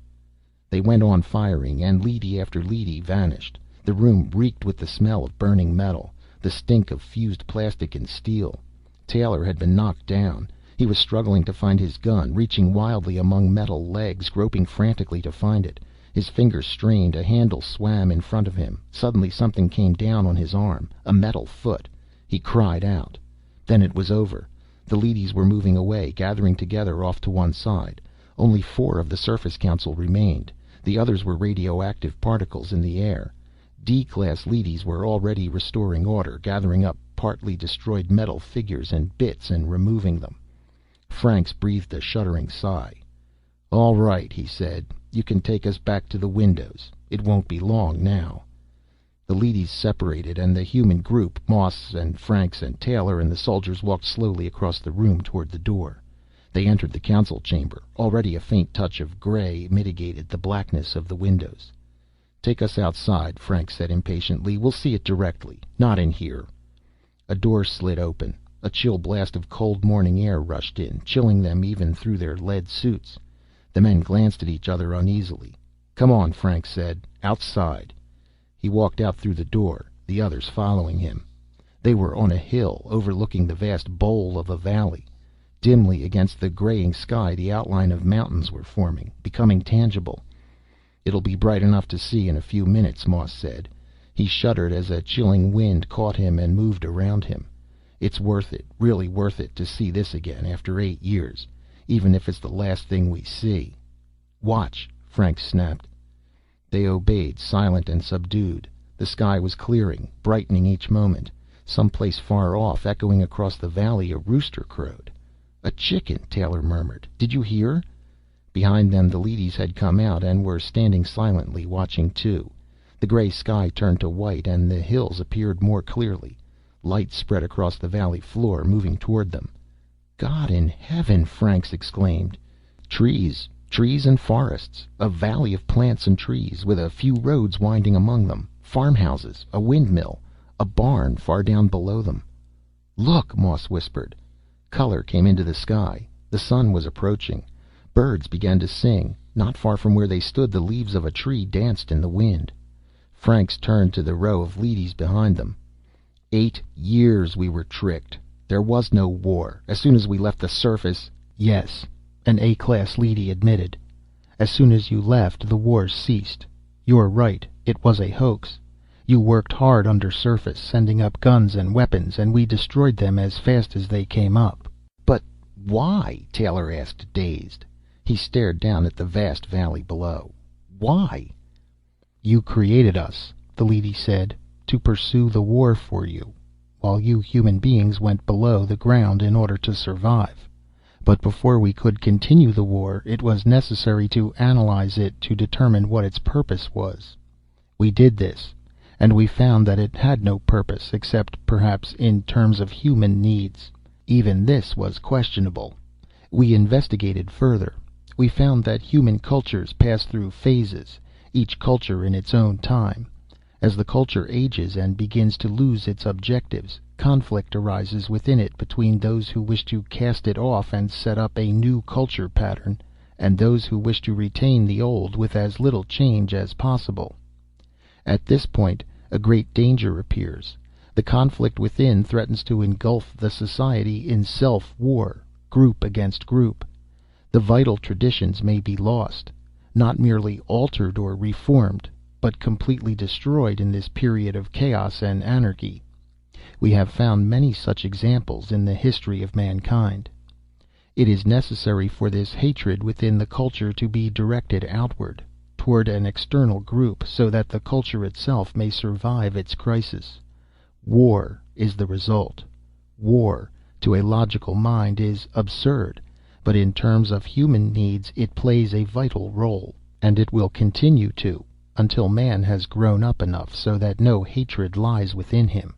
They went on firing, and leady after leady vanished. The room reeked with the smell of burning metal, the stink of fused plastic and steel. Taylor had been knocked down. He was struggling to find his gun, reaching wildly among metal legs, groping frantically to find it. His fingers strained, a handle swam in front of him. Suddenly something came down on his arm, a metal foot. He cried out. Then it was over. The leadys were moving away, gathering together off to one side. Only 4 of the Surface Council remained. The others were radioactive particles in the air. D-class leadys were already restoring order, gathering up partly destroyed metal figures and bits and removing them. Franks breathed a shuddering sigh. "All right," he said. "You can take us back to the windows. It won't be long now." The leadys separated, and the human group, Moss and Franks and Taylor and the soldiers, walked slowly across the room toward the door. They entered the council chamber. Already a faint touch of gray mitigated the blackness of the windows. "Take us outside," Franks said impatiently. "We'll see it directly. Not in here." A door slid open. A chill blast of cold morning air rushed in, chilling them even through their lead suits. The men glanced at each other uneasily. "Come on," Franks said. "Outside." He walked out through the door, the others following him. They were on a hill overlooking the vast bowl of a valley. Dimly against the graying sky the outline of mountains were forming, becoming tangible. "It'll be bright enough to see in a few minutes," Moss said. He shuddered as a chilling wind caught him and moved around him. "It's worth it, really worth it, to see this again after 8 years. Even if it's the last thing we see." "Watch," Franks snapped. They obeyed, silent and subdued. The sky was clearing, brightening each moment. Someplace far off, echoing across the valley, a rooster crowed. "A chicken," Taylor murmured. "Did you hear?" Behind them the leadys had come out and were standing silently, watching too. The gray sky turned to white, and the hills appeared more clearly. Light spread across the valley floor, moving toward them. "God in heaven!" Franks exclaimed. Trees and forests. A valley of plants and trees, with a few roads winding among them. Farmhouses, a windmill, a barn far down below them. "Look!" Moss whispered. Color came into the sky. The sun was approaching. Birds began to sing. Not far from where they stood, the leaves of a tree danced in the wind. Franks turned to the row of leadys behind them. 8 years we were tricked. There was no war. As soon as we left the surface—" "Yes," an A-class leady admitted. "As soon as you left, the war ceased. You're right, it was a hoax. You worked hard undersurface, sending up guns and weapons, and we destroyed them as fast as they came up." "But why?" Taylor asked, dazed. He stared down at the vast valley below. "Why?" "You created us," the leady said, "to pursue the war for you, while you human beings went below the ground in order to survive. But before we could continue the war, it was necessary to analyze it to determine what its purpose was. We did this, and we found that it had no purpose, except perhaps in terms of human needs. Even this was questionable. We investigated further. We found that human cultures pass through phases, each culture in its own time. As the culture ages and begins to lose its objectives, conflict arises within it between those who wish to cast it off and set up a new culture pattern, and those who wish to retain the old with as little change as possible. At this point, a great danger appears. The conflict within threatens to engulf the society in self-war, group against group. The vital traditions may be lost, not merely altered or reformed, but completely destroyed in this period of chaos and anarchy. We have found many such examples in the history of mankind. It is necessary for this hatred within the culture to be directed outward, toward an external group, so that the culture itself may survive its crisis. War is the result. War, to a logical mind, is absurd, but in terms of human needs it plays a vital role, and it will continue to, until man has grown up enough so that no hatred lies within him.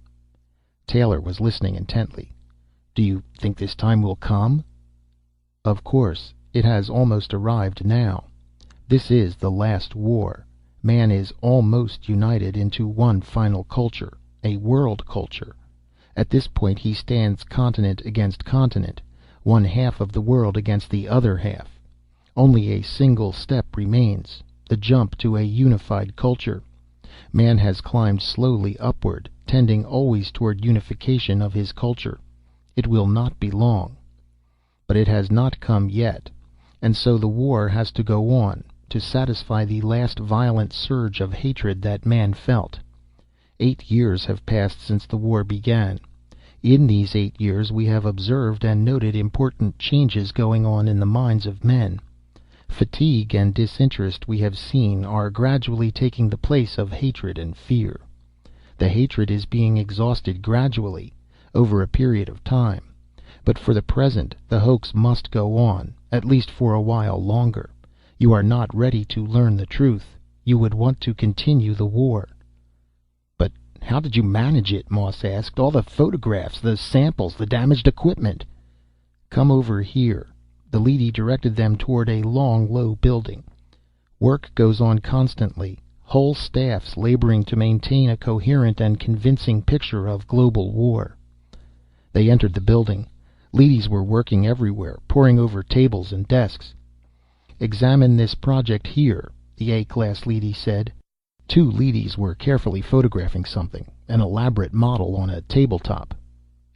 Taylor was listening intently. "Do you think this time will come?" "Of course. It has almost arrived now. This is the last war. Man is almost united into one final culture, a world culture. At this point he stands continent against continent. one half of the world against the other half. Only a single step remains, the jump to a unified culture. Man has climbed slowly upward, tending always toward unification of his culture. It will not be long. But it has not come yet, and so the war has to go on, to satisfy the last violent surge of hatred that man felt. 8 years have passed since the war began. In these 8 years we have observed and noted important changes going on in the minds of men. Fatigue and disinterest, we have seen, are gradually taking the place of hatred and fear. The hatred is being exhausted gradually, over a period of time. But for the present, the hoax must go on, at least for a while longer. You are not ready to learn the truth. You would want to continue the war. But how did you manage it? Moss asked. All the photographs, the samples, the damaged equipment. Come over here. The leady directed them toward a long, low building. Work goes on constantly, whole staffs laboring to maintain a coherent and convincing picture of global war. They entered the building. Leadys were working everywhere, poring over tables and desks. Examine this project here, the A-class leady said. 2 leadys were carefully photographing something, an elaborate model on a tabletop.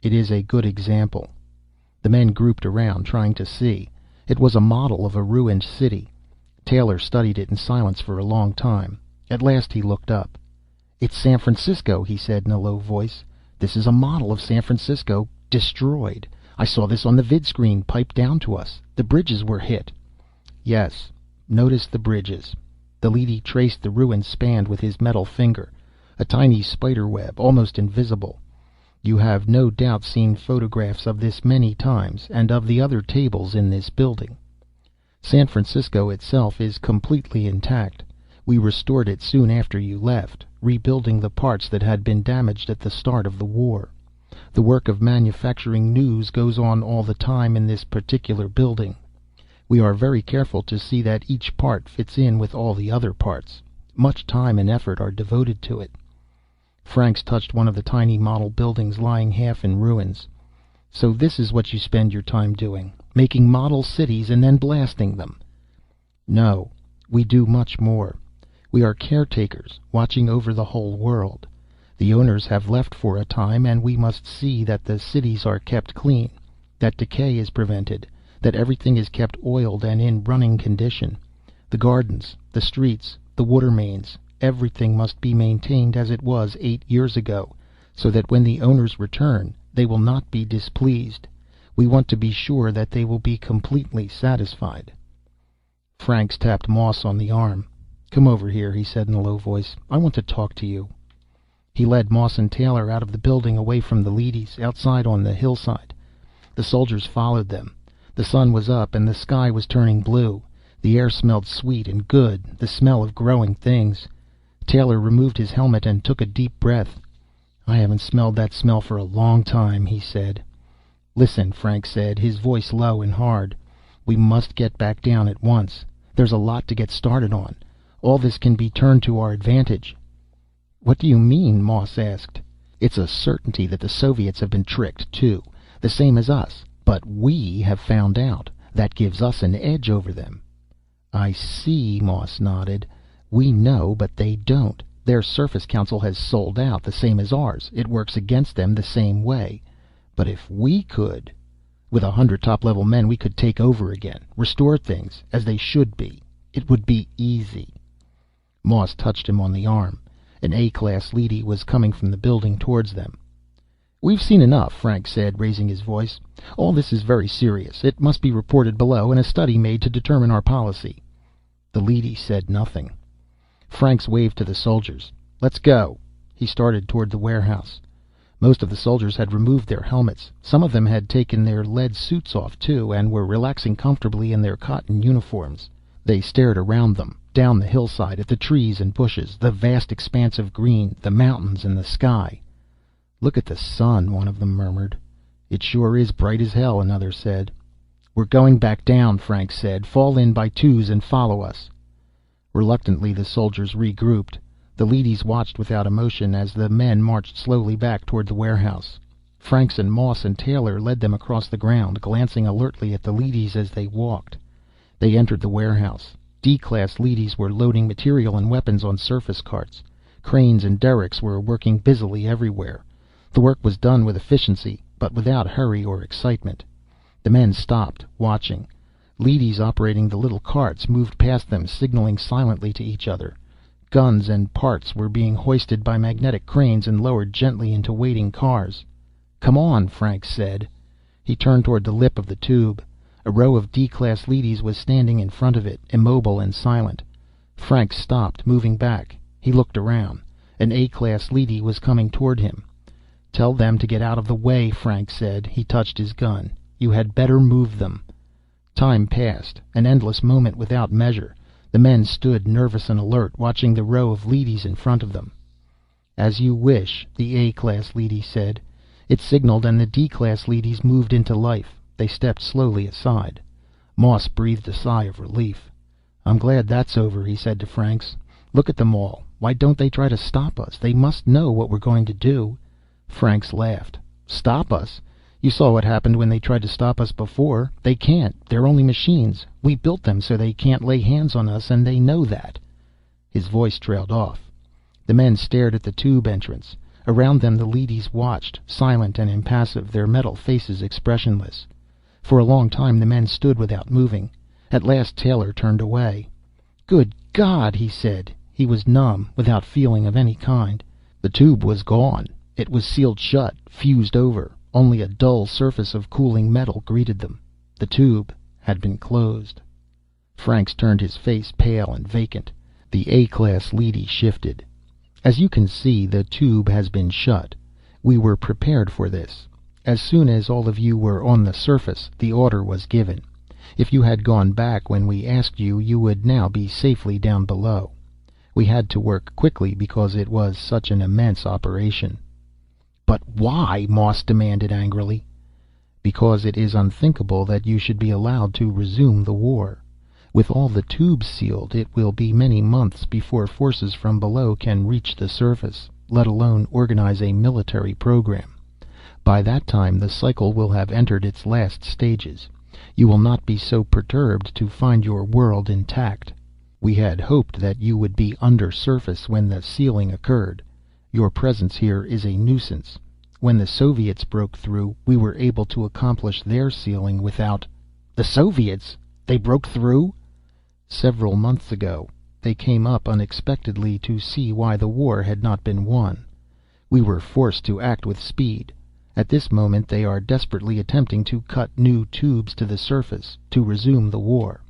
It is a good example. The men grouped around, trying to see. It was a model of a ruined city. Taylor studied it in silence for a long time. At last he looked up. "It's San Francisco," he said in a low voice. "This is a model of San Francisco, destroyed. I saw this on the vidscreen piped down to us. The bridges were hit." "Yes, notice the bridges." The leady traced the ruined span with his metal finger. A tiny spider web, almost invisible. "You have no doubt seen photographs of this many times, and of the other tables in this building. San Francisco itself is completely intact. We restored it soon after you left, rebuilding the parts that had been damaged at the start of the war. The work of manufacturing news goes on all the time in this particular building. We are very careful to see that each part fits in with all the other parts. Much time and effort are devoted to it." Franks touched one of the tiny model buildings lying half in ruins. "So this is what you spend your time doing, making model cities and then blasting them?" "No, we do much more. We are caretakers, watching over the whole world. The owners have left for a time, and we must see that the cities are kept clean, that decay is prevented, that everything is kept oiled and in running condition. The gardens, the streets, the water mains, everything must be maintained as it was 8 years ago, so that when the owners return, they will not be displeased. We want to be sure that they will be completely satisfied." Franks tapped Moss on the arm. "Come over here," he said in a low voice. "I want to talk to you." He led Moss and Taylor out of the building, away from the leadys, outside on the hillside. The soldiers followed them. The sun was up, and the sky was turning blue. The air smelled sweet and good, the smell of growing things. Taylor removed his helmet and took a deep breath. "I haven't smelled that smell for a long time," he said. "Listen," Frank said, his voice low and hard. "We must get back down at once. There's a lot to get started on. All this can be turned to our advantage." "What do you mean?" Moss asked. "It's a certainty that the Soviets have been tricked, too, the same as us. But we have found out. That gives us an edge over them." "I see," Moss nodded. "We know, but they don't. Their Surface Council has sold out, the same as ours. It works against them the same way. But if we could, with 100 top-level men, we could take over again, restore things as they should be. It would be easy." Moss touched him on the arm. An A-class leady was coming from the building towards them. "We've seen enough," Frank said, raising his voice. "All this is very serious. It must be reported below, and a study made to determine our policy." The leady said nothing. Franks waved to the soldiers. "Let's go." He started toward the warehouse. Most of the soldiers had removed their helmets. Some of them had taken their lead suits off, too, and were relaxing comfortably in their cotton uniforms. They stared around them, down the hillside, at the trees and bushes, the vast expanse of green, the mountains and the sky. "Look at the sun," one of them murmured. "It sure is bright as hell," another said. "We're going back down," Frank said. "Fall in by twos and follow us." Reluctantly, the soldiers regrouped. The leadys watched without emotion as the men marched slowly back toward the warehouse. Franks and Moss and Taylor led them across the ground, glancing alertly at the leadys as they walked. They entered the warehouse. D-class leadys were loading material and weapons on surface carts. Cranes and derricks were working busily everywhere. The work was done with efficiency, but without hurry or excitement. The men stopped, watching. Leadys operating the little carts moved past them, signaling silently to each other. Guns and parts were being hoisted by magnetic cranes and lowered gently into waiting cars. "Come on," Franks said. He turned toward the lip of the tube. A row of D-class leadys was standing in front of it, immobile and silent. Franks stopped, moving back. He looked around. An A-class leady was coming toward him. "Tell them to get out of the way," Franks said. He touched his gun. "You had better move them." Time passed, an endless moment without measure. The men stood nervous and alert, watching the row of leadys in front of them. "As you wish," the A-class leady said. It signaled, and the D-class leadys moved into life. They stepped slowly aside. Moss breathed a sigh of relief. "I'm glad that's over," he said to Franks. "Look at them all. Why don't they try to stop us? They must know what we're going to do." Franks laughed. "Stop us? You saw what happened when they tried to stop us before. They can't. They're only machines. We built them so they can't lay hands on us, and they know that." His voice trailed off. The men stared at the tube entrance. Around them the leadys watched, silent and impassive, their metal faces expressionless. For a long time the men stood without moving. At last Taylor turned away. "Good God!" he said. He was numb, without feeling of any kind. The tube was gone. It was sealed shut, fused over. Only a dull surface of cooling metal greeted them. The tube had been closed. Franks turned his face pale and vacant. The A-class leady shifted. "As you can see, the tube has been shut. We were prepared for this. As soon as all of you were on the surface, the order was given. If you had gone back when we asked you, you would now be safely down below. We had to work quickly because it was such an immense operation." "But why?" Moss demanded angrily. "Because it is unthinkable that you should be allowed to resume the war. With all the tubes sealed, it will be many months before forces from below can reach the surface, let alone organize a military program. By that time, the cycle will have entered its last stages. You will not be so perturbed to find your world intact. We had hoped that you would be under surface when the sealing occurred. Your presence here is a nuisance. When the Soviets broke through, we were able to accomplish their sealing without—" "The Soviets? They broke through?" "Several months ago. They came up unexpectedly to see why the war had not been won. We were forced to act with speed. At this moment they are desperately attempting to cut new tubes to the surface, to resume the war.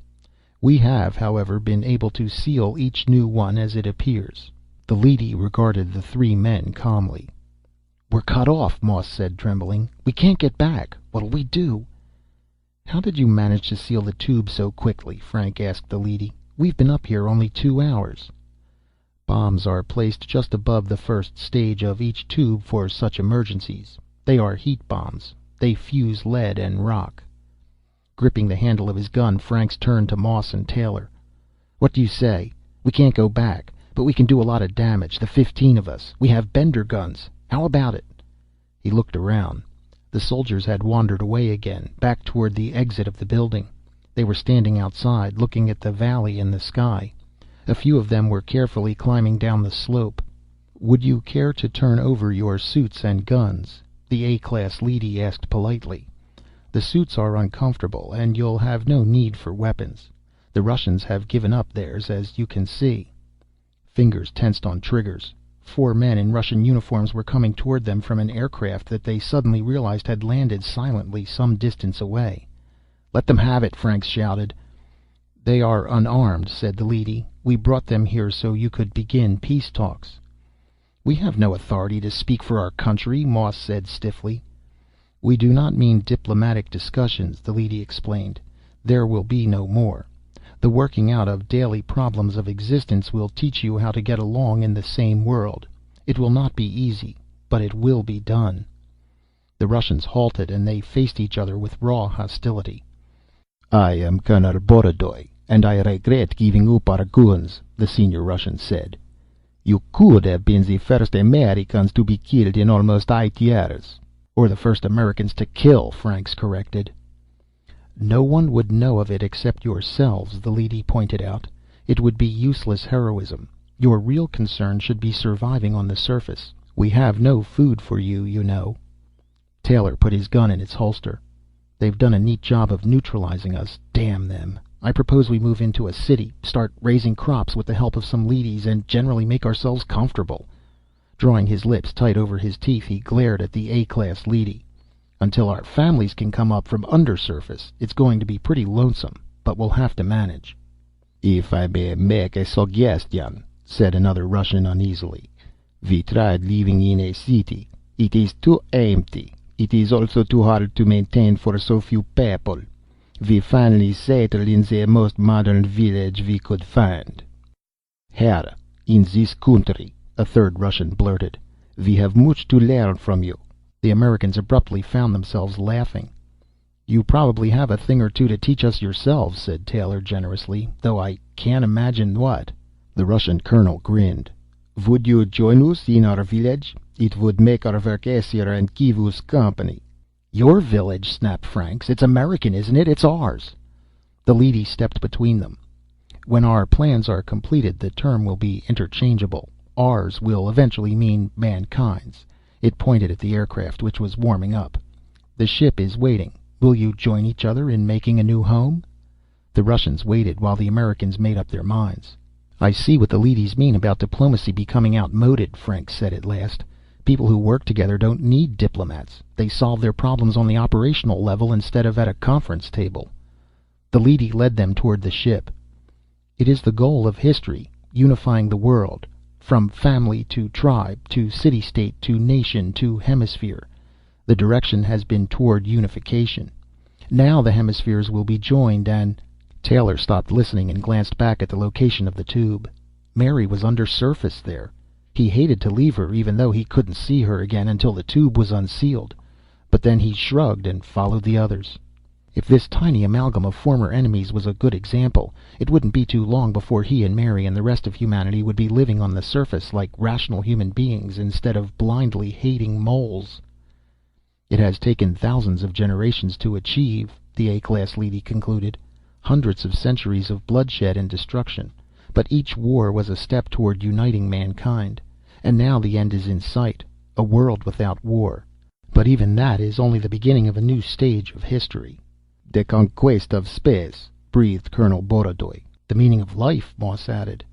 We have, however, been able to seal each new one as it appears." The leady regarded the three men calmly. "We're cut off," Moss said, trembling. "We can't get back. What'll we do?" "How did you manage to seal the tube so quickly?" Frank asked the leady. "We've been up here only 2 hours." "Bombs are placed just above the first stage of each tube for such emergencies. They are heat bombs. They fuse lead and rock." Gripping the handle of his gun, Franks turned to Moss and Taylor. "What do you say? We can't go back, but we can do a lot of damage, the 15 of us. We have Bender guns. How about it?" He looked around. The soldiers had wandered away again, back toward the exit of the building. They were standing outside, looking at the valley and the sky. A few of them were carefully climbing down the slope. "Would you care to turn over your suits and guns?" the A-class leady asked politely. "The suits are uncomfortable, and you'll have no need for weapons. The Russians have given up theirs, as you can see." Fingers tensed on triggers. 4 men in Russian uniforms were coming toward them from an aircraft that they suddenly realized had landed silently some distance away. "Let them have it!" Franks shouted. "They are unarmed," said the leady. "We brought them here so you could begin peace talks." "We have no authority to speak for our country," Moss said stiffly. "We do not mean diplomatic discussions," the leady explained. "There will be no more. The working out of daily problems of existence will teach you how to get along in the same world. It will not be easy, but it will be done." The Russians halted, and they faced each other with raw hostility. "I am Colonel Borodoy, and I regret giving up our guns," the senior Russian said. "You could have been the first Americans to be killed in almost 8 years. Or the first Americans to kill, Franks corrected. No one would know of it except yourselves, the leady pointed out. It would be useless heroism. Your real concern should be surviving on the surface. We have no food for you, you know. Taylor put his gun in its holster. They've done a neat job of neutralizing us, damn them. I propose we move into a city, start raising crops with the help of some leadies, and generally make ourselves comfortable. Drawing his lips tight over his teeth, he glared at the A-class leady. Until our families can come up from undersurface, it's going to be pretty lonesome, but we'll have to manage. If I may make a suggestion, said another Russian uneasily. We tried living in a city. It is too empty. It is also too hard to maintain for so few people. We finally settled in the most modern village we could find. Here, in this country, a third Russian blurted, we have much to learn from you. The Americans abruptly found themselves laughing. You probably have a thing or two to teach us yourselves, said Taylor generously, though I can't imagine what. The Russian colonel grinned. Would you join us in our village? It would make our work easier and give us company. Your village, snapped Franks. It's American, isn't it? It's ours. The leady stepped between them. When our plans are completed, the term will be interchangeable. Ours will eventually mean mankind's. It pointed at the aircraft, which was warming up. The ship is waiting. Will you join each other in making a new home? The Russians waited while the Americans made up their minds. I see what the leadies mean about diplomacy becoming outmoded, Frank said at last. People who work together don't need diplomats. They solve their problems on the operational level instead of at a conference table. The leady led them toward the ship. It is the goal of history, unifying the world, from family to tribe, to city-state, to nation, to hemisphere. The direction has been toward unification. Now the hemispheres will be joined and... Taylor stopped listening and glanced back at the location of the tube. Mary was undersurface there. He hated to leave her, even though he couldn't see her again until the tube was unsealed. But then he shrugged and followed the others. If this tiny amalgam of former enemies was a good example, it wouldn't be too long before he and Mary and the rest of humanity would be living on the surface like rational human beings instead of blindly hating moles. It has taken thousands of generations to achieve, the A-class leady concluded. Hundreds of centuries of bloodshed and destruction. But each war was a step toward uniting mankind. And now the end is in sight, a world without war. But even that is only the beginning of a new stage of history. The conquest of space, breathed Colonel Borodoy. The meaning of life, Moss added.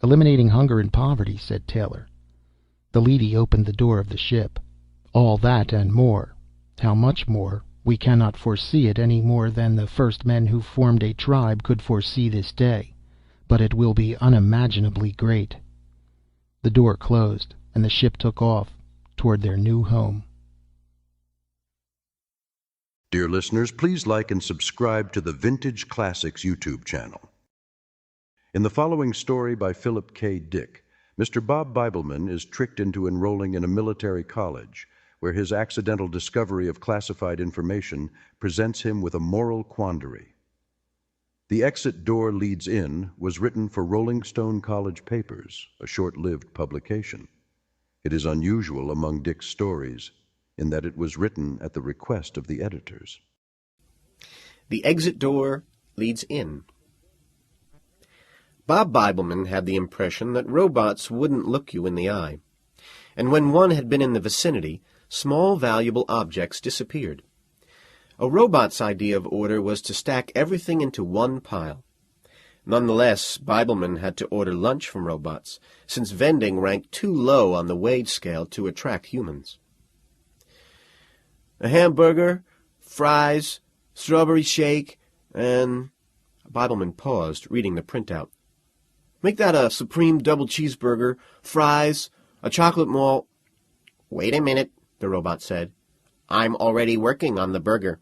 Eliminating hunger and poverty, said Taylor. The leady opened the door of the ship. All that and more. How much more? We cannot foresee it any more than the first men who formed a tribe could foresee this day. But it will be unimaginably great. The door closed, and the ship took off toward their new home. Dear listeners, please like and subscribe to the Vintage Classics YouTube channel. In the following story by Philip K. Dick, Mr. Bob Bibleman is tricked into enrolling in a military college, where his accidental discovery of classified information presents him with a moral quandary. The Exit Door Leads In was written for Rolling Stone College Papers, a short-lived publication. It is unusual among Dick's stories in that it was written at the request of the editors. The Exit Door Leads In. Bob Bibleman had the impression that robots wouldn't look you in the eye, and when one had been in the vicinity, small valuable objects disappeared. A robot's idea of order was to stack everything into one pile. Nonetheless, Bibleman had to order lunch from robots, since vending ranked too low on the wage scale to attract humans. A hamburger, fries, strawberry shake, and... Bibleman paused, reading the printout. Make that a supreme double cheeseburger, fries, a chocolate malt... Wait a minute, the robot said. I'm already working on the burger.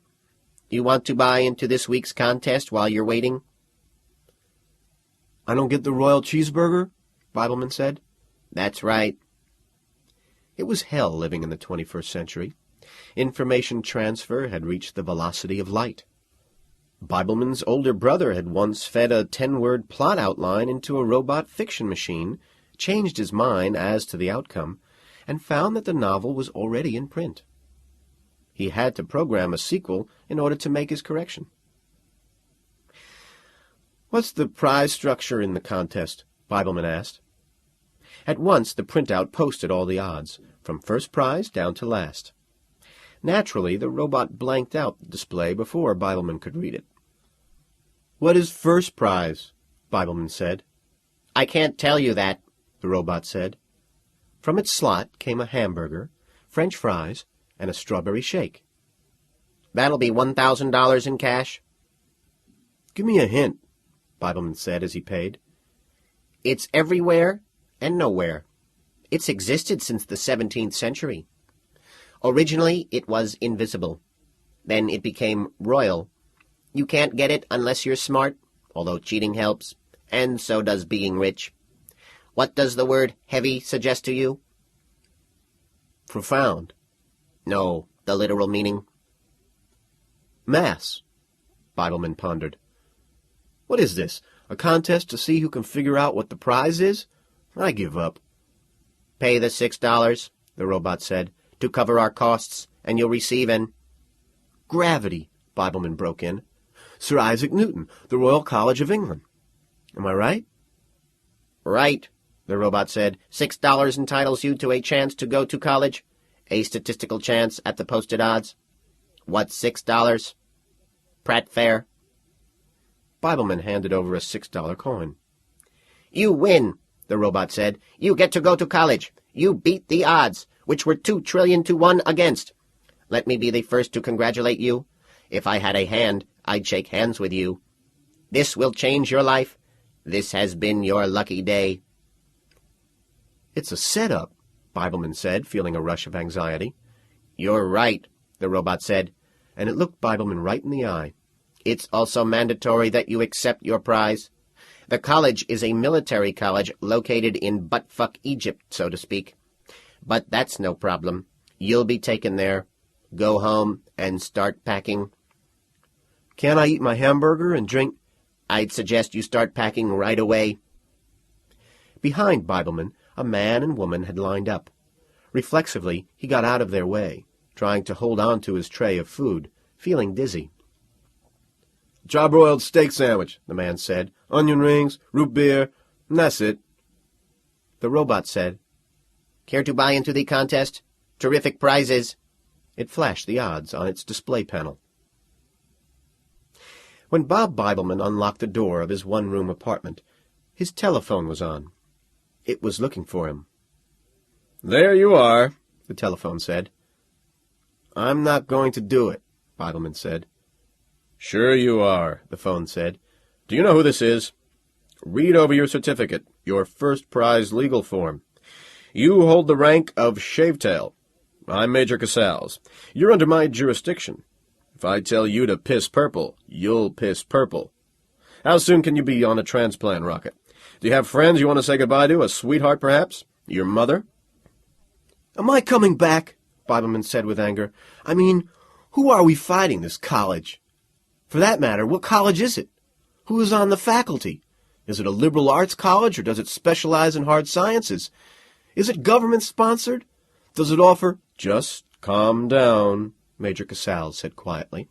You want to buy into this week's contest while you're waiting? I don't get the royal cheeseburger, Bibleman said. That's right. It was hell living in the 21st century. Information transfer had reached the velocity of light. Bibleman's older brother had once fed a 10-word plot outline into a robot fiction machine, changed his mind as to the outcome, and found that the novel was already in print. He had to program a sequel in order to make his correction. "What's the prize structure in the contest?" Bibleman asked. At once the printout posted all the odds, from first prize down to last. Naturally, the robot blanked out the display before Bibleman could read it. "What is first prize?" Bibleman said. "I can't tell you that," the robot said. From its slot came a hamburger, French fries, and a strawberry shake. "That'll be $1,000 in cash." "Give me a hint," Bibleman said as he paid. "It's everywhere and nowhere. It's existed since the 17th century. Originally, it was invisible. Then it became royal. You can't get it unless you're smart, although cheating helps, and so does being rich. What does the word heavy suggest to you?" "Profound." "No, the literal meaning." "Mass," Bibleman pondered. "What is this, a contest to see who can figure out what the prize is? I give up." "Pay the $6, the robot said, "to cover our costs, and you'll receive an—" "Gravity," Bibleman broke in. "Sir Isaac Newton, the Royal College of England. Am I right?" "Right," the robot said. $6 entitles you to a chance to go to college, a statistical chance at the posted odds. What's $6? Pratt fare." Bibleman handed over a $6 coin. "You win," the robot said. "You get to go to college. You beat the odds, which were 2 trillion to 1 against. Let me be the first to congratulate you. If I had a hand, I'd shake hands with you. This will change your life. This has been your lucky day." "It's a setup," Bibleman said, feeling a rush of anxiety. "You're right," the robot said, and it looked Bibleman right in the eye. "It's also mandatory that you accept your prize. The college is a military college located in buttfuck Egypt, so to speak. But that's no problem. You'll be taken there. Go home and start packing." "Can't I eat my hamburger and drink—" "I'd suggest you start packing right away." Behind Bibleman, a man and woman had lined up. Reflexively, he got out of their way, trying to hold on to his tray of food, feeling dizzy. "Charbroiled steak sandwich," the man said. "Onion rings, root beer, and that's it." The robot said, "Care to buy into the contest? Terrific prizes." It flashed the odds on its display panel. When Bob Bibleman unlocked the door of his one-room apartment, his telephone was on. It was looking for him. "There you are," the telephone said. "I'm not going to do it," Bibleman said. "Sure you are," the phone said. "Do you know who this is? Read over your certificate, your first prize legal form. You hold the rank of Shavetail. I'm Major Casals. You're under my jurisdiction. If I tell you to piss purple, you'll piss purple. How soon can you be on a transplant rocket? Do you have friends you want to say goodbye to? A sweetheart, perhaps? Your mother?" "Am I coming back?" Bibleman said with anger. "I mean, who are we fighting, this college? For that matter, what college is it? Who is on the faculty? Is it a liberal arts college, or does it specialize in hard sciences? Is it government-sponsored? Does it offer—" "Just calm down," Major Casals said quietly.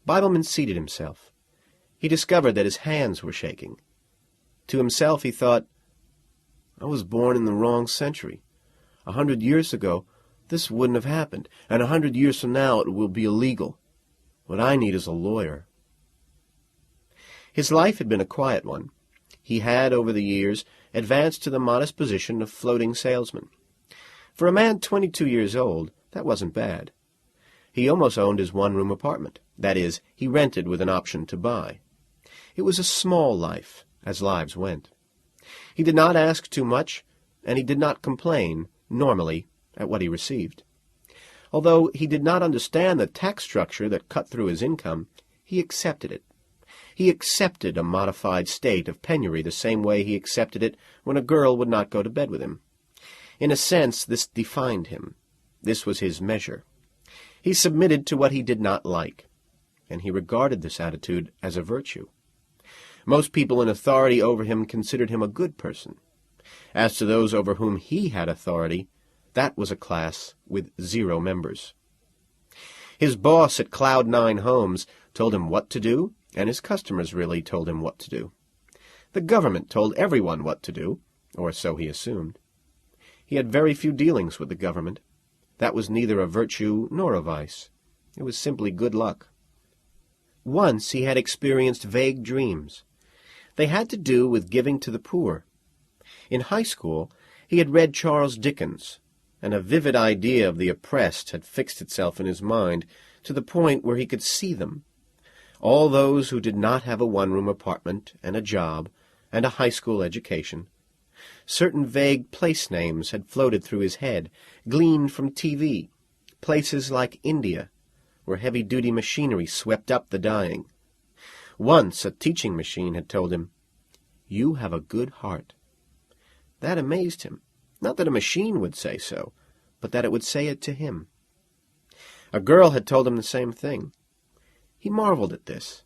Bibleman seated himself. He discovered that his hands were shaking. To himself he thought, "I was born in the wrong century. 100 years ago, this wouldn't have happened, and 100 years from now it will be illegal. What I need is a lawyer." His life had been a quiet one. He had, over the years, advanced to the modest position of floating salesman. For a man 22 years old, that wasn't bad. He almost owned his one-room apartment. That is, he rented with an option to buy. It was a small life, as lives went. He did not ask too much, and he did not complain, normally, at what he received. Although he did not understand the tax structure that cut through his income, he accepted it. He accepted a modified state of penury the same way he accepted it when a girl would not go to bed with him. In a sense, this defined him. This was his measure. He submitted to what he did not like, and he regarded this attitude as a virtue. Most people in authority over him considered him a good person. As to those over whom he had authority, that was a class with 0 members. His boss at Cloud9 Homes told him what to do, and his customers really told him what to do. The government told everyone what to do, or so he assumed. He had very few dealings with the government. That was neither a virtue nor a vice. It was simply good luck. Once he had experienced vague dreams. They had to do with giving to the poor. In high school, he had read Charles Dickens, and a vivid idea of the oppressed had fixed itself in his mind to the point where he could see them. All those who did not have a one-room apartment and a job and a high school education. Certain vague place names had floated through his head, gleaned from TV, places like India, where heavy-duty machinery swept up the dying. Once a teaching machine had told him, "You have a good heart." That amazed him. Not that a machine would say so, but that it would say it to him. A girl had told him the same thing. He marveled at this.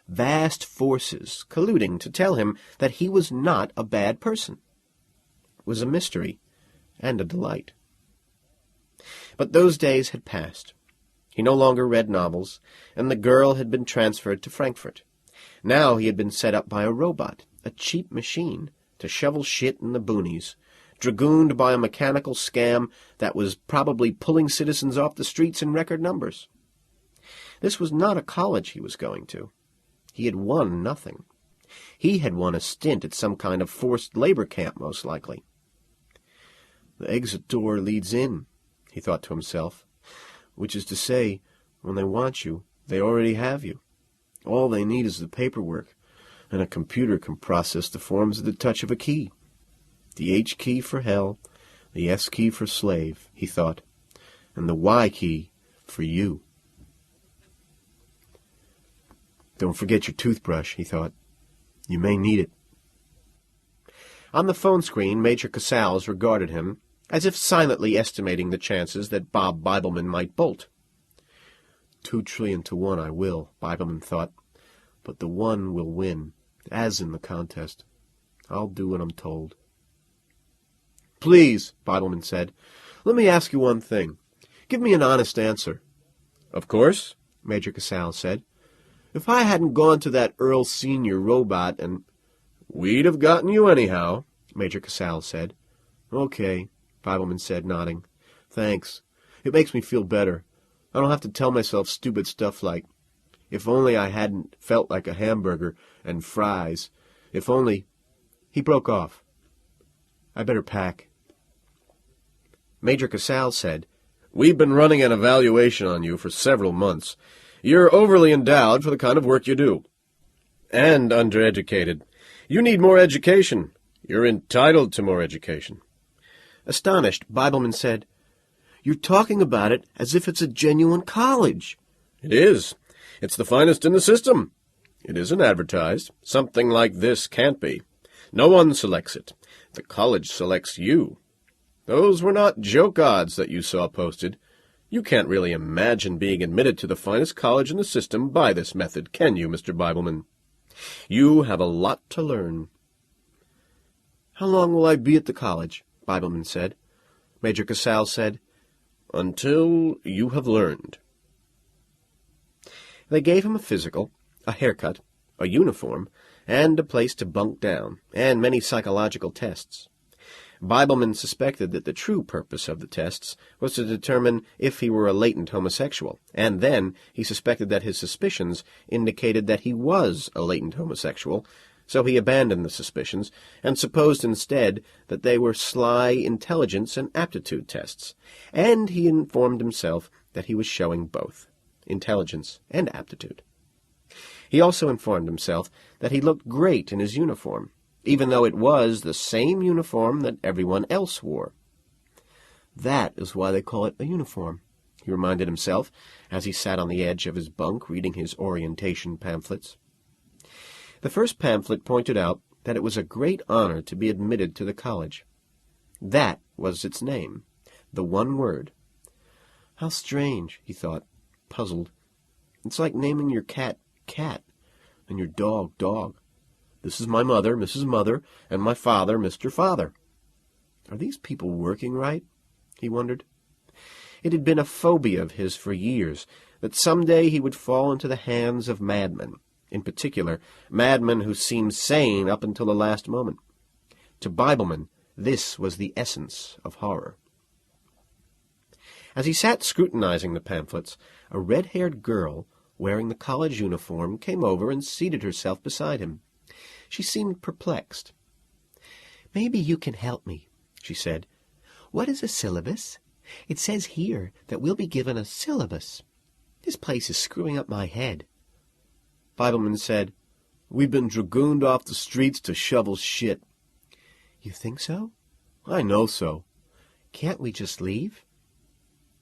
Vast forces colluding to tell him that he was not a bad person. It was a mystery and a delight. But those days had passed. He no longer read novels, and the girl had been transferred to Frankfurt. Now he had been set up by a robot, a cheap machine, to shovel shit in the boonies, dragooned by a mechanical scam that was probably pulling citizens off the streets in record numbers. This was not a college he was going to. He had won nothing. He had won a stint at some kind of forced labor camp, most likely. The exit door leads in, he thought to himself, which is to say, when they want you, they already have you. All they need is the paperwork, and a computer can process the forms at the touch of a key. The H key for hell, the S key for slave, he thought, and the Y key for you. Don't forget your toothbrush, he thought. You may need it. On the phone screen, Major Casals regarded him, as if silently estimating the chances that Bob Bibleman might bolt. 2 trillion to 1 I will, Bibleman thought, but the 1 will win, as in the contest. I'll do what I'm told. Please, Bibleman said, let me ask you one thing. Give me an honest answer. Of course, Major Casals said. If I hadn't gone to that Earl Sr. robot and... We'd have gotten you anyhow, Major Casals said. Okay, Bibleman said, nodding. Thanks. It makes me feel better. I don't have to tell myself stupid stuff like, if only I hadn't felt like a hamburger and fries. If only... He broke off. I better pack. Major Casals said, We've been running an evaluation on you for several months. You're overly endowed for the kind of work you do. And undereducated. You need more education. You're entitled to more education. Astonished, Bibleman said, You're talking about it as if it's a genuine college. It is. It's the finest in the system. It isn't advertised. Something like this can't be. No one selects it. The college selects you. Those were not joke odds that you saw posted. You can't really imagine being admitted to the finest college in the system by this method, can you, Mr. Bibleman? You have a lot to learn. How long will I be at the college? Bibleman said. Major Casals said, Until you have learned. They gave him a physical, a haircut, a uniform, and a place to bunk down, and many psychological tests. Bibleman suspected that the true purpose of the tests was to determine if he were a latent homosexual, and then he suspected that his suspicions indicated that he was a latent homosexual, so he abandoned the suspicions and supposed instead that they were sly intelligence and aptitude tests, and he informed himself that he was showing both, intelligence and aptitude. He also informed himself that he looked great in his uniform, even though it was the same uniform that everyone else wore. That is why they call it a uniform, he reminded himself as he sat on the edge of his bunk reading his orientation pamphlets. The first pamphlet pointed out that it was a great honor to be admitted to the college. That was its name, the one word. How strange, he thought, puzzled. It's like naming your cat, Cat, and your dog, Dog. This is my mother, Mrs. Mother, and my father, Mr. Father. Are these people working right? He wondered. It had been a phobia of his for years, that someday he would fall into the hands of madmen, in particular, madmen who seemed sane up until the last moment. To Bibleman, this was the essence of horror. As he sat scrutinizing the pamphlets, a red-haired girl, wearing the college uniform, came over and seated herself beside him. She seemed perplexed. "Maybe you can help me," she said. "What is a syllabus? It says here that we'll be given a syllabus. This place is screwing up my head." Bibleman said, "We've been dragooned off the streets to shovel shit." "You think so?" "I know so." "Can't we just leave?"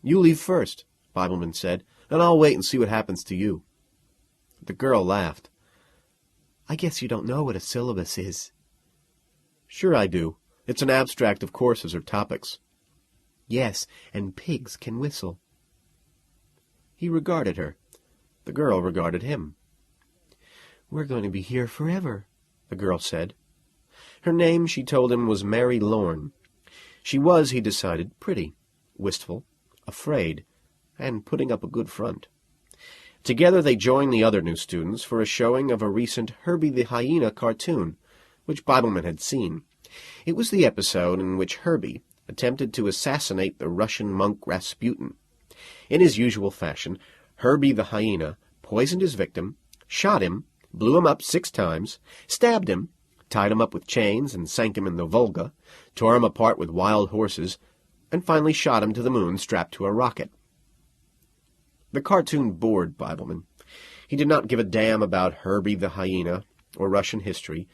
"You leave first," Bibleman said, "and I'll wait and see what happens to you." The girl laughed. "I guess you don't know what a syllabus is." "Sure I do. It's an abstract of courses or topics." "Yes, and pigs can whistle." He regarded her. The girl regarded him. "We're going to be here forever," the girl said. Her name, she told him, was Mary Lorne. She was, he decided, pretty, wistful, afraid, and putting up a good front. Together they joined the other new students for a showing of a recent Herbie the Hyena cartoon, which Bibleman had seen. It was the episode in which Herbie attempted to assassinate the Russian monk Rasputin. In his usual fashion, Herbie the Hyena poisoned his victim, shot him, blew him up 6 times, stabbed him, tied him up with chains and sank him in the Volga, tore him apart with wild horses, and finally shot him to the moon strapped to a rocket. The cartoon bored Bibleman. He did not give a damn about Herbie the Hyena or Russian history,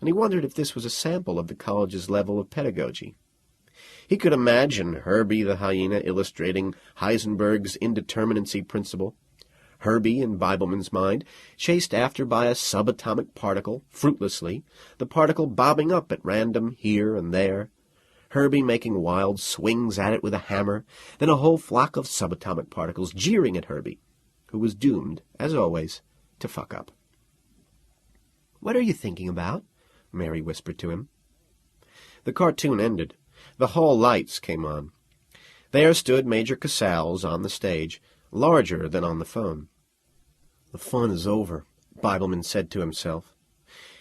and he wondered if this was a sample of the college's level of pedagogy. He could imagine Herbie the Hyena illustrating Heisenberg's indeterminacy principle, Herbie, in Bibleman's mind, chased after by a subatomic particle, fruitlessly, the particle bobbing up at random here and there, Herbie making wild swings at it with a hammer, then a whole flock of subatomic particles jeering at Herbie, who was doomed, as always, to fuck up. "What are you thinking about?" Mary whispered to him. The cartoon ended. The hall lights came on. There stood Major Casals on the stage, larger than on the phone. "The fun is over," Bibleman said to himself.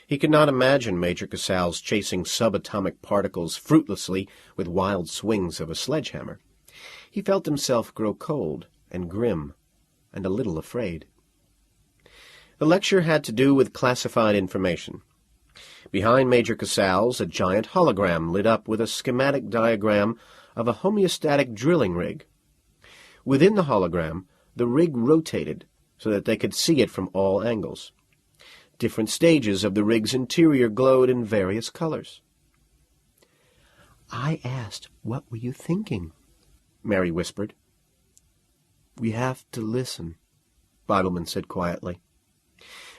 He could not imagine Major Casals chasing subatomic particles fruitlessly with wild swings of a sledgehammer. He felt himself grow cold and grim and a little afraid. The lecture had to do with classified information. Behind Major Casals, a giant hologram lit up with a schematic diagram of a homeostatic drilling rig. Within the hologram, the rig rotated so that they could see it from all angles. Different stages of the rig's interior glowed in various colors. "I asked, what were you thinking?" Mary whispered. "We have to listen," Bibleman said quietly.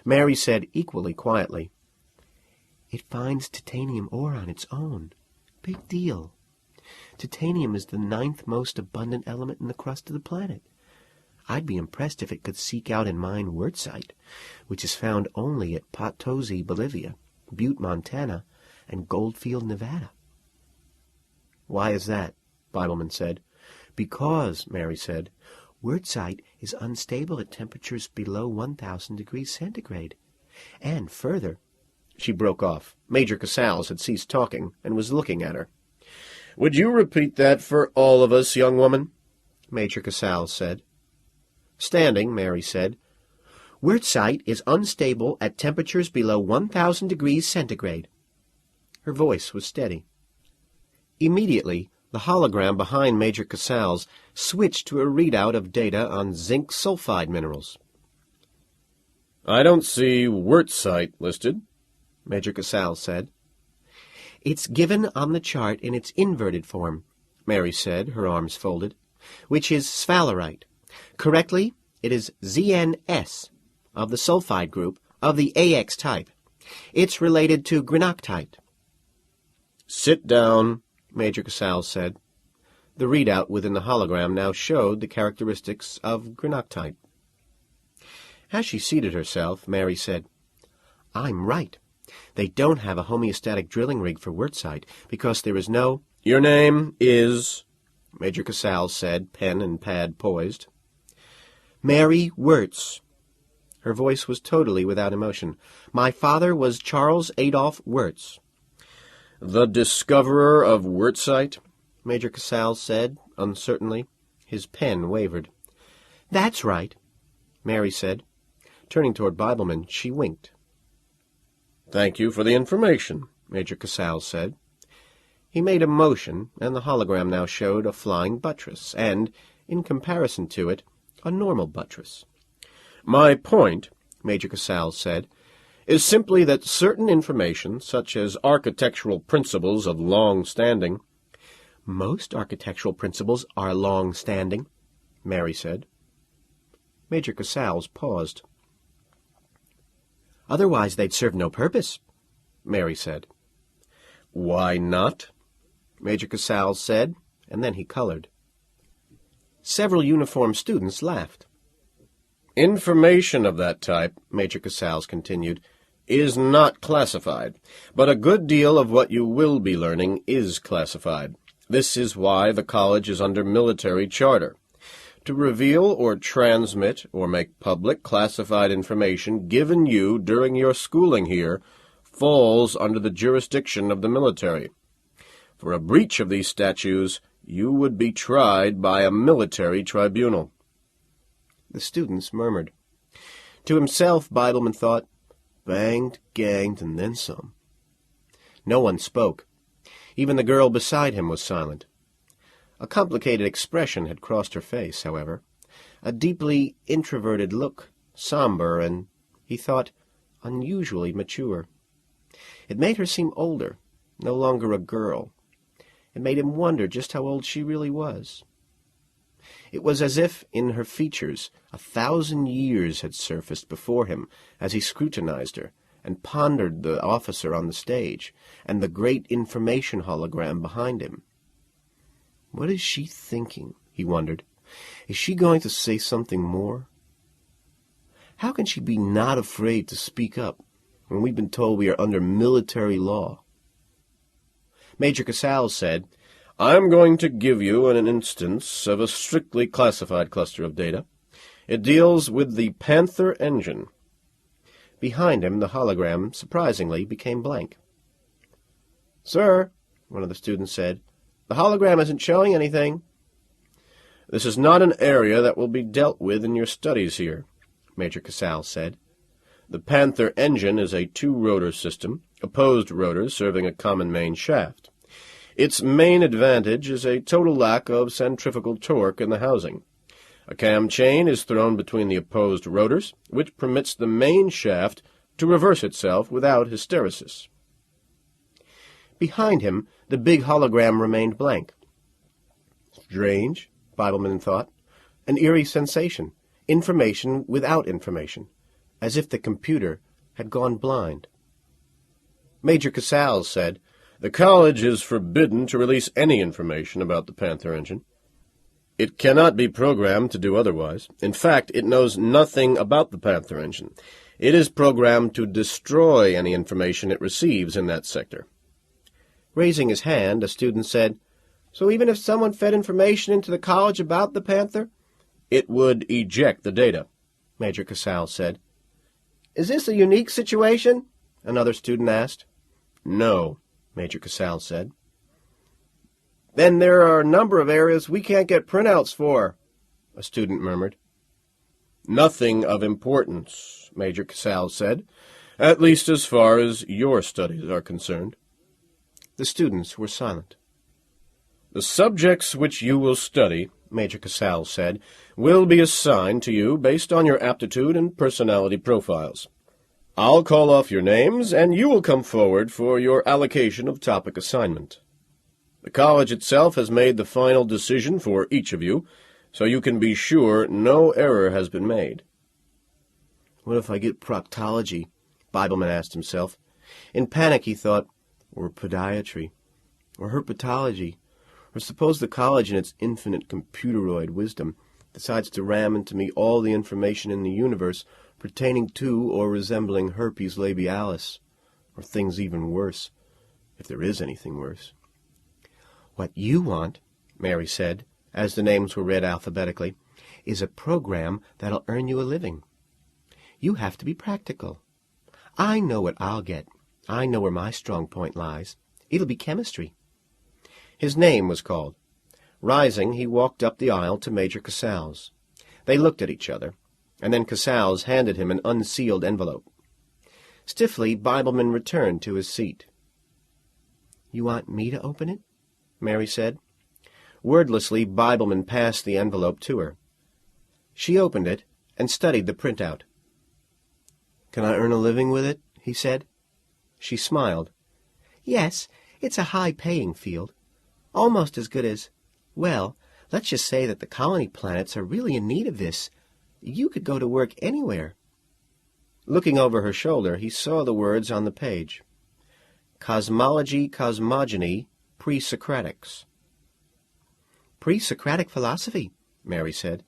Mary said equally quietly, "It finds titanium ore on its own. Big deal. Titanium is the 9th most abundant element in the crust of the planet. I'd be impressed if it could seek out and mine wurtzite, which is found only at Potosi, Bolivia, Butte, Montana, and Goldfield, Nevada." "Why is that?" Bibleman said. "Because," Mary said, "wurtzite is unstable at temperatures below 1,000 degrees centigrade. And further—" She broke off. Major Casals had ceased talking and was looking at her. "Would you repeat that for all of us, young woman?" Major Casals said. Standing, Mary said, "Wurtzite is unstable at temperatures below 1,000 degrees centigrade." Her voice was steady. Immediately, the hologram behind Major Casals switched to a readout of data on zinc sulfide minerals. "I don't see wurtzite listed," Major Casals said. "It's given on the chart in its inverted form," Mary said, her arms folded, "which is sphalerite. Correctly, it is ZnS, of the sulfide group, of the AX type. It's related to granoctite." "Sit down," Major Casals said. The readout within the hologram now showed the characteristics of granoctite. As she seated herself, Mary said, "I'm right. They don't have a homeostatic drilling rig for wurtzite because there is no—" "Your name is—" Major Casals said, pen and pad poised. Mary Wirtz. Her voice was totally without emotion. My father was Charles Adolph Wirtz. The discoverer of Wirtzite? Major Casals said, uncertainly. His pen wavered. That's right, Mary said. Turning toward Bibleman, she winked. Thank you for the information, Major Casals said. He made a motion, and the hologram now showed a flying buttress, and, in comparison to it, a normal buttress. My point, Major Casals said, is simply that certain information, such as architectural principles of long standing— Most architectural principles are long-standing, Mary said. Major Casals paused. Otherwise they'd serve no purpose, Mary said. Why not? Major Casals said, and then he colored. Several uniformed students laughed. Information of that type, Major Casals continued, is not classified, but a good deal of what you will be learning is classified. This is why the college is under military charter. To reveal or transmit or make public classified information given you during your schooling here falls under the jurisdiction of the military. For a breach of these statutes, you would be tried by a military tribunal. The students murmured. To himself, Bibleman thought, banged, ganged, and then some. No one spoke. Even the girl beside him was silent. A complicated expression had crossed her face, however, a deeply introverted look, somber and, he thought, unusually mature. It made her seem older, no longer a girl. It made him wonder just how old she really was. It was as if, in her features, 1,000 years had surfaced before him as he scrutinized her, and pondered the officer on the stage, and the great information hologram behind him. What is she thinking? He wondered. Is she going to say something more? How can she be not afraid to speak up when we've been told we are under military law? Major Casals said, I'm going to give you an instance of a strictly classified cluster of data. It deals with the Panther engine. Behind him, the hologram, surprisingly, became blank. Sir, one of the students said, the hologram isn't showing anything. This is not an area that will be dealt with in your studies here, Major Casals said. The Panther engine is a two-rotor system, opposed rotors serving a common main shaft. Its main advantage is a total lack of centrifugal torque in the housing. A cam chain is thrown between the opposed rotors, which permits the main shaft to reverse itself without hysteresis. Behind him, the big hologram remained blank. Strange, Bibleman thought. An eerie sensation. Information without information. As if the computer had gone blind. Major Casals said, the college is forbidden to release any information about the Panther engine. It cannot be programmed to do otherwise. In fact, it knows nothing about the Panther engine. It is programmed to destroy any information it receives in that sector. Raising his hand, a student said, so even if someone fed information into the college about the Panther, it would eject the data, Major Casals said. Is this a unique situation? Another student asked. No, Major Casals said. Then there are a number of areas we can't get printouts for, a student murmured. Nothing of importance, Major Casals said, at least as far as your studies are concerned. The students were silent. The subjects which you will study, Major Casals said, will be assigned to you based on your aptitude and personality profiles. I'll call off your names, and you will come forward for your allocation of topic assignment. The college itself has made the final decision for each of you, so you can be sure no error has been made. What if I get proctology? Bibleman asked himself. In panic he thought, or podiatry, or herpetology, or suppose the college in its infinite computeroid wisdom decides to ram into me all the information in the universe pertaining to or resembling herpes labialis, or things even worse, if there is anything worse. What you want, Mary said, as the names were read alphabetically, is a program that'll earn you a living. You have to be practical. I know what I'll get. I know where my strong point lies. It'll be chemistry. His name was called. Rising, he walked up the aisle to Major Casals. They looked at each other, and then Casals handed him an unsealed envelope. Stiffly, Bibleman returned to his seat. "You want me to open it?" Mary said. Wordlessly, Bibleman passed the envelope to her. She opened it and studied the printout. "Can I earn a living with it?" he said. She smiled. "Yes, it's a high-paying field. Almost as good as, well, let's just say that the colony planets are really in need of this. You could go to work anywhere." Looking over her shoulder, he saw the words on the page. Cosmology, Cosmogony, Pre-Socratics. "Pre-Socratic philosophy," Mary said.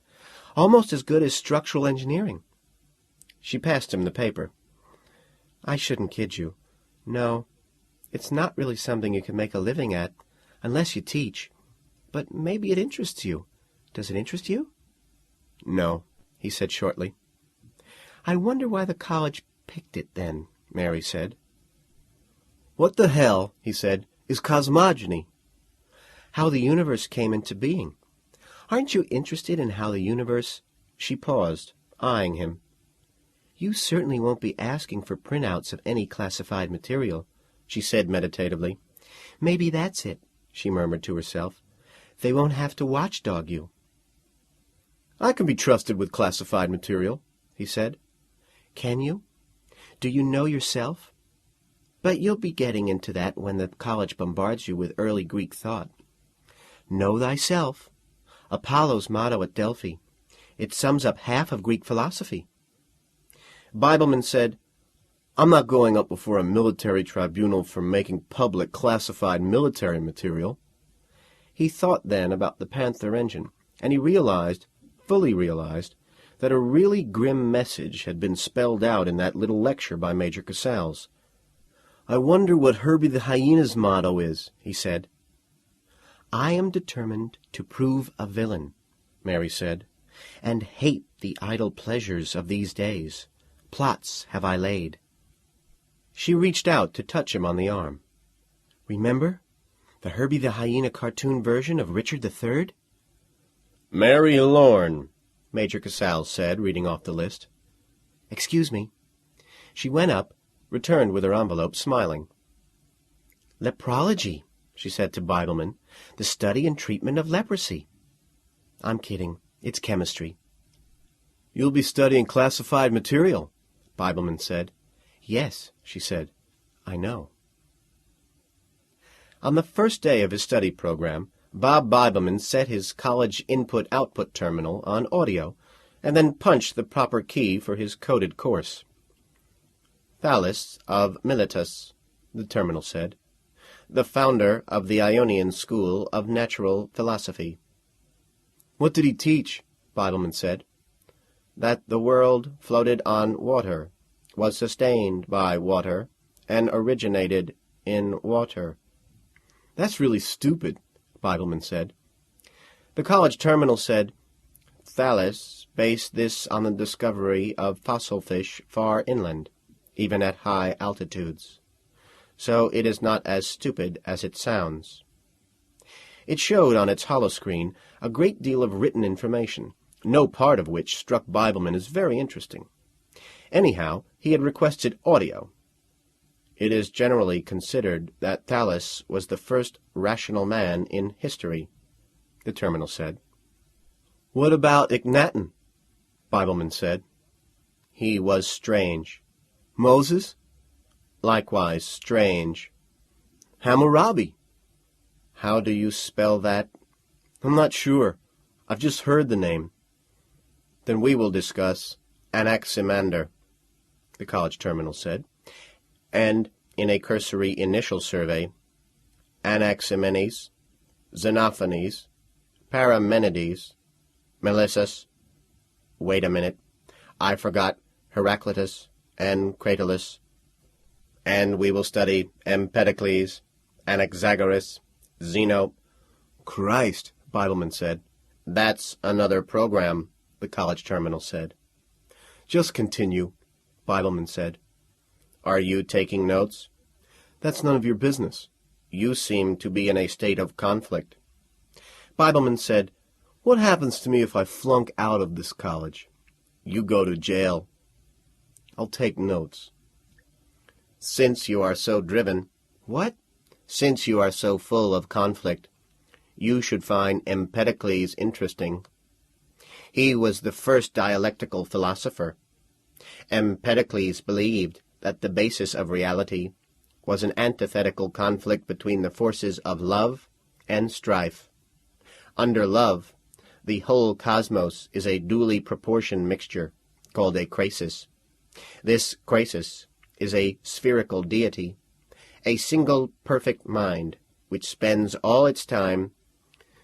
"Almost as good as structural engineering." She passed him the paper. "I shouldn't kid you. No, it's not really something you can make a living at, unless you teach. But maybe it interests you. Does it interest you?" "No," he said shortly. "I wonder why the college picked it, then," Mary said. "What the hell," he said, "is cosmogony?" "How the universe came into being. Aren't you interested in how the universe—" She paused, eyeing him. "You certainly won't be asking for printouts of any classified material," she said meditatively. "Maybe that's it," she murmured to herself. "They won't have to watchdog you." "I can be trusted with classified material," he said. "Can you? Do you know yourself? But you'll be getting into that when the college bombards you with early Greek thought. Know thyself. Apollo's motto at Delphi. It sums up half of Greek philosophy." Bibleman said, "I'm not going up before a military tribunal for making public classified military material." He thought then about the Panther engine, and he fully realized, that a really grim message had been spelled out in that little lecture by Major Casals. "I wonder what Herbie the Hyena's motto is," he said. "I am determined to prove a villain," Mary said, "and hate the idle pleasures of these days. Plots have I laid." She reached out to touch him on the arm. "Remember the Herbie the Hyena cartoon version of Richard III?" "Mary Lorne," Major Casals said, reading off the list. "Excuse me." She went up, returned with her envelope, smiling. "Leprology," she said to Bibleman, "the study and treatment of leprosy." "I'm kidding. It's chemistry." "You'll be studying classified material," Bibleman said. "Yes," she said. "I know." On the first day of his study program, Bob Bibleman set his college input-output terminal on audio, and then punched the proper key for his coded course. "Thales of Miletus," the terminal said, "the founder of the Ionian School of Natural Philosophy." "What did he teach?" Bibleman said. "That the world floated on water, was sustained by water, and originated in water." "That's really stupid," Bibleman said. The college terminal said, "Thales based this on the discovery of fossil fish far inland, even at high altitudes. So it is not as stupid as it sounds." It showed on its holoscreen a great deal of written information, no part of which struck Bibleman as very interesting. Anyhow, he had requested audio. "It is generally considered that Thales was the first rational man in history," the terminal said. "What about Akhenaten?" Bibleman said. "He was strange." "Moses?" "Likewise strange." "Hammurabi?" "How do you spell that?" "I'm not sure. I've just heard the name." "Then we will discuss Anaximander," the college terminal said, and in a cursory initial survey, Anaximenes, Xenophanes, Paramenides, Melissus. Wait a minute. I forgot Heraclitus and Cratylus. And we will study Empedocles, Anaxagoras, Zeno. Christ, Bibleman said. "That's another program," the college terminal said. "Just continue," Bibleman said. "Are you taking notes?" "That's none of your business. You seem to be in a state of conflict." Bibleman said, "What happens to me if I flunk out of this college?" "You go to jail." "I'll take notes." "Since you are so driven—" "What?" "Since you are so full of conflict, you should find Empedocles interesting. He was the first dialectical philosopher. Empedocles believed that the basis of reality was an antithetical conflict between the forces of love and strife. Under love, the whole cosmos is a duly proportioned mixture called a crasis. This crasis is a spherical deity, a single perfect mind, which spends all its time—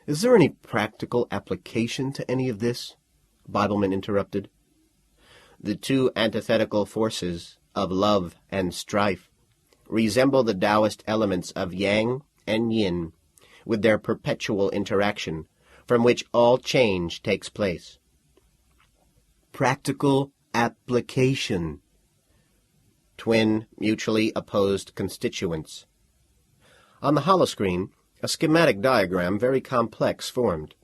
"Is there any practical application to any of this?" Bibleman interrupted. "The two antithetical forces of love and strife resemble the Taoist elements of yang and yin, with their perpetual interaction, from which all change takes place." Practical application. Twin, mutually opposed constituents. On the holoscreen, a schematic diagram very complex formed.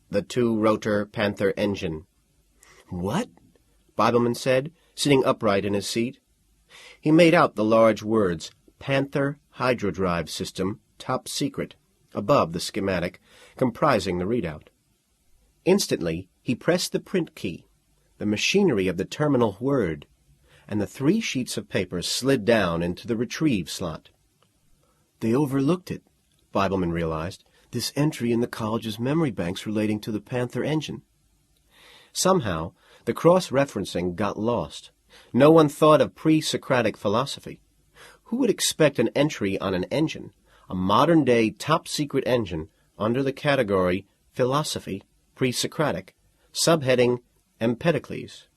The two-rotor Panther engine. "What?" Bibleman said, sitting upright in his seat. He made out the large words, "Panther Hydrodrive System, Top Secret," above the schematic, comprising the readout. Instantly, he pressed the print key. The machinery of the terminal whirred, and the 3 sheets of paper slid down into the retrieve slot. They overlooked it, Bibleman realized, this entry in the college's memory banks relating to the Panther engine. Somehow, the cross-referencing got lost. No one thought of pre-Socratic philosophy. Who would expect an entry on an engine, a modern-day top-secret engine, under the category Philosophy, Pre-Socratic, subheading Empedocles?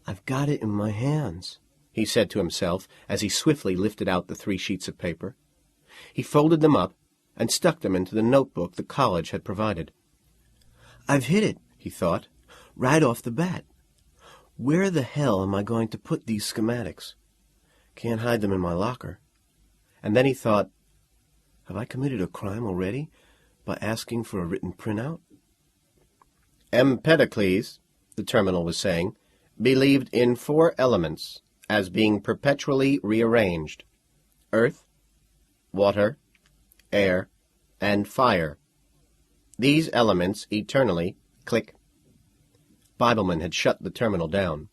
"I've got it in my hands," he said to himself as he swiftly lifted out the 3 sheets of paper. He folded them up and stuck them into the notebook the college had provided. "I've hit it," he thought, "right off the bat. Where the hell am I going to put these schematics? Can't hide them in my locker." And then he thought, have I committed a crime already by asking for a written printout? Empedocles, the terminal was saying, believed in 4 elements as being perpetually rearranged: earth, water, air, and fire. These elements eternally click. Bibleman had shut the terminal down.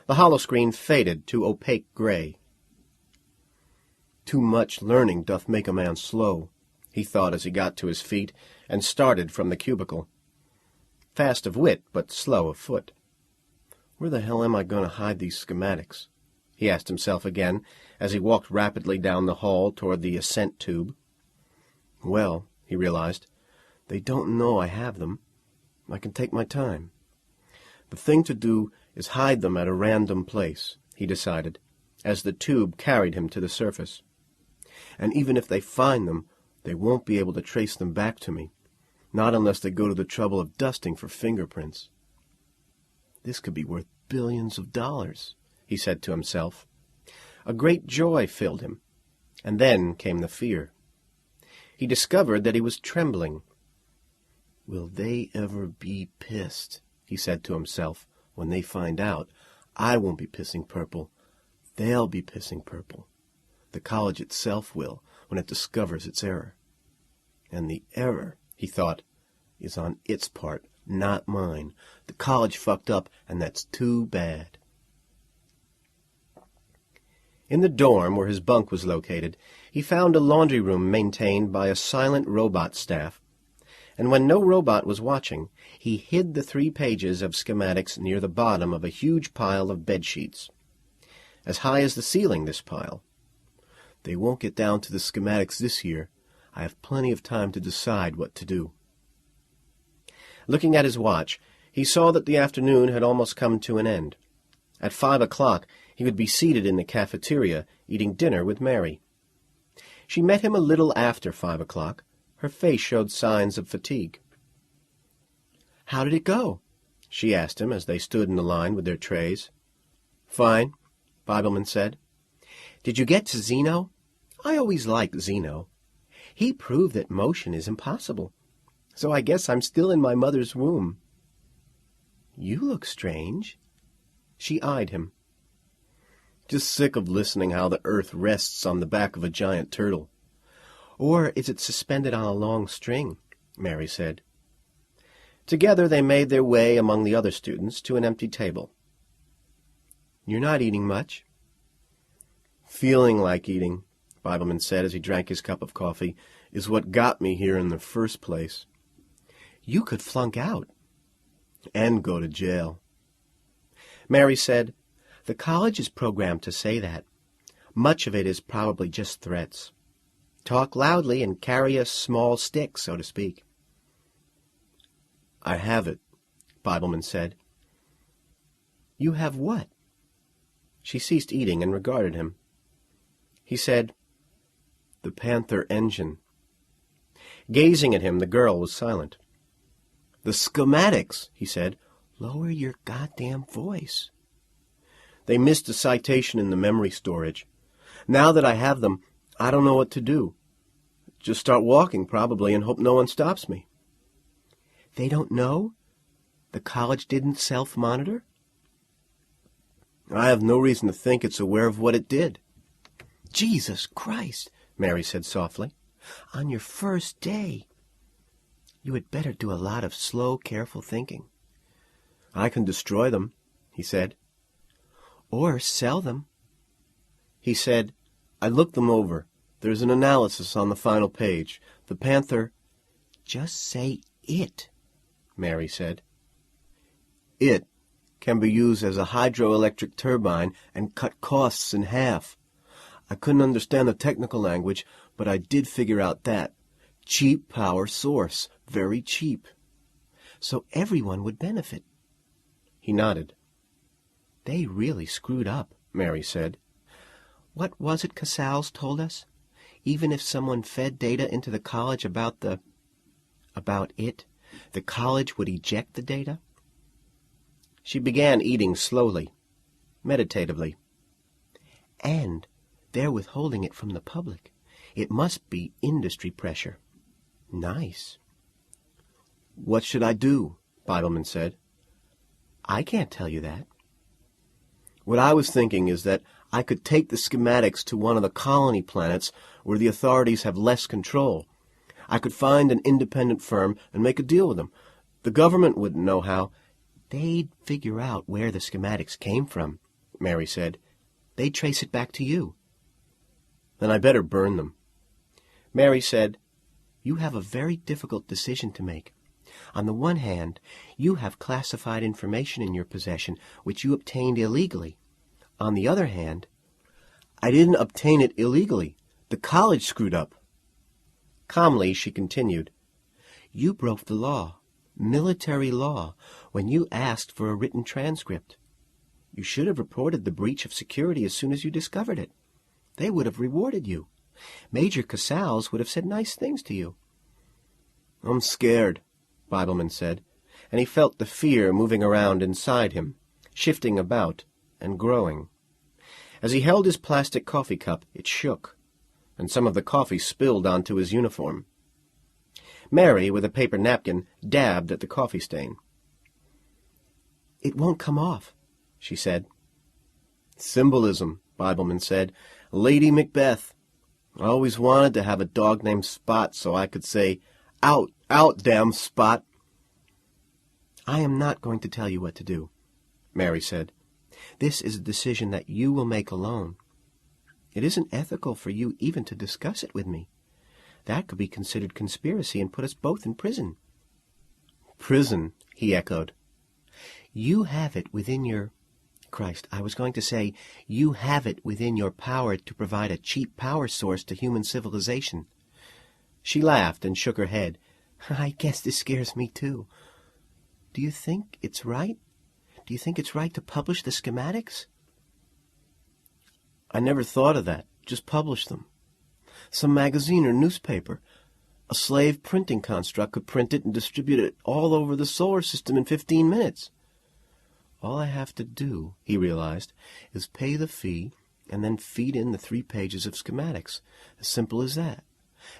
The holoscreen faded to opaque gray. "Too much learning doth make a man slow," he thought as he got to his feet and started from the cubicle. Fast of wit, but slow of foot. "Where the hell am I going to hide these schematics?" he asked himself again as he walked rapidly down the hall toward the ascent tube. "Well," he realized, "they don't know I have them. I can take my time. The thing to do is hide them at a random place," he decided, as the tube carried him to the surface. "And even if they find them, they won't be able to trace them back to me, not unless they go to the trouble of dusting for fingerprints. This could be worth billions of dollars," he said to himself. A great joy filled him, and then came the fear. He discovered that he was trembling. "Will they ever be pissed?" he said to himself. "When they find out, I won't be pissing purple. They'll be pissing purple. The college itself will, when it discovers its error. And the error," he thought, "is on its part, not mine. The college fucked up, and that's too bad." In the dorm where his bunk was located, he found a laundry room maintained by a silent robot staff, and when no robot was watching, he hid the 3 pages of schematics near the bottom of a huge pile of bedsheets. As high as the ceiling, this pile. "They won't get down to the schematics this year. I have plenty of time to decide what to do." Looking at his watch, he saw that the afternoon had almost come to an end. At 5 o'clock, he would be seated in the cafeteria, eating dinner with Mary. She met him a little after 5 o'clock, Her face showed signs of fatigue. "How did it go?" she asked him as they stood in the line with their trays. "Fine," Bibleman said. "Did you get to Zeno? I always liked Zeno. He proved that motion is impossible. So I guess I'm still in my mother's womb." "You look strange." She eyed him. "Just sick of listening how the earth rests on the back of a giant turtle. Or is it suspended on a long string?" Mary said. Together they made their way among the other students to an empty table. "You're not eating much." "Feeling like eating," Bibleman said as he drank his cup of coffee, "is what got me here in the first place." "You could flunk out." "And go to jail." Mary said, "The college is programmed to say that. Much of it is probably just threats. Talk loudly and carry a small stick, so to speak." "I have it," Bibleman said. "You have what?" She ceased eating and regarded him. He said, "The Panther engine." Gazing at him, the girl was silent. "The schematics," he said. "Lower your goddamn voice." "They missed a citation in the memory storage. Now that I have them, I don't know what to do. Just start walking, probably, and hope no one stops me." "They don't know? The college didn't self-monitor?" "I have no reason to think it's aware of what it did." "Jesus Christ," Mary said softly. "On your first day. You had better do a lot of slow, careful thinking." "I can destroy them," he said. "Or sell them." He said, "I looked them over. There's an analysis on the final page. The Panther—" "Just say it," Mary said. "It can be used as a hydroelectric turbine and cut costs in half. I couldn't understand the technical language, but I did figure out that. Cheap power source, very cheap." "So everyone would benefit." He nodded. "They really screwed up," Mary said. "What was it Casals told us? Even if someone fed data into the college about it, the college would eject the data?" She began eating slowly, meditatively. "And they're withholding it from the public. It must be industry pressure." "Nice." "What should I do?" Bibleman said. "I can't tell you that." "What I was thinking is that I could take the schematics to one of the colony planets where the authorities have less control. I could find an independent firm and make a deal with them. The government wouldn't know how." "They'd figure out where the schematics came from," Mary said. "They'd trace it back to you." "Then I better burn them." Mary said, "You have a very difficult decision to make. On the one hand, you have classified information in your possession which you obtained illegally. On the other hand—" "I didn't obtain it illegally. The college screwed up." Calmly she continued, "You broke the law, military law, when you asked for a written transcript. You should have reported the breach of security as soon as you discovered it. They would have rewarded you. Major Casals would have said nice things to you." "I'm scared," Bibleman said, and he felt the fear moving around inside him, shifting about and growing. As he held his plastic coffee cup, it shook, and some of the coffee spilled onto his uniform. Mary, with a paper napkin, dabbed at the coffee stain. "It won't come off," she said. "Symbolism," Bibleman said. "Lady Macbeth. I always wanted to have a dog named Spot so I could say, 'Out, out, damn Spot.'" "I am not going to tell you what to do," Mary said. "This is a decision that you will make alone. It isn't ethical for you even to discuss it with me. That could be considered conspiracy and put us both in prison." "Prison," he echoed. "You have it within your... Christ, I was going to say, you have it within your power to provide a cheap power source to human civilization." She laughed and shook her head. "I guess this scares me too. Do you think it's right? Do you think it's right to publish the schematics?" "I never thought of that. Just publish them. Some magazine or newspaper. A slave printing construct could print it and distribute it all over the solar system in 15 minutes. All I have to do, he realized, is pay the fee and then feed in the 3 pages of schematics. As simple as that.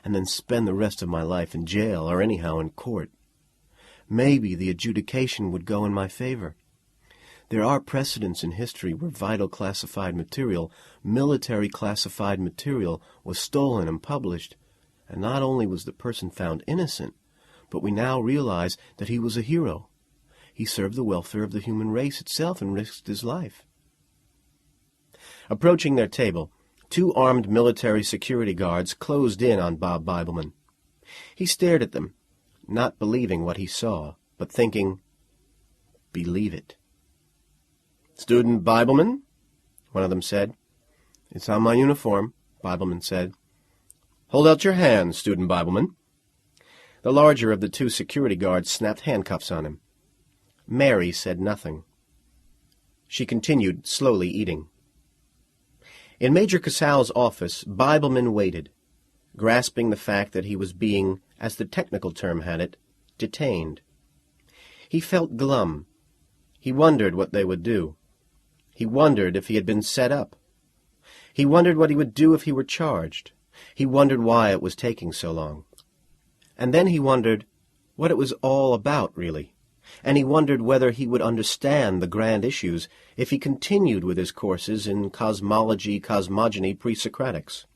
And then spend the rest of my life in jail or anyhow in court. Maybe the adjudication would go in my favor. There are precedents in history where vital classified material, military classified material, was stolen and published, and not only was the person found innocent, but we now realize that he was a hero. He served the welfare of the human race itself and risked his life. Approaching their table, 2 armed military security guards closed in on Bob Bibleman. He stared at them, not believing what he saw, but thinking, believe it. "Student Bibleman?" one of them said. "It's on my uniform," Bibleman said. "Hold out your hand, Student Bibleman." The larger of the 2 security guards snapped handcuffs on him. Mary said nothing. She continued slowly eating. In Major Cassal's office, Bibleman waited, grasping the fact that he was being, as the technical term had it, detained. He felt glum. He wondered what they would do. He wondered if he had been set up. He wondered what he would do if he were charged. He wondered why it was taking so long. And then he wondered what it was all about, really. And he wondered whether he would understand the grand issues if he continued with his courses in cosmology, cosmogony, pre-Socratics.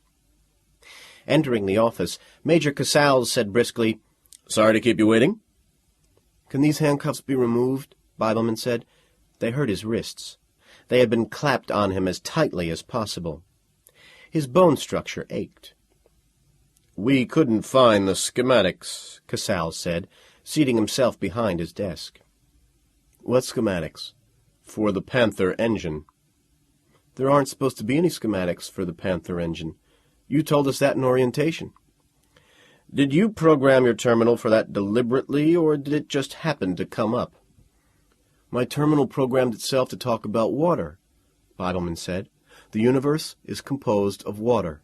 Entering the office, Major Casals said briskly, "Sorry to keep you waiting." "Can these handcuffs be removed?" Bibleman said. They hurt his wrists. They had been clapped on him as tightly as possible. His bone structure ached. "We couldn't find the schematics," Casals said, seating himself behind his desk. "What schematics?" "For the Panther engine." "There aren't supposed to be any schematics for the Panther engine. You told us that in orientation." "Did you program your terminal for that deliberately, or did it just happen to come up?" "My terminal programmed itself to talk about water," Bibleman said. "The universe is composed of water."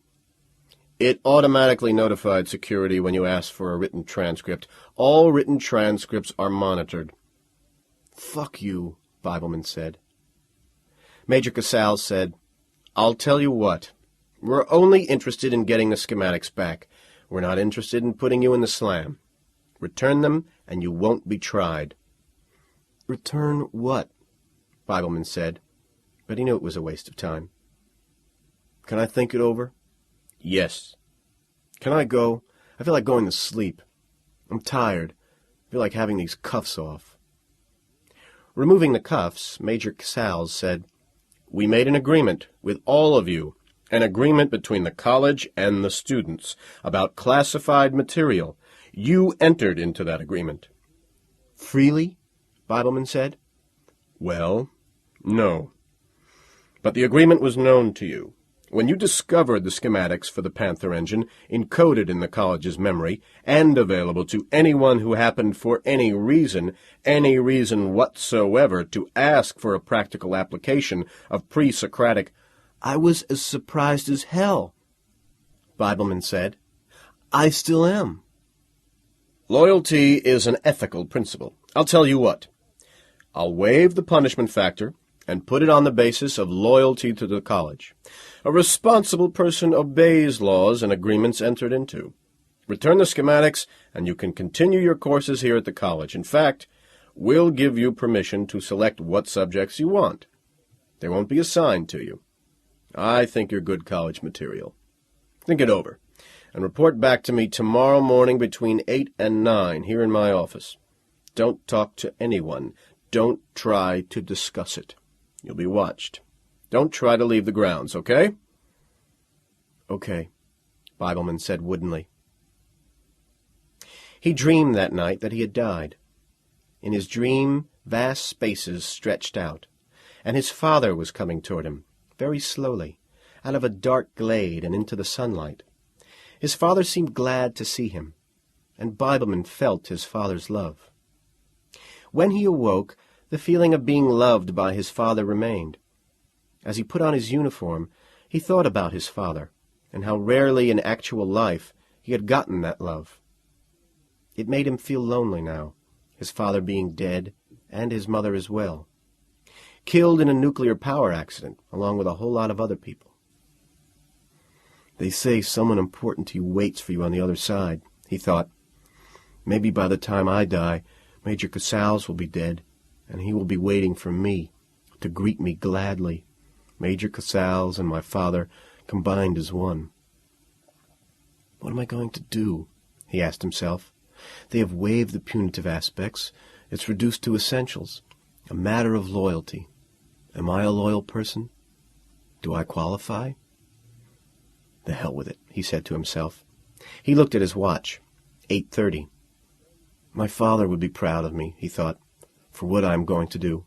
"It automatically notified security when you asked for a written transcript. All written transcripts are monitored." "Fuck you," Bibleman said. Major Casals said, "I'll tell you what. We're only interested in getting the schematics back. We're not interested in putting you in the slam. Return them, and you won't be tried." "Return what?" Bibleman said, but he knew it was a waste of time. "Can I think it over?" "Yes." "Can I go? I feel like going to sleep. I'm tired. I feel like having these cuffs off." Removing the cuffs, Major Casals said, "We made an agreement with all of you, an agreement between the college and the students about classified material. You entered into that agreement." "Freely?" Bibleman said. "Well, no. But the agreement was known to you. When you discovered the schematics for the Panther engine, encoded in the college's memory, and available to anyone who happened for any reason whatsoever, to ask for a practical application of pre-Socratic, I was as surprised as hell," Bibleman said. "I still am." "Loyalty is an ethical principle. I'll tell you what. I'll waive the punishment factor and put it on the basis of loyalty to the college. A responsible person obeys laws and agreements entered into. Return the schematics, and you can continue your courses here at the college. In fact, we'll give you permission to select what subjects you want. They won't be assigned to you. I think you're good college material. Think it over, and report back to me tomorrow morning between 8 and 9 here in my office. Don't talk to anyone. Don't try to discuss it. You'll be watched. Don't try to leave the grounds, okay?" "Okay," Bibleman said woodenly. He dreamed that night that he had died. In his dream, vast spaces stretched out, and his father was coming toward him, very slowly, out of a dark glade and into the sunlight. His father seemed glad to see him, and Bibleman felt his father's love. When he awoke, the feeling of being loved by his father remained. As he put on his uniform, he thought about his father, and how rarely in actual life he had gotten that love. It made him feel lonely now, his father being dead, and his mother as well. Killed in a nuclear power accident, along with a whole lot of other people. They say someone important to you waits for you on the other side, he thought. Maybe by the time I die, Major Casals will be dead, and he will be waiting for me, to greet me gladly. Major Casals and my father combined as one. What am I going to do? He asked himself. They have waived the punitive aspects. It's reduced to essentials. A matter of loyalty. Am I a loyal person? Do I qualify? The hell with it, he said to himself. He looked at his watch. 8:30. My father would be proud of me, he thought, for what I am going to do.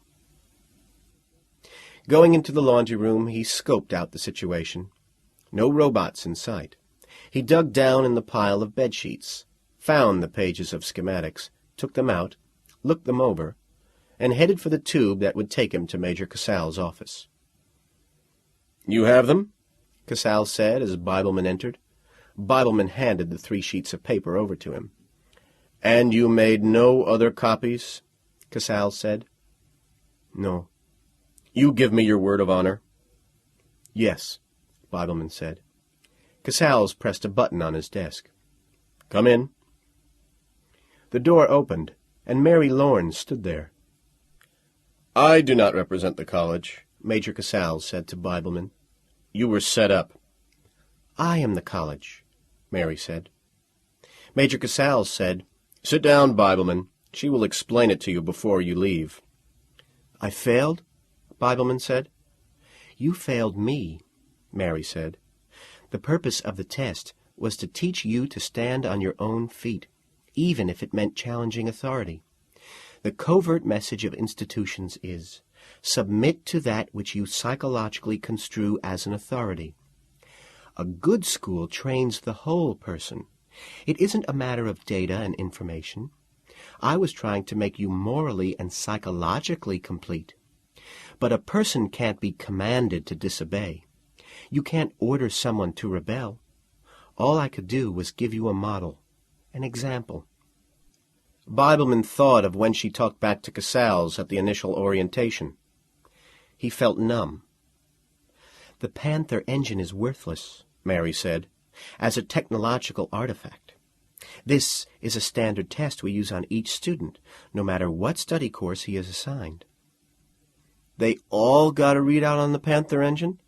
Going into the laundry room, he scoped out the situation. No robots in sight. He dug down in the pile of bedsheets, found the pages of schematics, took them out, looked them over, and headed for the tube that would take him to Major Casals' office. You have them? Casals said as Bibleman entered. Bibleman handed the 3 sheets of paper over to him. And you made no other copies? Casals said. No. You give me your word of honor? Yes, Bibleman said. Casals pressed a button on his desk. Come in. The door opened, and Mary Lorne stood there. I do not represent the college, Major Casals said to Bibleman. You were set up. I am the college, Mary said. Major Casals said, Sit down, Bibleman. She will explain it to you before you leave. I failed? Bibleman said. You failed me, Mary said. The purpose of the test was to teach you to stand on your own feet, even if it meant challenging authority. The covert message of institutions is, submit to that which you psychologically construe as an authority. A good school trains the whole person. It isn't a matter of data and information. I was trying to make you morally and psychologically complete. But a person can't be commanded to disobey. You can't order someone to rebel. All I could do was give you a model, an example. Bibleman thought of when she talked back to Casals at the initial orientation. He felt numb. The Panther engine is worthless, Mary said, as a technological artifact. This is a standard test we use on each student, no matter what study course he is assigned. They all got a readout on the Panther engine?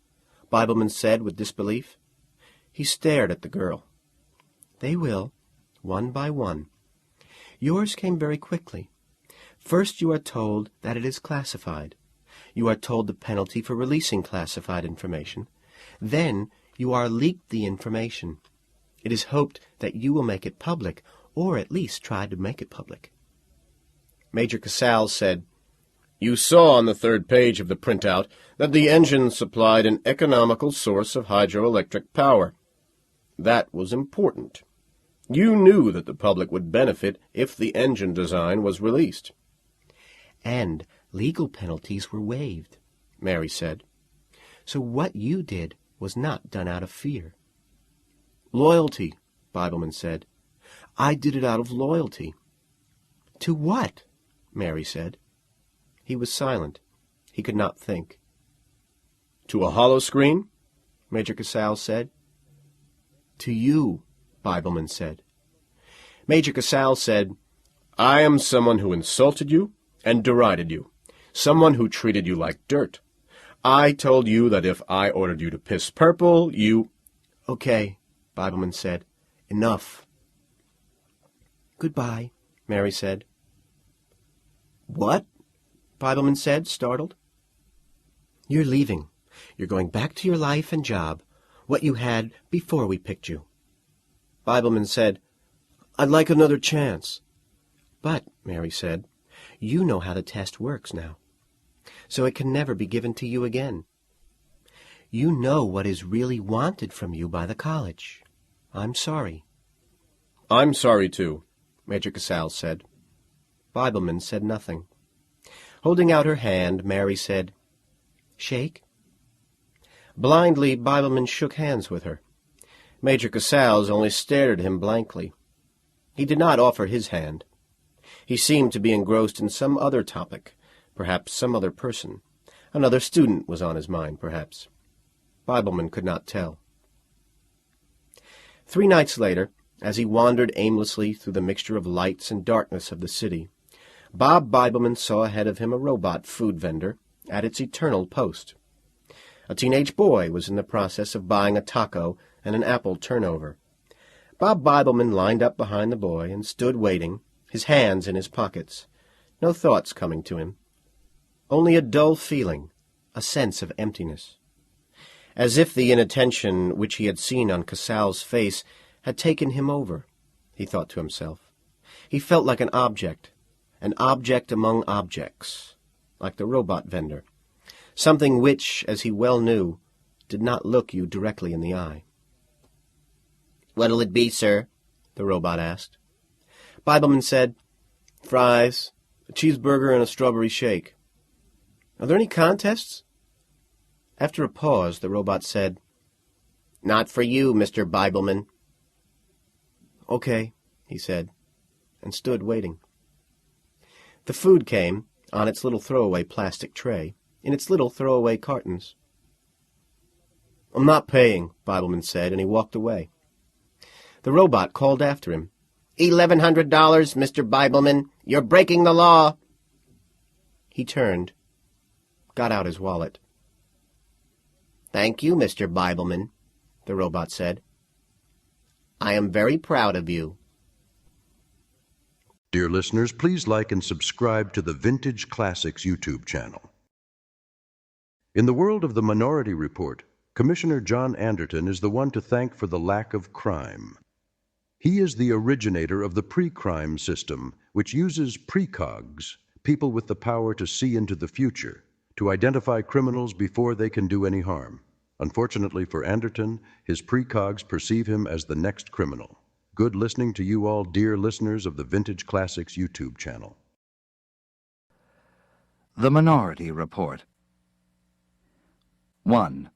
Bibleman said with disbelief. He stared at the girl. They will, one by one. Yours came very quickly. First you are told that it is classified. You are told the penalty for releasing classified information. Then you are leaked the information. It is hoped that you will make it public, or at least try to make it public. Major Casals said, You saw on the 3rd page of the printout that the engine supplied an economical source of hydroelectric power. That was important. You knew that the public would benefit if the engine design was released. And legal penalties were waived, Mary said. So what you did was not done out of fear. Loyalty, Bibleman said. I did it out of loyalty. To what? Mary said. He was silent. He could not think. To a hollow screen? Major Casals said. To you, Bibleman said. Major Casals said, I am someone who insulted you and derided you, someone who treated you like dirt. I told you that if I ordered you to piss purple, you... Okay, Bibleman said. Enough. Goodbye, Mary said. What? Bibleman said, startled. You're leaving. You're going back to your life and job, what you had before we picked you. Bibleman said, I'd like another chance. But, Mary said, you know how the test works now, so it can never be given to you again. You know what is really wanted from you by the college. I'm sorry. I'm sorry, too, Major Casals said. Bibleman said nothing. Holding out her hand, Mary said, Shake. Blindly, Bibleman shook hands with her. Major Casals only stared at him blankly. He did not offer his hand. He seemed to be engrossed in some other topic, perhaps some other person. Another student was on his mind, perhaps. Bibleman could not tell. 3 nights later, as he wandered aimlessly through the mixture of lights and darkness of the city, Bob Bibleman saw ahead of him a robot food vendor at its eternal post. A teenage boy was in the process of buying a taco and an apple turnover. Bob Bibleman lined up behind the boy and stood waiting, his hands in his pockets, no thoughts coming to him. Only a dull feeling, a sense of emptiness. As if the inattention which he had seen on Casal's face had taken him over, he thought to himself. He felt like an object among objects, like the robot vendor, something which, as he well knew, did not look you directly in the eye. "What'll it be, sir?" the robot asked. Bibleman said, "Fries, a cheeseburger, and a strawberry shake." "Are there any contests?" After a pause, the robot said, "Not for you, Mr. Bibleman." "Okay," he said, and stood waiting. The food came, on its little throwaway plastic tray, in its little throwaway cartons. "I'm not paying," Bibleman said, and he walked away. The robot called after him, $1,100, Mr. Bibleman. You're breaking the law." He turned, got out his wallet. "Thank you, Mr. Bibleman," the robot said. "I am very proud of you." Dear listeners, please like and subscribe to the Vintage Classics YouTube channel. In the world of the Minority Report, Commissioner John Anderton is the one to thank for the lack of crime. He is the originator of the pre-crime system, which uses precogs, people with the power to see into the future, to identify criminals before they can do any harm. Unfortunately for Anderton, his precogs perceive him as the next criminal. Good listening to you all, dear listeners of the Vintage Classics YouTube channel. The Minority Report. 1.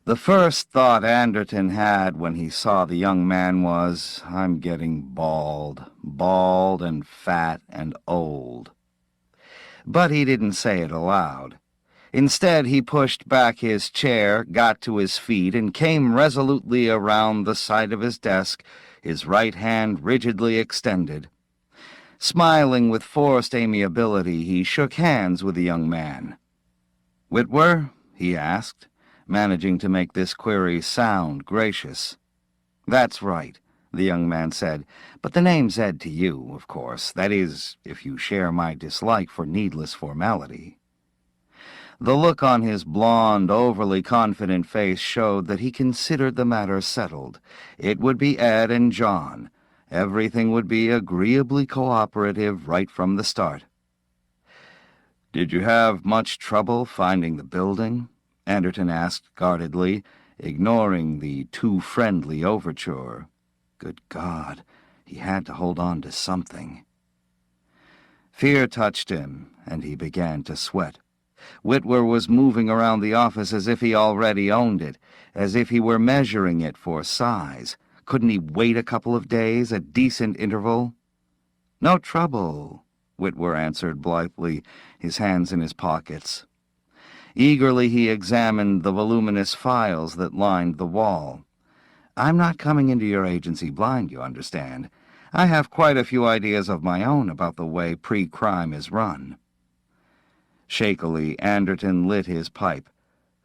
The first thought Anderton had when he saw the young man was, "I'm getting bald and fat and old." But he didn't say it aloud. Instead, he pushed back his chair, got to his feet, and came resolutely around the side of his desk, his right hand rigidly extended. Smiling with forced amiability, he shook hands with the young man. "Whitwer?" he asked, managing to make this query sound gracious. "That's right," the young man said, "but the name's Ed to you, of course. That is, if you share my dislike for needless formality." The look on his blond, overly confident face showed that he considered the matter settled. It would be Ed and John. Everything would be agreeably cooperative right from the start. "Did you have much trouble finding the building?" Anderton asked guardedly, ignoring the too friendly overture. Good God, he had to hold on to something. Fear touched him, and he began to sweat. Whitwer was moving around the office as if he already owned it, as if he were measuring it for size. Couldn't he wait a couple of days, a decent interval? "No trouble," Whitwer answered blithely, his hands in his pockets. Eagerly he examined the voluminous files that lined the wall. "I'm not coming into your agency blind, you understand. I have quite a few ideas of my own about the way pre-crime is run." Shakily, Anderton lit his pipe.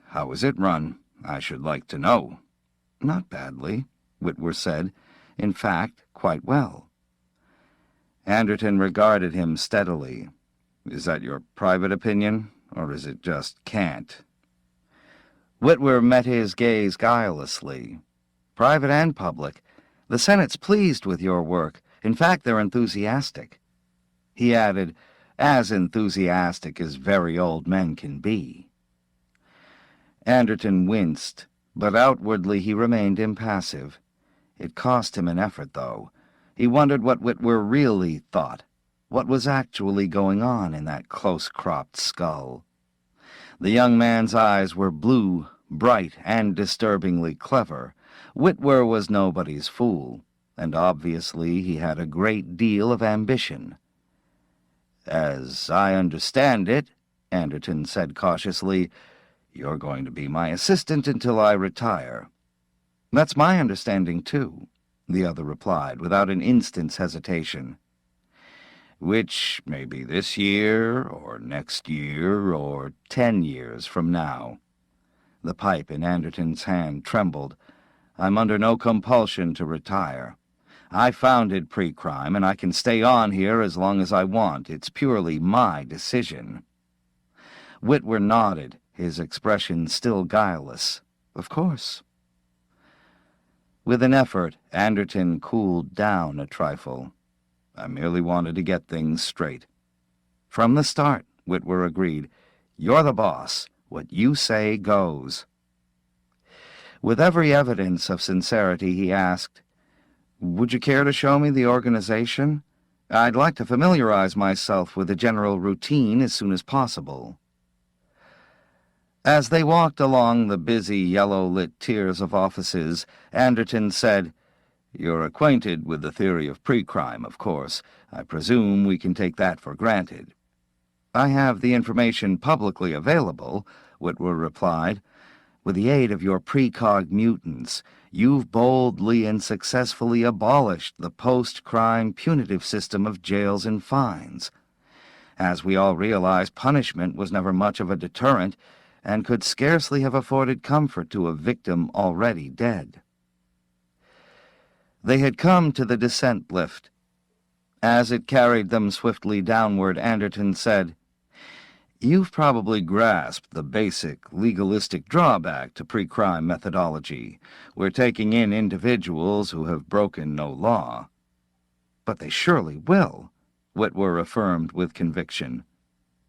"How is it run? I should like to know." "Not badly," Whitwer said. "In fact, quite well." Anderton regarded him steadily. "Is that your private opinion, or is it just cant?" Whitwer met his gaze guilelessly. "Private and public. The Senate's pleased with your work. In fact, they're enthusiastic." He added, "As enthusiastic as very old men can be." Anderton winced, but outwardly he remained impassive. It cost him an effort, though. He wondered what Whitwer really thought, what was actually going on in that close-cropped skull. The young man's eyes were blue, bright, and disturbingly clever. Whitwer was nobody's fool. and obviously he had a great deal of ambition. "As I understand it," Anderton said cautiously, "you're going to be my assistant until I retire." "That's my understanding, too," the other replied, without an instant's hesitation. "Which may be this year, or next year, or 10 years from now." The pipe in Anderton's hand trembled. "I'm under no compulsion to retire. I founded Pre-Crime, and I can stay on here as long as I want. It's purely my decision." Whitwer nodded, his expression still guileless. "Of course." With an effort, Anderton cooled down a trifle. "I merely wanted to get things straight." "From the start," Whitwer agreed. "You're the boss. What you say goes." With every evidence of sincerity, he asked, "Would you care to show me the organization? I'd like to familiarize myself with the general routine as soon as possible." As they walked along the busy, yellow-lit tiers of offices, Anderton said, "You're acquainted with the theory of pre-crime, of course. I presume we can take that for granted." "I have the information publicly available," Whitwer replied. "With the aid of your precog mutants, you've boldly and successfully abolished the post-crime punitive system of jails and fines. As we all realize, punishment was never much of a deterrent, and could scarcely have afforded comfort to a victim already dead." They had come to the descent lift. As it carried them swiftly downward, Anderton said, "You've probably grasped the basic legalistic drawback to pre-crime methodology. We're taking in individuals who have broken no law." "But they surely will," Whitwer affirmed with conviction.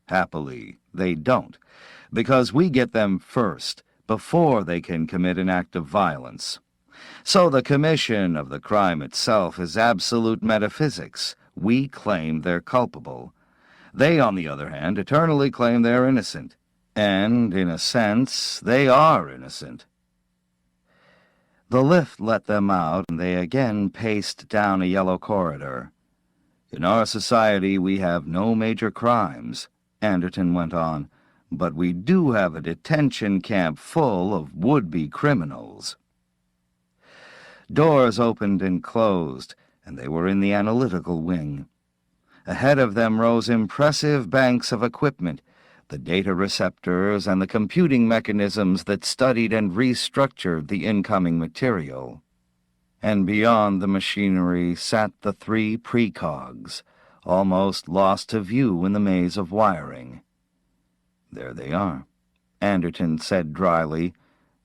"Happily, they don't, because we get them first, before they can commit an act of violence. So the commission of the crime itself is absolute metaphysics. We claim they're culpable. They, on the other hand, eternally claim they're innocent. And, in a sense, they are innocent." The lift let them out, and they again paced down a yellow corridor. "In our society we have no major crimes," Anderton went on, "but we do have a detention camp full of would-be criminals." Doors opened and closed, and they were in the analytical wing. Ahead of them rose impressive banks of equipment, the data receptors and the computing mechanisms that studied and restructured the incoming material. And beyond the machinery sat the 3 precogs, almost lost to view in the maze of wiring. "There they are," Anderton said dryly.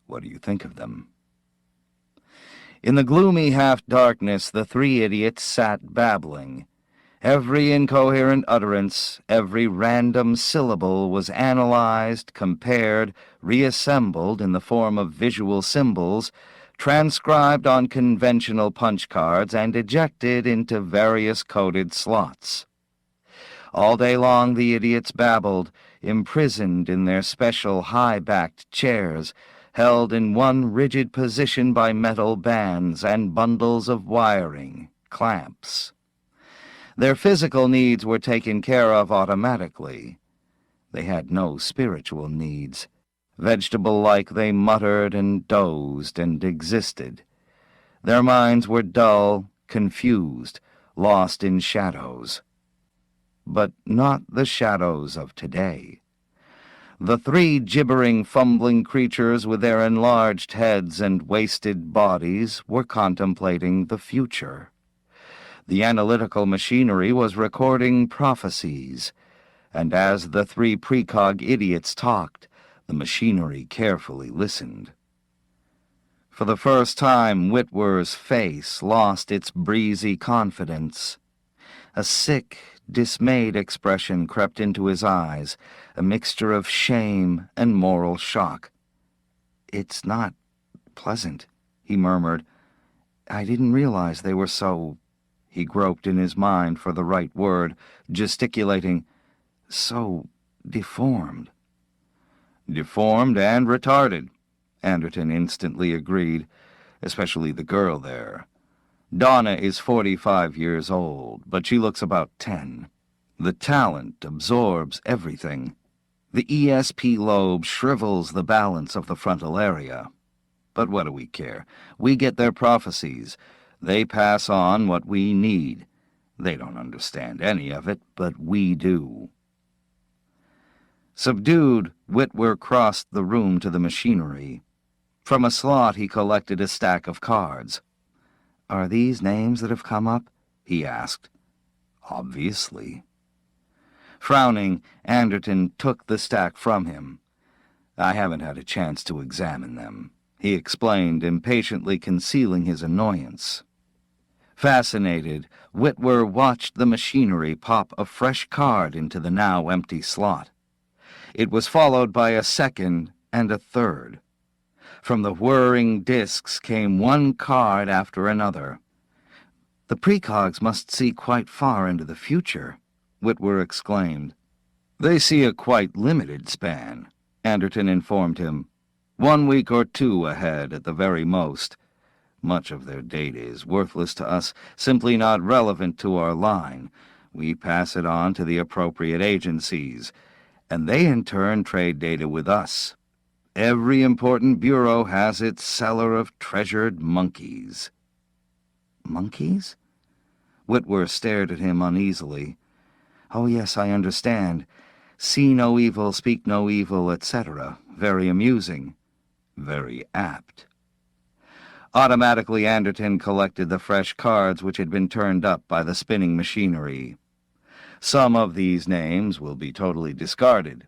"What do you think of them?" In the gloomy half-darkness, the 3 idiots sat babbling. Every incoherent utterance, every random syllable was analyzed, compared, reassembled in the form of visual symbols, transcribed on conventional punch cards, and ejected into various coded slots. All day long the idiots babbled, imprisoned in their special high-backed chairs, held in one rigid position by metal bands and bundles of wiring, clamps. Their physical needs were taken care of automatically. They had no spiritual needs. Vegetable-like, they muttered and dozed and existed. Their minds were dull, confused, lost in shadows. But not the shadows of today. The 3 gibbering, fumbling creatures with their enlarged heads and wasted bodies were contemplating the future. The analytical machinery was recording prophecies, and as the 3 precog idiots talked, the machinery carefully listened. For the first time, Whitwer's face lost its breezy confidence. A sick, dismayed expression crept into his eyes, a mixture of shame and moral shock. "It's not pleasant," he murmured. "I didn't realize they were so—" He groped in his mind for the right word, gesticulating, "so deformed." "Deformed and retarded," Anderton instantly agreed, "especially the girl there. Donna is 45 years old, but she looks about 10. The talent absorbs everything. The ESP lobe shrivels the balance of the frontal area. But what do we care? We get their prophecies. They pass on what we need. They don't understand any of it, but we do. Subdued, Whitwer crossed the room to the machinery. From a slot he collected a stack of cards. "Are these names that have come up?" he asked. "Obviously." Frowning, Anderton took the stack from him. "I haven't had a chance to examine them," he explained, impatiently concealing his annoyance. Fascinated, Whitwer watched the machinery pop a fresh card into the now empty slot. It was followed by a second and a third. From the whirring discs came one card after another. "The precogs must see quite far into the future," Whitwer exclaimed. "They see a quite limited span," Anderton informed him. 1 week or 2 ahead at the very most. Much of their data is worthless to us, simply not relevant to our line. We pass it on to the appropriate agencies, and they in turn trade data with us. Every important bureau has its cellar of treasured monkeys." "Monkeys?" Whitwer stared at him uneasily. "Oh, yes, I understand. See no evil, speak no evil, etc. Very amusing. Very apt." Automatically, Anderton collected the fresh cards which had been turned up by the spinning machinery. Some of these names will be totally discarded,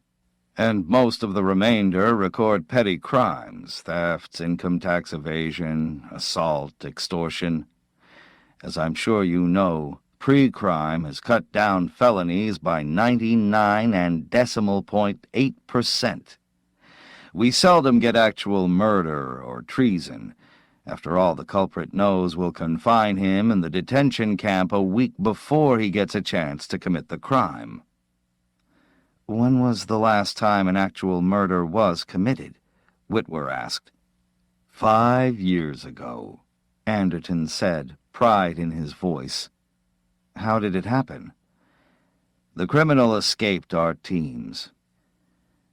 and most of the remainder record petty crimes, thefts, income tax evasion, assault, extortion. As I'm sure you know, pre-crime has cut down felonies by 99.8%. We seldom get actual murder or treason. After all, the culprit knows we'll confine him in the detention camp a week before he gets a chance to commit the crime. "When was the last time an actual murder was committed?" Whitwer asked. 5 years ago, Anderton said, pride in his voice. "How did it happen?" "The criminal escaped our teams.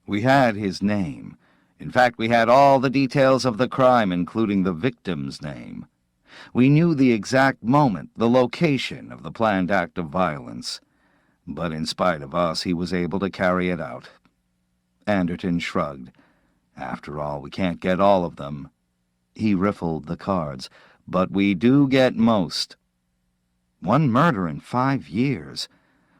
We had his name. In fact, we had all the details of the crime, including the victim's name. We knew the exact moment, the location of the planned act of violence. But in spite of us, he was able to carry it out." Anderton shrugged. "After all, we can't get all of them." He riffled the cards. "But we do get most." 1 murder in 5 years.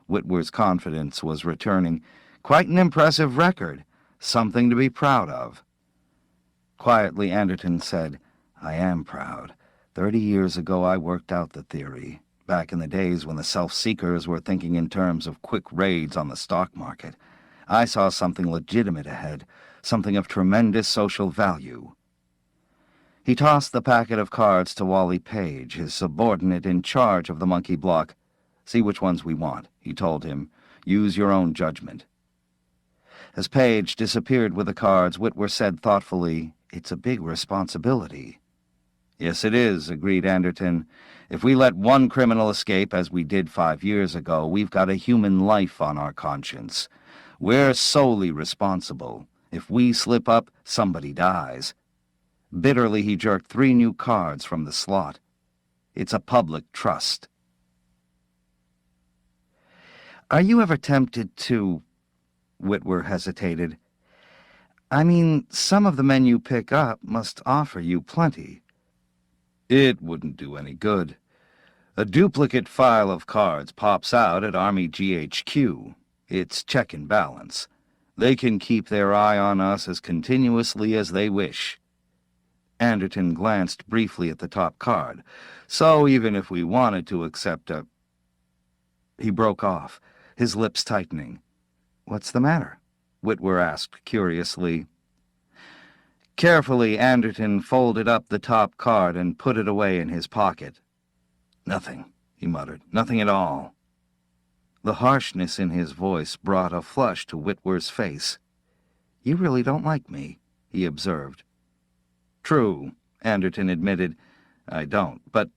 Whitwer's confidence was returning. Quite an impressive record. Something to be proud of. Quietly, Anderton said, "I am proud. 30 years ago I worked out the theory, back in the days when the self-seekers were thinking in terms of quick raids on the stock market. I saw something legitimate ahead, something of tremendous social value." He tossed the packet of cards to Wally Page, his subordinate in charge of the monkey block. "See which ones we want," he told him. "Use your own judgment." As Page disappeared with the cards, Whitwer said thoughtfully, "It's a big responsibility." "Yes, it is," agreed Anderton. "If we let one criminal escape, as we did 5 years ago, we've got a human life on our conscience. We're solely responsible. If we slip up, somebody dies." Bitterly, he jerked 3 new cards from the slot. "It's a public trust." "Are you ever tempted to—" Whitwer hesitated. "I mean, some of the men you pick up must offer you plenty." "It wouldn't do any good. A duplicate file of cards pops out at Army GHQ. It's check and balance. They can keep their eye on us as continuously as they wish." Anderton glanced briefly at the top card. "So even if we wanted to accept a—" He broke off, his lips tightening. "What's the matter?" Whitwer asked curiously. Carefully, Anderton folded up the top card and put it away in his pocket. "Nothing," he muttered. "Nothing at all." The harshness in his voice brought a flush to Whitwer's face. "You really don't like me," he observed. "True," Anderton admitted. "I don't, but—"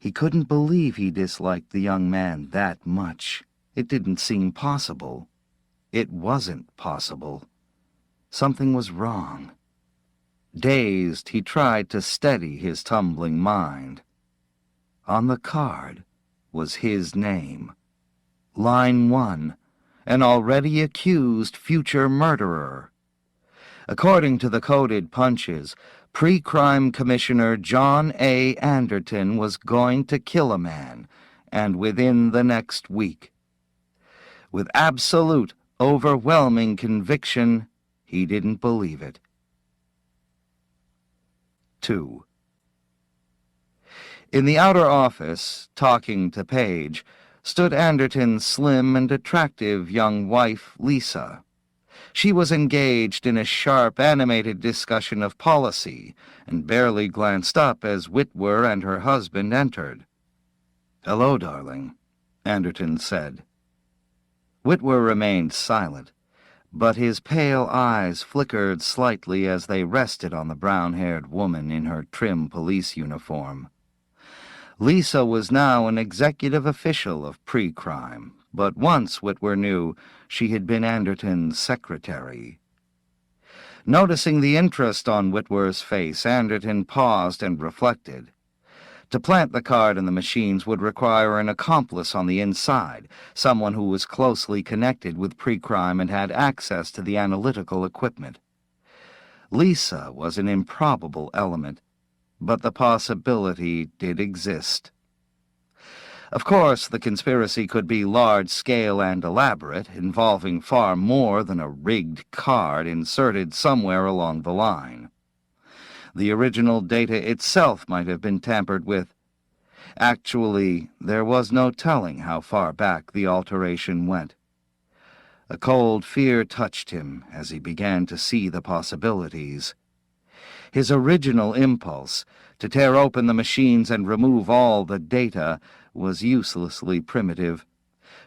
He couldn't believe he disliked the young man that much. It didn't seem possible. It wasn't possible. Something was wrong. Dazed, he tried to steady his tumbling mind. On the card was his name. Line 1, an already accused future murderer. According to the coded punches, Pre-Crime Commissioner John A. Anderton was going to kill a man, and within the next week. With absolute, overwhelming conviction, he didn't believe it. 2. In the outer office, talking to Paige, stood Anderton's slim and attractive young wife, Lisa. She was engaged in a sharp, animated discussion of policy, and barely glanced up as Whitwer and her husband entered. "Hello, darling," Anderton said. Whitwer remained silent, but his pale eyes flickered slightly as they rested on the brown-haired woman in her trim police uniform. Lisa was now an executive official of pre-crime, but once, Whitwer knew, she had been Anderton's secretary. Noticing the interest on Whitwer's face, Anderton paused and reflected. To plant the card in the machines would require an accomplice on the inside, someone who was closely connected with pre-crime and had access to the analytical equipment. Lisa was an improbable element, but the possibility did exist. Of course, the conspiracy could be large-scale and elaborate, involving far more than a rigged card inserted somewhere along the line. The original data itself might have been tampered with. Actually, there was no telling how far back the alteration went. A cold fear touched him as he began to see the possibilities. His original impulse, to tear open the machines and remove all the data, was uselessly primitive.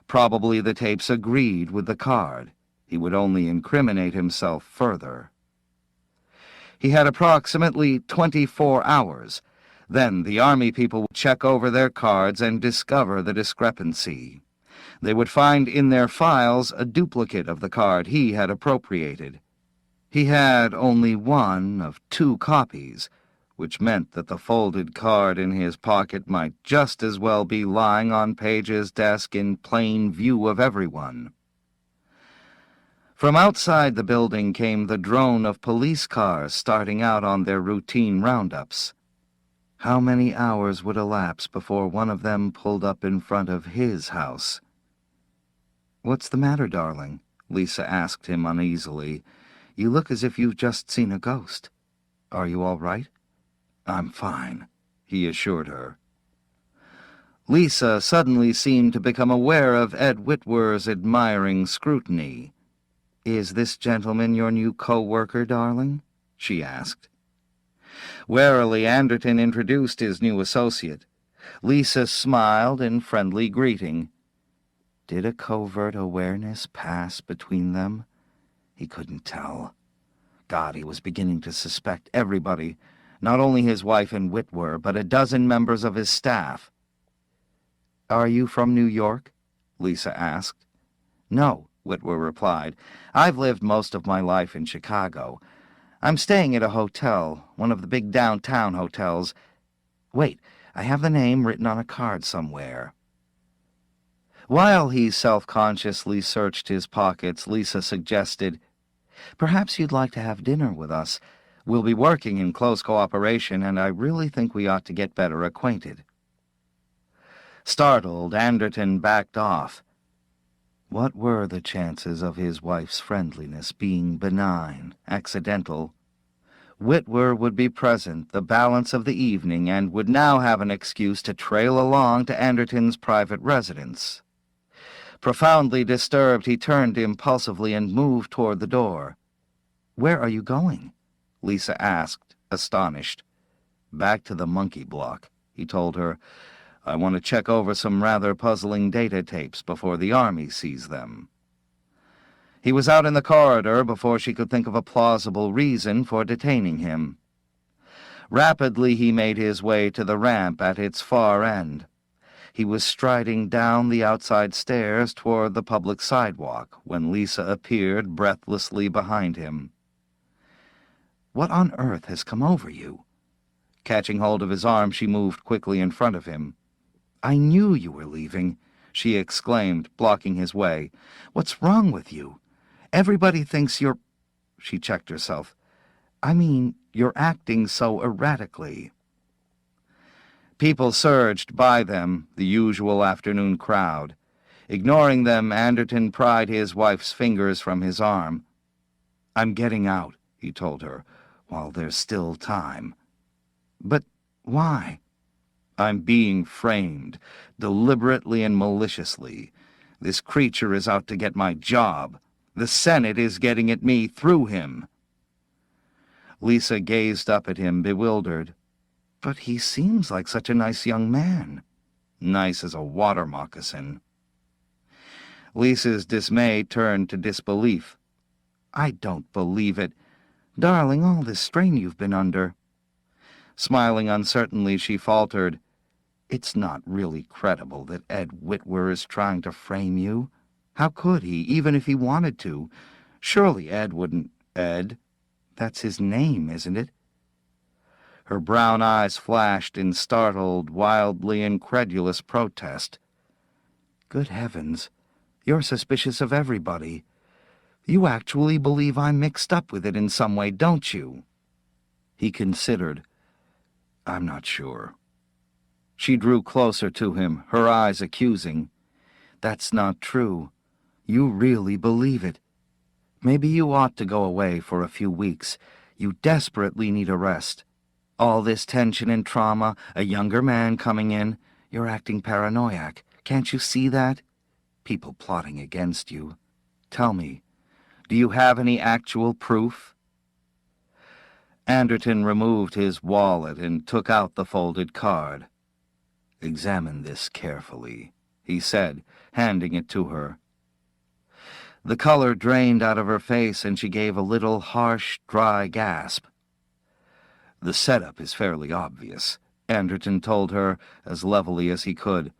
Probably the tapes agreed with the card. He would only incriminate himself further. He had approximately 24 hours. Then the Army people would check over their cards and discover the discrepancy. They would find in their files a duplicate of the card he had appropriated. He had only one of 2 copies, which meant that the folded card in his pocket might just as well be lying on Paige's desk in plain view of everyone. From outside the building came the drone of police cars starting out on their routine roundups. How many hours would elapse before one of them pulled up in front of his house? "What's the matter, darling?" Lisa asked him uneasily. "You look as if you've just seen a ghost. Are you all right?" "I'm fine," he assured her. Lisa suddenly seemed to become aware of Ed Whitwer's admiring scrutiny. "Is this gentleman your new co-worker, darling?" she asked. Warily, Anderton introduced his new associate. Lisa smiled in friendly greeting. Did a covert awareness pass between them? He couldn't tell. God, he was beginning to suspect everybody, not only his wife and Whitwer, but a dozen members of his staff. "Are you from New York?" Lisa asked. "No," Whitwer replied. "I've lived most of my life in Chicago. I'm staying at a hotel, one of the big downtown hotels. Wait, I have the name written on a card somewhere." While he self-consciously searched his pockets, Lisa suggested, "Perhaps you'd like to have dinner with us. We'll be working in close cooperation, and I really think we ought to get better acquainted." Startled, Anderton backed off. What were the chances of his wife's friendliness being benign, accidental? Whitwer would be present the balance of the evening and would now have an excuse to trail along to Anderton's private residence. Profoundly disturbed, he turned impulsively and moved toward the door. "Where are you going?" Lisa asked, astonished. "Back to the monkey block," he told her. "I want to check over some rather puzzling data tapes before the Army sees them." He was out in the corridor before she could think of a plausible reason for detaining him. Rapidly he made his way to the ramp at its far end. He was striding down the outside stairs toward the public sidewalk when Lisa appeared breathlessly behind him. "What on earth has come over you?" Catching hold of his arm, she moved quickly in front of him. "I knew you were leaving," she exclaimed, blocking his way. "What's wrong with you? Everybody thinks you're—" She checked herself. "I mean, you're acting so erratically." People surged by them, the usual afternoon crowd. Ignoring them, Anderton pried his wife's fingers from his arm. "I'm getting out," he told her, "while there's still time." "But why?" "I'm being framed, deliberately and maliciously. This creature is out to get my job. The Senate is getting at me through him." Lisa gazed up at him, bewildered. "But he seems like such a nice young man." "Nice as a water moccasin." Lisa's dismay turned to disbelief. "I don't believe it. Darling, all this strain you've been under." Smiling uncertainly, she faltered, "It's not really credible that Ed Whitwer is trying to frame you. How could he, even if he wanted to? Surely Ed wouldn't—" "Ed? That's his name, isn't it?" Her brown eyes flashed in startled, wildly incredulous protest. "Good heavens, you're suspicious of everybody. You actually believe I'm mixed up with it in some way, don't you?" He considered. "I'm not sure." She drew closer to him, her eyes accusing. "That's not true. You really believe it. Maybe you ought to go away for a few weeks. You desperately need a rest. All this tension and trauma, a younger man coming in. You're acting paranoiac. Can't you see that? People plotting against you. Tell me, do you have any actual proof?" Anderton removed his wallet and took out the folded card. "Examine this carefully," he said, handing it to her. The color drained out of her face, and she gave a little harsh, dry gasp. "The setup is fairly obvious," Anderton told her, as levelly as he could.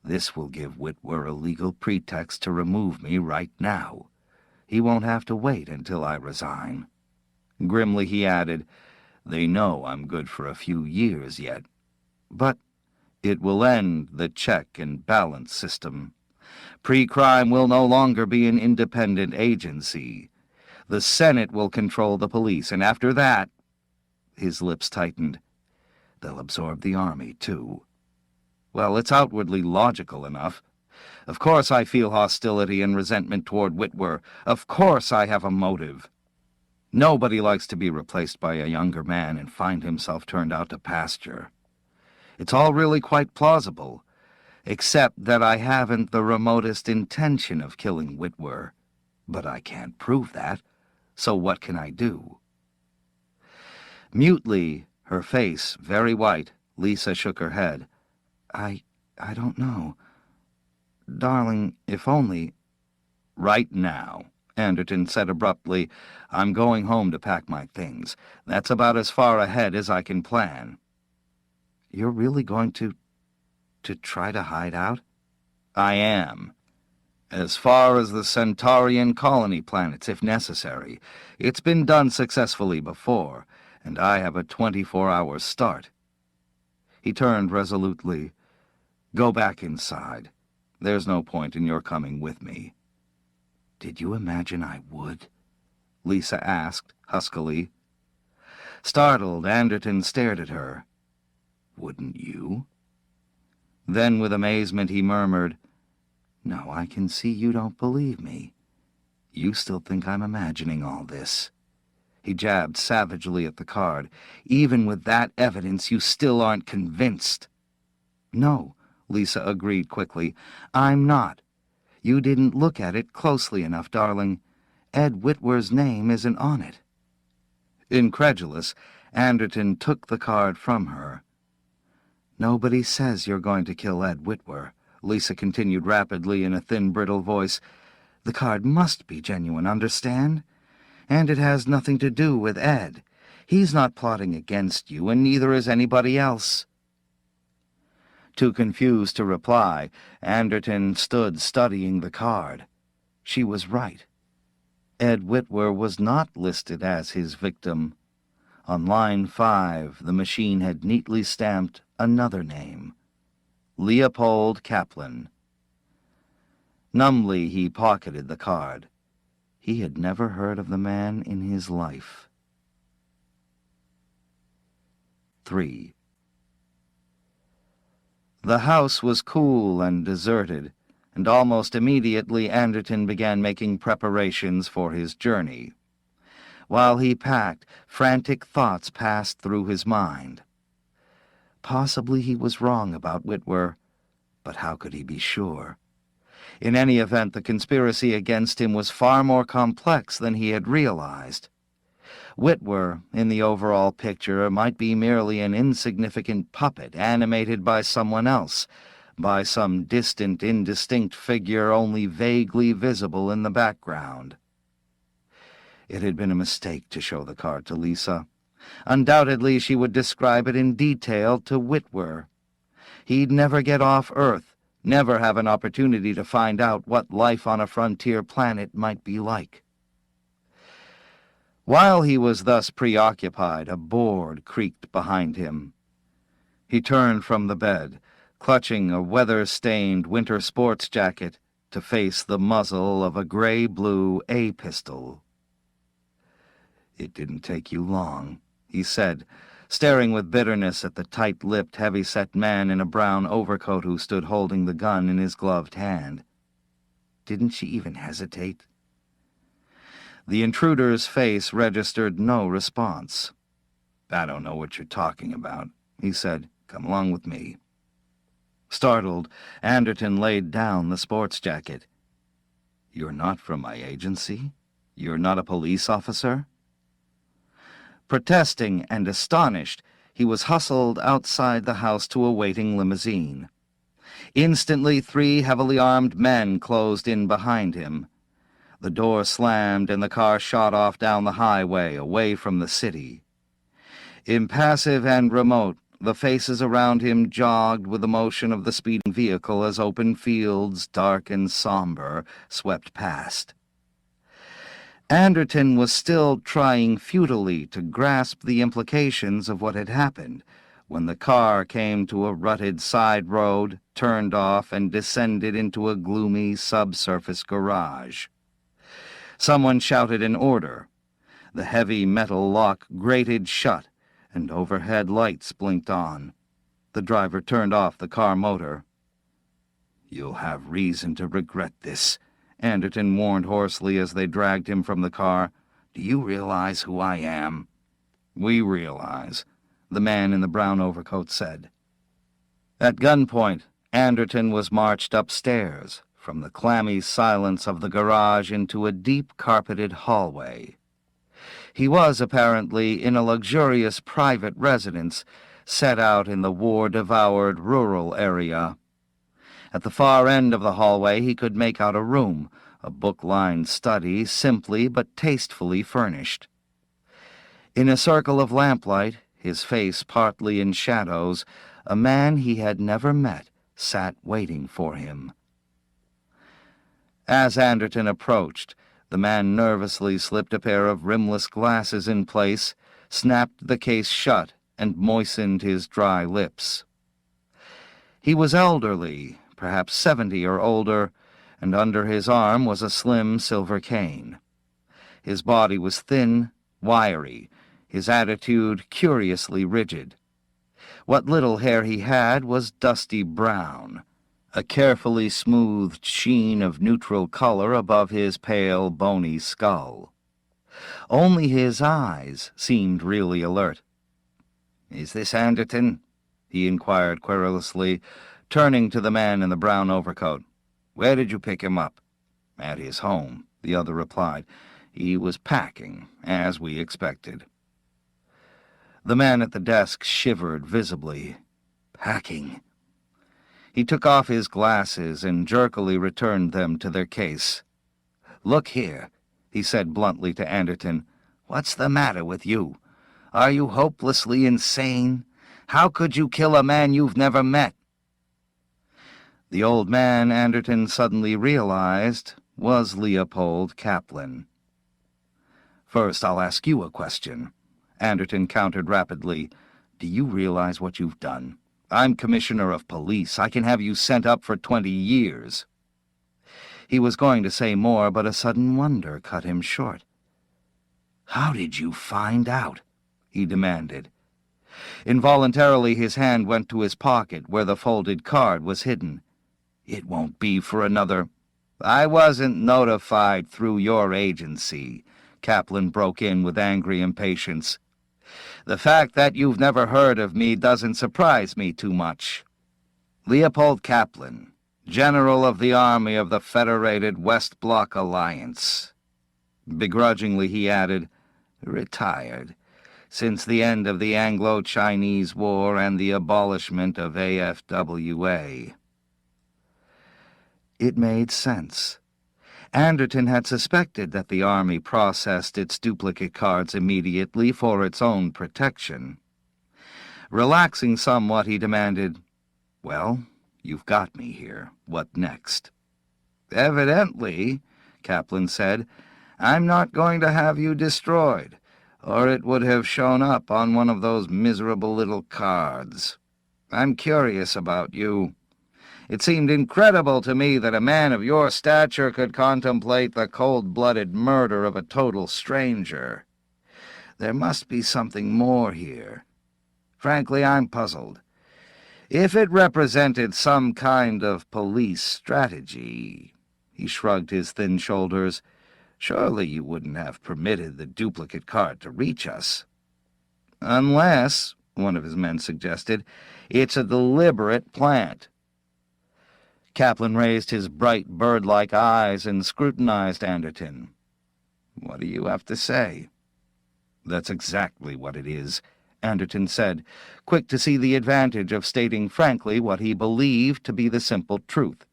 "This will give Whitwer a legal pretext to remove me right now. He won't have to wait until I resign." Grimly he added, "They know I'm good for a few years yet. But it will end the check and balance system. Pre-crime will no longer be an independent agency. The Senate will control the police, and after that—" His lips tightened. "They'll absorb the army, too. Well, it's outwardly logical enough. Of course I feel hostility and resentment toward Whitwer. Of course I have a motive. Nobody likes to be replaced by a younger man and find himself turned out to pasture. It's all really quite plausible, except that I haven't the remotest intention of killing Whitwer. But I can't prove that, so what can I do?" Mutely, her face very white, Lisa shook her head. I don't know. Darling, if only—" "Right now," Anderton said abruptly. "I'm going home to pack my things. That's about as far ahead as I can plan." "You're really going to try to hide out?" "I am. As far as the Centaurian colony planets, if necessary. It's been done successfully before, and I have a 24-hour start." He turned resolutely. "Go back inside. There's no point in your coming with me." "Did you imagine I would?" Lisa asked, huskily. Startled, Anderton stared at her. "Wouldn't you?" Then, with amazement, he murmured, "No, I can see you don't believe me. You still think I'm imagining all this." He jabbed savagely at the card. "Even with that evidence, you still aren't convinced." "No," Lisa agreed quickly. "I'm not. You didn't look at it closely enough, darling. Ed Whitwer's name isn't on it." Incredulous, Anderton took the card from her. "Nobody says you're going to kill Ed Whitwer," Lisa continued rapidly in a thin, brittle voice. "The card must be genuine, understand? And it has nothing to do with Ed. He's not plotting against you, and neither is anybody else." Too confused to reply, Anderton stood studying the card. She was right. Ed Whitwer was not listed as his victim. On line 5, the machine had neatly stamped another name: Leopold Kaplan. Numbly he pocketed the card. He had never heard of the man in his life. 3. The house was cool and deserted, and almost immediately Anderton began making preparations for his journey. While he packed, frantic thoughts passed through his mind. Possibly he was wrong about Whitwer, but how could he be sure? In any event, the conspiracy against him was far more complex than he had realized. Whitwer, in the overall picture, might be merely an insignificant puppet animated by someone else, by some distant, indistinct figure only vaguely visible in the background. It had been a mistake to show the card to Lisa. Undoubtedly she would describe it in detail to Whitwer. He'd never get off Earth, never have an opportunity to find out what life on a frontier planet might be like. While he was thus preoccupied, a board creaked behind him. He turned from the bed, clutching a weather-stained winter sports jacket, to face the muzzle of a gray-blue A-pistol. "It didn't take you long," he said, staring with bitterness at the tight-lipped, heavy-set man in a brown overcoat who stood holding the gun in his gloved hand. Didn't she even hesitate? The intruder's face registered no response. "I don't know what you're talking about," he said. "Come along with me." Startled, Anderton laid down the sports jacket. "You're not from my agency? You're not a police officer?" Protesting and astonished, he was hustled outside the house to a waiting limousine. Instantly, 3 heavily armed men closed in behind him. The door slammed and the car shot off down the highway, away from the city. Impassive and remote, the faces around him jogged with the motion of the speeding vehicle as open fields, dark and somber, swept past. Anderton was still trying futilely to grasp the implications of what had happened when the car came to a rutted side road, turned off, and descended into a gloomy subsurface garage. Someone shouted an order. The heavy metal lock grated shut, and overhead lights blinked on. The driver turned off the car motor. "You'll have reason to regret this," Anderton warned hoarsely as they dragged him from the car. "Do you realize who I am?" "We realize," the man in the brown overcoat said. At gunpoint, Anderton was marched upstairs, from the clammy silence of the garage into a deep carpeted hallway. He was apparently in a luxurious private residence set out in the war-devoured rural area. At the far end of the hallway he could make out a room, a book-lined study, simply but tastefully furnished. In a circle of lamplight, his face partly in shadows, a man he had never met sat waiting for him. As Anderton approached, the man nervously slipped a pair of rimless glasses in place, snapped the case shut, and moistened his dry lips. He was elderly, perhaps 70 or older, and under his arm was a slim silver cane. His body was thin, wiry, his attitude curiously rigid. What little hair he had was dusty brown, a carefully smoothed sheen of neutral color above his pale, bony skull. Only his eyes seemed really alert. "Is this Anderton?" he inquired querulously, turning to the man in the brown overcoat. "Where did you pick him up?" "At his home," the other replied. "He was packing, as we expected." The man at the desk shivered visibly. "Packing?" He took off his glasses and jerkily returned them to their case. "Look here," he said bluntly to Anderton. "What's the matter with you? Are you hopelessly insane? How could you kill a man you've never met? The old man, Anderton suddenly realized, was Leopold Kaplan. First, I'll ask you a question. Anderton countered rapidly. Do you realize what you've done? I'm commissioner of police. I can have you sent up for 20 years. He was going to say more, but a sudden wonder cut him short. How did you find out? He demanded. Involuntarily his hand went to his pocket where the folded card was hidden. It won't be for another. I wasn't notified through your agency, Kaplan broke in with angry impatience. The fact that you've never heard of me doesn't surprise me too much. Leopold Kaplan, General of the Army of the Federated West Bloc Alliance. Begrudgingly he added, retired, since the end of the Anglo-Chinese War and the abolishment of AFWA. It made sense. Anderton had suspected that the Army processed its duplicate cards immediately for its own protection. Relaxing somewhat, he demanded, Well, you've got me here. What next? Evidently, Kaplan said, I'm not going to have you destroyed, or it would have shown up on one of those miserable little cards. I'm curious about you. It seemed incredible to me that a man of your stature could contemplate the cold-blooded murder of a total stranger. There must be something more here. Frankly, I'm puzzled. If it represented some kind of police strategy, he shrugged his thin shoulders, surely you wouldn't have permitted the duplicate card to reach us. Unless, one of his men suggested, it's a deliberate plant. Kaplan raised his bright bird-like eyes and scrutinized Anderton. What do you have to say? That's exactly what it is, Anderton said, quick to see the advantage of stating frankly what he believed to be the simple truth.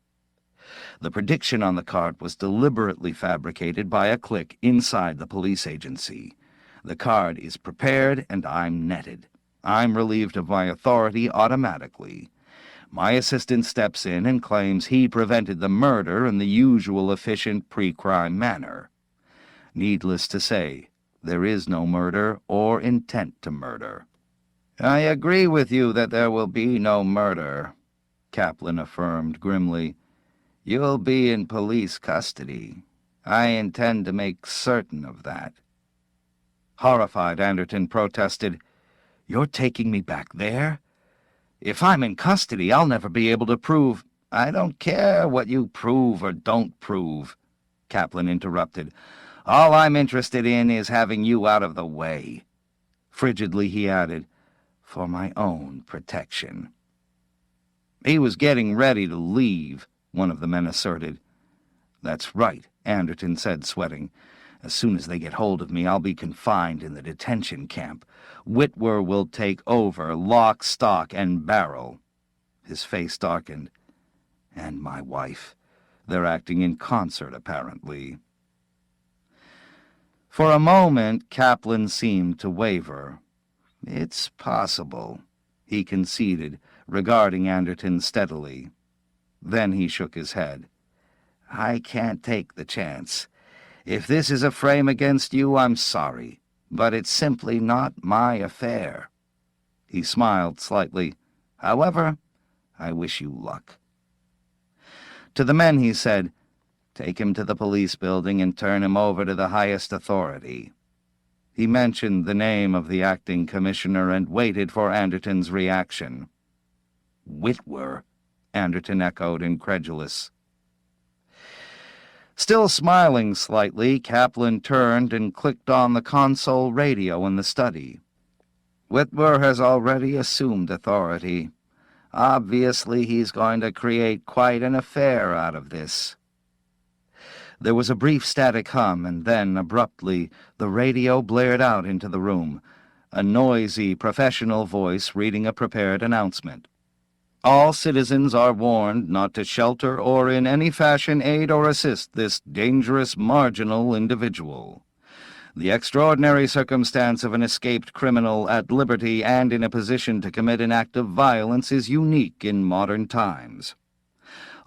The prediction on the card was deliberately fabricated by a clique inside the police agency. The card is prepared and I'm netted. I'm relieved of my authority automatically. My assistant steps in and claims he prevented the murder in the usual efficient pre-crime manner. Needless to say, there is no murder or intent to murder. I agree with you that there will be no murder, Kaplan affirmed grimly. You'll be in police custody. I intend to make certain of that. Horrified, Anderton protested, You're taking me back there? If I'm in custody, I'll never be able to prove— I don't care what you prove or don't prove, Kaplan interrupted. All I'm interested in is having you out of the way. Frigidly he added, for my own protection. He was getting ready to leave, one of the men asserted. That's right, Anderton said, sweating. As soon as they get hold of me, I'll be confined in the detention camp. Whitwer will take over, lock, stock, and barrel. His face darkened. And my wife. They're acting in concert, apparently. For a moment, Kaplan seemed to waver. It's possible, he conceded, regarding Anderton steadily. Then he shook his head. I can't take the chance. If this is a frame against you, I'm sorry, but it's simply not my affair. He smiled slightly. However, I wish you luck. To the men he said, Take him to the police building and turn him over to the highest authority. He mentioned the name of the acting commissioner and waited for Anderton's reaction. Whitwer, Anderton echoed, incredulous. Still smiling slightly, Kaplan turned and clicked on the console radio in the study. Whitwer has already assumed authority. Obviously, he's going to create quite an affair out of this. There was a brief static hum, and then, abruptly, the radio blared out into the room, a noisy, professional voice reading a prepared announcement. All citizens are warned not to shelter or in any fashion aid or assist this dangerous marginal individual. The extraordinary circumstance of an escaped criminal at liberty and in a position to commit an act of violence is unique in modern times.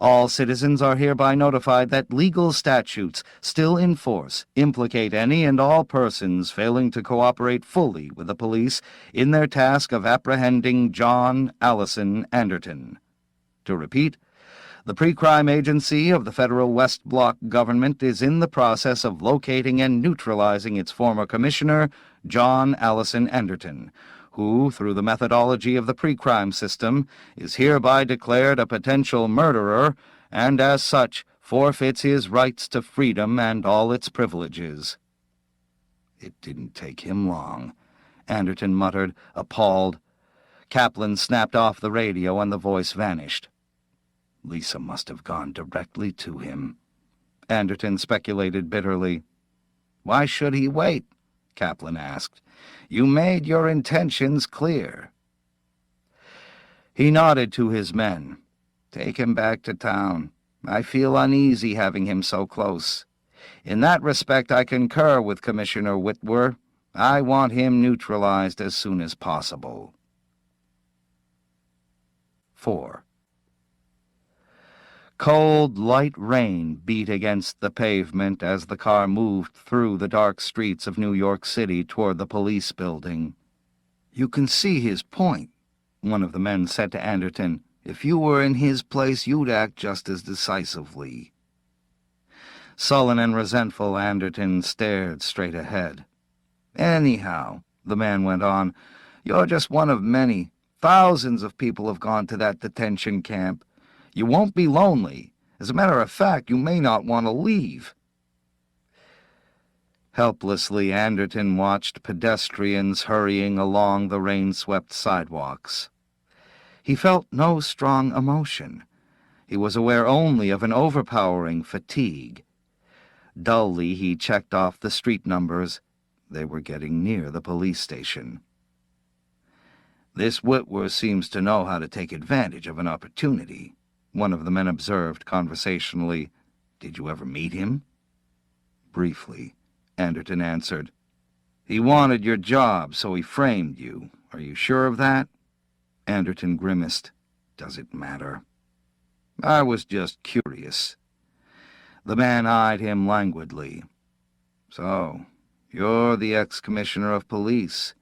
All citizens are hereby notified that legal statutes still in force implicate any and all persons failing to cooperate fully with the police in their task of apprehending John Allison Anderton. To repeat, the Pre-Crime Agency of the Federal West Block government is in the process of locating and neutralizing its former commissioner, John Allison Anderton, who, through the methodology of the pre-crime system, is hereby declared a potential murderer, and as such forfeits his rights to freedom and all its privileges. It didn't take him long, Anderton muttered, appalled. Kaplan snapped off the radio and the voice vanished. Lisa must have gone directly to him. Anderton speculated bitterly. Why should he wait? Kaplan asked. You made your intentions clear. He nodded to his men. Take him back to town. I feel uneasy having him so close. In that respect I concur with Commissioner Whitwer. I want him neutralized as soon as possible. 4. Cold, light rain beat against the pavement as the car moved through the dark streets of New York City toward the police building. You can see his point, one of the men said to Anderton. If you were in his place, you'd act just as decisively. Sullen and resentful, Anderton stared straight ahead. Anyhow, the man went on, you're just one of many. Thousands of people have gone to that detention camp. You won't be lonely. As a matter of fact, you may not want to leave. Helplessly, Anderton watched pedestrians hurrying along the rain-swept sidewalks. He felt no strong emotion. He was aware only of an overpowering fatigue. Dully, he checked off the street numbers. They were getting near the police station. This Whitworth seems to know how to take advantage of an opportunity, one of the men observed conversationally. Did you ever meet him? Briefly, Anderton answered. He wanted your job, so he framed you. Are you sure of that? Anderton grimaced. Does it matter? I was just curious. The man eyed him languidly. So, you're the ex-commissioner of police.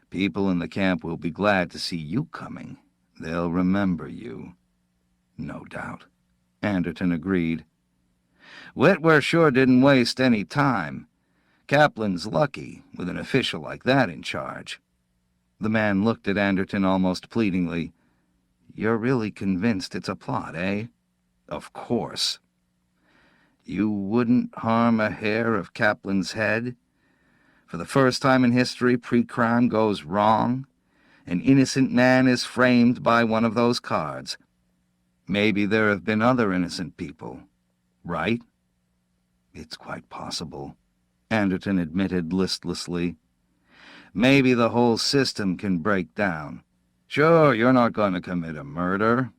People in the camp will be glad to see you coming. They'll remember you. No doubt, Anderton agreed. Whitwer sure didn't waste any time. Kaplan's lucky, with an official like that in charge. The man looked at Anderton almost pleadingly. You're really convinced it's a plot, eh? Of course. You wouldn't harm a hair of Kaplan's head? For the first time in history, pre-crime goes wrong. An innocent man is framed by one of those cards. Maybe there have been other innocent people, right? It's quite possible, Anderton admitted listlessly. Maybe the whole system can break down. Sure, you're not going to commit a murder,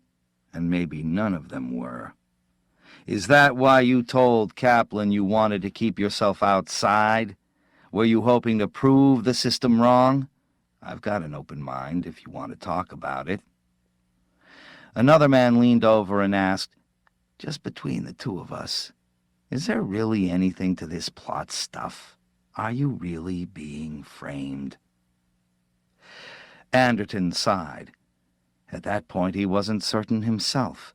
and maybe none of them were. Is that why you told Kaplan you wanted to keep yourself outside? Were you hoping to prove the system wrong? I've got an open mind if you want to talk about it. Another man leaned over and asked, just between the two of us, is there really anything to this plot stuff? Are you really being framed? Anderton sighed. At that point he wasn't certain himself.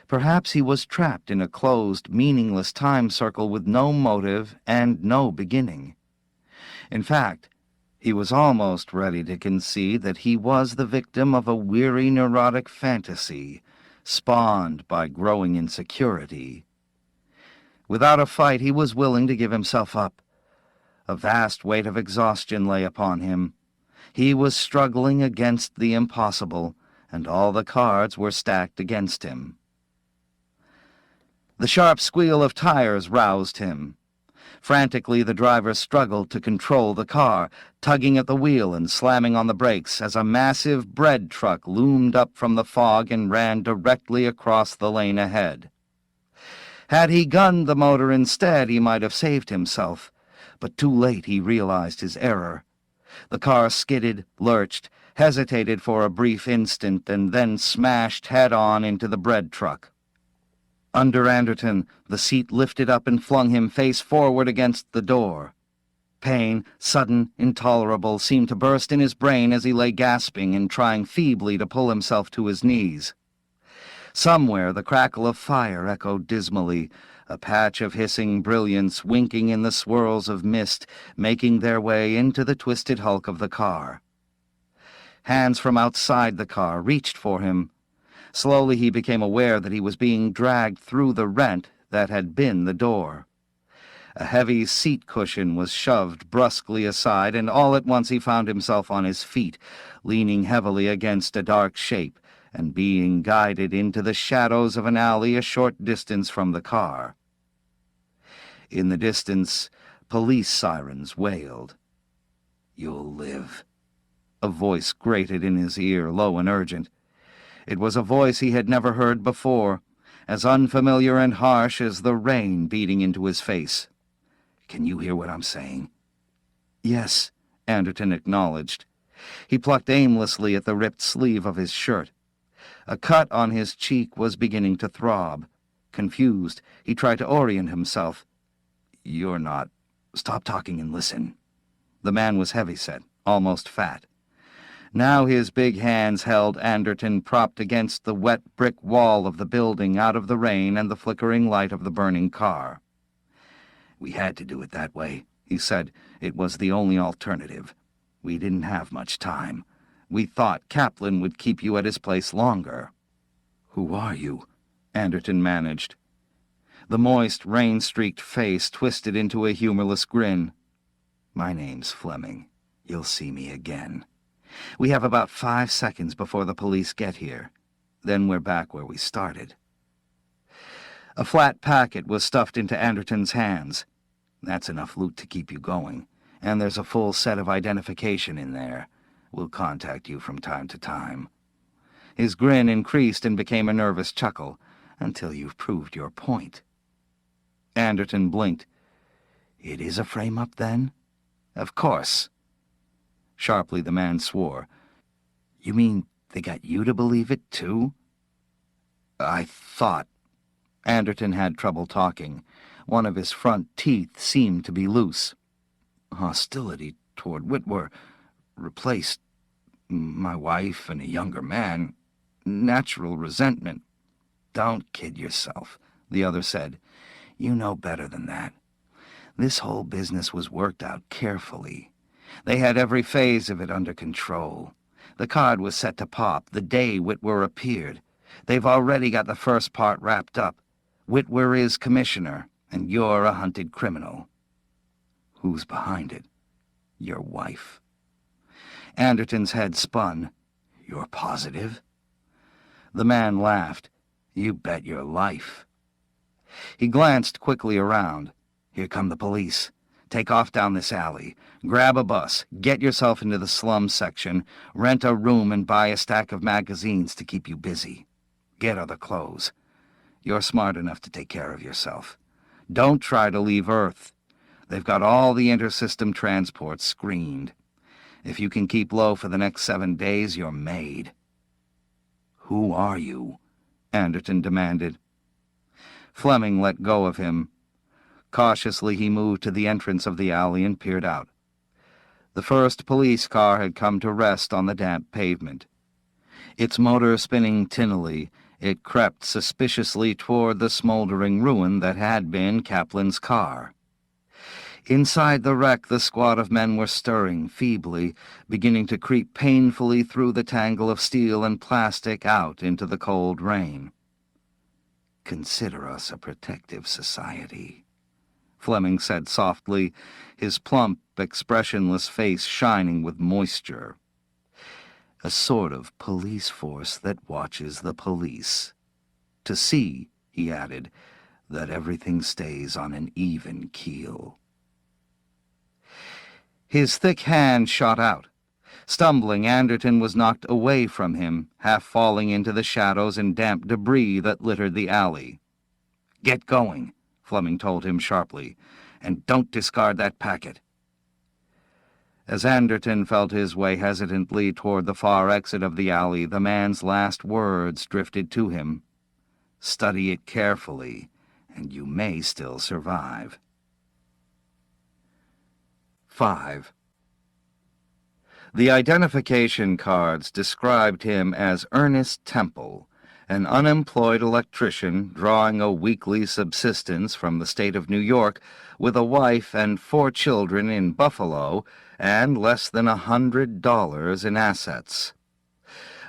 Perhaps he was trapped in a closed, meaningless time circle with no motive and no beginning. In fact, he was almost ready to concede that he was the victim of a weary, neurotic fantasy, spawned by growing insecurity. Without a fight, he was willing to give himself up. A vast weight of exhaustion lay upon him. He was struggling against the impossible, and all the cards were stacked against him. The sharp squeal of tires roused him. Frantically, the driver struggled to control the car, tugging at the wheel and slamming on the brakes as a massive bread truck loomed up from the fog and ran directly across the lane ahead. Had he gunned the motor instead, he might have saved himself. But too late he realized his error. The car skidded, lurched, hesitated for a brief instant, and then smashed head-on into the bread truck. Under Anderton, the seat lifted up and flung him face forward against the door. Pain, sudden, intolerable, seemed to burst in his brain as he lay gasping and trying feebly to pull himself to his knees. Somewhere the crackle of fire echoed dismally, a patch of hissing brilliance winking in the swirls of mist, making their way into the twisted hulk of the car. Hands from outside the car reached for him. Slowly he became aware that he was being dragged through the rent that had been the door. A heavy seat cushion was shoved brusquely aside, and all at once he found himself on his feet, leaning heavily against a dark shape, and being guided into the shadows of an alley a short distance from the car. In the distance, police sirens wailed. "You'll live." A voice grated in his ear, low and urgent. It was a voice he had never heard before, as unfamiliar and harsh as the rain beating into his face. "Can you hear what I'm saying?" "Yes," Anderton acknowledged. He plucked aimlessly at the ripped sleeve of his shirt. A cut on his cheek was beginning to throb. Confused, he tried to orient himself. "You're not. Stop talking and listen." The man was heavy-set, almost fat. Now his big hands held Anderton propped against the wet brick wall of the building out of the rain and the flickering light of the burning car. "We had to do it that way," he said. "It was the only alternative. We didn't have much time. We thought Kaplan would keep you at his place longer." "Who are you?" Anderton managed. The moist, rain-streaked face twisted into a humorless grin. "My name's Fleming. You'll see me again. We have about 5 seconds before the police get here. Then we're back where we started." A flat packet was stuffed into Anderton's hands. "That's enough loot to keep you going, and there's a full set of identification in there. We'll contact you from time to time." His grin increased and became a nervous chuckle. "Until you've proved your point." Anderton blinked. "It is a frame-up, then?" "Of course." Sharply the man swore. "You mean they got you to believe it, too?" "I thought—" Anderton had trouble talking. One of his front teeth seemed to be loose. "Hostility toward Whitwer replaced my wife and a younger man. Natural resentment." "Don't kid yourself," the other said. "You know better than that. This whole business was worked out carefully. They had every phase of it under control. The card was set to pop the day Whitwer appeared. They've already got the first part wrapped up. Whitwer is commissioner, and you're a hunted criminal." "Who's behind it?" "Your wife." Anderton's head spun. "You're positive?" The man laughed. "You bet your life." He glanced quickly around. "Here come the police. Take off down this alley. Grab a bus. Get yourself into the slum section. Rent a room and buy a stack of magazines to keep you busy. Get other clothes. You're smart enough to take care of yourself. Don't try to leave Earth. They've got all the intersystem transports screened. If you can keep low for the next 7 days, you're made." "Who are you?" Anderton demanded. Fleming let go of him. Cautiously he moved to the entrance of the alley and peered out. The first police car had come to rest on the damp pavement. Its motor spinning tinnily, it crept suspiciously toward the smoldering ruin that had been Kaplan's car. Inside the wreck the squad of men were stirring feebly, beginning to creep painfully through the tangle of steel and plastic out into the cold rain. "Consider us a protective society," Fleming said softly, his plump, expressionless face shining with moisture. "A sort of police force that watches the police. To see," he added, "that everything stays on an even keel." His thick hand shot out. Stumbling, Anderton was knocked away from him, half falling into the shadows and damp debris that littered the alley. "Get going," Fleming told him sharply, and don't discard that packet." As Anderton felt his way hesitantly toward the far exit of the alley, the man's last words drifted to him. "Study it carefully, and you may still survive." 5. The identification cards described him as Ernest Temple, an unemployed electrician drawing a weekly subsistence from the state of New York, with a wife and 4 children in Buffalo and less than $100 in assets.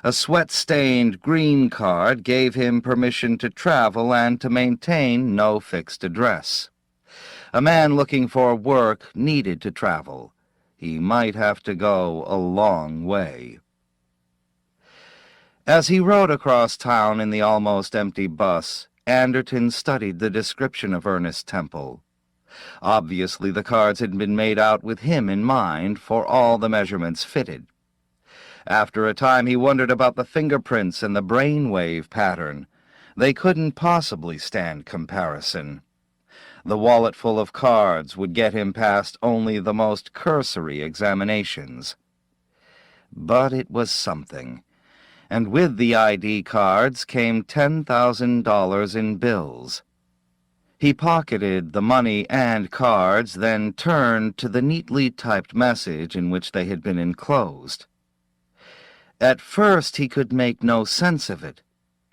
A sweat-stained green card gave him permission to travel and to maintain no fixed address. A man looking for work needed to travel. He might have to go a long way. As he rode across town in the almost empty bus, Anderton studied the description of Ernest Temple. Obviously, the cards had been made out with him in mind, for all the measurements fitted. After a time, he wondered about the fingerprints and the brainwave pattern. They couldn't possibly stand comparison. The wallet full of cards would get him past only the most cursory examinations. But it was something, and with the ID cards came $10,000 in bills. He pocketed the money and cards, then turned to the neatly typed message in which they had been enclosed. At first he could make no sense of it.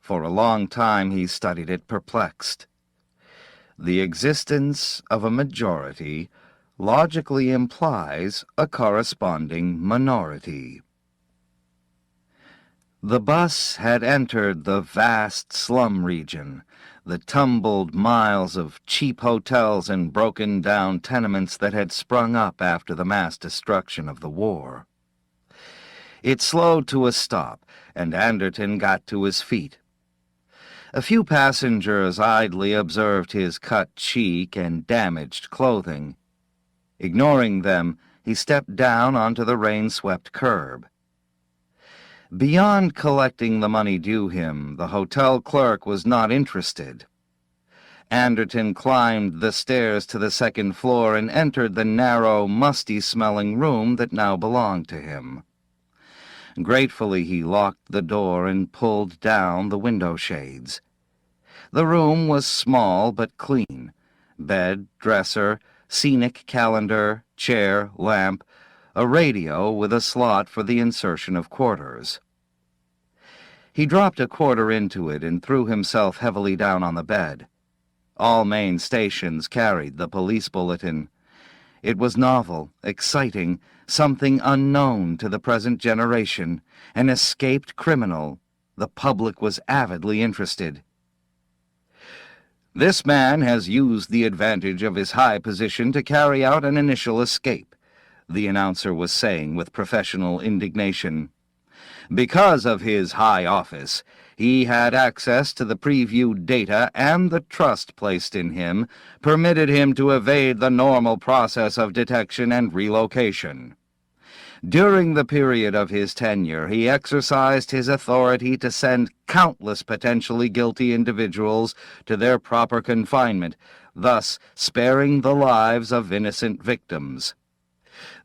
For a long time he studied it perplexed. The existence of a majority logically implies a corresponding minority. The bus had entered the vast slum region, the tumbled miles of cheap hotels and broken-down tenements that had sprung up after the mass destruction of the war. It slowed to a stop, and Anderton got to his feet. A few passengers idly observed his cut cheek and damaged clothing. Ignoring them, he stepped down onto the rain-swept curb. Beyond collecting the money due him, the hotel clerk was not interested. Anderton climbed the stairs to the second floor and entered the narrow, musty-smelling room that now belonged to him. Gratefully he locked the door and pulled down the window shades. The room was small but clean. Bed, dresser, scenic calendar, chair, lamp, a radio with a slot for the insertion of quarters. He dropped a quarter into it and threw himself heavily down on the bed. All main stations carried the police bulletin. It was novel, exciting, something unknown to the present generation, an escaped criminal. The public was avidly interested. "This man has used the advantage of his high position to carry out an initial escape," the announcer was saying with professional indignation. "Because of his high office, he had access to the previewed data, and the trust placed in him permitted him to evade the normal process of detection and relocation. During the period of his tenure, he exercised his authority to send countless potentially guilty individuals to their proper confinement, thus sparing the lives of innocent victims.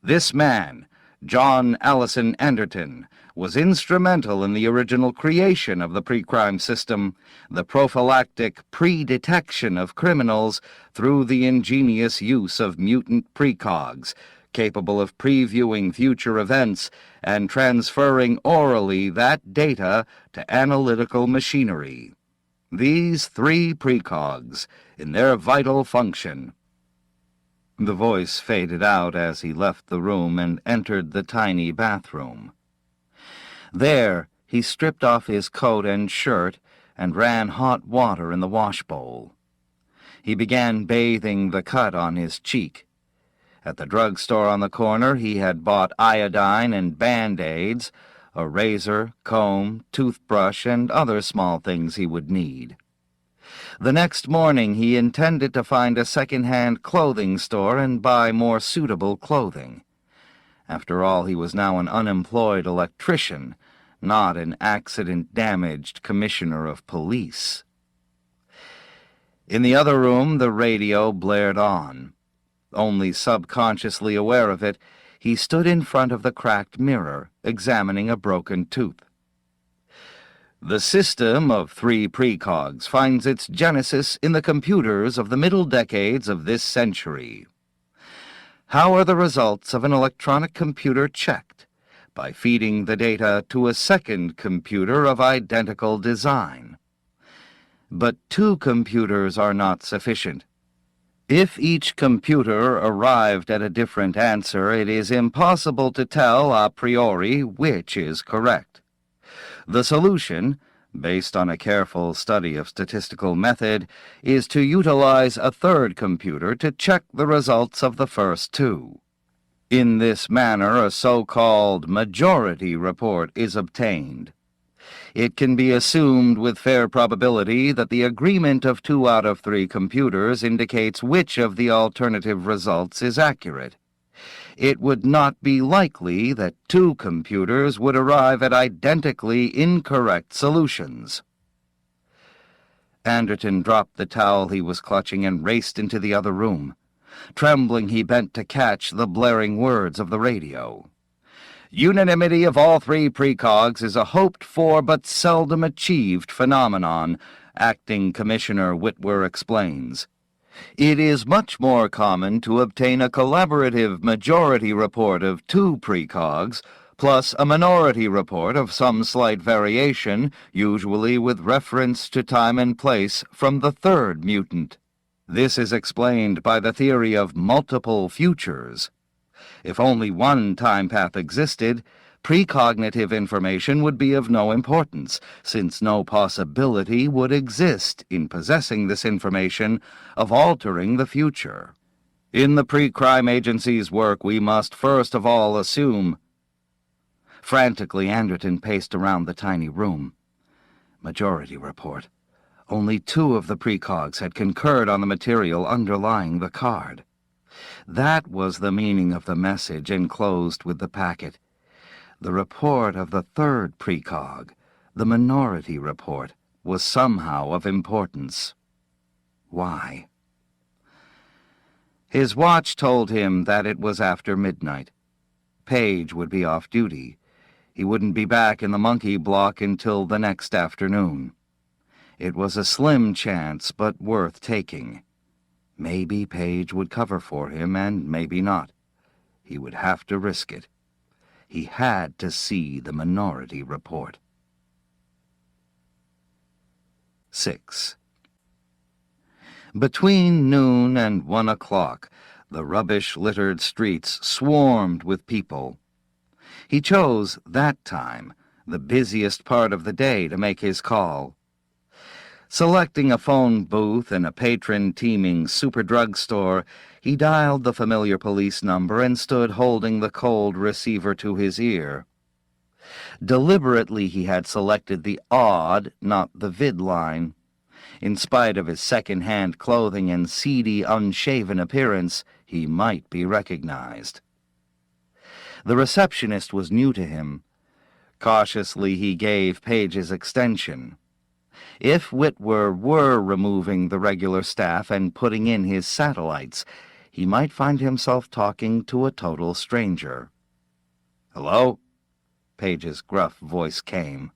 This man, John Allison Anderton, was instrumental in the original creation of the pre-crime system, the prophylactic pre-detection of criminals through the ingenious use of mutant precogs, capable of previewing future events and transferring orally that data to analytical machinery. These 3 precogs, in their vital function—" The voice faded out as he left the room and entered the tiny bathroom. There, he stripped off his coat and shirt and ran hot water in the washbowl. He began bathing the cut on his cheek. At the drugstore on the corner, he had bought iodine and Band-Aids, a razor, comb, toothbrush, and other small things he would need. The next morning he intended to find a second-hand clothing store and buy more suitable clothing. After all, he was now an unemployed electrician, not an accident-damaged commissioner of police. In the other room, the radio blared on. only subconsciously aware of it, he stood in front of the cracked mirror, examining a broken tooth. The system of 3 precogs finds its genesis in the computers of the middle decades of this century. How are the results of an electronic computer checked? By feeding the data to a second computer of identical design. But 2 computers are not sufficient. If each computer arrived at a different answer, it is impossible to tell a priori which is correct. The solution, based on a careful study of statistical method, is to utilize a third computer to check the results of the first 2. In this manner, a so-called majority report is obtained. It can be assumed with fair probability that the agreement of 2 out of 3 computers indicates which of the alternative results is accurate. It would not be likely that 2 computers would arrive at identically incorrect solutions. Anderton dropped the towel he was clutching and raced into the other room. Trembling, he bent to catch the blaring words of the radio. Unanimity of all 3 precogs is a hoped-for but seldom achieved phenomenon, Acting Commissioner Whitwer explains. It is much more common to obtain a collaborative majority report of 2 precogs, plus a minority report of some slight variation, usually with reference to time and place, from the third mutant. This is explained by the theory of multiple futures. If only one time path existed, precognitive information would be of no importance, since no possibility would exist in possessing this information of altering the future. In the pre-crime agency's work, we must first of all assume. Frantically, Anderton paced around the tiny room. Majority report. Only 2 of the precogs had concurred on the material underlying the card. That was the meaning of the message enclosed with the packet. The report of the third precog, the minority report, was somehow of importance. Why? His watch told him that it was after midnight. Page would be off duty. He wouldn't be back in the monkey block until the next afternoon. It was a slim chance, but worth taking. Maybe Page would cover for him, and maybe not. He would have to risk it. He had to see the minority report. 6. Between noon and 1 o'clock, the rubbish-littered streets swarmed with people. He chose that time, the busiest part of the day, to make his call. Selecting a phone booth in a patron-teeming super-drug store, he dialed the familiar police number and stood holding the cold receiver to his ear. Deliberately he had selected the odd, not the vid line. In spite of his second-hand clothing and seedy, unshaven appearance, he might be recognized. The receptionist was new to him. Cautiously he gave Page's extension. If Whitwer were removing the regular staff and putting in his satellites, he might find himself talking to a total stranger. "Hello?" Page's gruff voice came.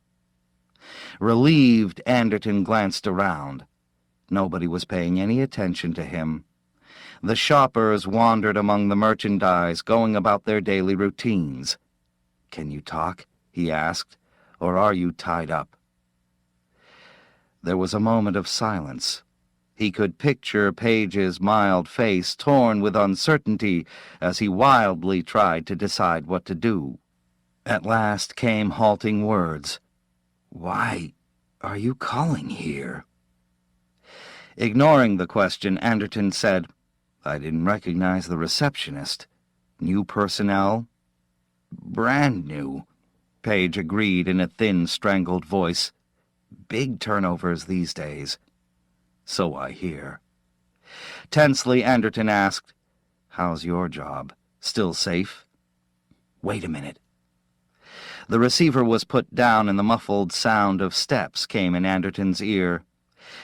Relieved, Anderton glanced around. Nobody was paying any attention to him. The shoppers wandered among the merchandise, going about their daily routines. "Can you talk?" he asked, "or are you tied up?" There was a moment of silence. He could picture Page's mild face torn with uncertainty as he wildly tried to decide what to do. At last came halting words. "Why are you calling here?" Ignoring the question, Anderton said, "I didn't recognize the receptionist. New personnel?" "Brand new," Page agreed in a thin, strangled voice. "Big turnovers these days." "So I hear." Tensely, Anderton asked, "How's your job? Still safe?" "Wait a minute." The receiver was put down and the muffled sound of steps came in Anderton's ear.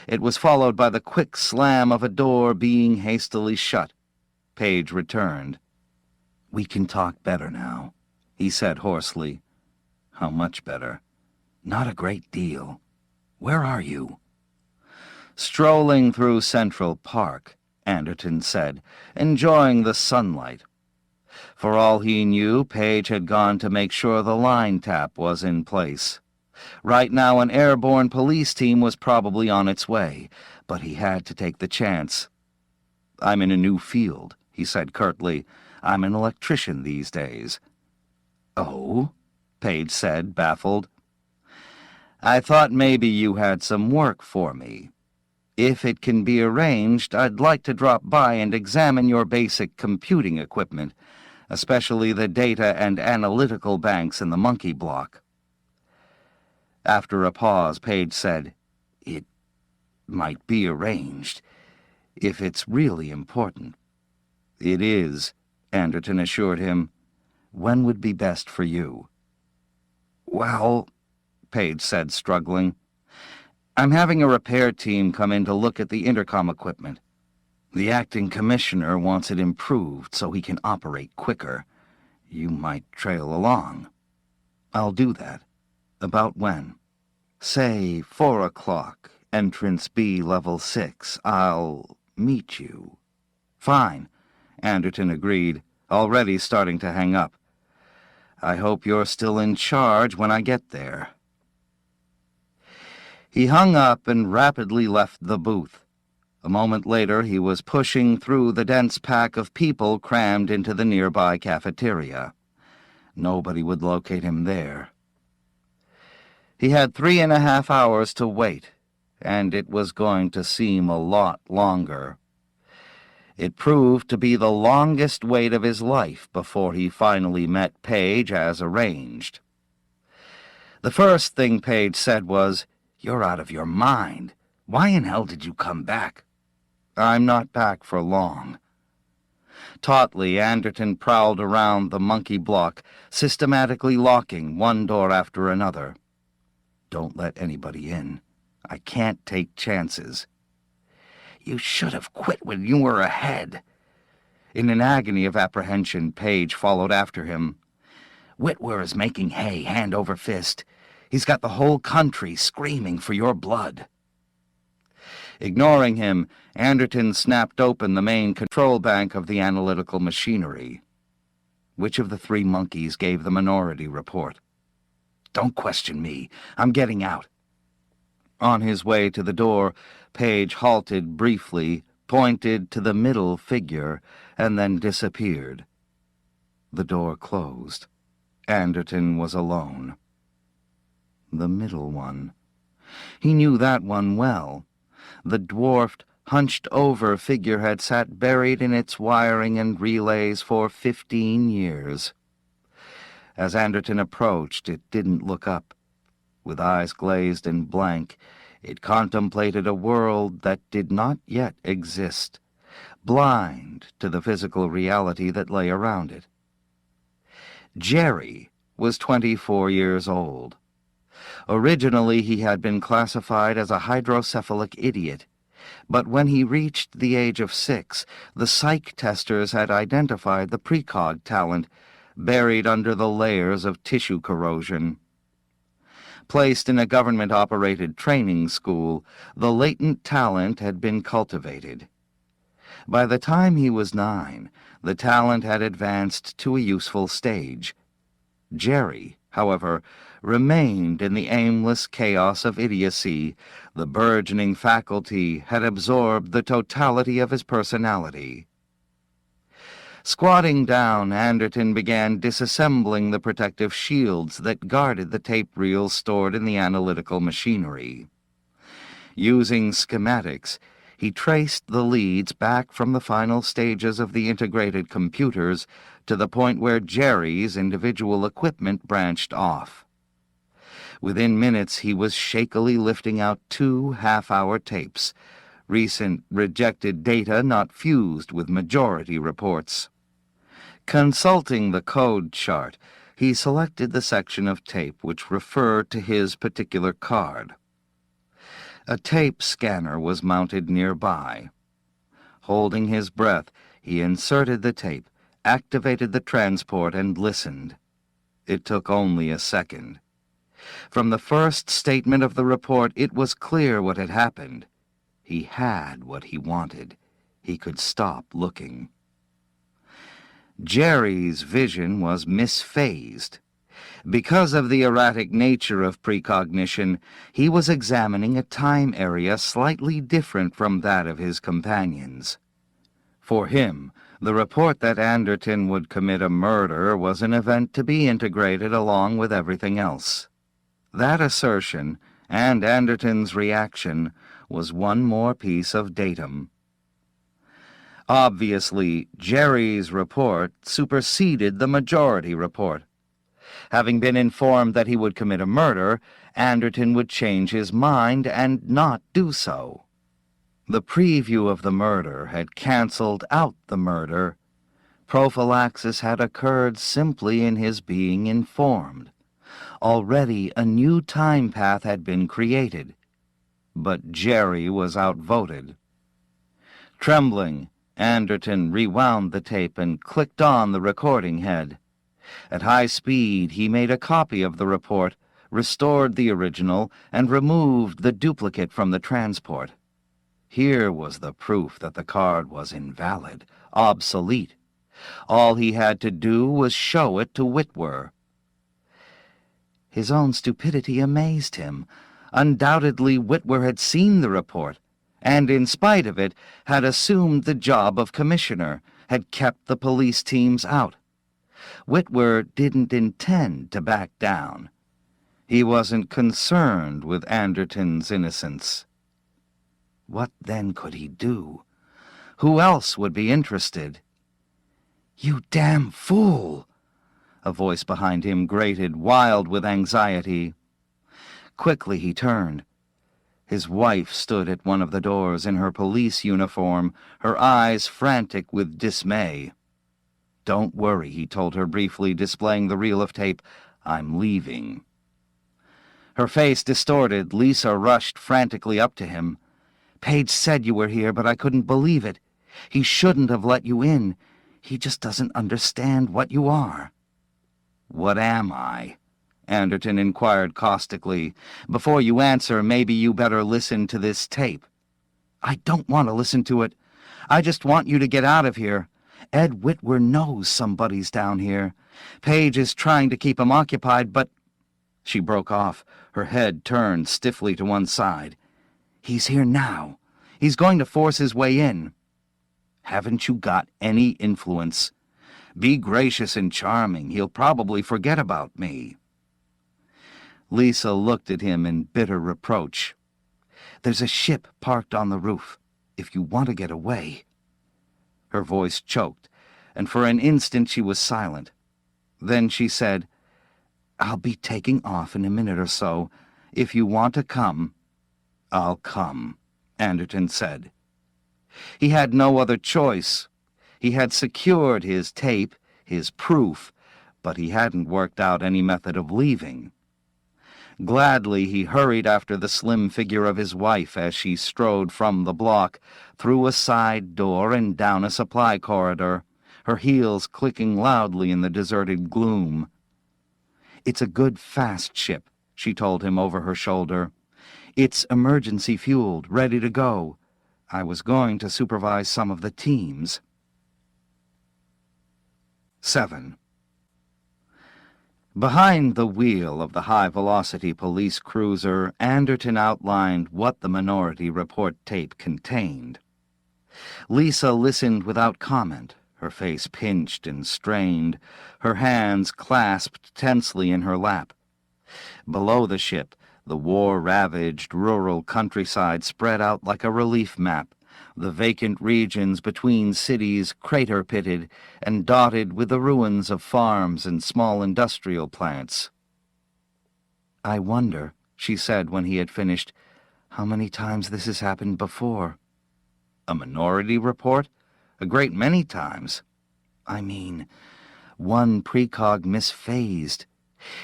It was followed by the quick slam of a door being hastily shut. Page returned. "We can talk better now," he said hoarsely. "How much better?" "Not a great deal. Where are you?" "Strolling through Central Park," Anderton said, "enjoying the sunlight." For all he knew, Page had gone to make sure the line tap was in place. Right now an airborne police team was probably on its way, but he had to take the chance. "I'm in a new field," he said curtly. "I'm an electrician these days." "Oh?" Page said, baffled. "I thought maybe you had some work for me. If it can be arranged, I'd like to drop by and examine your basic computing equipment, especially the data and analytical banks in the monkey block." After a pause, Page said, "It might be arranged, if it's really important." "It is," Anderton assured him. "When would be best for you?" "Well," Page said, struggling, "I'm having a repair team come in to look at the intercom equipment. The acting commissioner wants it improved so he can operate quicker. You might trail along." "I'll do that. About when?" "Say 4 o'clock, entrance B, level 6. I'll meet you." "Fine," Anderton agreed, already starting to hang up. "I hope you're still in charge when I get there." He hung up and rapidly left the booth. A moment later he was pushing through the dense pack of people crammed into the nearby cafeteria. Nobody would locate him there. He had 3.5 hours to wait, and it was going to seem a lot longer. It proved to be the longest wait of his life before he finally met Page as arranged. The first thing Page said was, "You're out of your mind. Why in hell did you come back?" "I'm not back for long." Tautly, Anderton prowled around the monkey block, systematically locking one door after another. "Don't let anybody in. I can't take chances." "You should have quit when you were ahead." In an agony of apprehension, Page followed after him. "Whitwer is making hay hand over fist. He's got the whole country screaming for your blood." Ignoring him, Anderton snapped open the main control bank of the analytical machinery. Which of the 3 monkeys gave the minority report? "Don't question me. I'm getting out." On his way to the door, Page halted briefly, pointed to the middle figure, and then disappeared. The door closed. Anderton was alone. The middle one. He knew that one well. The dwarfed, hunched-over figure had sat buried in its wiring and relays for 15 years. As Anderton approached, it didn't look up. With eyes glazed and blank, it contemplated a world that did not yet exist, blind to the physical reality that lay around it. Jerry was 24 years old. Originally, he had been classified as a hydrocephalic idiot, but when he reached the age of 6, the psych testers had identified the precog talent buried under the layers of tissue corrosion. Placed in a government-operated training school, the latent talent had been cultivated. By the time he was 9, the talent had advanced to a useful stage. Jerry, however, remained in the aimless chaos of idiocy. The burgeoning faculty had absorbed the totality of his personality. Squatting down, Anderton began disassembling the protective shields that guarded the tape reels stored in the analytical machinery. Using schematics, he traced the leads back from the final stages of the integrated computers to the point where Jerry's individual equipment branched off. Within minutes, he was shakily lifting out 2 half-hour tapes, recent rejected data not fused with majority reports. Consulting the code chart, he selected the section of tape which referred to his particular card. A tape scanner was mounted nearby. Holding his breath, He inserted the tape, activated the transport, and listened. It took only a second. From the first statement of the report, it was clear what had happened. He had what he wanted. He could stop looking. Jerry's vision was misphased. Because of the erratic nature of precognition, he was examining a time area slightly different from that of his companions. For him, the report that Anderton would commit a murder was an event to be integrated along with everything else. That assertion, and Anderton's reaction, was one more piece of datum. Obviously, Jerry's report superseded the majority report. Having been informed that he would commit a murder, Anderton would change his mind and not do so. The preview of the murder had canceled out the murder. Prophylaxis had occurred simply in his being informed. Already a new time path had been created. But Jerry was outvoted. Trembling, Anderton rewound the tape and clicked on the recording head. At high speed, he made a copy of the report, restored the original, and removed the duplicate from the transport. Here was the proof that the card was invalid, obsolete. All he had to do was show it to Whitwer. His own stupidity amazed him. Undoubtedly, Whitwer had seen the report, and in spite of it, had assumed the job of commissioner, had kept the police teams out. Whitwer didn't intend to back down. He wasn't concerned with Anderton's innocence. What then could he do? Who else would be interested? "You damn fool!" A voice behind him grated, wild with anxiety. Quickly he turned. His wife stood at one of the doors in her police uniform, her eyes frantic with dismay. "Don't worry," he told her briefly, displaying the reel of tape. "I'm leaving." Her face distorted, Lisa rushed frantically up to him. "Page said you were here, but I couldn't believe it. He shouldn't have let you in. He just doesn't understand what you are." "What am I?" Anderton inquired caustically. "Before you answer, maybe you better listen to this tape." "I don't want to listen to it. I just want you to get out of here. Ed Whitwer knows somebody's down here. Page is trying to keep him occupied, but—" She broke off, her head turned stiffly to one side. "He's here now. He's going to force his way in." "Haven't you got any influence? Be gracious and charming. He'll probably forget about me." Lisa looked at him in bitter reproach. "There's a ship parked on the roof. If you want to get away—" Her voice choked, and for an instant she was silent. Then she said, "I'll be taking off in a minute or so. If you want to come—" "I'll come," Anderton said. He had no other choice. He had secured his tape, his proof, but he hadn't worked out any method of leaving. Gladly he hurried after the slim figure of his wife as she strode from the block, through a side door and down a supply corridor, her heels clicking loudly in the deserted gloom. "It's a good fast ship," she told him over her shoulder. "It's emergency fueled, ready to go. I was going to supervise some of the teams." 7. Behind the wheel of the high-velocity police cruiser, Anderton outlined what the Minority Report tape contained. Lisa listened without comment, her face pinched and strained, her hands clasped tensely in her lap. Below the ship, the war-ravaged rural countryside spread out like a relief map, the vacant regions between cities crater-pitted and dotted with the ruins of farms and small industrial plants. "I wonder," she said when he had finished, "how many times this has happened before." "A Minority Report? A great many times." "I mean, one precog misphased,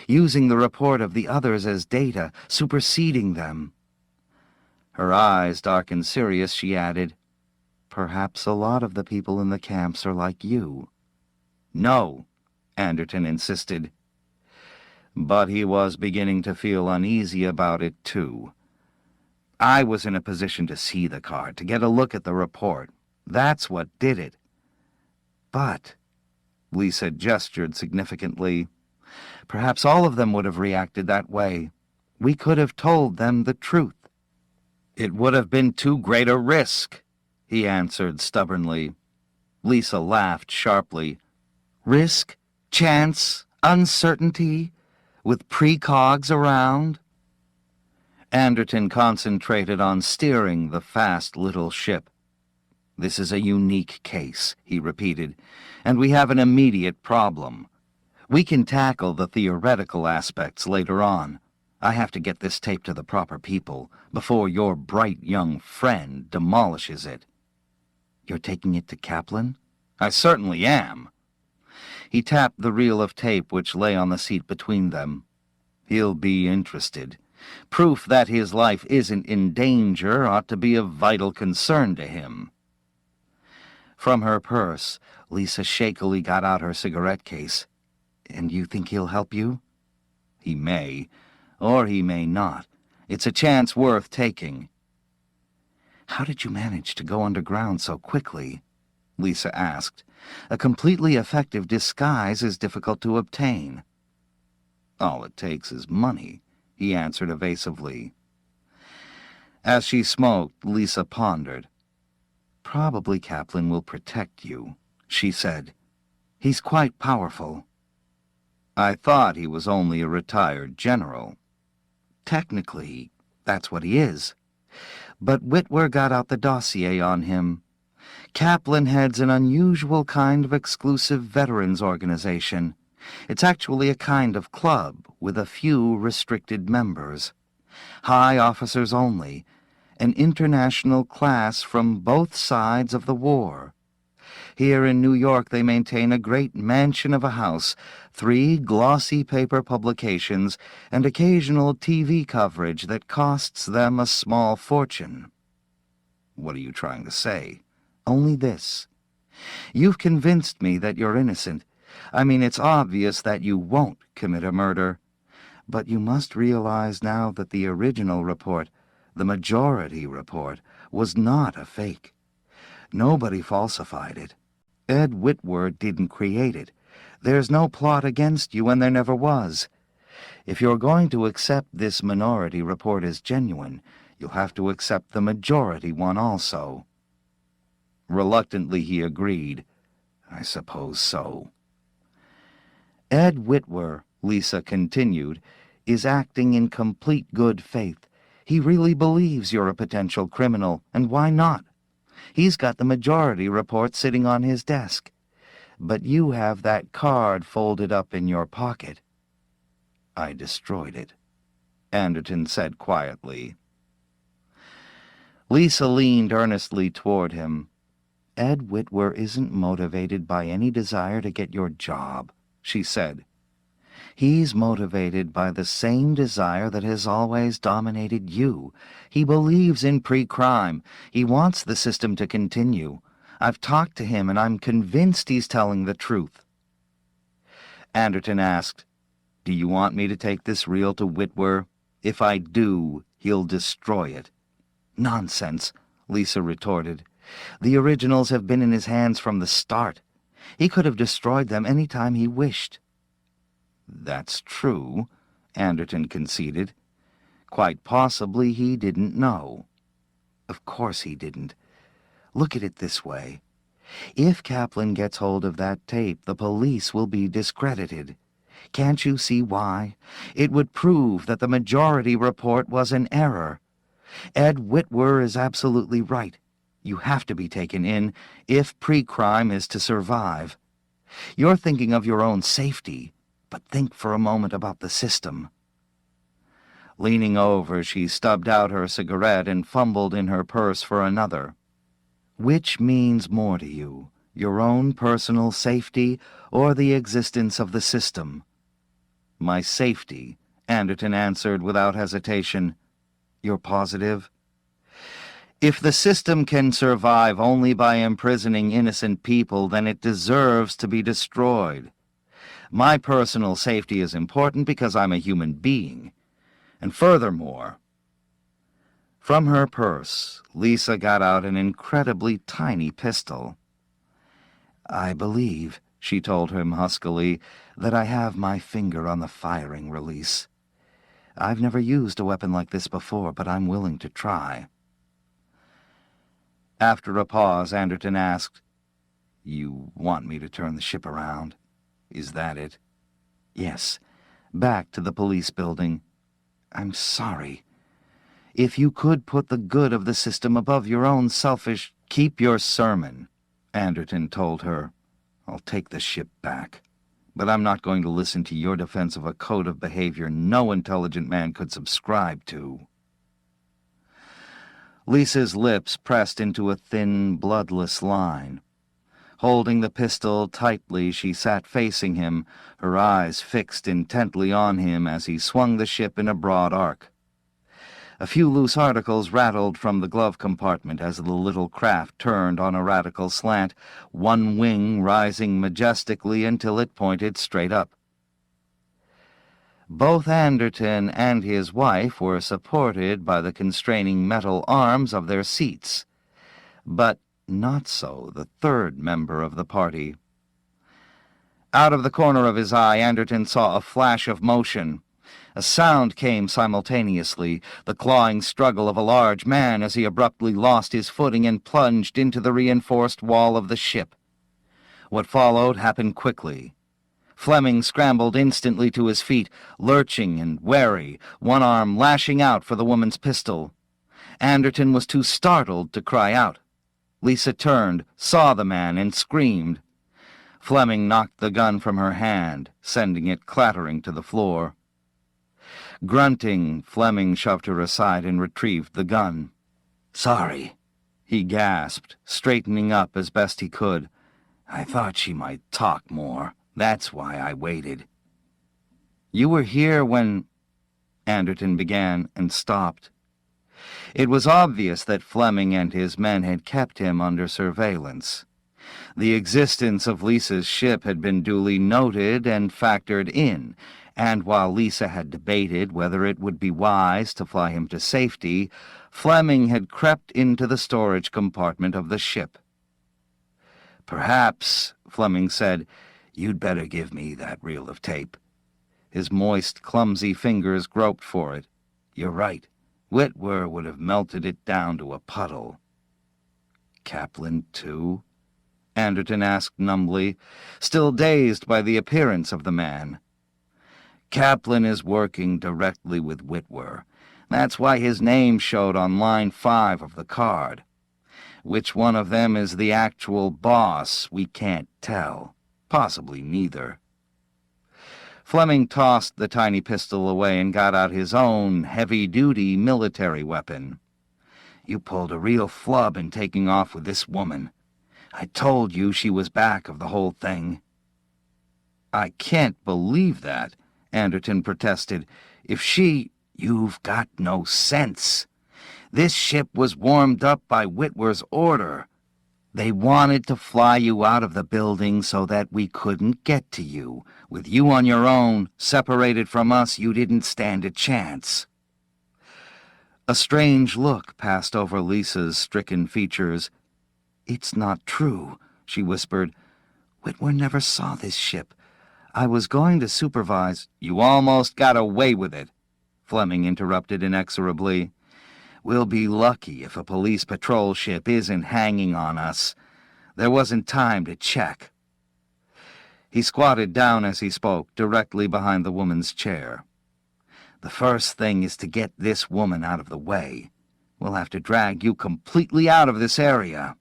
using the report of the others as data, superseding them." Her eyes darkened serious, she added, perhaps a lot of the people in the camps are like you. No, Anderton insisted. But he was beginning to feel uneasy about it, too. I was in a position to see the card, to get a look at the report. That's what did it. But, Lisa gestured significantly, perhaps all of them would have reacted that way. We could have told them the truth. It would have been too great a risk, he answered stubbornly. Lisa laughed sharply. Risk, chance, uncertainty, with precogs around? Anderton concentrated on steering the fast little ship. This is a unique case, he repeated, and we have an immediate problem. We can tackle the theoretical aspects later on. I have to get this tape to the proper people before your bright young friend demolishes it. You're taking it to Kaplan? I certainly am. He tapped the reel of tape which lay on the seat between them. He'll be interested. Proof that his life isn't in danger ought to be of vital concern to him. From her purse, Lisa shakily got out her cigarette case. And you think he'll help you? He may, or he may not. It's a chance worth taking. How did you manage to go underground so quickly? Lisa asked. A completely effective disguise is difficult to obtain. All it takes is money, he answered evasively. As she smoked, Lisa pondered. Probably Kaplan will protect you, she said. He's quite powerful. I thought he was only a retired general. Technically, that's what he is. But Whitwer got out the dossier on him. Kaplan heads an unusual kind of exclusive veterans organization. It's actually a kind of club with a few restricted members. High officers only, an international class from both sides of the war. Here in New York they maintain a great mansion of a house, 3 glossy paper publications, and occasional TV coverage that costs them a small fortune. What are you trying to say? Only this. You've convinced me that you're innocent. I mean, it's obvious that you won't commit a murder. But you must realize now that the original report, the majority report, was not a fake. Nobody falsified it. Ed Whitwer didn't create it. There's no plot against you, and there never was. If you're going to accept this minority report as genuine, you'll have to accept the majority one also. Reluctantly he agreed. I suppose so. Ed Whitwer, Lisa continued, is acting in complete good faith. He really believes you're a potential criminal, and why not? He's got the majority report sitting on his desk. But you have that card folded up in your pocket. I destroyed it, Anderton said quietly. Lisa leaned earnestly toward him. Ed Whitwer isn't motivated by any desire to get your job, she said. He's motivated by the same desire that has always dominated you. He believes in pre-crime. He wants the system to continue. I've talked to him, and I'm convinced he's telling the truth. Anderton asked, Do you want me to take this reel to Whitwer? If I do, he'll destroy it. Nonsense, Lisa retorted. The originals have been in his hands from the start. He could have destroyed them any time he wished. That's true, Anderton conceded. Quite possibly he didn't know. Of course he didn't. Look at it this way. If Kaplan gets hold of that tape, the police will be discredited. Can't you see why? It would prove that the majority report was an error. Ed Whitwer is absolutely right. You have to be taken in if pre-crime is to survive. You're thinking of your own safety, but think for a moment about the system. Leaning over, she stubbed out her cigarette and fumbled in her purse for another. Which means more to you, your own personal safety or the existence of the system? My safety, Anderton answered without hesitation. You're positive? If the system can survive only by imprisoning innocent people, then it deserves to be destroyed. My personal safety is important because I'm a human being. And furthermore, from her purse, Lisa got out an incredibly tiny pistol. "I believe," she told him huskily, "that I have my finger on the firing release. I've never used a weapon like this before, but I'm willing to try." After a pause, Anderton asked, "You want me to turn the ship around? Is that it?" "Yes, back to the police building. I'm sorry. If you could put the good of the system above your own selfish—" "Keep your sermon," Anderton told her. "I'll take the ship back. But I'm not going to listen to your defense of a code of behavior no intelligent man could subscribe to." Lisa's lips pressed into a thin, bloodless line. Holding the pistol tightly, she sat facing him, her eyes fixed intently on him as he swung the ship in a broad arc. A few loose articles rattled from the glove compartment as the little craft turned on a radical slant, one wing rising majestically until it pointed straight up. Both Anderton and his wife were supported by the constraining metal arms of their seats, but not so the third member of the party. Out of the corner of his eye, Anderton saw a flash of motion. A sound came simultaneously, the clawing struggle of a large man as he abruptly lost his footing and plunged into the reinforced wall of the ship. What followed happened quickly. Fleming scrambled instantly to his feet, lurching and wary, one arm lashing out for the woman's pistol. Anderton was too startled to cry out. Lisa turned, saw the man, and screamed. Fleming knocked the gun from her hand, sending it clattering to the floor. Grunting, Fleming shoved her aside and retrieved the gun. "Sorry," he gasped, straightening up as best he could. "I thought she might talk more. That's why I waited." "You were here when—" Anderton began and stopped. It was obvious that Fleming and his men had kept him under surveillance. The existence of Lisa's ship had been duly noted and factored in, and while Lisa had debated whether it would be wise to fly him to safety, Fleming had crept into the storage compartment of the ship. "Perhaps," Fleming said, "you'd better give me that reel of tape." His moist, clumsy fingers groped for it. "You're right. Whitwer would have melted it down to a puddle." "Kaplan, too?" Anderton asked numbly, still dazed by the appearance of the man. "Kaplan is working directly with Whitwer. That's why his name showed on line 5 of the card. Which one of them is the actual boss, we can't tell. Possibly neither." Fleming tossed the tiny pistol away and got out his own heavy-duty military weapon. "You pulled a real flub in taking off with this woman. I told you she was back of the whole thing." "I can't believe that," Anderton protested. "If she—" "You've got no sense. This ship was warmed up by Whitwer's order. They wanted to fly you out of the building so that we couldn't get to you. With you on your own, separated from us, you didn't stand a chance." A strange look passed over Lisa's stricken features. "It's not true," she whispered. "Whitwer never saw this ship. I was going to supervise—" "You almost got away with it," Fleming interrupted inexorably. "We'll be lucky if a police patrol ship isn't hanging on us. There wasn't time to check." He squatted down as he spoke, directly behind the woman's chair. "The first thing is to get this woman out of the way. We'll have to drag you completely out of this area.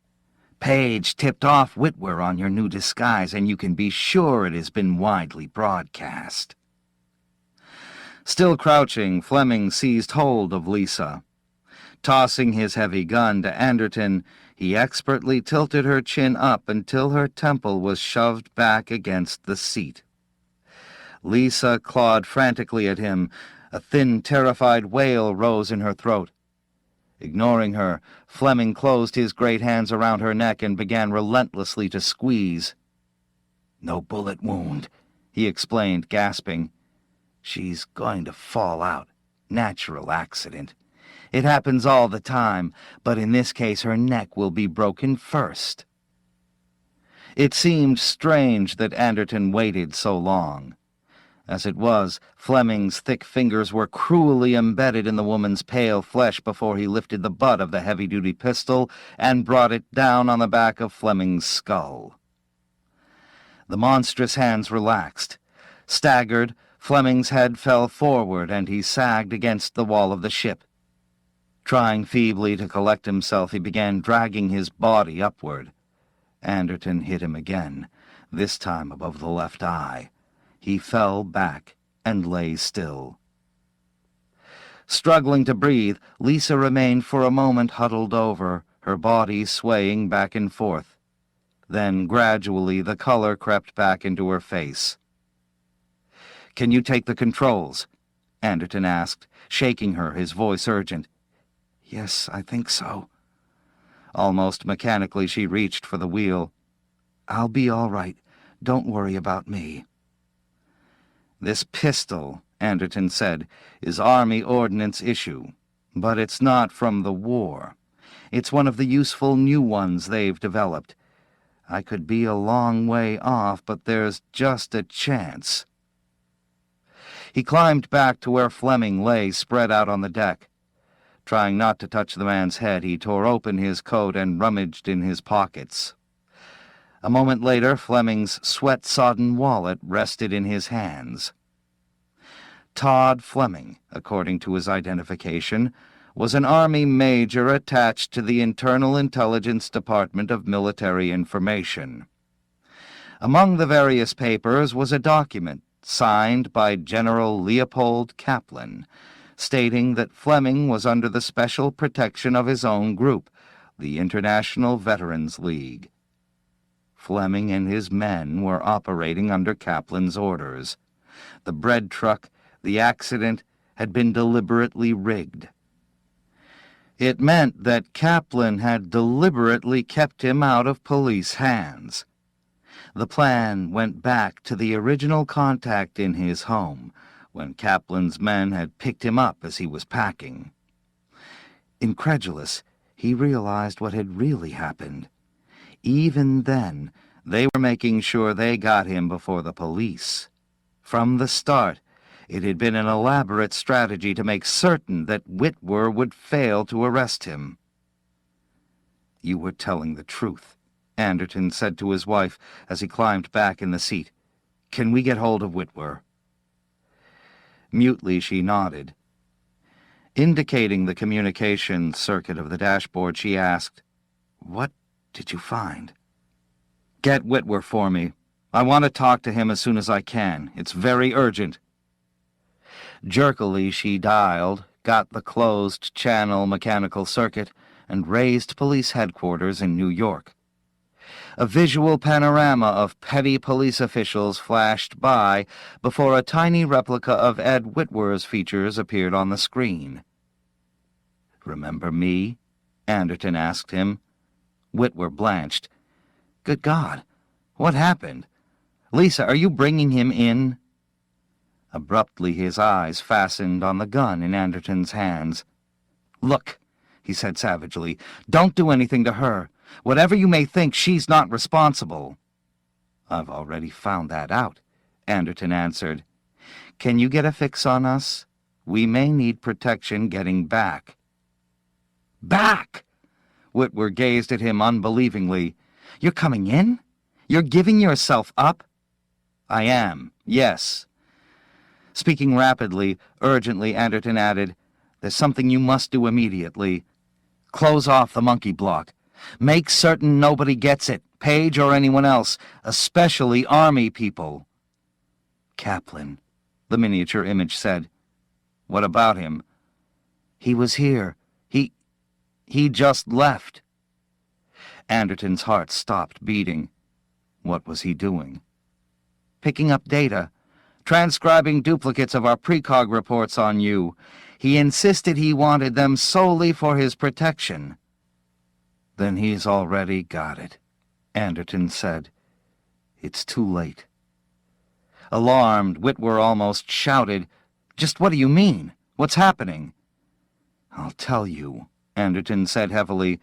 Page tipped off Whitwer on your new disguise, and you can be sure it has been widely broadcast." Still crouching, Fleming seized hold of Lisa. Tossing his heavy gun to Anderton, he expertly tilted her chin up until her temple was shoved back against the seat. Lisa clawed frantically at him. A thin, terrified wail rose in her throat. Ignoring her, Fleming closed his great hands around her neck and began relentlessly to squeeze. "No bullet wound," he explained, gasping. "She's going to fall out. Natural accident. It happens all the time, but in this case her neck will be broken first." It seemed strange that Anderton waited so long. As it was, Fleming's thick fingers were cruelly embedded in the woman's pale flesh before he lifted the butt of the heavy-duty pistol and brought it down on the back of Fleming's skull. The monstrous hands relaxed. Staggered, Fleming's head fell forward and he sagged against the wall of the ship. Trying feebly to collect himself, he began dragging his body upward. Anderton hit him again, this time above the left eye. He fell back and lay still. Struggling to breathe, Lisa remained for a moment huddled over, her body swaying back and forth. Then, gradually, the color crept back into her face. "Can you take the controls?" Anderton asked, shaking her, his voice urgent. "Yes, I think so." Almost mechanically she reached for the wheel. "I'll be all right. Don't worry about me." "This pistol," Anderton said, "is Army Ordnance issue. But it's not from the war. It's one of the useful new ones they've developed. I could be a long way off, but there's just a chance." He climbed back to where Fleming lay spread out on the deck. Trying not to touch the man's head, he tore open his coat and rummaged in his pockets. A moment later, Fleming's sweat-sodden wallet rested in his hands. Todd Fleming, according to his identification, was an Army major attached to the Internal Intelligence Department of Military Information. Among the various papers was a document signed by General Leopold Kaplan, stating that Fleming was under the special protection of his own group, the International Veterans League. Fleming and his men were operating under Kaplan's orders. The bread truck, the accident, had been deliberately rigged. It meant that Kaplan had deliberately kept him out of police hands. The plan went back to the original contact in his home, when Kaplan's men had picked him up as he was packing. Incredulous, he realized what had really happened. Even then, they were making sure they got him before the police. From the start, it had been an elaborate strategy to make certain that Whitwer would fail to arrest him. "You were telling the truth," Anderton said to his wife as he climbed back in the seat. "Can we get hold of Whitwer?" Mutely she nodded. Indicating the communication circuit of the dashboard, she asked, "What did you find?" "Get Whitwer for me. I want to talk to him as soon as I can. It's very urgent." Jerkily she dialed, got the closed-channel mechanical circuit, and raised police headquarters in New York. A visual panorama of petty police officials flashed by before a tiny replica of Ed Whitwer's features appeared on the screen. "Remember me?" Anderton asked him. Whitwer blanched. "Good God! What happened? Lisa, are you bringing him in?" Abruptly his eyes fastened on the gun in Anderton's hands. "Look," he said savagely, "don't do anything to her. Whatever you may think, she's not responsible." "I've already found that out," Anderton answered. "Can you get a fix on us? We may need protection getting back." "Back?" Whitwer gazed at him unbelievingly. "You're coming in? You're giving yourself up?" "I am, yes." Speaking rapidly, urgently, Anderton added, "There's something you must do immediately. Close off the monkey block. Make certain nobody gets it, Page or anyone else, especially Army people." "Kaplan," the miniature image said. "What about him?" "He was here. He just left." Anderton's heart stopped beating. What was he doing? "Picking up data. Transcribing duplicates of our precog reports on you. He insisted he wanted them solely for his protection. Then he's already got it, Anderton said. It's too late. Alarmed, Whitwer almost shouted, "Just what do you mean? What's happening?" "I'll tell you," Anderton said heavily,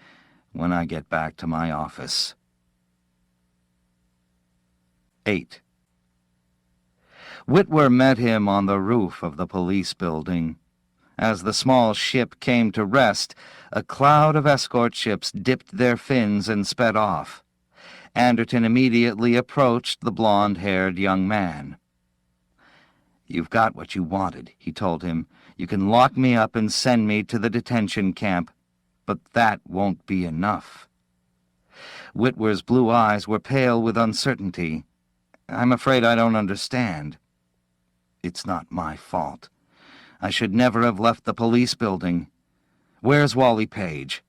"when I get back to my office." 8. Whitwer met him on the roof of the police building. As the small ship came to rest, a cloud of escort ships dipped their fins and sped off. Anderton immediately approached the blond-haired young man. "You've got what you wanted," he told him. "You can lock me up and send me to the detention camp, but that won't be enough." Whitwer's blue eyes were pale with uncertainty. "I'm afraid I don't understand." "It's not my fault. I should never have left the police building. Where's Wally Page?"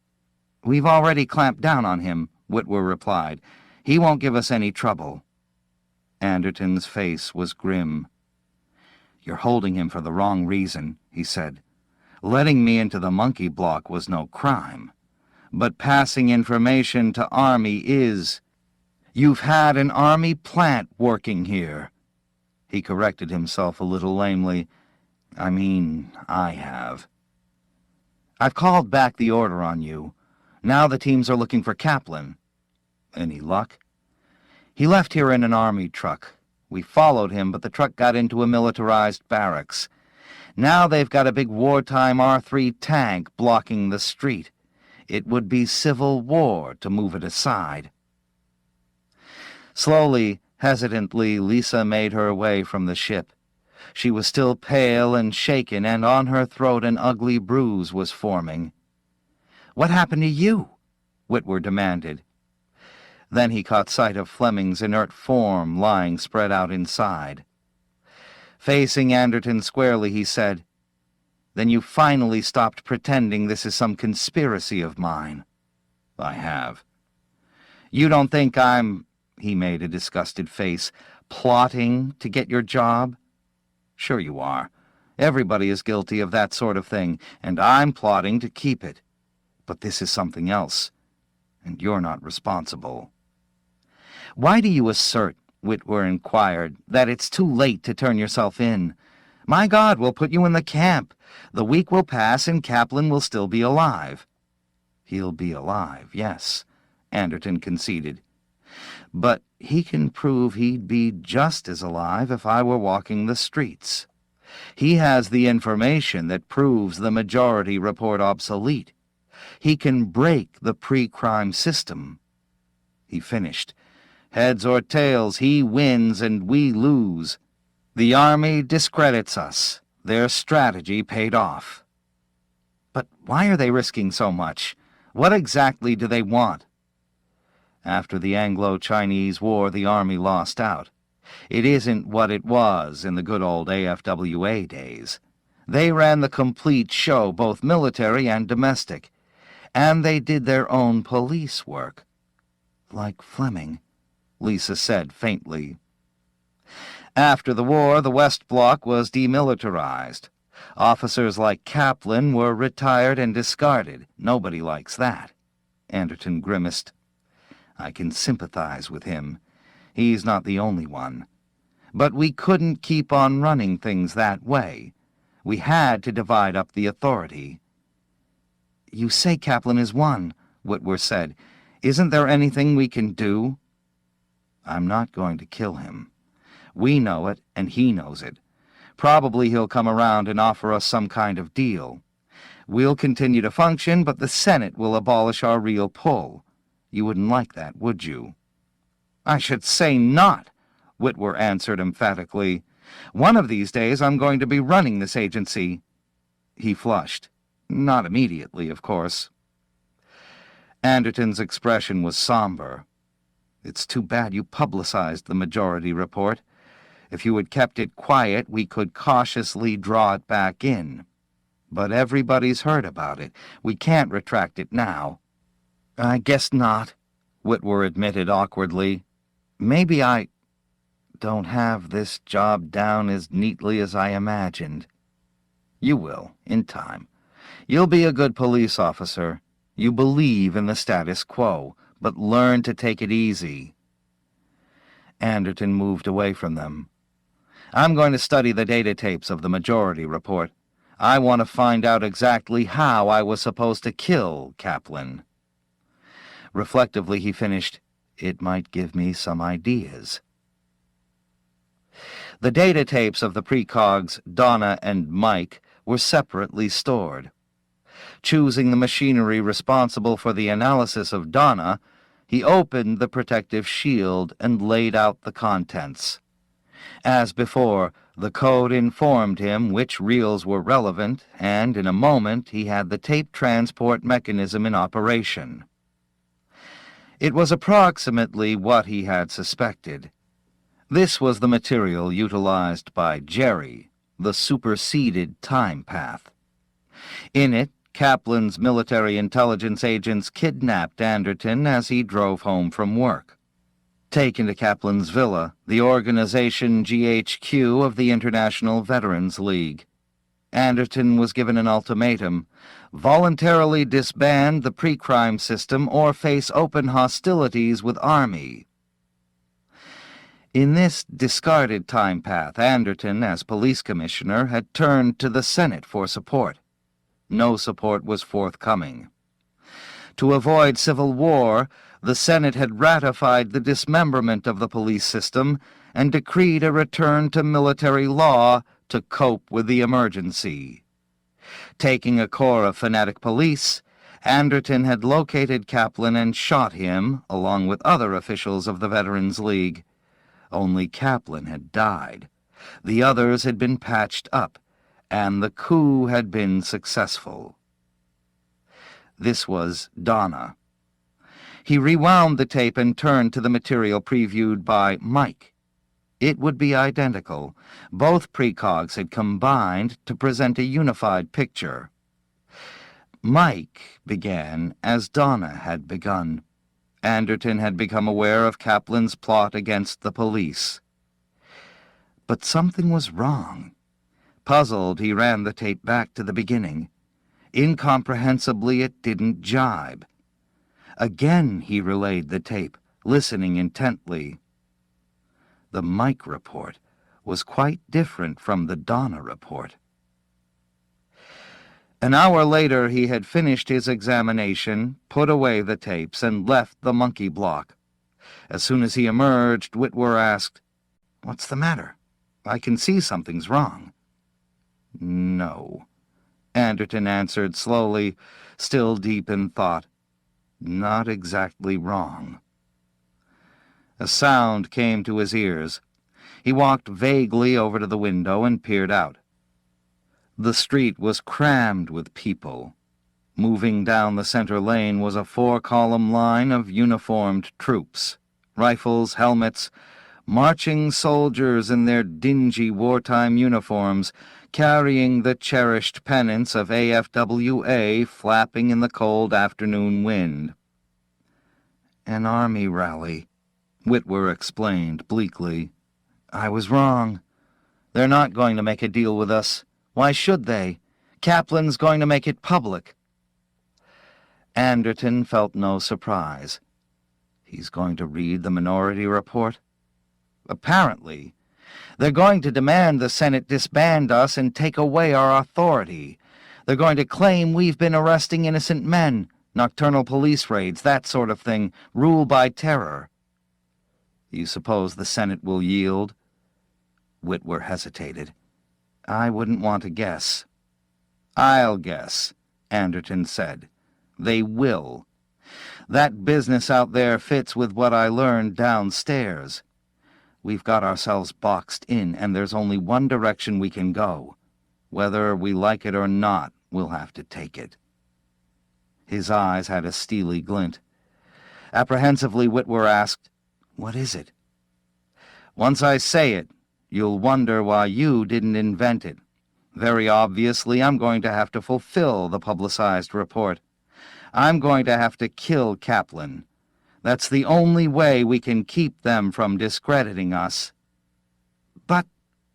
"We've already clamped down on him," Whitwer replied. "He won't give us any trouble." Anderton's face was grim. "You're holding him for the wrong reason," he said. "Letting me into the monkey block was no crime. But passing information to Army is. You've had an Army plant working here." He corrected himself a little lamely. I have. "I've called back the order on you. Now the teams are looking for Kaplan." "Any luck?" "He left here in an Army truck. We followed him, but the truck got into a militarized barracks. Now they've got a big wartime R3 tank blocking the street. It would be civil war to move it aside." Slowly, hesitantly, Lisa made her way from the ship. She was still pale and shaken, and on her throat an ugly bruise was forming. "What happened to you?" Whitwer demanded. Then he caught sight of Fleming's inert form lying spread out inside. Facing Anderton squarely, he said, "Then you finally stopped pretending this is some conspiracy of mine." "I have." "You don't think I'm—" he made a disgusted face, "plotting to get your job?" "Sure you are. Everybody is guilty of that sort of thing, and I'm plotting to keep it. But this is something else, and you're not responsible." "Why do you assert," Whitwer inquired, "that it's too late to turn yourself in? My God, we'll put you in the camp. The week will pass and Kaplan will still be alive." "He'll be alive, yes," Anderton conceded. "But he can prove he'd be just as alive if I were walking the streets. He has the information that proves the majority report obsolete. He can break the pre-crime system." He finished. "Heads or tails, he wins and we lose. The Army discredits us. Their strategy paid off." "But why are they risking so much? What exactly do they want?" "After the Anglo-Chinese War, the Army lost out. It isn't what it was in the good old AFWA days. They ran the complete show, both military and domestic. And they did their own police work." "Like Fleming," Lisa said faintly. "After the war, the West Bloc was demilitarized. Officers like Kaplan were retired and discarded. Nobody likes that." Anderton grimaced. "I can sympathize with him. He's not the only one. But we couldn't keep on running things that way. We had to divide up the authority." "You say Kaplan is one," Whitwer said. "Isn't there anything we can do?" "I'm not going to kill him. We know it, and he knows it. Probably he'll come around and offer us some kind of deal. We'll continue to function, but the Senate will abolish our real pull. You wouldn't like that, would you?" "I should say not," Whitwer answered emphatically. "One of these days I'm going to be running this agency." He flushed. Not immediately, of course. Anderton's expression was somber. "It's too bad you publicized the majority report. If you had kept it quiet, we could cautiously draw it back in. But everybody's heard about it. We can't retract it now." "I guess not," Whitwer admitted awkwardly. "Maybe I don't have this job down as neatly as I imagined." You will, in time. You'll be a good police officer. You believe in the status quo, but learn to take it easy. Anderton moved away from them. I'm going to study the data tapes of the majority report. I want to find out exactly how I was supposed to kill Kaplan. Reflectively, he finished, It might give me some ideas. The data tapes of the precogs, Donna and Mike, were separately stored. Choosing the machinery responsible for the analysis of Donna, he opened the protective shield and laid out the contents. As before, the code informed him which reels were relevant, and in a moment he had the tape transport mechanism in operation. It was approximately what he had suspected. This was the material utilized by Jerry, the superseded time path. In it, Kaplan's military intelligence agents kidnapped Anderton as he drove home from work. Taken to Kaplan's villa, the organization GHQ of the International Veterans League. Anderton was given an ultimatum: voluntarily disband the pre-crime system or face open hostilities with Army. In this discarded time path, Anderton, as police commissioner, had turned to the Senate for support. No support was forthcoming. To avoid civil war, the Senate had ratified the dismemberment of the police system and decreed a return to military law to cope with the emergency. Taking a corps of fanatic police, Anderton had located Kaplan and shot him, along with other officials of the Veterans League. Only Kaplan had died. The others had been patched up, and the coup had been successful. This was Donna. He rewound the tape and turned to the material previewed by Mike. It would be identical. Both precogs had combined to present a unified picture. Mike began as Donna had begun. Anderton had become aware of Kaplan's plot against the police. But something was wrong. Puzzled, he ran the tape back to the beginning. Incomprehensibly, it didn't jibe. Again he relayed the tape, listening intently. The Mike report was quite different from the Donna report. An hour later he had finished his examination, put away the tapes, and left the monkey block. As soon as he emerged, Whitwer asked, "What's the matter? I can see something's wrong." "No," Anderton answered slowly, still deep in thought. "Not exactly wrong." A sound came to his ears. He walked vaguely over to the window and peered out. The street was crammed with people. Moving down the center lane was a 4-column line of uniformed troops, rifles, helmets, marching soldiers in their dingy wartime uniforms, carrying the cherished pennants of AFWA flapping in the cold afternoon wind. "An army rally," Whitwer explained bleakly. "I was wrong. They're not going to make a deal with us. Why should they? Kaplan's going to make it public." Anderton felt no surprise. He's going to read the minority report? Apparently. They're going to demand the Senate disband us and take away our authority. They're going to claim we've been arresting innocent men, nocturnal police raids, that sort of thing, rule by terror. You suppose the Senate will yield? Whitwer hesitated. "I wouldn't want to guess." "I'll guess," Anderton said. "They will. That business out there fits with what I learned downstairs. We've got ourselves boxed in, and there's only one direction we can go. Whether we like it or not, we'll have to take it." His eyes had a steely glint. Apprehensively, Whitwer asked, "What is it?" "Once I say it, you'll wonder why you didn't invent it. Very obviously, I'm going to have to fulfill the publicized report. I'm going to have to kill Kaplan. That's the only way we can keep them from discrediting us." "But,"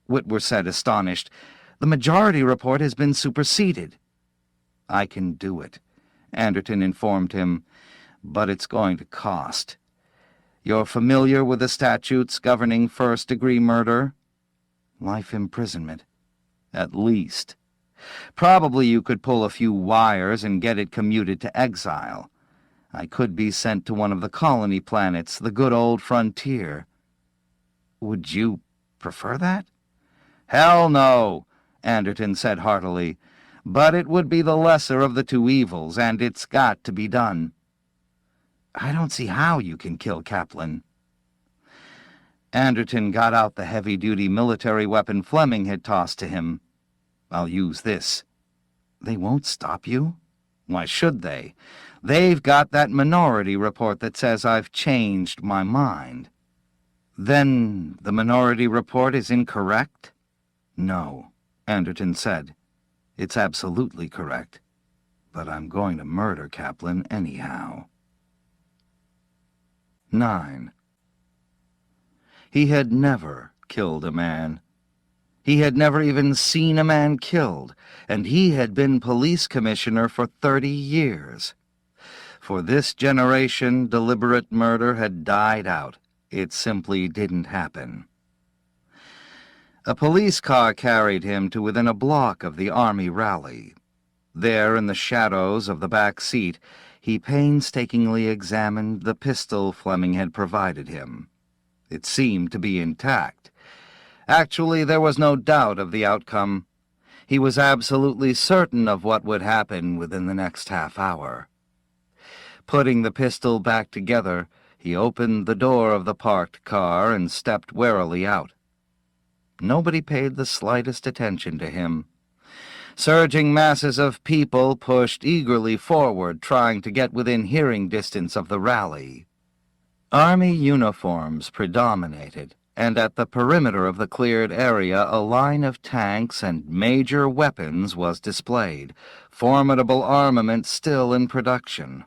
Whitwer said, astonished, The majority report has been superseded. I can do it, Anderton informed him, but it's going to cost. You're familiar with the statutes governing first-degree murder? Life imprisonment. At least. Probably you could pull a few wires and get it commuted to exile. I could be sent to one of the colony planets, the good old frontier. Would you prefer that? Hell no, Anderton said heartily. But it would be the lesser of the two evils, and it's got to be done. I don't see how you can kill Kaplan. Anderton got out the heavy-duty military weapon Fleming had tossed to him. I'll use this. They won't stop you? Why should they? They've got that minority report that says I've changed my mind. Then the minority report is incorrect? No, Anderton said. It's absolutely correct. But I'm going to murder Kaplan anyhow. 9. He had never killed a man. He had never even seen a man killed, and he had been police commissioner for 30 years. For this generation, deliberate murder had died out. It simply didn't happen. A police car carried him to within a block of the Army rally. There, in the shadows of the back seat, he painstakingly examined the pistol Fleming had provided him. It seemed to be intact. Actually, there was no doubt of the outcome. He was absolutely certain of what would happen within the next half hour. Putting the pistol back together, he opened the door of the parked car and stepped warily out. Nobody paid the slightest attention to him. Surging masses of people pushed eagerly forward, trying to get within hearing distance of the rally. Army uniforms predominated, and at the perimeter of the cleared area a line of tanks and major weapons was displayed, formidable armament still in production.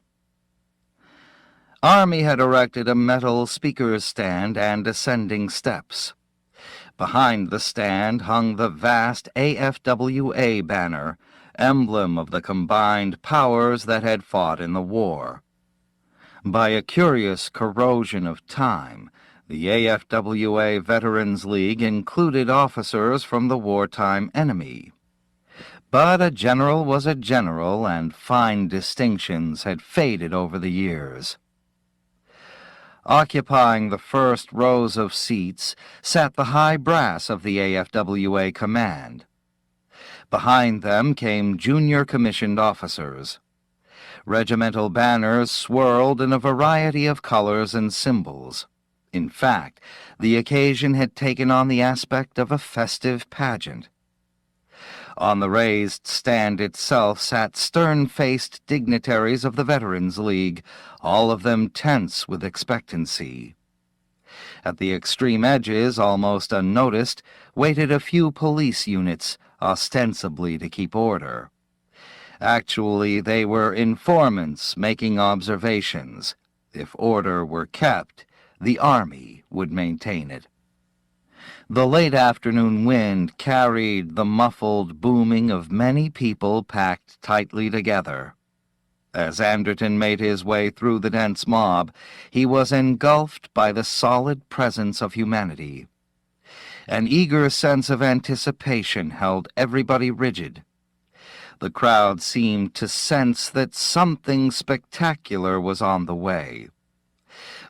Army had erected a metal speaker's stand and ascending steps. Behind the stand hung the vast AFWA banner, emblem of the combined powers that had fought in the war. By a curious corrosion of time, the AFWA Veterans League included officers from the wartime enemy. But a general was a general, and fine distinctions had faded over the years. Occupying the first rows of seats sat the high brass of the AFWA command. Behind them came junior commissioned officers. Regimental banners swirled in a variety of colors and symbols. In fact, the occasion had taken on the aspect of a festive pageant. On the raised stand itself sat stern-faced dignitaries of the Veterans League, all of them tense with expectancy. At the extreme edges, almost unnoticed, waited a few police units, ostensibly to keep order. Actually, they were informants making observations. If order were kept, the Army would maintain it. The late afternoon wind carried the muffled booming of many people packed tightly together. As Anderton made his way through the dense mob, he was engulfed by the solid presence of humanity. An eager sense of anticipation held everybody rigid. The crowd seemed to sense that something spectacular was on the way.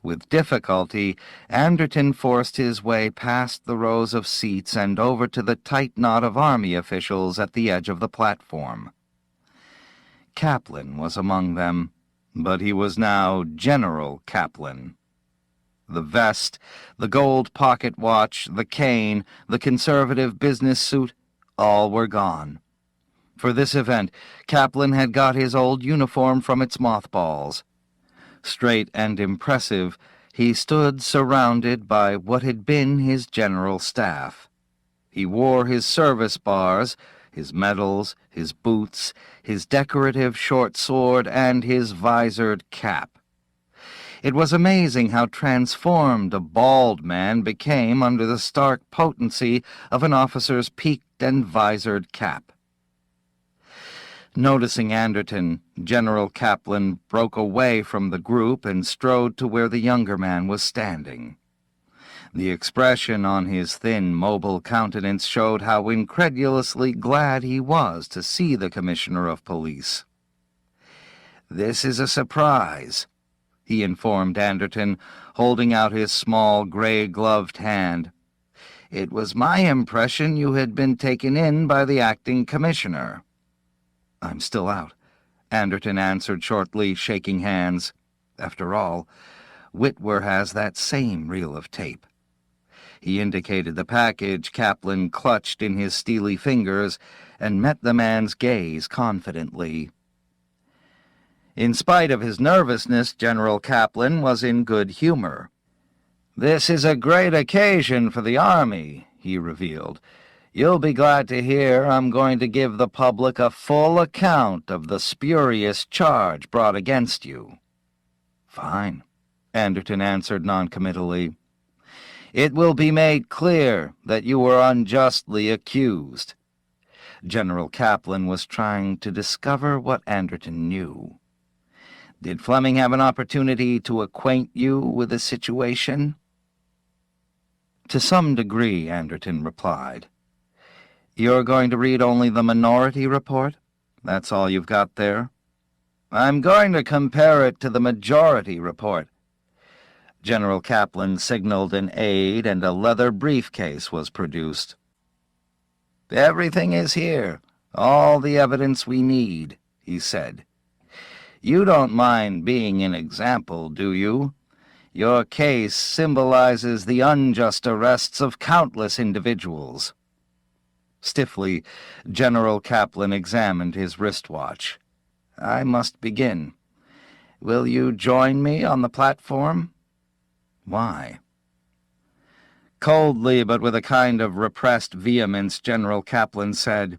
With difficulty, Anderton forced his way past the rows of seats and over to the tight knot of Army officials at the edge of the platform. Kaplan was among them, but he was now General Kaplan. The vest, the gold pocket watch, the cane, the conservative business suit, all were gone. For this event, Kaplan had got his old uniform from its mothballs. Straight and impressive, he stood surrounded by what had been his general staff. He wore his service bars, his medals, his boots, his decorative short sword, and his visored cap. It was amazing how transformed a bald man became under the stark potency of an officer's peaked and visored cap. Noticing Anderton, General Kaplan broke away from the group and strode to where the younger man was standing. The expression on his thin, mobile countenance showed how incredulously glad he was to see the Commissioner of Police. "This is a surprise," he informed Anderton, holding out his small, gray-gloved hand. "It was my impression you had been taken in by the acting commissioner." "I'm still out," Anderton answered shortly, shaking hands. After all, Whitwer has that same reel of tape. He indicated the package Kaplan clutched in his steely fingers and met the man's gaze confidently. In spite of his nervousness, General Kaplan was in good humor. "This is a great occasion for the Army," he revealed. "You'll be glad to hear I'm going to give the public a full account of the spurious charge brought against you." "Fine," Anderton answered noncommittally. "It will be made clear that you were unjustly accused." General Kaplan was trying to discover what Anderton knew. "Did Fleming have an opportunity to acquaint you with the situation?" "To some degree," Anderton replied. "You're going to read only the minority report? That's all you've got there?" "I'm going to compare it to the majority report." General Kaplan signaled an aide, and a leather briefcase was produced. "Everything is here, all the evidence we need," he said. "You don't mind being an example, do you? Your case symbolizes the unjust arrests of countless individuals." Stiffly, General Kaplan examined his wristwatch. "I must begin. Will you join me on the platform?" "Why?" Coldly, but with a kind of repressed vehemence, General Kaplan said,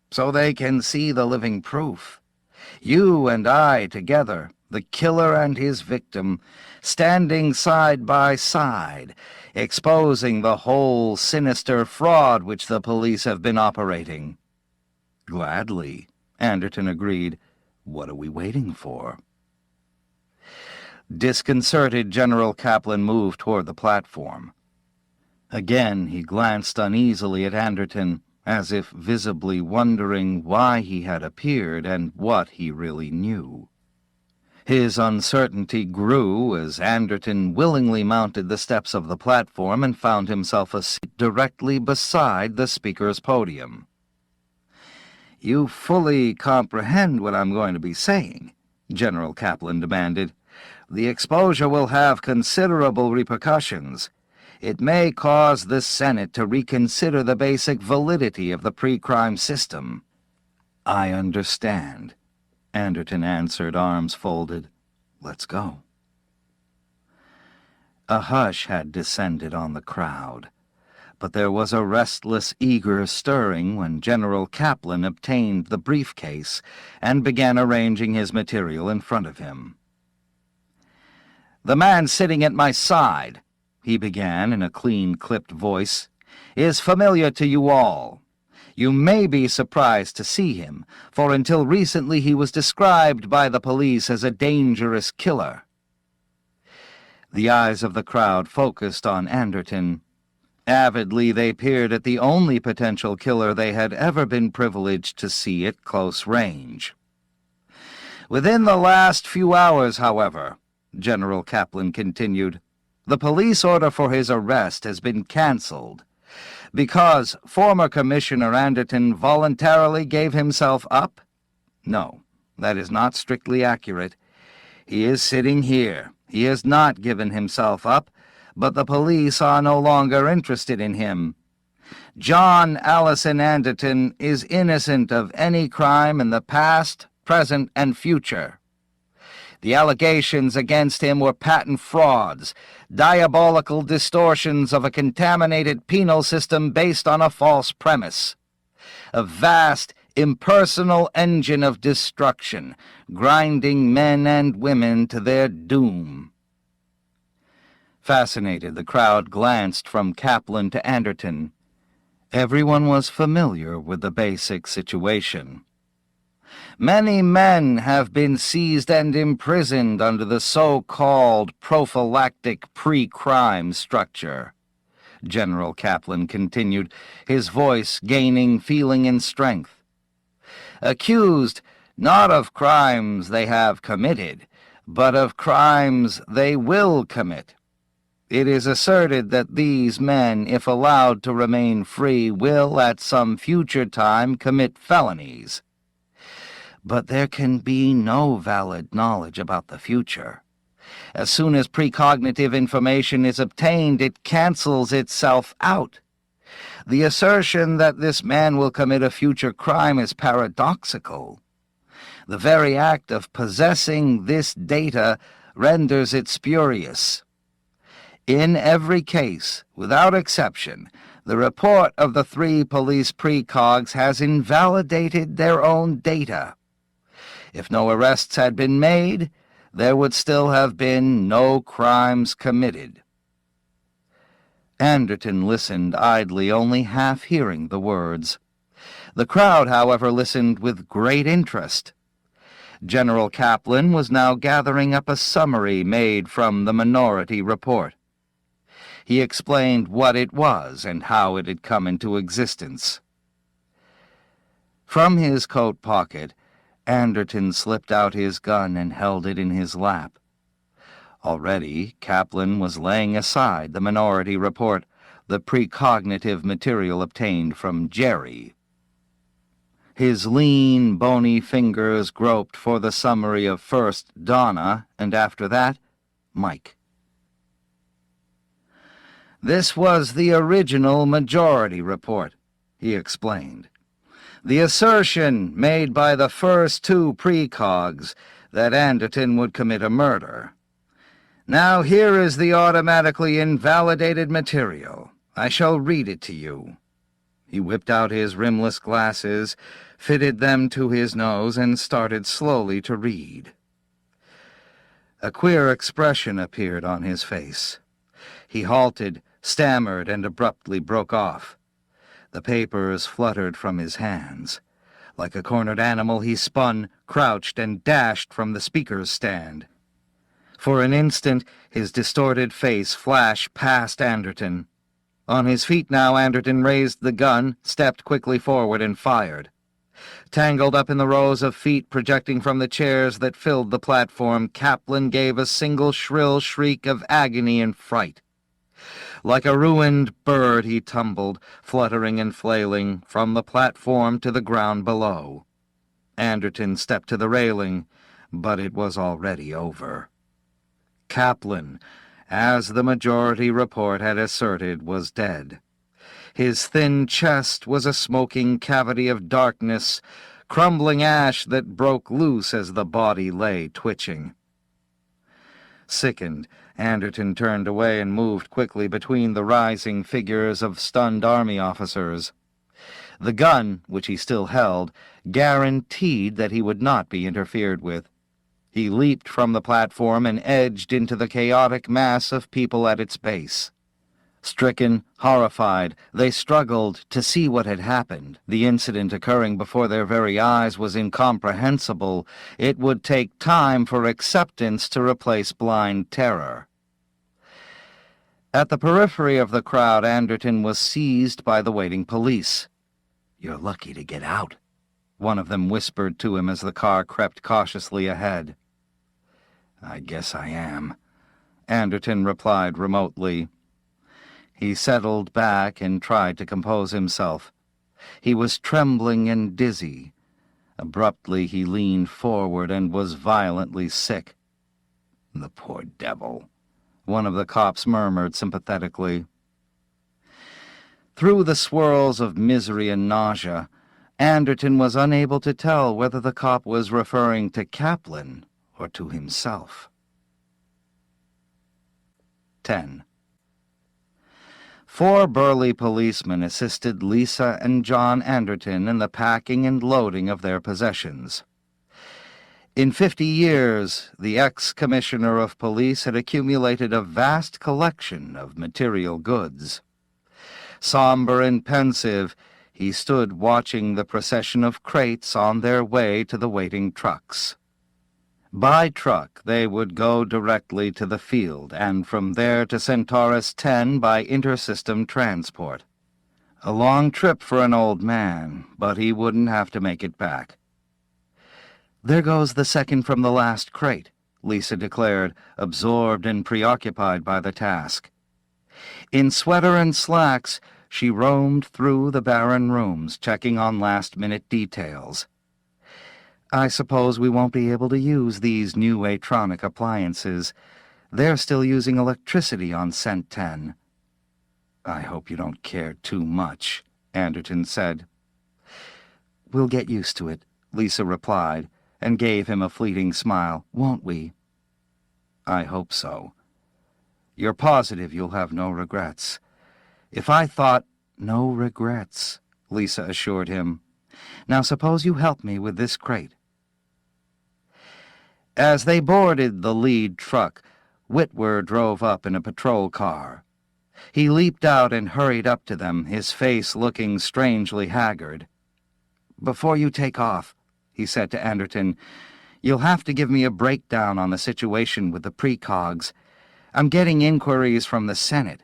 "So they can see the living proof. You and I together, the killer and his victim, standing side by side, exposing the whole sinister fraud which the police have been operating." "Gladly," Anderton agreed. "What are we waiting for?" Disconcerted, General Kaplan moved toward the platform. Again he glanced uneasily at Anderton, as if visibly wondering why he had appeared and what he really knew. His uncertainty grew as Anderton willingly mounted the steps of the platform and found himself a seat directly beside the speaker's podium. "You fully comprehend what I'm going to be saying?" General Kaplan demanded. "The exposure will have considerable repercussions. It may cause the Senate to reconsider the basic validity of the pre-crime system." "I understand," Anderton answered, arms folded. "Let's go." A hush had descended on the crowd, but there was a restless, eager stirring when General Kaplan obtained the briefcase and began arranging his material in front of him. "The man sitting at my side," he began in a clean-clipped voice, "is familiar to you all. You may be surprised to see him, for until recently he was described by the police as a dangerous killer." The eyes of the crowd focused on Anderton. Avidly they peered at the only potential killer they had ever been privileged to see at close range. "Within the last few hours, however," General Kaplan continued, "the police order for his arrest has been cancelled because former Commissioner Anderton voluntarily gave himself up? No, that is not strictly accurate. He is sitting here. He has not given himself up, but the police are no longer interested in him. John Allison Anderton is innocent of any crime in the past, present, and future. The allegations against him were patent frauds, diabolical distortions of a contaminated penal system based on a false premise. A vast, impersonal engine of destruction, grinding men and women to their doom. Fascinated, the crowd glanced from Kaplan to Anderton. Everyone was familiar with the basic situation. Many men have been seized and imprisoned under the so-called prophylactic pre-crime structure, General Kaplan continued, his voice gaining feeling and strength. Accused not of crimes they have committed, but of crimes they will commit. It is asserted that these men, if allowed to remain free, will at some future time commit felonies. But there can be no valid knowledge about the future. As soon as precognitive information is obtained, it cancels itself out. The assertion that this man will commit a future crime is paradoxical. The very act of possessing this data renders it spurious. In every case, without exception, the report of the 3 police precogs has invalidated their own data. If no arrests had been made, there would still have been no crimes committed. Anderton listened idly, only half hearing the words. The crowd, however, listened with great interest. General Kaplan was now gathering up a summary made from the Minority Report. He explained what it was and how it had come into existence. From his coat pocket, Anderton slipped out his gun and held it in his lap. Already, Kaplan was laying aside the Minority Report, the precognitive material obtained from Jerry. His lean, bony fingers groped for the summary of first Donna, and after that, Mike. This was the original Majority Report, he explained. The assertion made by the first 2 precogs that Anderton would commit a murder. Now here is the automatically invalidated material. I shall read it to you. He whipped out his rimless glasses, fitted them to his nose, and started slowly to read. A queer expression appeared on his face. He halted, stammered, and abruptly broke off. The papers fluttered from his hands. Like a cornered animal, he spun, crouched, and dashed from the speaker's stand. For an instant, his distorted face flashed past Anderton. On his feet now, Anderton raised the gun, stepped quickly forward, and fired. Tangled up in the rows of feet projecting from the chairs that filled the platform, Kaplan gave a single shrill shriek of agony and fright. Like a ruined bird he tumbled, fluttering and flailing, from the platform to the ground below. Anderton stepped to the railing, but it was already over. Kaplan, as the Majority Report had asserted, was dead. His thin chest was a smoking cavity of darkness, crumbling ash that broke loose as the body lay twitching. Sickened, Anderton turned away and moved quickly between the rising figures of stunned army officers. The gun, which he still held, guaranteed that he would not be interfered with. He leaped from the platform and edged into the chaotic mass of people at its base. Stricken, horrified, they struggled to see what had happened. The incident occurring before their very eyes was incomprehensible. It would take time for acceptance to replace blind terror. At the periphery of the crowd, Anderton was seized by the waiting police. "You're lucky to get out," one of them whispered to him as the car crept cautiously ahead. "I guess I am," Anderton replied remotely. He settled back and tried to compose himself. He was trembling and dizzy. Abruptly he leaned forward and was violently sick. "The poor devil," one of the cops murmured sympathetically. Through the swirls of misery and nausea, Anderton was unable to tell whether the cop was referring to Kaplan or to himself. 10. 4 burly policemen assisted Lisa and John Anderton in the packing and loading of their possessions. In 50 years, the ex-commissioner of police had accumulated a vast collection of material goods. Somber and pensive, he stood watching the procession of crates on their way to the waiting trucks. By truck, they would go directly to the field, and from there to Centaurus 10 by intersystem transport. A long trip for an old man, but he wouldn't have to make it back. "There goes the second from the last crate," Lisa declared, absorbed and preoccupied by the task. In sweater and slacks, she roamed through the barren rooms, checking on last-minute details. "I suppose we won't be able to use these new atronic appliances. They're still using electricity on Cent 10. "I hope you don't care too much," Anderton said. "We'll get used to it," Lisa replied, and gave him a fleeting smile. "Won't we?" "I hope so. You're positive you'll have no regrets?" "If I thought—" "No regrets," Lisa assured him. "Now suppose you help me with this crate." As they boarded the lead truck, Whitwer drove up in a patrol car. He leaped out and hurried up to them, his face looking strangely haggard. "Before you take off," he said to Anderton, "you'll have to give me a breakdown on the situation with the precogs. I'm getting inquiries from the Senate.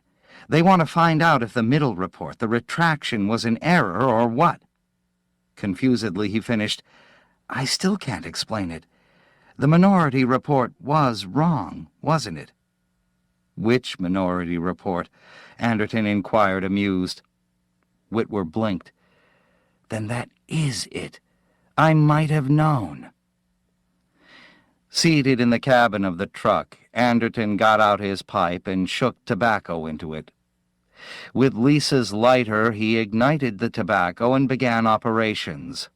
They want to find out if the middle report, the retraction, was an error or what." Confusedly he finished, "I still can't explain it. The minority report was wrong, wasn't it?" "Which minority report?" Anderton inquired, amused. Whitwer blinked. "Then that is it. I might have known." Seated in the cabin of the truck, Anderton got out his pipe and shook tobacco into it. With Lisa's lighter, he ignited the tobacco and began operations.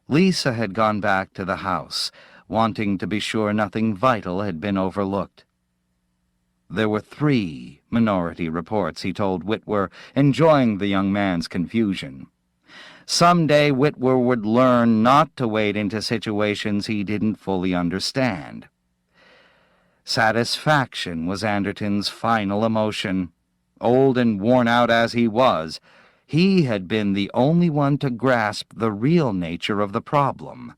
Lisa had gone back to the house, wanting to be sure nothing vital had been overlooked. There were 3 minority reports, he told Whitwer, enjoying the young man's confusion. Someday Whitwer would learn not to wade into situations he didn't fully understand. Satisfaction was Anderton's final emotion. Old and worn out as he was, he had been the only one to grasp the real nature of the problem.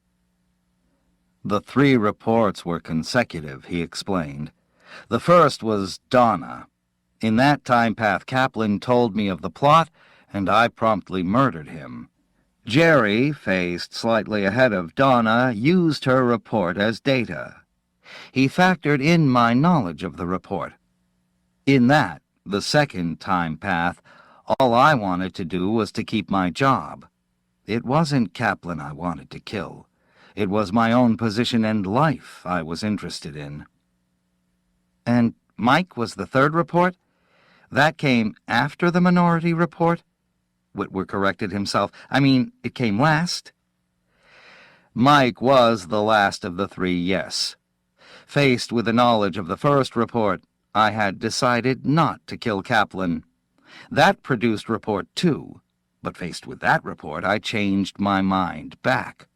The 3 reports were consecutive, he explained. The first was Donna. In that time path, Kaplan told me of the plot, and I promptly murdered him. Jerry, faced slightly ahead of Donna, used her report as data. He factored in my knowledge of the report. In that, the second time path, all I wanted to do was to keep my job. It wasn't Kaplan I wanted to kill. It was my own position and life I was interested in. And Mike was the third report? That came after the minority report? Whitwer corrected himself. I mean, it came last. Mike was the last of the 3, yes. Faced with the knowledge of the first report, I had decided not to kill Kaplan. That produced report 2, but faced with that report, I changed my mind back.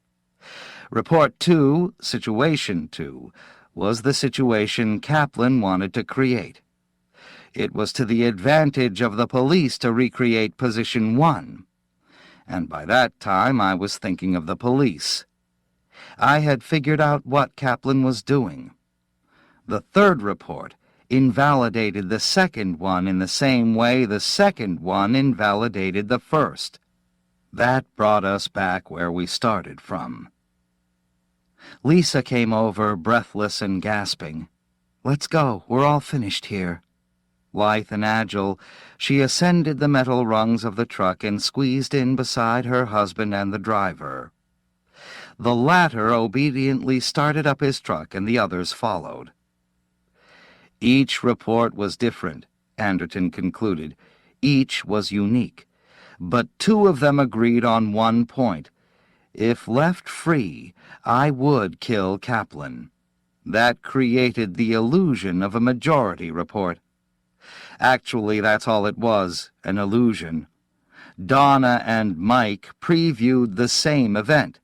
Report 2, Situation 2, was the situation Kaplan wanted to create. It was to the advantage of the police to recreate Position 1. And by that time I was thinking of the police. I had figured out what Kaplan was doing. The third report invalidated the second one in the same way the second one invalidated the first. That brought us back where we started from. Lisa came over, breathless and gasping. "Let's go. We're all finished here." Lithe and agile, she ascended the metal rungs of the truck and squeezed in beside her husband and the driver. The latter obediently started up his truck, and the others followed. Each report was different, Anderton concluded. Each was unique. But 2 of them agreed on one point. If left free, I would kill Kaplan. That created the illusion of a majority report. Actually, that's all it was, an illusion. Donna and Mike previewed the same event,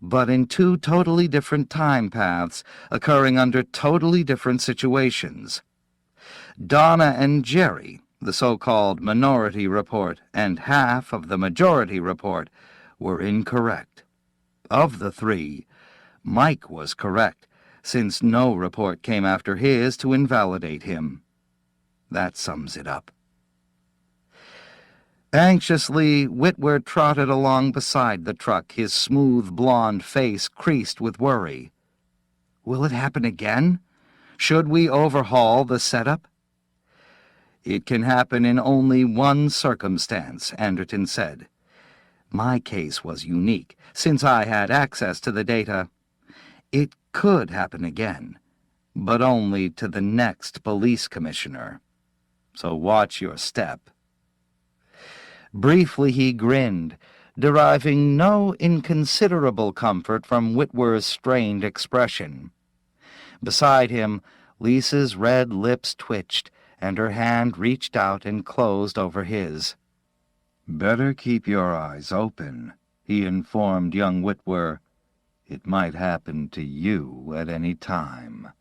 but in two totally different time paths, occurring under totally different situations. Donna and Jerry, the so-called minority report, and half of the majority report, were incorrect. Of the three, Mike was correct, since no report came after his to invalidate him. That sums it up. Anxiously, Whitwer trotted along beside the truck, his smooth blonde face creased with worry. Will it happen again? Should we overhaul the setup? It can happen in only one circumstance, Anderton said. My case was unique, since I had access to the data. It could happen again, but only to the next police commissioner. So watch your step. Briefly he grinned, deriving no inconsiderable comfort from Whitwer's strained expression. Beside him, Lisa's red lips twitched, and her hand reached out and closed over his. "Better keep your eyes open," he informed young Whitwer. "It might happen to you at any time."